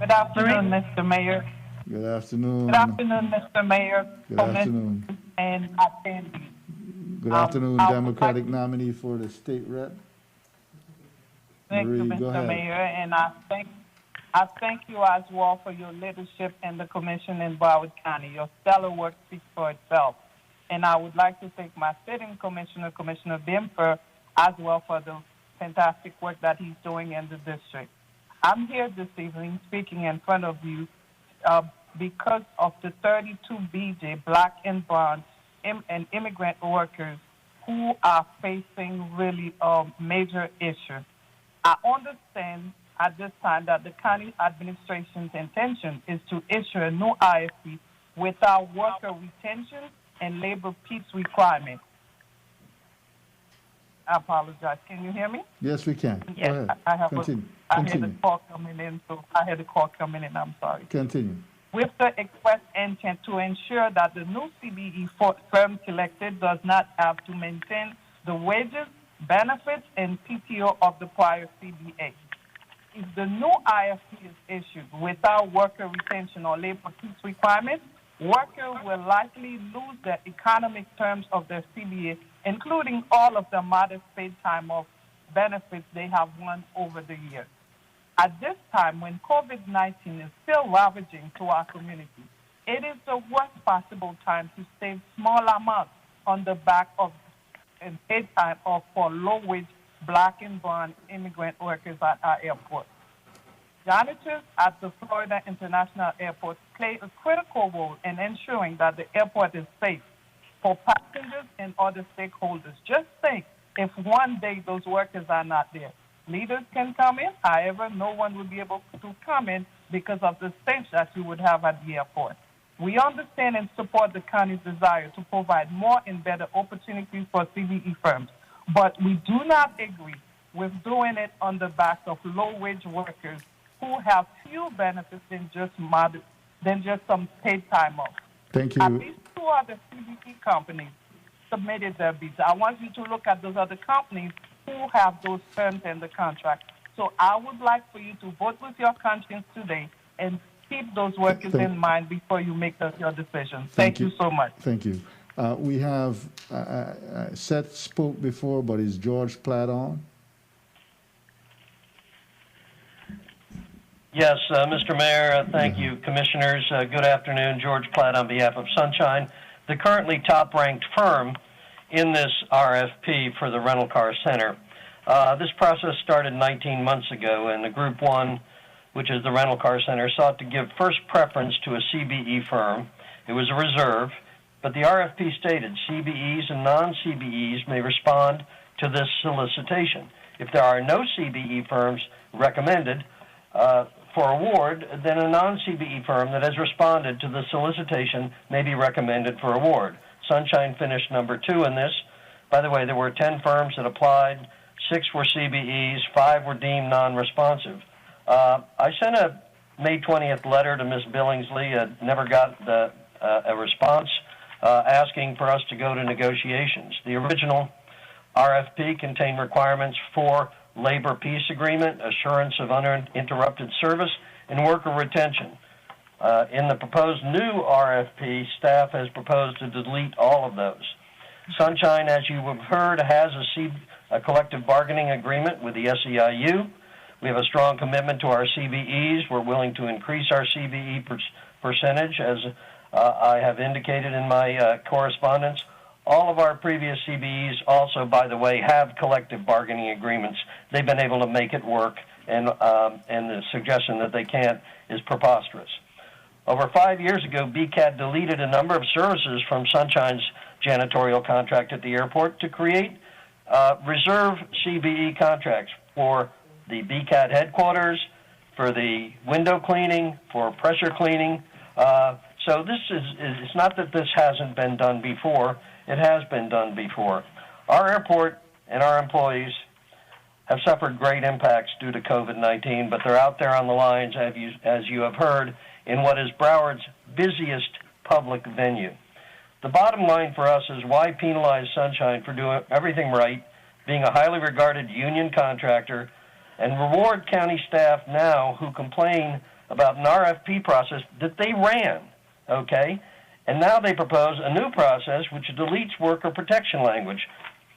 Good afternoon, Mr. Mayor. Good afternoon. Good afternoon, Mr. Mayor. Good afternoon. And attendees. Good afternoon, I would Democratic nominee for the state rep. Thank you, Marie, go Mr. ahead. Mayor, and I thank you as well for your leadership in the commission in Broward County. Your stellar work speaks for itself. And I would like to thank my sitting commissioner, Commissioner Bimfer, as well for the fantastic work that he's doing in the district. I'm here this evening speaking in front of you because of the 32 BJ Black and Brown and immigrant workers who are facing really major issues. I understand at this time that the county administration's intention is to issue a new IFP without worker retention and labor peace requirements. I apologize. Can you hear me? Yes, we can. Yes, Go ahead. I have Continue. I had a Continue. call coming in, so I had a call coming in. I'm sorry. Continue. With the express intent to ensure that the new CBE firm selected does not have to maintain the wages, benefits, and PTO of the prior CBA. If the new IFP is issued without worker retention or labor peace requirements, workers will likely lose the economic terms of their CBA, including all of the modest paid time off benefits they have won over the years. At this time, when COVID-19 is still ravaging to our community, it is the worst possible time to save small amounts on the back of paid time off for low-wage Black and brown immigrant workers at our airport. Janitors at the Florida International Airport play a critical role in ensuring that the airport is safe for passengers and other stakeholders. Just think if one day those workers are not there. Leaders can come in, however, no one will be able to come in because of the stench that you would have at the airport. We understand and support the county's desire to provide more and better opportunities for CBE firms, but we do not agree with doing it on the back of low-wage workers who have few benefits than just some paid time off. Thank you. At least 2 other CBE companies submitted their bids. I want you to look at those other companies who have those terms in the contract. So I would like for you to vote with your conscience today and keep those workers in mind before you make your decision. Thank you so much. Thank you. We have, Seth spoke before, but is George Platt on? Yes, Mr. Mayor, thank you. Commissioners, good afternoon. George Platt on behalf of Sunshine, the currently top-ranked firm in this RFP for the rental car center. This process started 19 months ago, and the Group 1, which is the rental car center, sought to give first preference to a CBE firm. It was a reserve, but the RFP stated CBEs and non-CBEs may respond to this solicitation. If there are no CBE firms recommended for award, then a non-CBE firm that has responded to the solicitation may be recommended for award. Sunshine finished number 2 in this. By the way, there were 10 firms that applied, 6 were CBEs, 5 were deemed non-responsive. I sent a May 20th letter to Ms. Billingsley, never got a response asking for us to go to negotiations. The original RFP contained requirements for labor peace agreement, assurance of uninterrupted service, and worker retention. In the proposed new RFP, staff has proposed to delete all of those. Sunshine, as you have heard, has a collective bargaining agreement with the SEIU. We have a strong commitment to our CBEs. We're willing to increase our CBE percentage, as I have indicated in my correspondence. All of our previous CBEs also, by the way, have collective bargaining agreements. They've been able to make it work, and the suggestion that they can't is preposterous. Over 5 years ago, BCAT deleted a number of services from Sunshine's janitorial contract at the airport to create reserve CBE contracts for the BCAT headquarters, for the window cleaning, for pressure cleaning. So this it's not that this hasn't been done before. It has been done before. Our airport and our employees have suffered great impacts due to COVID-19, but they're out there on the lines, as you have heard, in what is Broward's busiest public venue. The bottom line for us is why penalize Sunshine for doing everything right, being a highly regarded union contractor, and reward county staff now who complain about an RFP process that they ran, okay? And now they propose a new process which deletes worker protection language.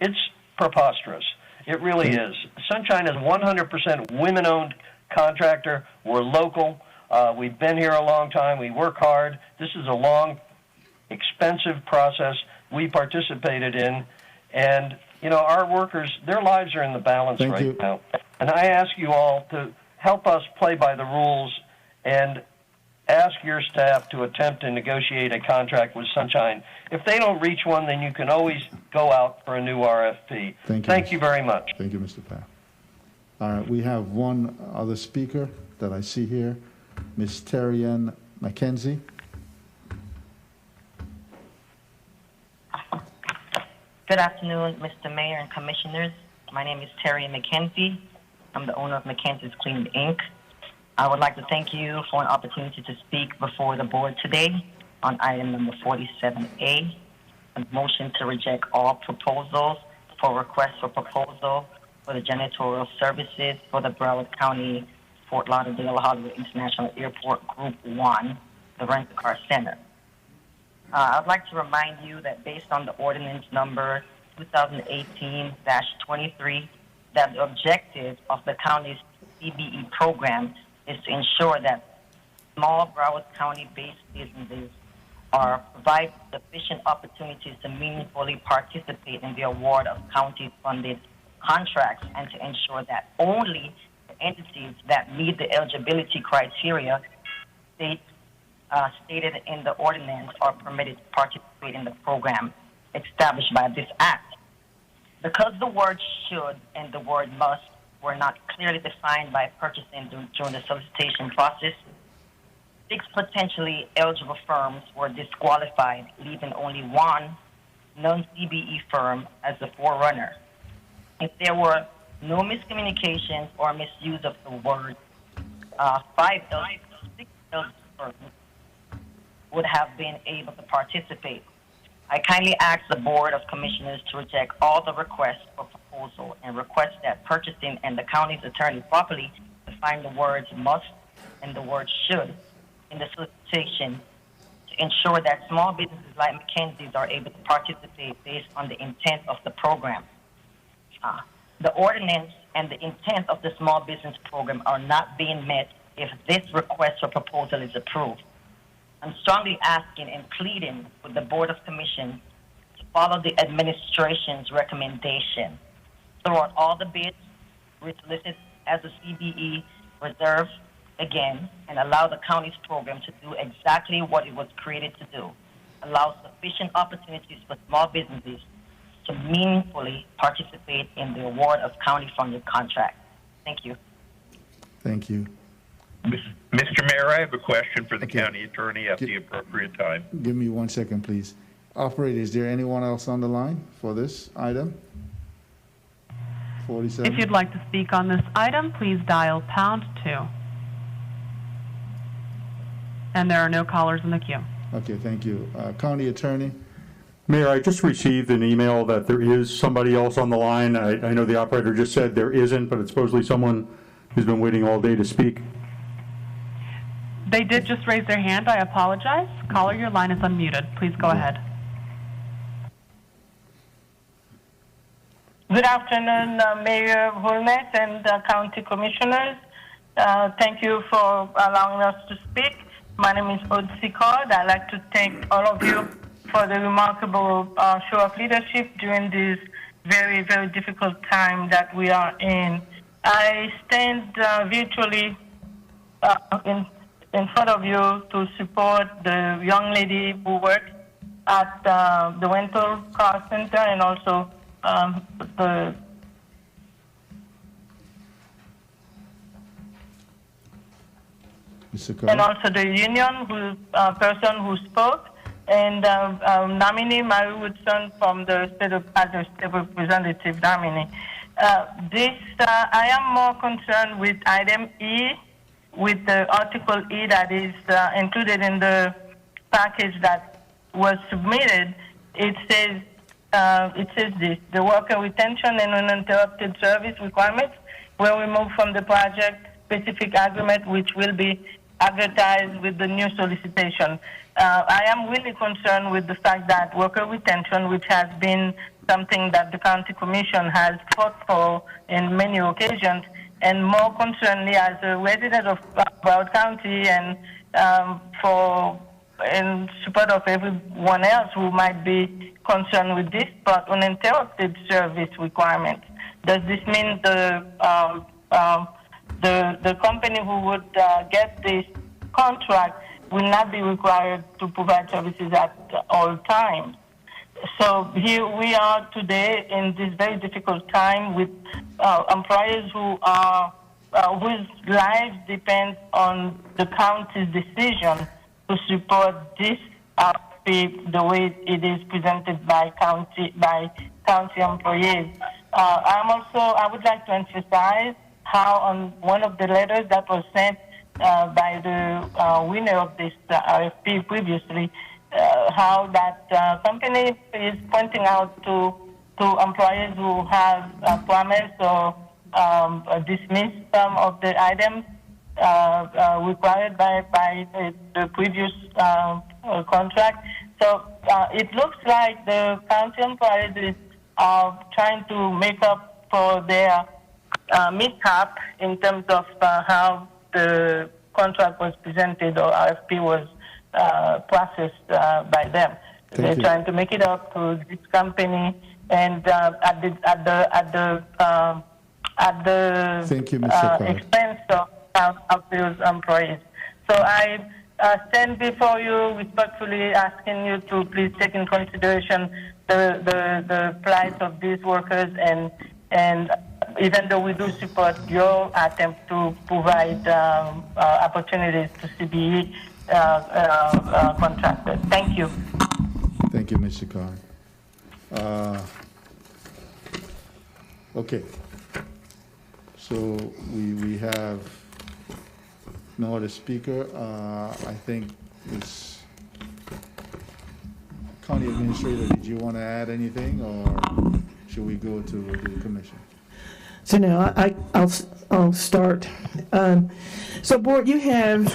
It's preposterous. It really is. Sunshine is 100% women-owned contractor. We're local. We've been here a long time. We work hard. This is a long, expensive process we participated in. And, you know, our workers, their lives are in the balance right now. And I ask you all to help us play by the rules and ask your staff to attempt to negotiate a contract with Sunshine. If they don't reach one, then you can always go out for a new RFP. Thank you very much. Thank you, Mr. Paff. All right, we have one other speaker that I see here, Ms. Terry-Ann McKenzie. Good afternoon, Mr. Mayor and Commissioners. My name is Terry McKenzie. I'm the owner of McKenzie's Clean Inc. I would like to thank you for an opportunity to speak before the board today on item number 47A, a motion to reject all proposals for requests for proposal for the janitorial services for the Broward County Fort Lauderdale Hollywood International Airport Group 1, the Rent-A-Car Center. I would like to remind you that based on the ordinance number 2018-23, that the objective of the county's CBE program is to ensure that small Broward County-based businesses are provided sufficient opportunities to meaningfully participate in the award of county-funded contracts and to ensure that only the entities that meet the eligibility criteria stated in the ordinance are permitted to participate in the program established by this act. Because the word should and the word must were not clearly defined by purchasing during the solicitation process, 6 potentially eligible firms were disqualified, leaving only one non-CBE firm as the forerunner. If there were no miscommunications or misuse of the word, 6 eligible firms would have been able to participate. I kindly ask the Board of Commissioners to reject all the requests for proposal and request that purchasing and the county's attorney properly define the words must and the word should in the solicitation to ensure that small businesses like McKenzie's are able to participate based on the intent of the program. The ordinance and the intent of the small business program are not being met if this request for proposal is approved. I'm strongly asking and pleading with the Board of Commissioners to follow the administration's recommendation. Throw out all the bids, resolicit as a CBE reserve again, and allow the county's program to do exactly what it was created to do. Allow sufficient opportunities for small businesses to meaningfully participate in the award of county-funded contracts. Thank you. Thank you. Mr. Mayor, I have a question for the county attorney at the appropriate time. Give me 1 second, please. Operator, is there anyone else on the line for this item? 47? If you'd like to speak on this item, please dial #2. And there are no callers in the queue. Okay, thank you. County attorney? Mayor, I just received an email that there is somebody else on the line. I know the operator just said there isn't, but it's supposedly someone who's been waiting all day to speak. They did just raise their hand. I apologize. Caller, your line is unmuted. Please go ahead. Good afternoon, Mayor Holness and County Commissioners. Thank you for allowing us to speak. My name is Odsi Cord. I'd like to thank all of you for the remarkable show of leadership during this very, very difficult time that we are in. I stand virtually in front of you to support the young lady who works at the rental car center and also and also the union person who spoke, and nominee Mary Woodson from the state representative nominee. I am more concerned with item E, with the Article E that is included in the package that was submitted. It says this: the worker retention and uninterrupted service requirements were removed from the project specific agreement, which will be advertised with the new solicitation. I am really concerned with the fact that worker retention, which has been something that the county commission has fought for in many occasions, and more concerningly as a resident of Broward County and in support of everyone else who might be concerned with this, but uninterrupted service requirements. Does this mean the company who would get this contract will not be required to provide services at all times? So here we are today in this very difficult time with employers who are whose lives depend on the county's decision to support this RFP the way it is presented by county employees. I would like to emphasize how on one of the letters that was sent by the winner of this RFP previously, how that company is pointing out to employers who have promised or dismissed some of the items required by the previous contract. So it looks like the county employees are trying to make up for their mishap in terms of how the contract was presented or RFP was processed by them. They're trying to make it up to this company, and at the Thank you, Mr. Carr. expense of those employees. So I stand before you respectfully asking you to please take in consideration the plight of these workers, and even though we do support your attempt to provide opportunities to CBE contractors. Thank you. Thank you, Mr. Carr. Okay. So we have no other speaker. I think this County Administrator, did you want to add anything, or should we go to the commission? So now I'll start. So board, you have,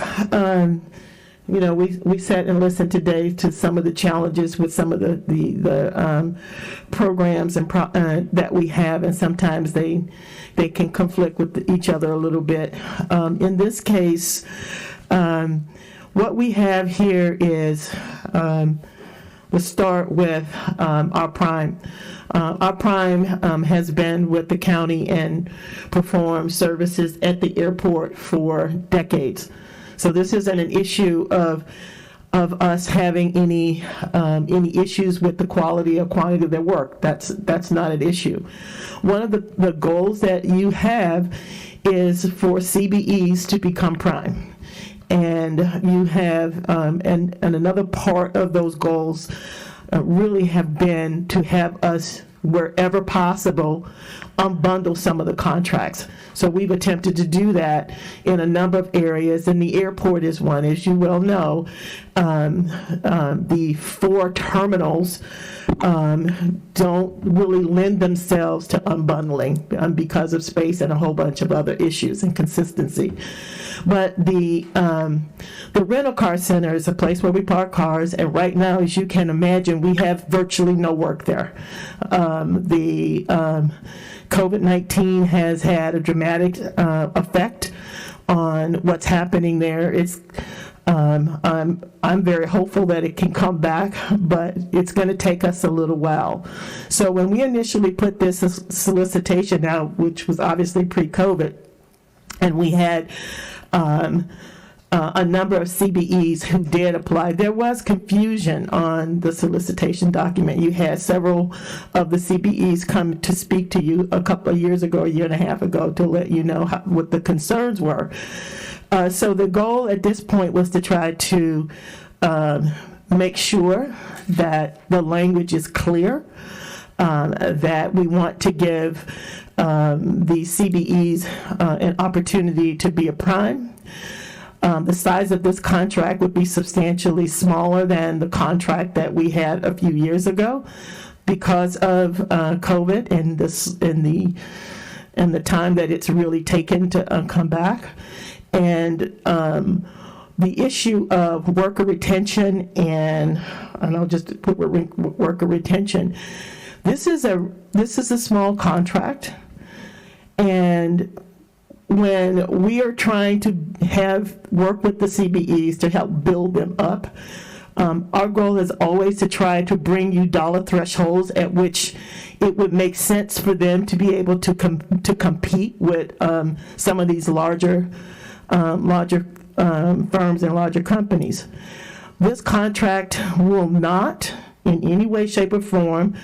we sat and listened today to some of the challenges with some of the programs and that we have, and sometimes they can conflict with each other a little bit. In this case, what we have here is, we'll start with our prime. Our prime has been with the county and performed services at the airport for decades. So this isn't an issue of us having any issues with the quality or quantity of their work. That's not an issue. One of the goals that you have is for CBEs to become prime. And you have, and another part of those goals really have been to have us, wherever possible, unbundle some of the contracts. So we've attempted to do that in a number of areas, and the airport is one. As you well know, the 4 terminals don't really lend themselves to unbundling because of space and a whole bunch of other issues and consistency. But the rental car center is a place where we park cars, and right now, as you can imagine, we have virtually no work there. COVID-19 has had a dramatic effect on what's happening there. It's I'm very hopeful that it can come back, but it's going to take us a little while. So when we initially put this solicitation out, which was obviously pre-COVID, and we had a number of CBEs who did apply, there was confusion on the solicitation document. You had several of the CBEs come to speak to you a couple of years ago, a year and a half ago, to let you know what the concerns were. So the goal at this point was to try to make sure that the language is clear, that we want to give the CBEs an opportunity to be a prime. The size of this contract would be substantially smaller than the contract that we had a few years ago because of COVID and the time that it's really taken to come back. And the issue of worker retention, and I'll just put worker retention. This is a small contract, and when we are trying to work with the CBEs to help build them up, our goal is always to try to bring you dollar thresholds at which it would make sense for them to be able to compete with some of these larger firms and larger companies. This contract will not, in any way, shape, or form,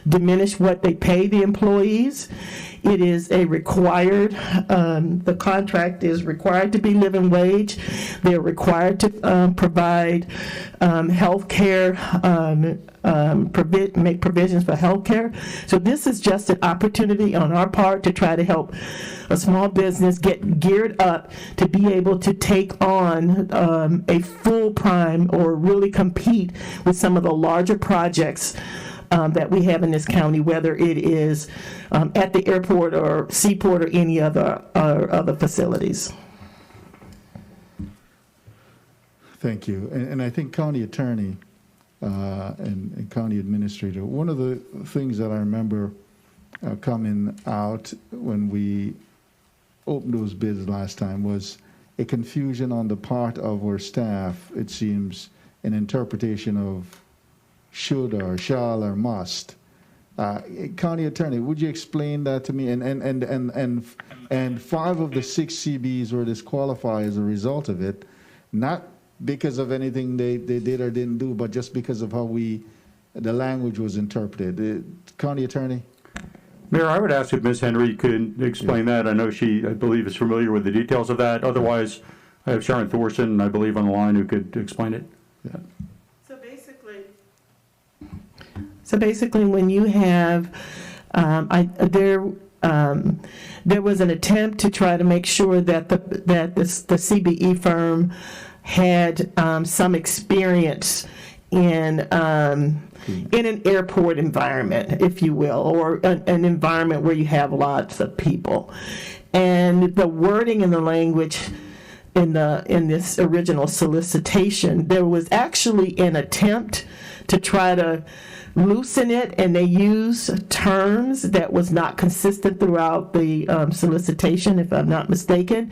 diminish what they pay the employees. It is a required, the contract is required to be living wage. They're required to provide health care, make provisions for health care. So this is just an opportunity on our part to try to help a small business get geared up to be able to take on a full prime or really compete with some of the larger projects that we have in this county, whether it is at the airport or seaport or any other facilities. Thank you. And I think county attorney and county administrator, one of the things that I remember coming out when we opened those bids last time was a confusion on the part of our staff, it seems, an interpretation of should or shall or must. County attorney, would you explain that to me? And 5 of the 6 CBs were disqualified as a result of it, not because of anything they did or didn't do, but just because of how the language was interpreted. County attorney? Mayor, I would ask if Ms. Henry could explain that. I know I believe, is familiar with the details of that. Otherwise, I have Sharon Thorson, I believe, on the line who could explain it. Yeah. So basically, when you have, there was an attempt to try to make sure that the CBE firm had some experience in an airport environment, if you will, or an environment where you have lots of people. And the wording and the language in this original solicitation, there was actually an attempt to try to loosen it, and they used terms that was not consistent throughout the solicitation, if I'm not mistaken.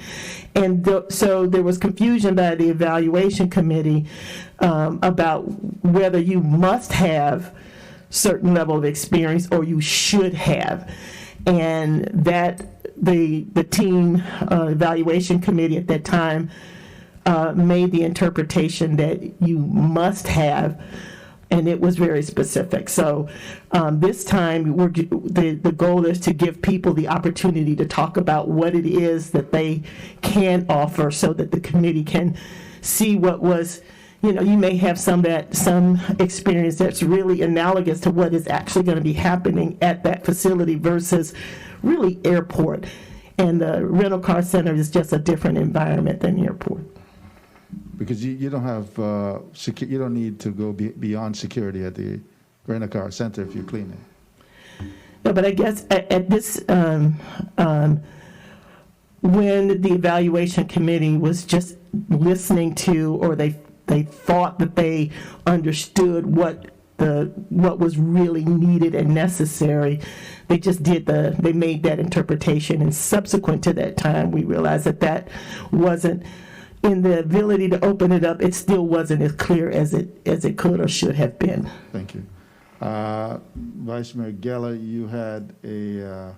And so there was confusion by the evaluation committee about whether you must have certain level of experience or you should have. And that the team evaluation committee at that time made the interpretation that you must have, and it was very specific. So this time, the goal is to give people the opportunity to talk about what it is that they can offer so that the committee can see what was, you may have some experience that's really analogous to what is actually going to be happening at that facility versus really airport. And the rental car center is just a different environment than the airport. Because you don't have you don't need to go beyond security at the rental car center if you clean it. No, but I guess at this, when the evaluation committee was just listening to, or they thought that they understood what was really needed and necessary, they just they made that interpretation, and subsequent to that time, we realized that wasn't. In the ability to open it up, it still wasn't as clear as it could or should have been. Thank you. Vice Mayor Geller, you had a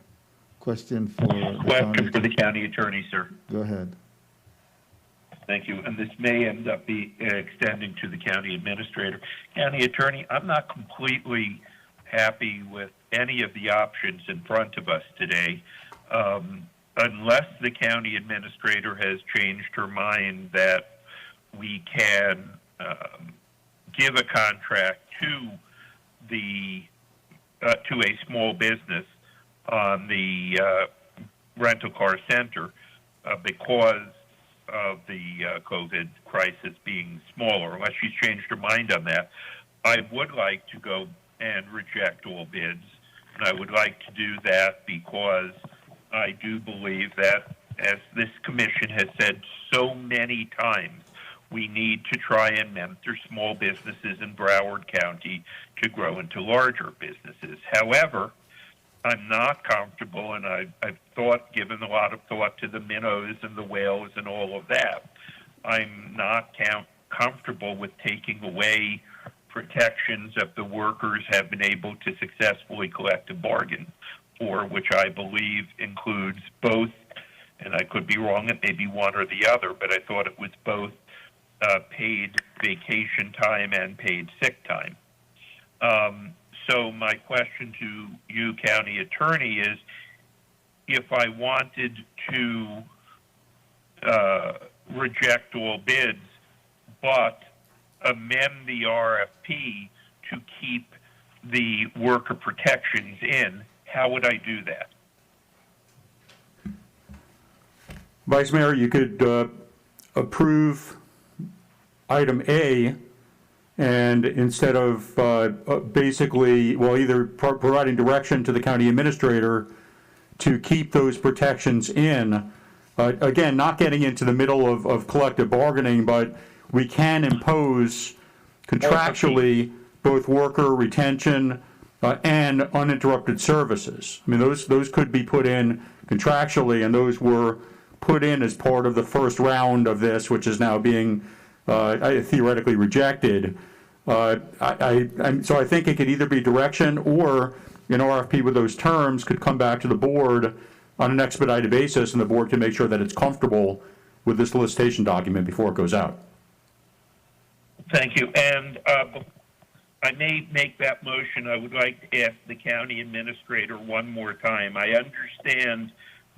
question for the county attorney, sir. Go ahead. Thank you. And this may end up extending to the county administrator. County attorney, I'm not completely happy with any of the options in front of us today. Unless the county administrator has changed her mind that we can give a contract to a small business on the rental car center because of the COVID crisis being smaller, unless she's changed her mind on that, I would like to go and reject all bids. And I would like to do that because I do believe that, as this commission has said so many times, we need to try and mentor small businesses in Broward County to grow into larger businesses. However, I'm not comfortable, and I've given a lot of thought to the minnows and the whales and all of that. I'm not comfortable with taking away protections that the workers have been able to successfully collective bargain for, which I believe includes both, and I could be wrong, it may be one or the other, but I thought it was both paid vacation time and paid sick time. So my question to you, County Attorney, is if I wanted to reject all bids, but amend the RFP to keep the worker protections in, how would I do that? Vice Mayor, you could approve item A, and instead of basically, well, either providing direction to the county administrator to keep those protections in, again, not getting into the middle of collective bargaining, but we can impose contractually both worker retention and uninterrupted services. I mean, those could be put in contractually, and those were put in as part of the first round of this, which is now being theoretically rejected. So I think it could either be direction, or an RFP with those terms could come back to the board on an expedited basis, and the board can make sure that it's comfortable with this solicitation document before it goes out. Thank you. And I may make that motion. I would like to ask the county administrator one more time. I understand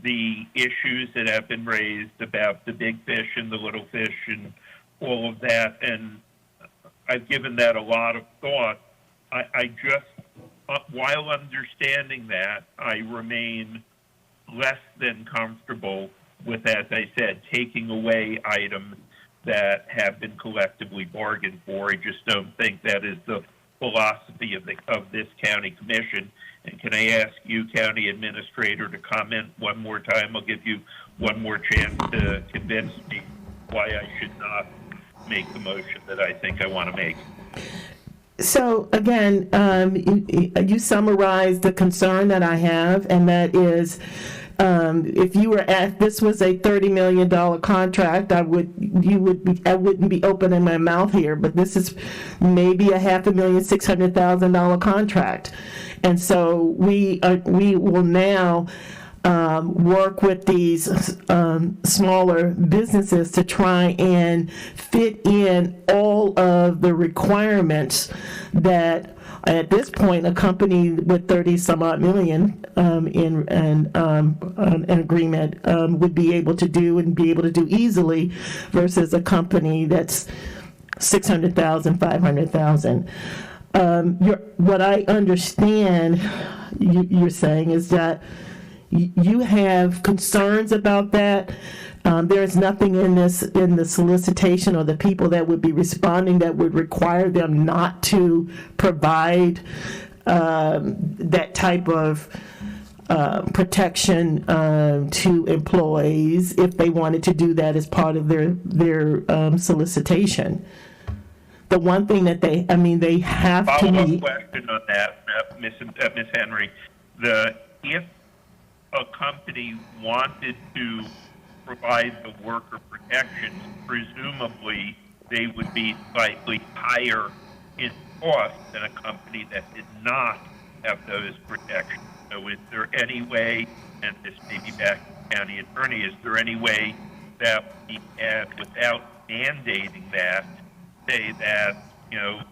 the issues that have been raised about the big fish and the little fish and all of that, and I've given that a lot of thought. I just, while understanding that, I remain less than comfortable with, as I said, taking away items that have been collectively bargained for. I just don't think that is the philosophy of this county commission. And can I ask you, county administrator, to comment one more time? I'll give you one more chance to convince me why I should not make the motion that I think I want to make. So again, you summarized the concern that I have, and that is, if you were this was a $30 million contract, I wouldn't be opening my mouth here, but this is maybe a $500,000-$600,000 contract, and so we will now work with these smaller businesses to try and fit in all of the requirements that at this point a company with 30 some odd million in an agreement would be able to do, and be able to do easily, versus a company that's 600,000, 500,000. What I understand you're saying is that you have concerns about that. There is nothing in the solicitation or the people that would be responding that would require them not to provide that type of protection to employees if they wanted to do that as part of their solicitation. The one thing that they have to meet. Follow-up question on that, Ms. Henry. If a company wanted to provide the worker protections, presumably they would be slightly higher in cost than a company that did not have those protections. So is there any way, and this may be back to the county attorney, is there any way that we can, without mandating that, say that,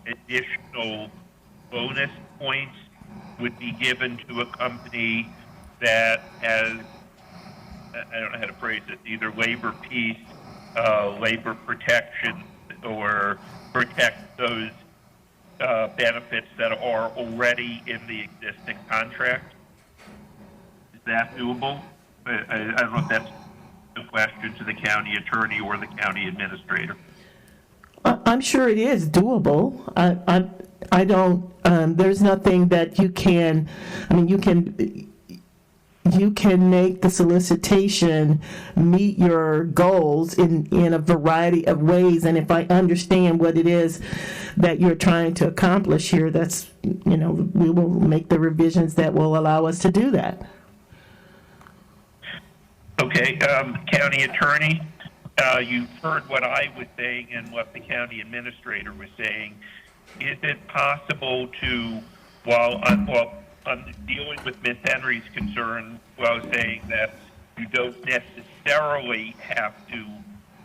additional bonus points would be given to a company that has, I don't know how to phrase it, either labor peace, labor protection, or protect those benefits that are already in the existing contract? Is that doable? I don't know if that's a question to the county attorney or the county administrator. I'm sure it is doable. I don't, there's nothing that you can you can make the solicitation meet your goals in a variety of ways. And if I understand what it is that you're trying to accomplish here, that's, we will make the revisions that will allow us to do that. Okay, County Attorney, you've heard what I was saying and what the County Administrator was saying. Is it possible to, while I'm dealing with Ms. Henry's concern, while saying that you don't necessarily have to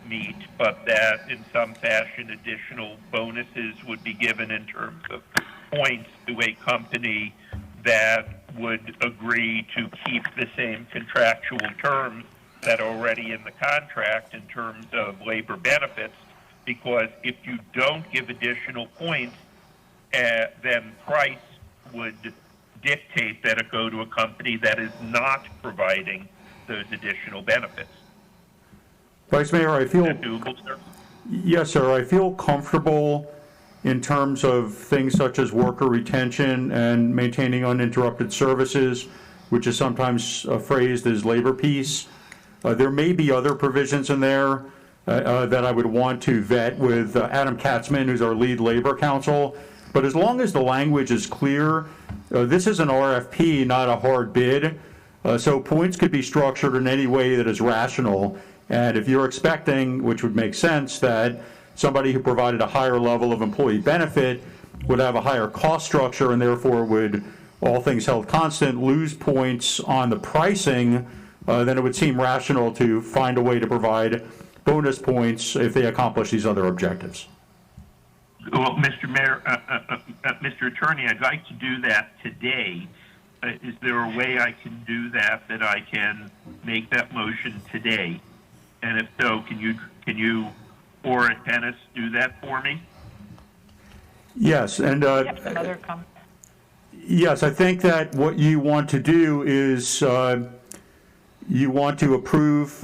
meet, but that in some fashion additional bonuses would be given in terms of points to a company that would agree to keep the same contractual terms that are already in the contract in terms of labor benefits, because if you don't give additional points, then price would dictate that it go to a company that is not providing those additional benefits. Vice Mayor, I feel, Is that doable, sir? yes, sir, I feel comfortable in terms of things such as worker retention and maintaining uninterrupted services, which is sometimes phrased as labor peace. There may be other provisions in there that I would want to vet with Adam Katzman, who's our lead labor counsel. But as long as the language is clear, this is an RFP, not a hard bid. So points could be structured in any way that is rational. And if you're expecting, which would make sense, that somebody who provided a higher level of employee benefit would have a higher cost structure and therefore would, all things held constant, lose points on the pricing, then it would seem rational to find a way to provide bonus points if they accomplish these other objectives. Well, Mr. Mayor, Mr. Attorney, I'd like to do that today. Is there a way I can do that I can make that motion today? And if so, can you or Dennis do that for me? Yes, and yes, I think that what you want to do is you want to approve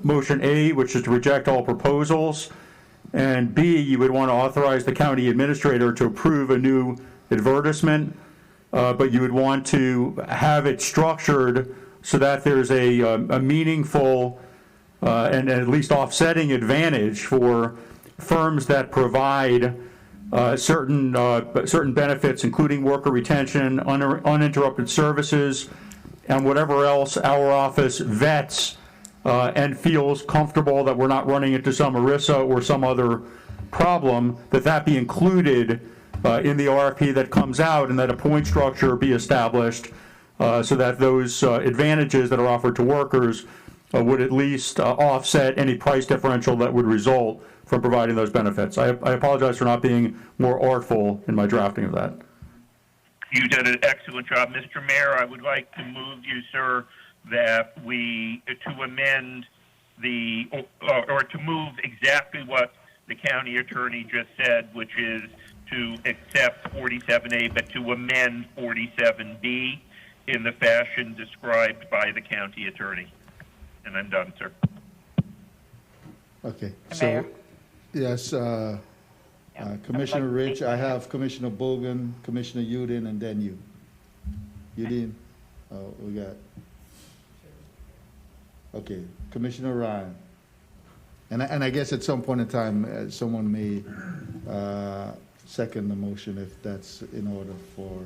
motion A, which is to reject all proposals, and B, you would want to authorize the county administrator to approve a new advertisement, but you would want to have it structured so that there's a meaningful and at least offsetting advantage for firms that provide certain benefits, including worker retention, uninterrupted services, and whatever else our office vets and feels comfortable that we're not running into some ERISA or some other problem, that be included in the RFP that comes out, and that a point structure be established so that those advantages that are offered to workers would at least offset any price differential that would result from providing those benefits. I apologize for not being more artful in my drafting of that. You did an excellent job, Mr. Mayor. I would like to move you, sir, that we to amend or to move exactly what the county attorney just said, which is to accept 47A, but to amend 47B in the fashion described by the county attorney. And I'm done, sir. Okay. So, yes, Commissioner Rich, I have Commissioner Bogan, Commissioner Udine, and then you. Udine, we got. Okay, Commissioner Ryan. And I guess at some point in time, someone may second the motion if that's in order for.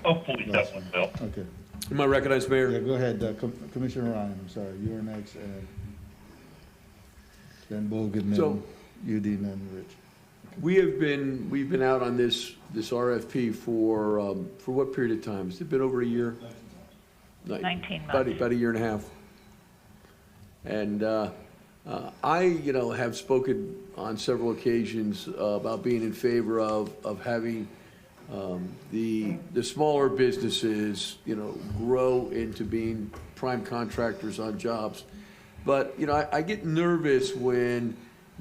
Hopefully someone will. Okay. Am I recognized, Mayor? Yeah, go ahead, Commissioner Ryan, I'm sorry, you're next, and then Bogan, then Udine, and Rich. We've been out on this RFP for what period of time? Has it been over a year? 19 months. About a year and a half. And I, have spoken on several occasions about being in favor of having the smaller businesses, grow into being prime contractors on jobs. But, I get nervous when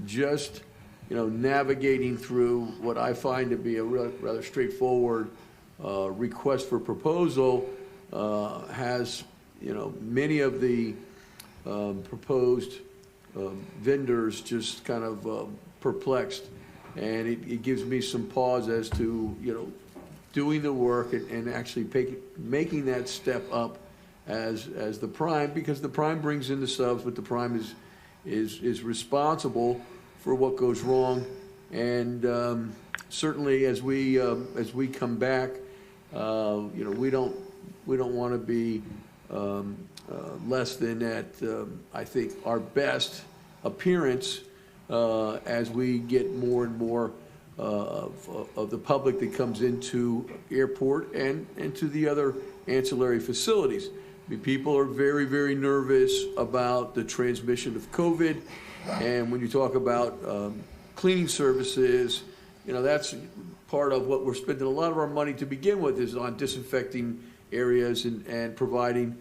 just, navigating through what I find to be a rather straightforward request for proposal has, many of the proposed vendors just kind of perplexed. And it gives me some pause as to, doing the work and actually making that step up as the prime, because the prime brings in the subs, but the prime is responsible for what goes wrong. And certainly as we come back, we don't want to be less than at I think our best appearance as we get more and more of the public that comes into airport and to the other ancillary facilities. I mean, people are very, very nervous about the transmission of COVID, and when you talk about cleaning services, that's part of what we're spending a lot of our money to begin with, is on disinfecting areas and providing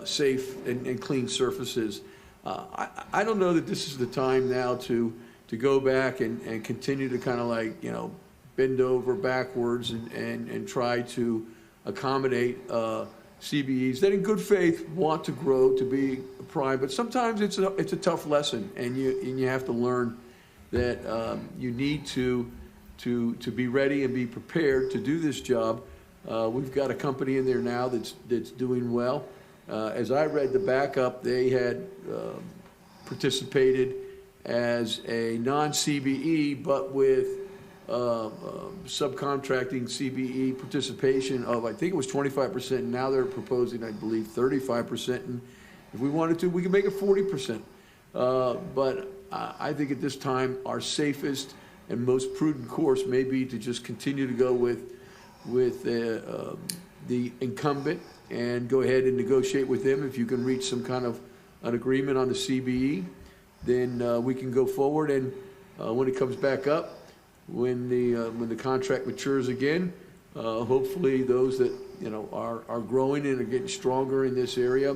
safe and clean surfaces. I don't know that this is the time now to go back and continue to kind of bend over backwards and try to accommodate CBEs that in good faith want to grow to be a prime, but sometimes it's a tough lesson, and you have to learn that you need to be ready and be prepared to do this job. We've got a company in there now that's doing well. As I read the backup, they had participated as a non-CBE, but with subcontracting CBE participation of, I think it was 25%, and now they're proposing, I believe, 35%. And if we wanted to, we could make it 40%. But I think at this time, our safest and most prudent course may be to just continue to go with the incumbent and go ahead and negotiate with them. If you can reach some kind of an agreement on the CBE, then we can go forward. And when it comes back up, when the contract matures again, hopefully those that are growing and are getting stronger in this area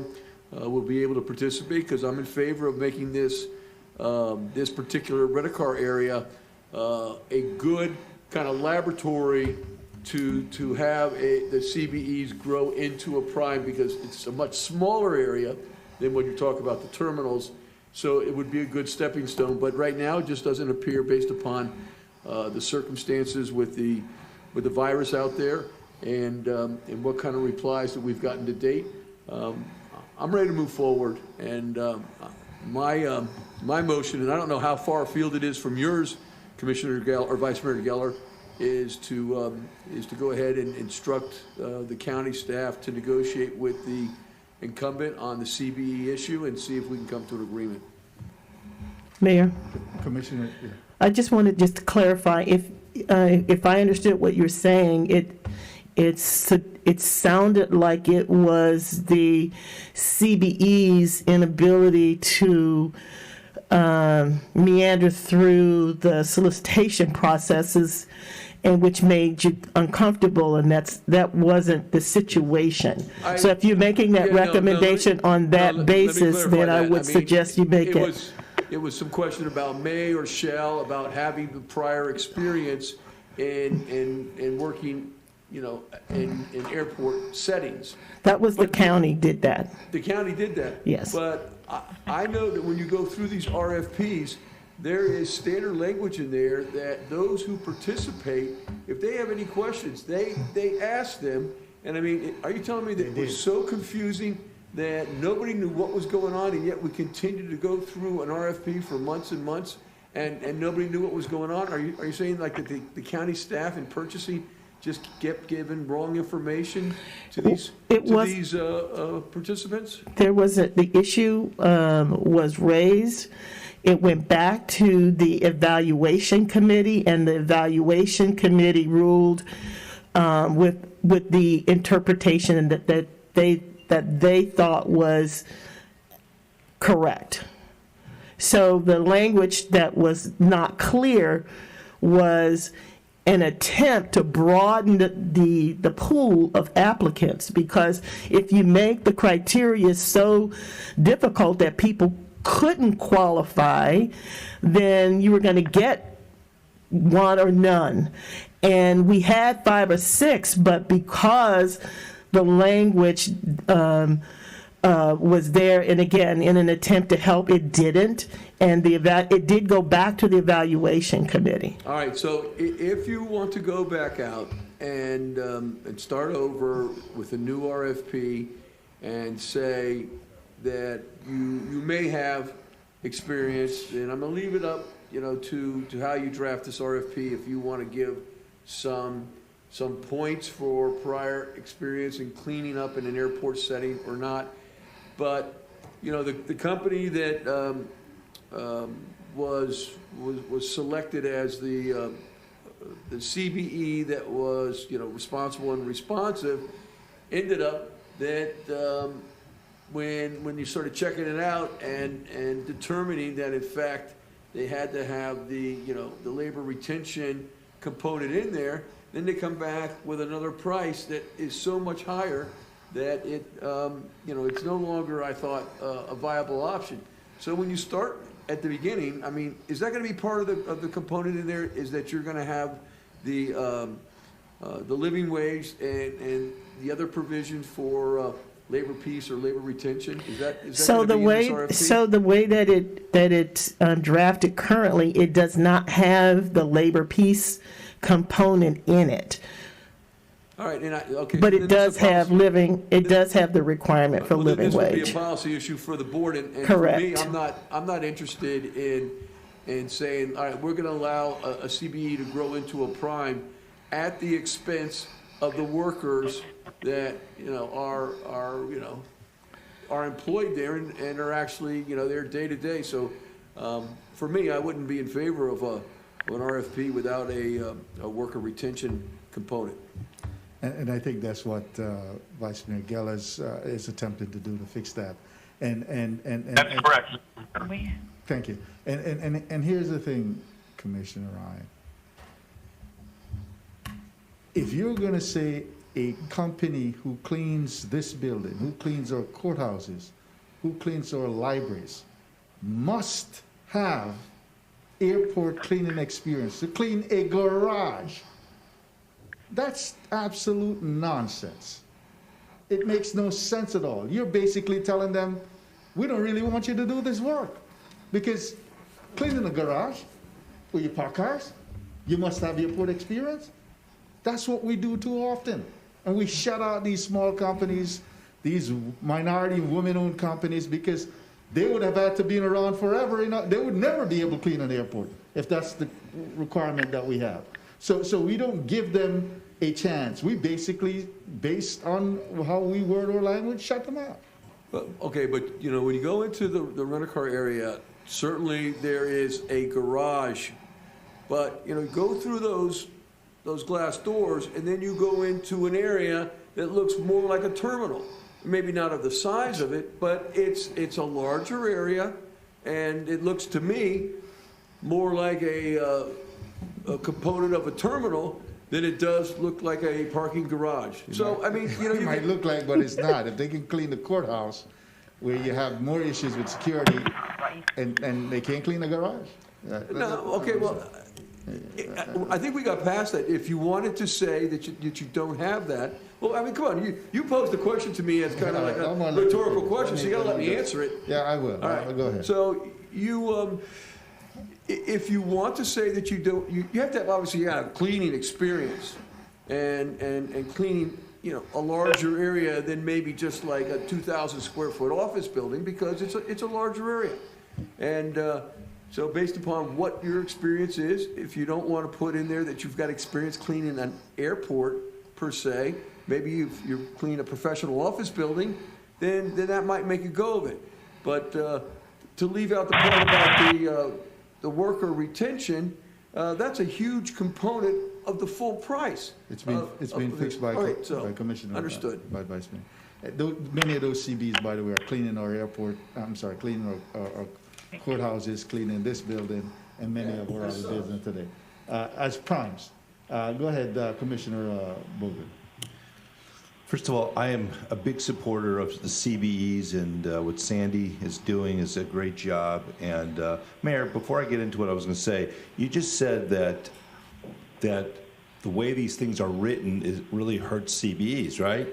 will be able to participate, because I'm in favor of making this this particular Rent-A-Car area a good kind of laboratory to have the CBEs grow into a prime, because it's a much smaller area than when you talk about the terminals. So it would be a good stepping stone, but right now it just doesn't appear, based upon the circumstances with the virus out there and what kind of replies that we've gotten to date. I'm ready to move forward, and my motion, and I don't know how far afield it is from yours, Commissioner Geller or Vice Mayor Geller, is to go ahead and instruct the county staff to negotiate with the incumbent on the CBE issue and see if we can come to an agreement. Mayor, Commissioner. Yeah. I just wanted to clarify, if I understood what you're saying, it sounded like it was the CBE's inability to meander through the solicitation processes, and which made you uncomfortable, and that wasn't the situation. So if you're making that recommendation on that basis, then I would suggest you make it. It was some question about may or shall, about having the prior experience in working, in airport settings. That was the county did that. The county did that. Yes. But I know that when you go through these RFPs, there is standard language in there that those who participate, if they have any questions, they ask them. And I mean, are you telling me that it was so confusing that nobody knew what was going on, and yet we continued to go through an RFP for months and months, and nobody knew what was going on? Are you saying like that the county staff in purchasing just kept giving wrong information to these participants? There was the issue was raised. It went back to the evaluation committee, and the evaluation committee ruled with the interpretation that they thought was correct. So the language that was not clear was an attempt to broaden the pool of applicants, because if you make the criteria so difficult that people couldn't qualify, then you were going to get one or none. And we had 5 or 6, but because the language was there, and again, in an attempt to help, it didn't, and it did go back to the evaluation committee. All right, so if you want to go back out and start over with a new RFP and say that you may have experience, and I'm gonna leave it up, to how you draft this RFP, if you want to give some points for prior experience in cleaning up in an airport setting or not. But, the company that was selected as the CBE that was, responsible and responsive, ended up that when you started checking it out and determining that in fact they had to have the labor retention component in there, then they come back with another price that is so much higher that it's no longer, I thought, a viable option. So when you start at the beginning, I mean, is that going to be part of the component in there? Is that you're going to have the living wage and the other provision for labor peace or labor retention? Is that so the way that it's drafted currently, it does not have the labor peace component in it. All right, okay. But it does have it does have the requirement for living this would wage. be a policy issue for the board, and Correct. For me, I'm not interested in saying, all right, we're going to allow a CBE to grow into a prime at the expense of the workers that are employed there and are actually there day to day. So for me, I wouldn't be in favor of an RFP without a worker retention component. And I think that's what Vice Mayor Gellers is attempting to do to fix that. That's correct. Thank you. And here's the thing, Commissioner Ryan. If you're going to say a company who cleans this building, who cleans our courthouses, who cleans our libraries, must have airport cleaning experience to clean a garage, that's absolute nonsense. It makes no sense at all. You're basically telling them, we don't really want you to do this work, because cleaning a garage where you park cars, you must have airport experience. That's what we do too often. And we shut out these small companies, these minority women-owned companies, because they would have had to be around forever. They would never be able to clean an airport if that's the requirement that we have. So we don't give them a chance. We basically, based on how we word our language, shut them out. Okay, but when you go into the rent-a-car area, certainly there is a garage, but go through those glass doors, and then you go into an area that looks more like a terminal. Maybe not of the size of it, but it's a larger area, and it looks to me more like a component of a terminal than it does look like a parking garage. So, I mean, it might look like, but it's not. If they can clean the courthouse, where you have more issues with security, and they can't clean the garage. Okay, well, I think we got past that. If you wanted to say that you don't have that, well, I mean, come on, you posed the question to me as kind of like a rhetorical question, so you got to let me answer it. Yeah, I will. All right, go ahead. So if you want to say that you don't, you have to have obviously have cleaning experience, and cleaning a larger area than maybe just like a 2,000 square foot office building, because it's a larger area, and. So based upon what your experience is, if you don't want to put in there that you've got experience cleaning an airport per se, maybe you clean a professional office building, then that might make a go of it. But to leave out the part about the worker retention, that's a huge component of the full price. It's been fixed by Commissioner. Understood. By Vice Mayor. Many of those CBs, by the way, are cleaning our airport. I'm sorry, cleaning our courthouses, cleaning this building, and many of our other business today. As primes. Go ahead, Commissioner Bogan. First of all, I am a big supporter of the CBEs, and what Sandy is doing is a great job. And Mayor, before I get into what I was going to say, you just said that the way these things are written really hurts CBEs, right?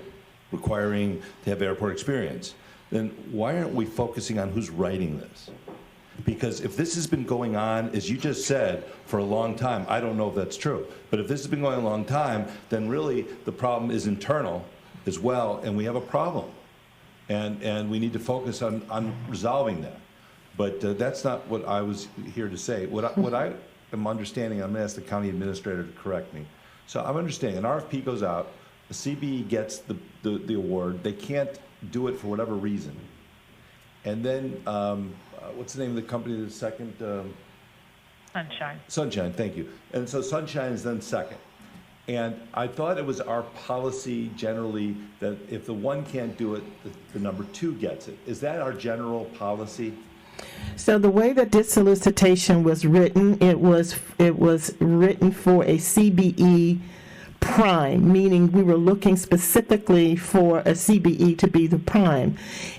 Requiring to have airport experience. Then why aren't we focusing on who's writing this? Because if this has been going on, as you just said, for a long time, I don't know if that's true, but if this has been going a long time, then really the problem is internal as well, and we have a problem. And we need to focus on resolving that. But that's not what I was here to say. What I am understanding, I'm going to ask the county administrator to correct me. So I'm understanding, an RFP goes out, the CBE gets the award, they can't do it for whatever reason. And then, what's the name of the company that's second? Sunshine. Sunshine, thank you. And so Sunshine is then second. And I thought it was our policy generally that if the one can't do it, the number two gets it. Is that our general policy? So the way that this solicitation was written, it was written for a CBE prime, meaning we were looking specifically for a CBE to be the prime.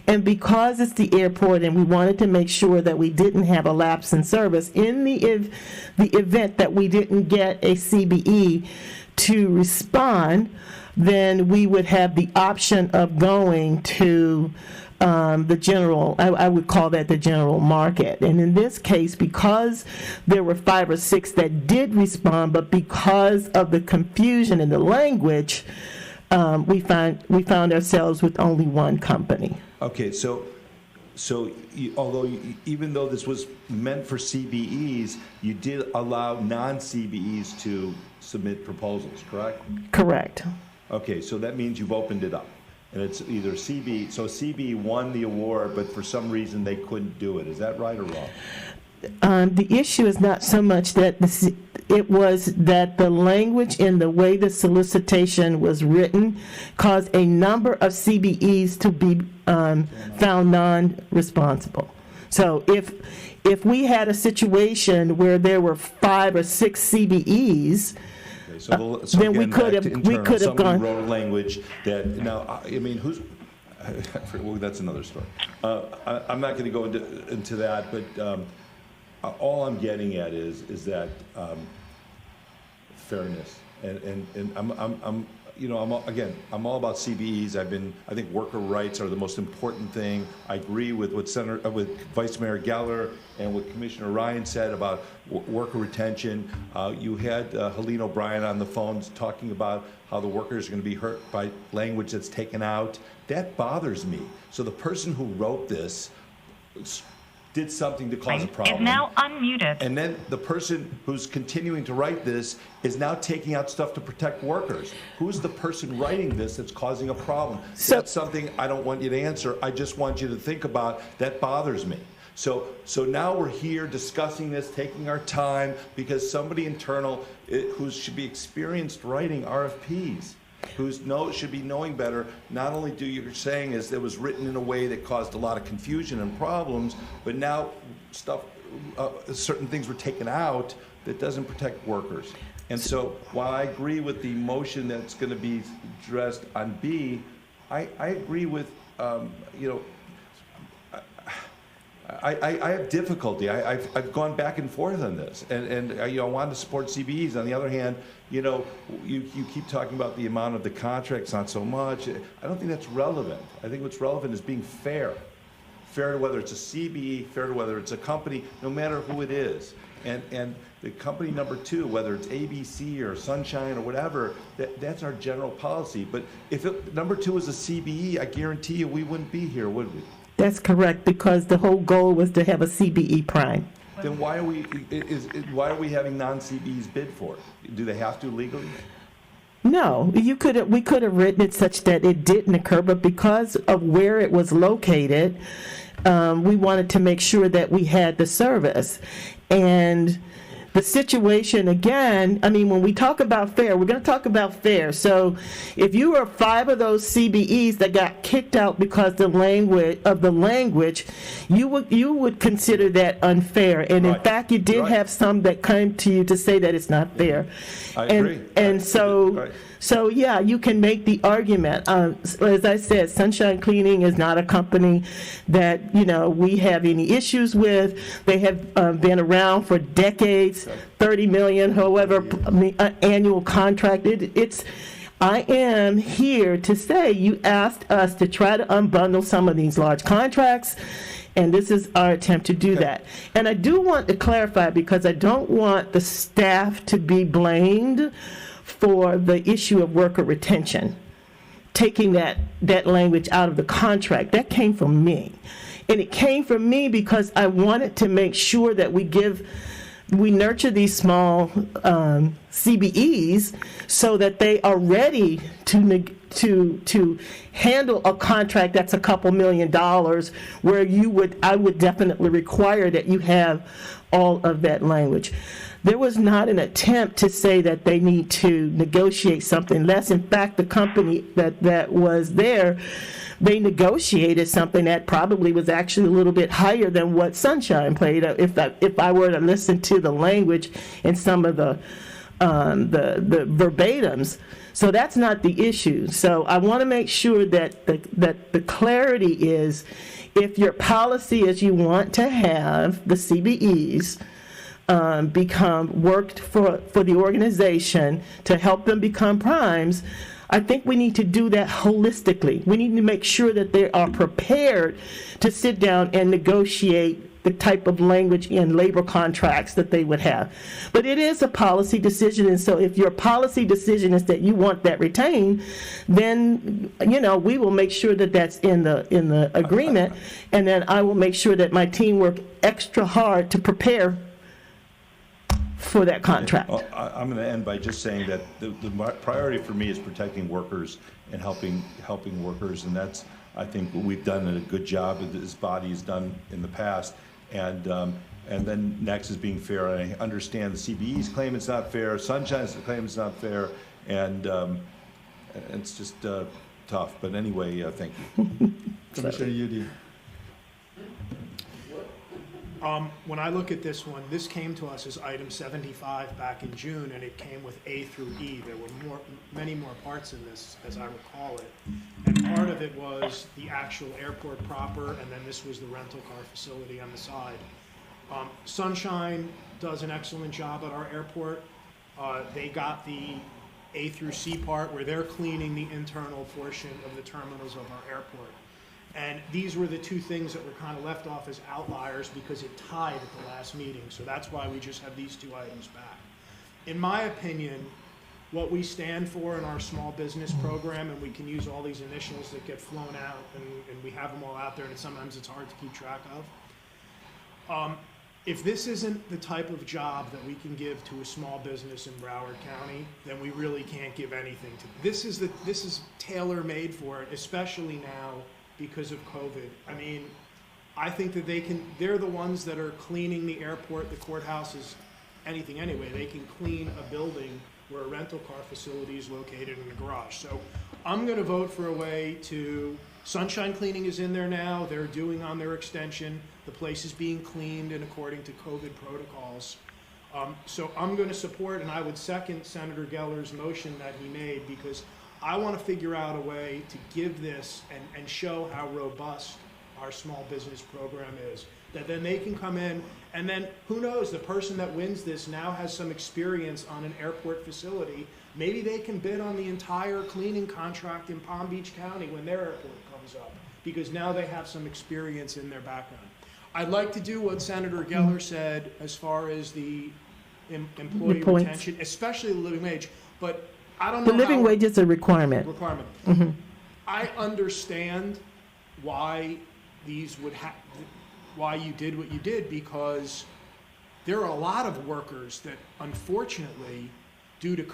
And because it's the airport and we wanted to make sure that we didn't have a lapse in service, in the event that we didn't get a CBE to respond, then we would have the option of going to the general, I would call that the general market. And in this case, because there were 5 or 6 that did respond, but because of the confusion in the language, we found ourselves with only one company. Okay, so even though this was meant for CBEs, you did allow non-CBEs to submit proposals, correct? Correct. Okay, so that means you've opened it up. And it's either CBE, so CBE won the award, but for some reason they couldn't do it. Is that right or wrong? The issue is not so much that it was that the language in the way the solicitation was written caused a number of CBEs to be found non-responsible. So if we had a situation where there were 5 or 6 CBEs, So then again, we could have somebody gone. wrote a language that, now, I mean, well, that's another story. I'm not going to go into that, but all I'm getting at is that fairness. And I'm all about CBEs. I think worker rights are the most important thing. I agree with what with Vice Mayor Geller and what Commissioner Ryan said about worker retention. You had Helene O'Brien on the phone talking about how the workers are going to be hurt by language that's taken out. That bothers me. So the person who wrote this did something to cause a problem. Is now unmuted. And then the person who's continuing to write this is now taking out stuff to protect workers. Who's the person writing this that's causing a problem? That's something I don't want you to answer. I just want you to think about. That bothers me. So now we're here discussing this, taking our time, because somebody internal who should be experienced writing RFPs, should be knowing better. Not only do you're saying is it was written in a way that caused a lot of confusion and problems, but now certain things were taken out that doesn't protect workers. And so while I agree with the motion that's going to be addressed on B, I agree with I have difficulty. I've gone back and forth on this, and I want to support CBEs. On the other hand, you keep talking about the amount of the contracts, not so much. I don't think that's relevant. I think what's relevant is being fair to whether it's a CBE, fair to whether it's a company, no matter who it is. And the company number 2, whether it's ABC or Sunshine or whatever, that's our general policy. But if number 2 is a CBE, I guarantee you we wouldn't be here, would we? That's correct, because the whole goal was to have a CBE prime. Then why are we having non-CBEs bid for it? Do they have to legally? No, we could have written it such that it didn't occur, but because of where it was located, we wanted to make sure that we had the service. And the situation, again, I mean, when we talk about fair, we're going to talk about fair. So if you were 5 of those CBEs that got kicked out because the language, you would consider that unfair. And in fact, you did have some that came to you to say that it's not fair. I agree. And so yeah, you can make the argument. As I said, Sunshine Cleaning is not a company that we have any issues with. They have been around for decades, 30 million, however, annual contract. I am here to say you asked us to try to unbundle some of these large contracts, and this is our attempt to do that. And I do want to clarify, because I don't want the staff to be blamed for the issue of worker retention. taking that language out of the contract. That came from me. And it came from me because I wanted to make sure that we nurture these small CBEs so that they are ready to handle a contract that's a couple $1 million, where I would definitely require that you have all of that language. There was not an attempt to say that they need to negotiate something less. In fact, the company that was there, they negotiated something that probably was actually a little bit higher than what Sunshine paid. If I were to listen to the language and some of the verbatims. So that's not the issue. So I want to make sure that the clarity is, if your policy is you want to have the CBEs become worked for the organization to help them become primes, I think we need to do that holistically. We need to make sure that they are prepared to sit down and negotiate the type of language in labor contracts that they would have. But it is a policy decision, and so if your policy decision is that you want that retained, then we will make sure that that's in the agreement, and then I will make sure that my team work extra hard to prepare for that contract. I'm going to end by just saying that the priority for me is protecting workers and helping workers, and that's, I think, what we've done a good job, this body has done in the past. And then next is being fair. And I understand the CBE's claim it's not fair, Sunshine's claim it's not fair, and it's just tough. But anyway, thank you. Commissioner Udi. When I look at this one, this came to us as item 75 back in June, and it came with A through E. There were many more parts in this, as I recall it. And part of it was the actual airport proper, and then this was the rental car facility on the side. Sunshine does an excellent job at our airport. They got the A through C part where they're cleaning the internal portion of the terminals of our airport. And these were the two things that were kind of left off as outliers because it tied at the last meeting. So that's why we just have these two items back. In my opinion, what we stand for in our small business program, and we can use all these initials that get flown out, and we have them all out there, and sometimes it's hard to keep track of. If this isn't the type of job that we can give to a small business in Broward County, then we really can't give anything to. This is tailor-made for it, especially now because of COVID. I mean, I think that they're the ones that are cleaning the airport, the courthouses, anything anyway. They can clean a building where a rental car facility is located in the garage. So I'm going to vote for a way to, Sunshine Cleaning is in there now. They're doing on their extension. The place is being cleaned and according to COVID protocols. So I'm going to support, and I would second Senator Geller's motion that he made, because I want to figure out a way to give this and show how robust our small business program is. That then they can come in, and then who knows, the person that wins this now has some experience on an airport facility. Maybe they can bid on the entire cleaning contract in Palm Beach County when their airport comes up, because now they have some experience in their background. I'd like to do what Senator Geller said as far as the employee retention, especially the living wage, but I don't know. The living wage is a requirement. Mm-hmm. I understand why these why you did what you did, because there are a lot of workers that, unfortunately, due to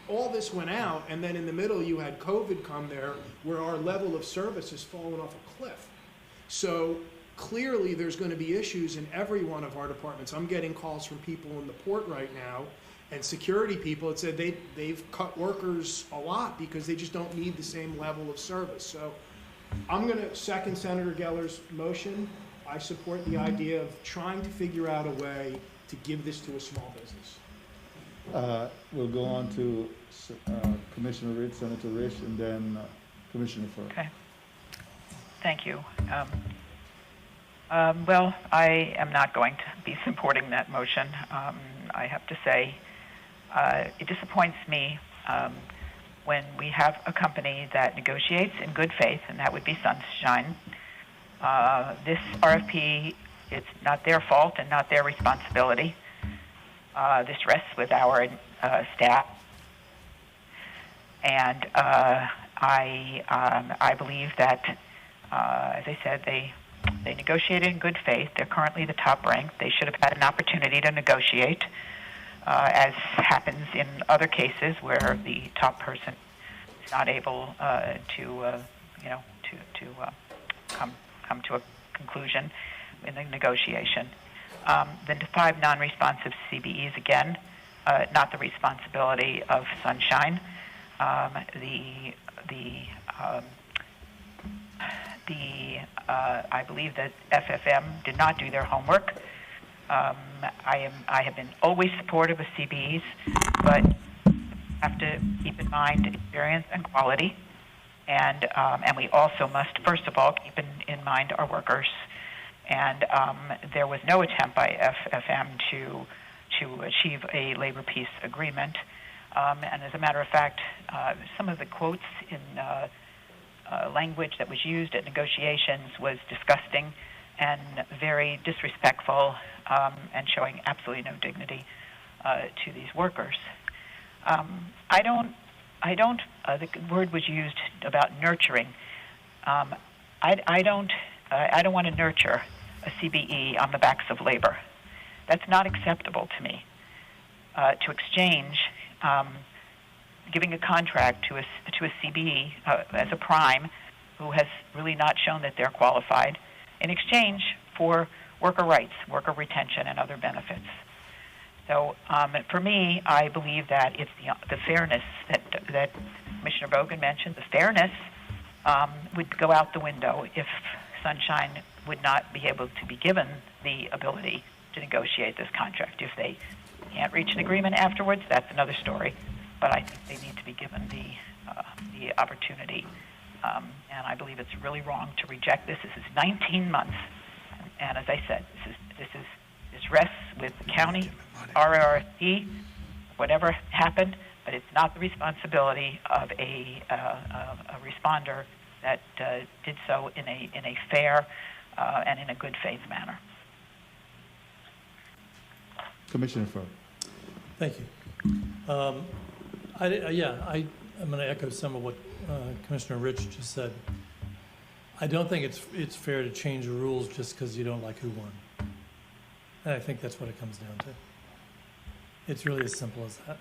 all this went out, and then in the middle you had COVID come there, where our level of service has fallen off a cliff. So clearly there's going to be issues in every one of our departments. I'm getting calls from people in the port right now, and security people that said they've cut workers a lot because they just don't need the same level of service. So I'm going to second Senator Geller's motion. I support the idea of trying to figure out a way to give this to a small business. We'll go on to Commissioner Rich, Senator Rich, and then Commissioner Furr. Okay. Thank you. Well, I am not going to be supporting that motion. I have to say, it disappoints me when we have a company that negotiates in good faith, and that would be Sunshine. This RFP, it's not their fault and not their responsibility. This rests with our staff. And I believe that, as I said, they negotiated in good faith. They're currently the top ranked. They should have had an opportunity to negotiate, as happens in other cases where the top person is not able to come to a conclusion in the negotiation. The 5 non-responsive CBEs, again, not the responsibility of Sunshine. I believe that FFM did not do their homework. I have been always supportive of CBEs, but have to keep in mind experience and quality, and we also must, first of all, keep in mind our workers. And there was no attempt by FFM to achieve a labor peace agreement. And as a matter of fact, some of the quotes in language that was used at negotiations was disgusting and very disrespectful, and showing absolutely no dignity to these workers. The word was used about nurturing. I don't want to nurture a CBE on the backs of labor. That's not acceptable to me. To exchange giving a contract to a CBE as a prime who has really not shown that they're qualified in exchange for worker rights, worker retention, and other benefits. So for me, I believe that it's the fairness that Commissioner Bogan mentioned. The fairness would go out the window if Sunshine would not be able to be given the ability to negotiate this contract. If they can't reach an agreement afterwards, that's another story. But I think they need to be given the opportunity. And I believe it's really wrong to reject this. This is 19 months. And as I said, this rests with the county, RRSP, whatever happened, but it's not the responsibility of a responder that did so in a fair and in a good faith manner. Commissioner Furr. Thank you. I'm going to echo some of what Commissioner Rich just said. I don't think it's fair to change the rules just because you don't like who won. And I think that's what it comes down to. It's really as simple as that.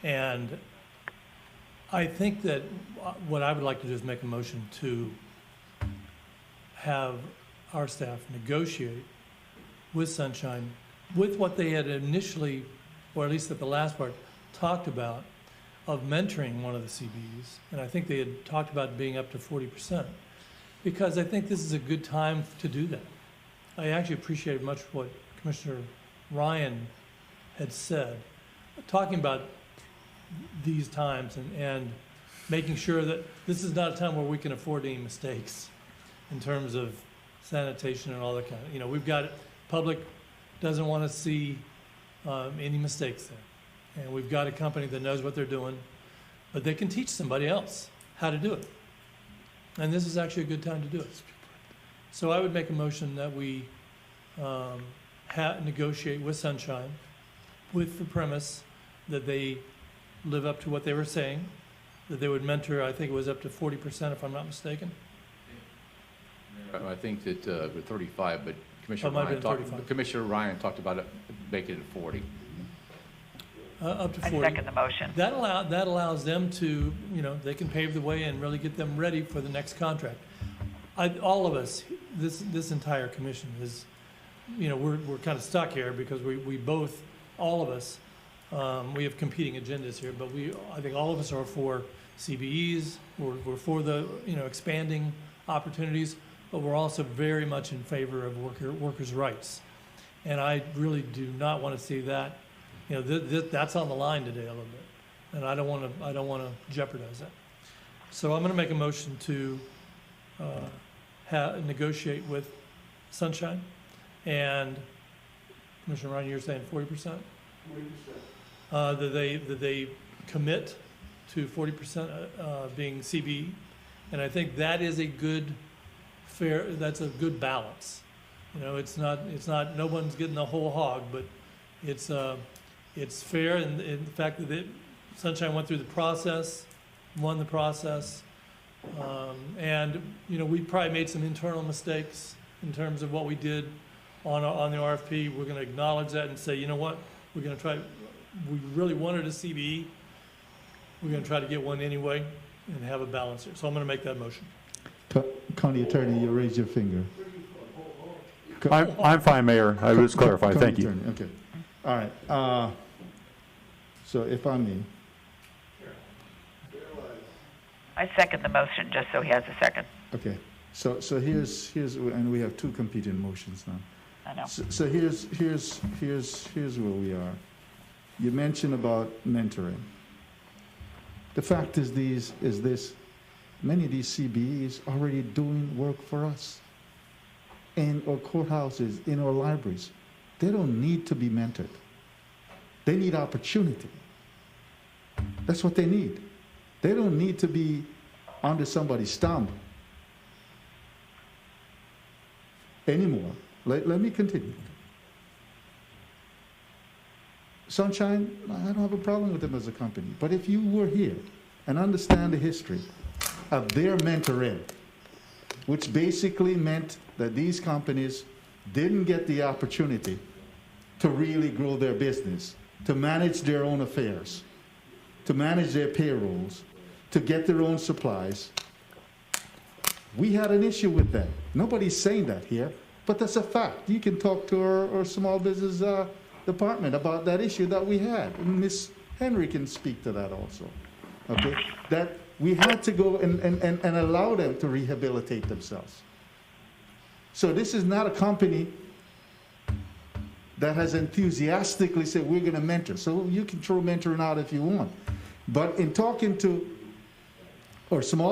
And I think that what I would like to do is make a motion to have our staff negotiate with Sunshine with what they had initially, or at least at the last part, talked about of mentoring one of the CBEs. And I think they had talked about being up to 40%, because I think this is a good time to do that. I actually appreciate much what Commissioner Ryan had said, talking about these times and making sure that this is not a time where we can afford any mistakes in terms of sanitation and all that kind of, we've got, public doesn't want to see any mistakes there. And we've got a company that knows what they're doing, but they can teach somebody else how to do it. And this is actually a good time to do it. So I would make a motion that we negotiate with Sunshine with the premise that they live up to what they were saying, that they would mentor, I think it was up to 40% if I'm not mistaken. I think that with 35, but Commissioner Ryan talked about it, making it 40. Up to 40. I second the motion. That allows them to, they can pave the way and really get them ready for the next contract. All of us, this entire commission is, we're kind of stuck here because we both, all of us, we have competing agendas here, but I think all of us are for CBEs, we're for the, expanding opportunities, but we're also very much in favor of workers' rights. And I really do not want to see that, that's on the line today a little bit, and I don't want to jeopardize that. So I'm going to make a motion to negotiate with Sunshine, and Commissioner Ryan, you're saying 40%? 40%. That they commit to 40% being CBE, and I think that is a good, that's a good balance. It's not no one's getting the whole hog, but it's fair in the fact that Sunshine went through the process, won the process, And, you know, we probably made some internal mistakes in terms of what we did on the RFP. We're gonna acknowledge that and say, you know what, we're gonna try, we really wanted a CBE. We're gonna try to get one anyway and have a balance here. So I'm gonna make that motion. County Attorney, you raise your finger. I'm fine, Mayor. I was clarified. Thank you. Attorney, okay. All right. So if I may. I second the motion, just so he has a second. Okay. So here's and we have two competing motions now. I know. So here's where we are. You mentioned about mentoring. The fact is this, many of these CBEs already doing work for us in our courthouses, in our libraries. They don't need to be mentored. They need opportunity. That's what they need. They don't need to be under somebody's thumb anymore. Let me continue. Sunshine, I don't have a problem with them as a company. But if you were here and understand the history of their mentoring, which basically meant that these companies didn't get the opportunity to really grow their business, to manage their own affairs, to manage their payrolls, to get their own supplies. We had an issue with that. Nobody's saying that here, but that's a fact. You can talk to our small business department about that issue that we had. Ms. Henry can speak to that also. Okay? That we had to go and allow them to rehabilitate themselves. So this is not a company that has enthusiastically said, we're going to mentor. So you can throw mentoring out if you want. But in talking to our small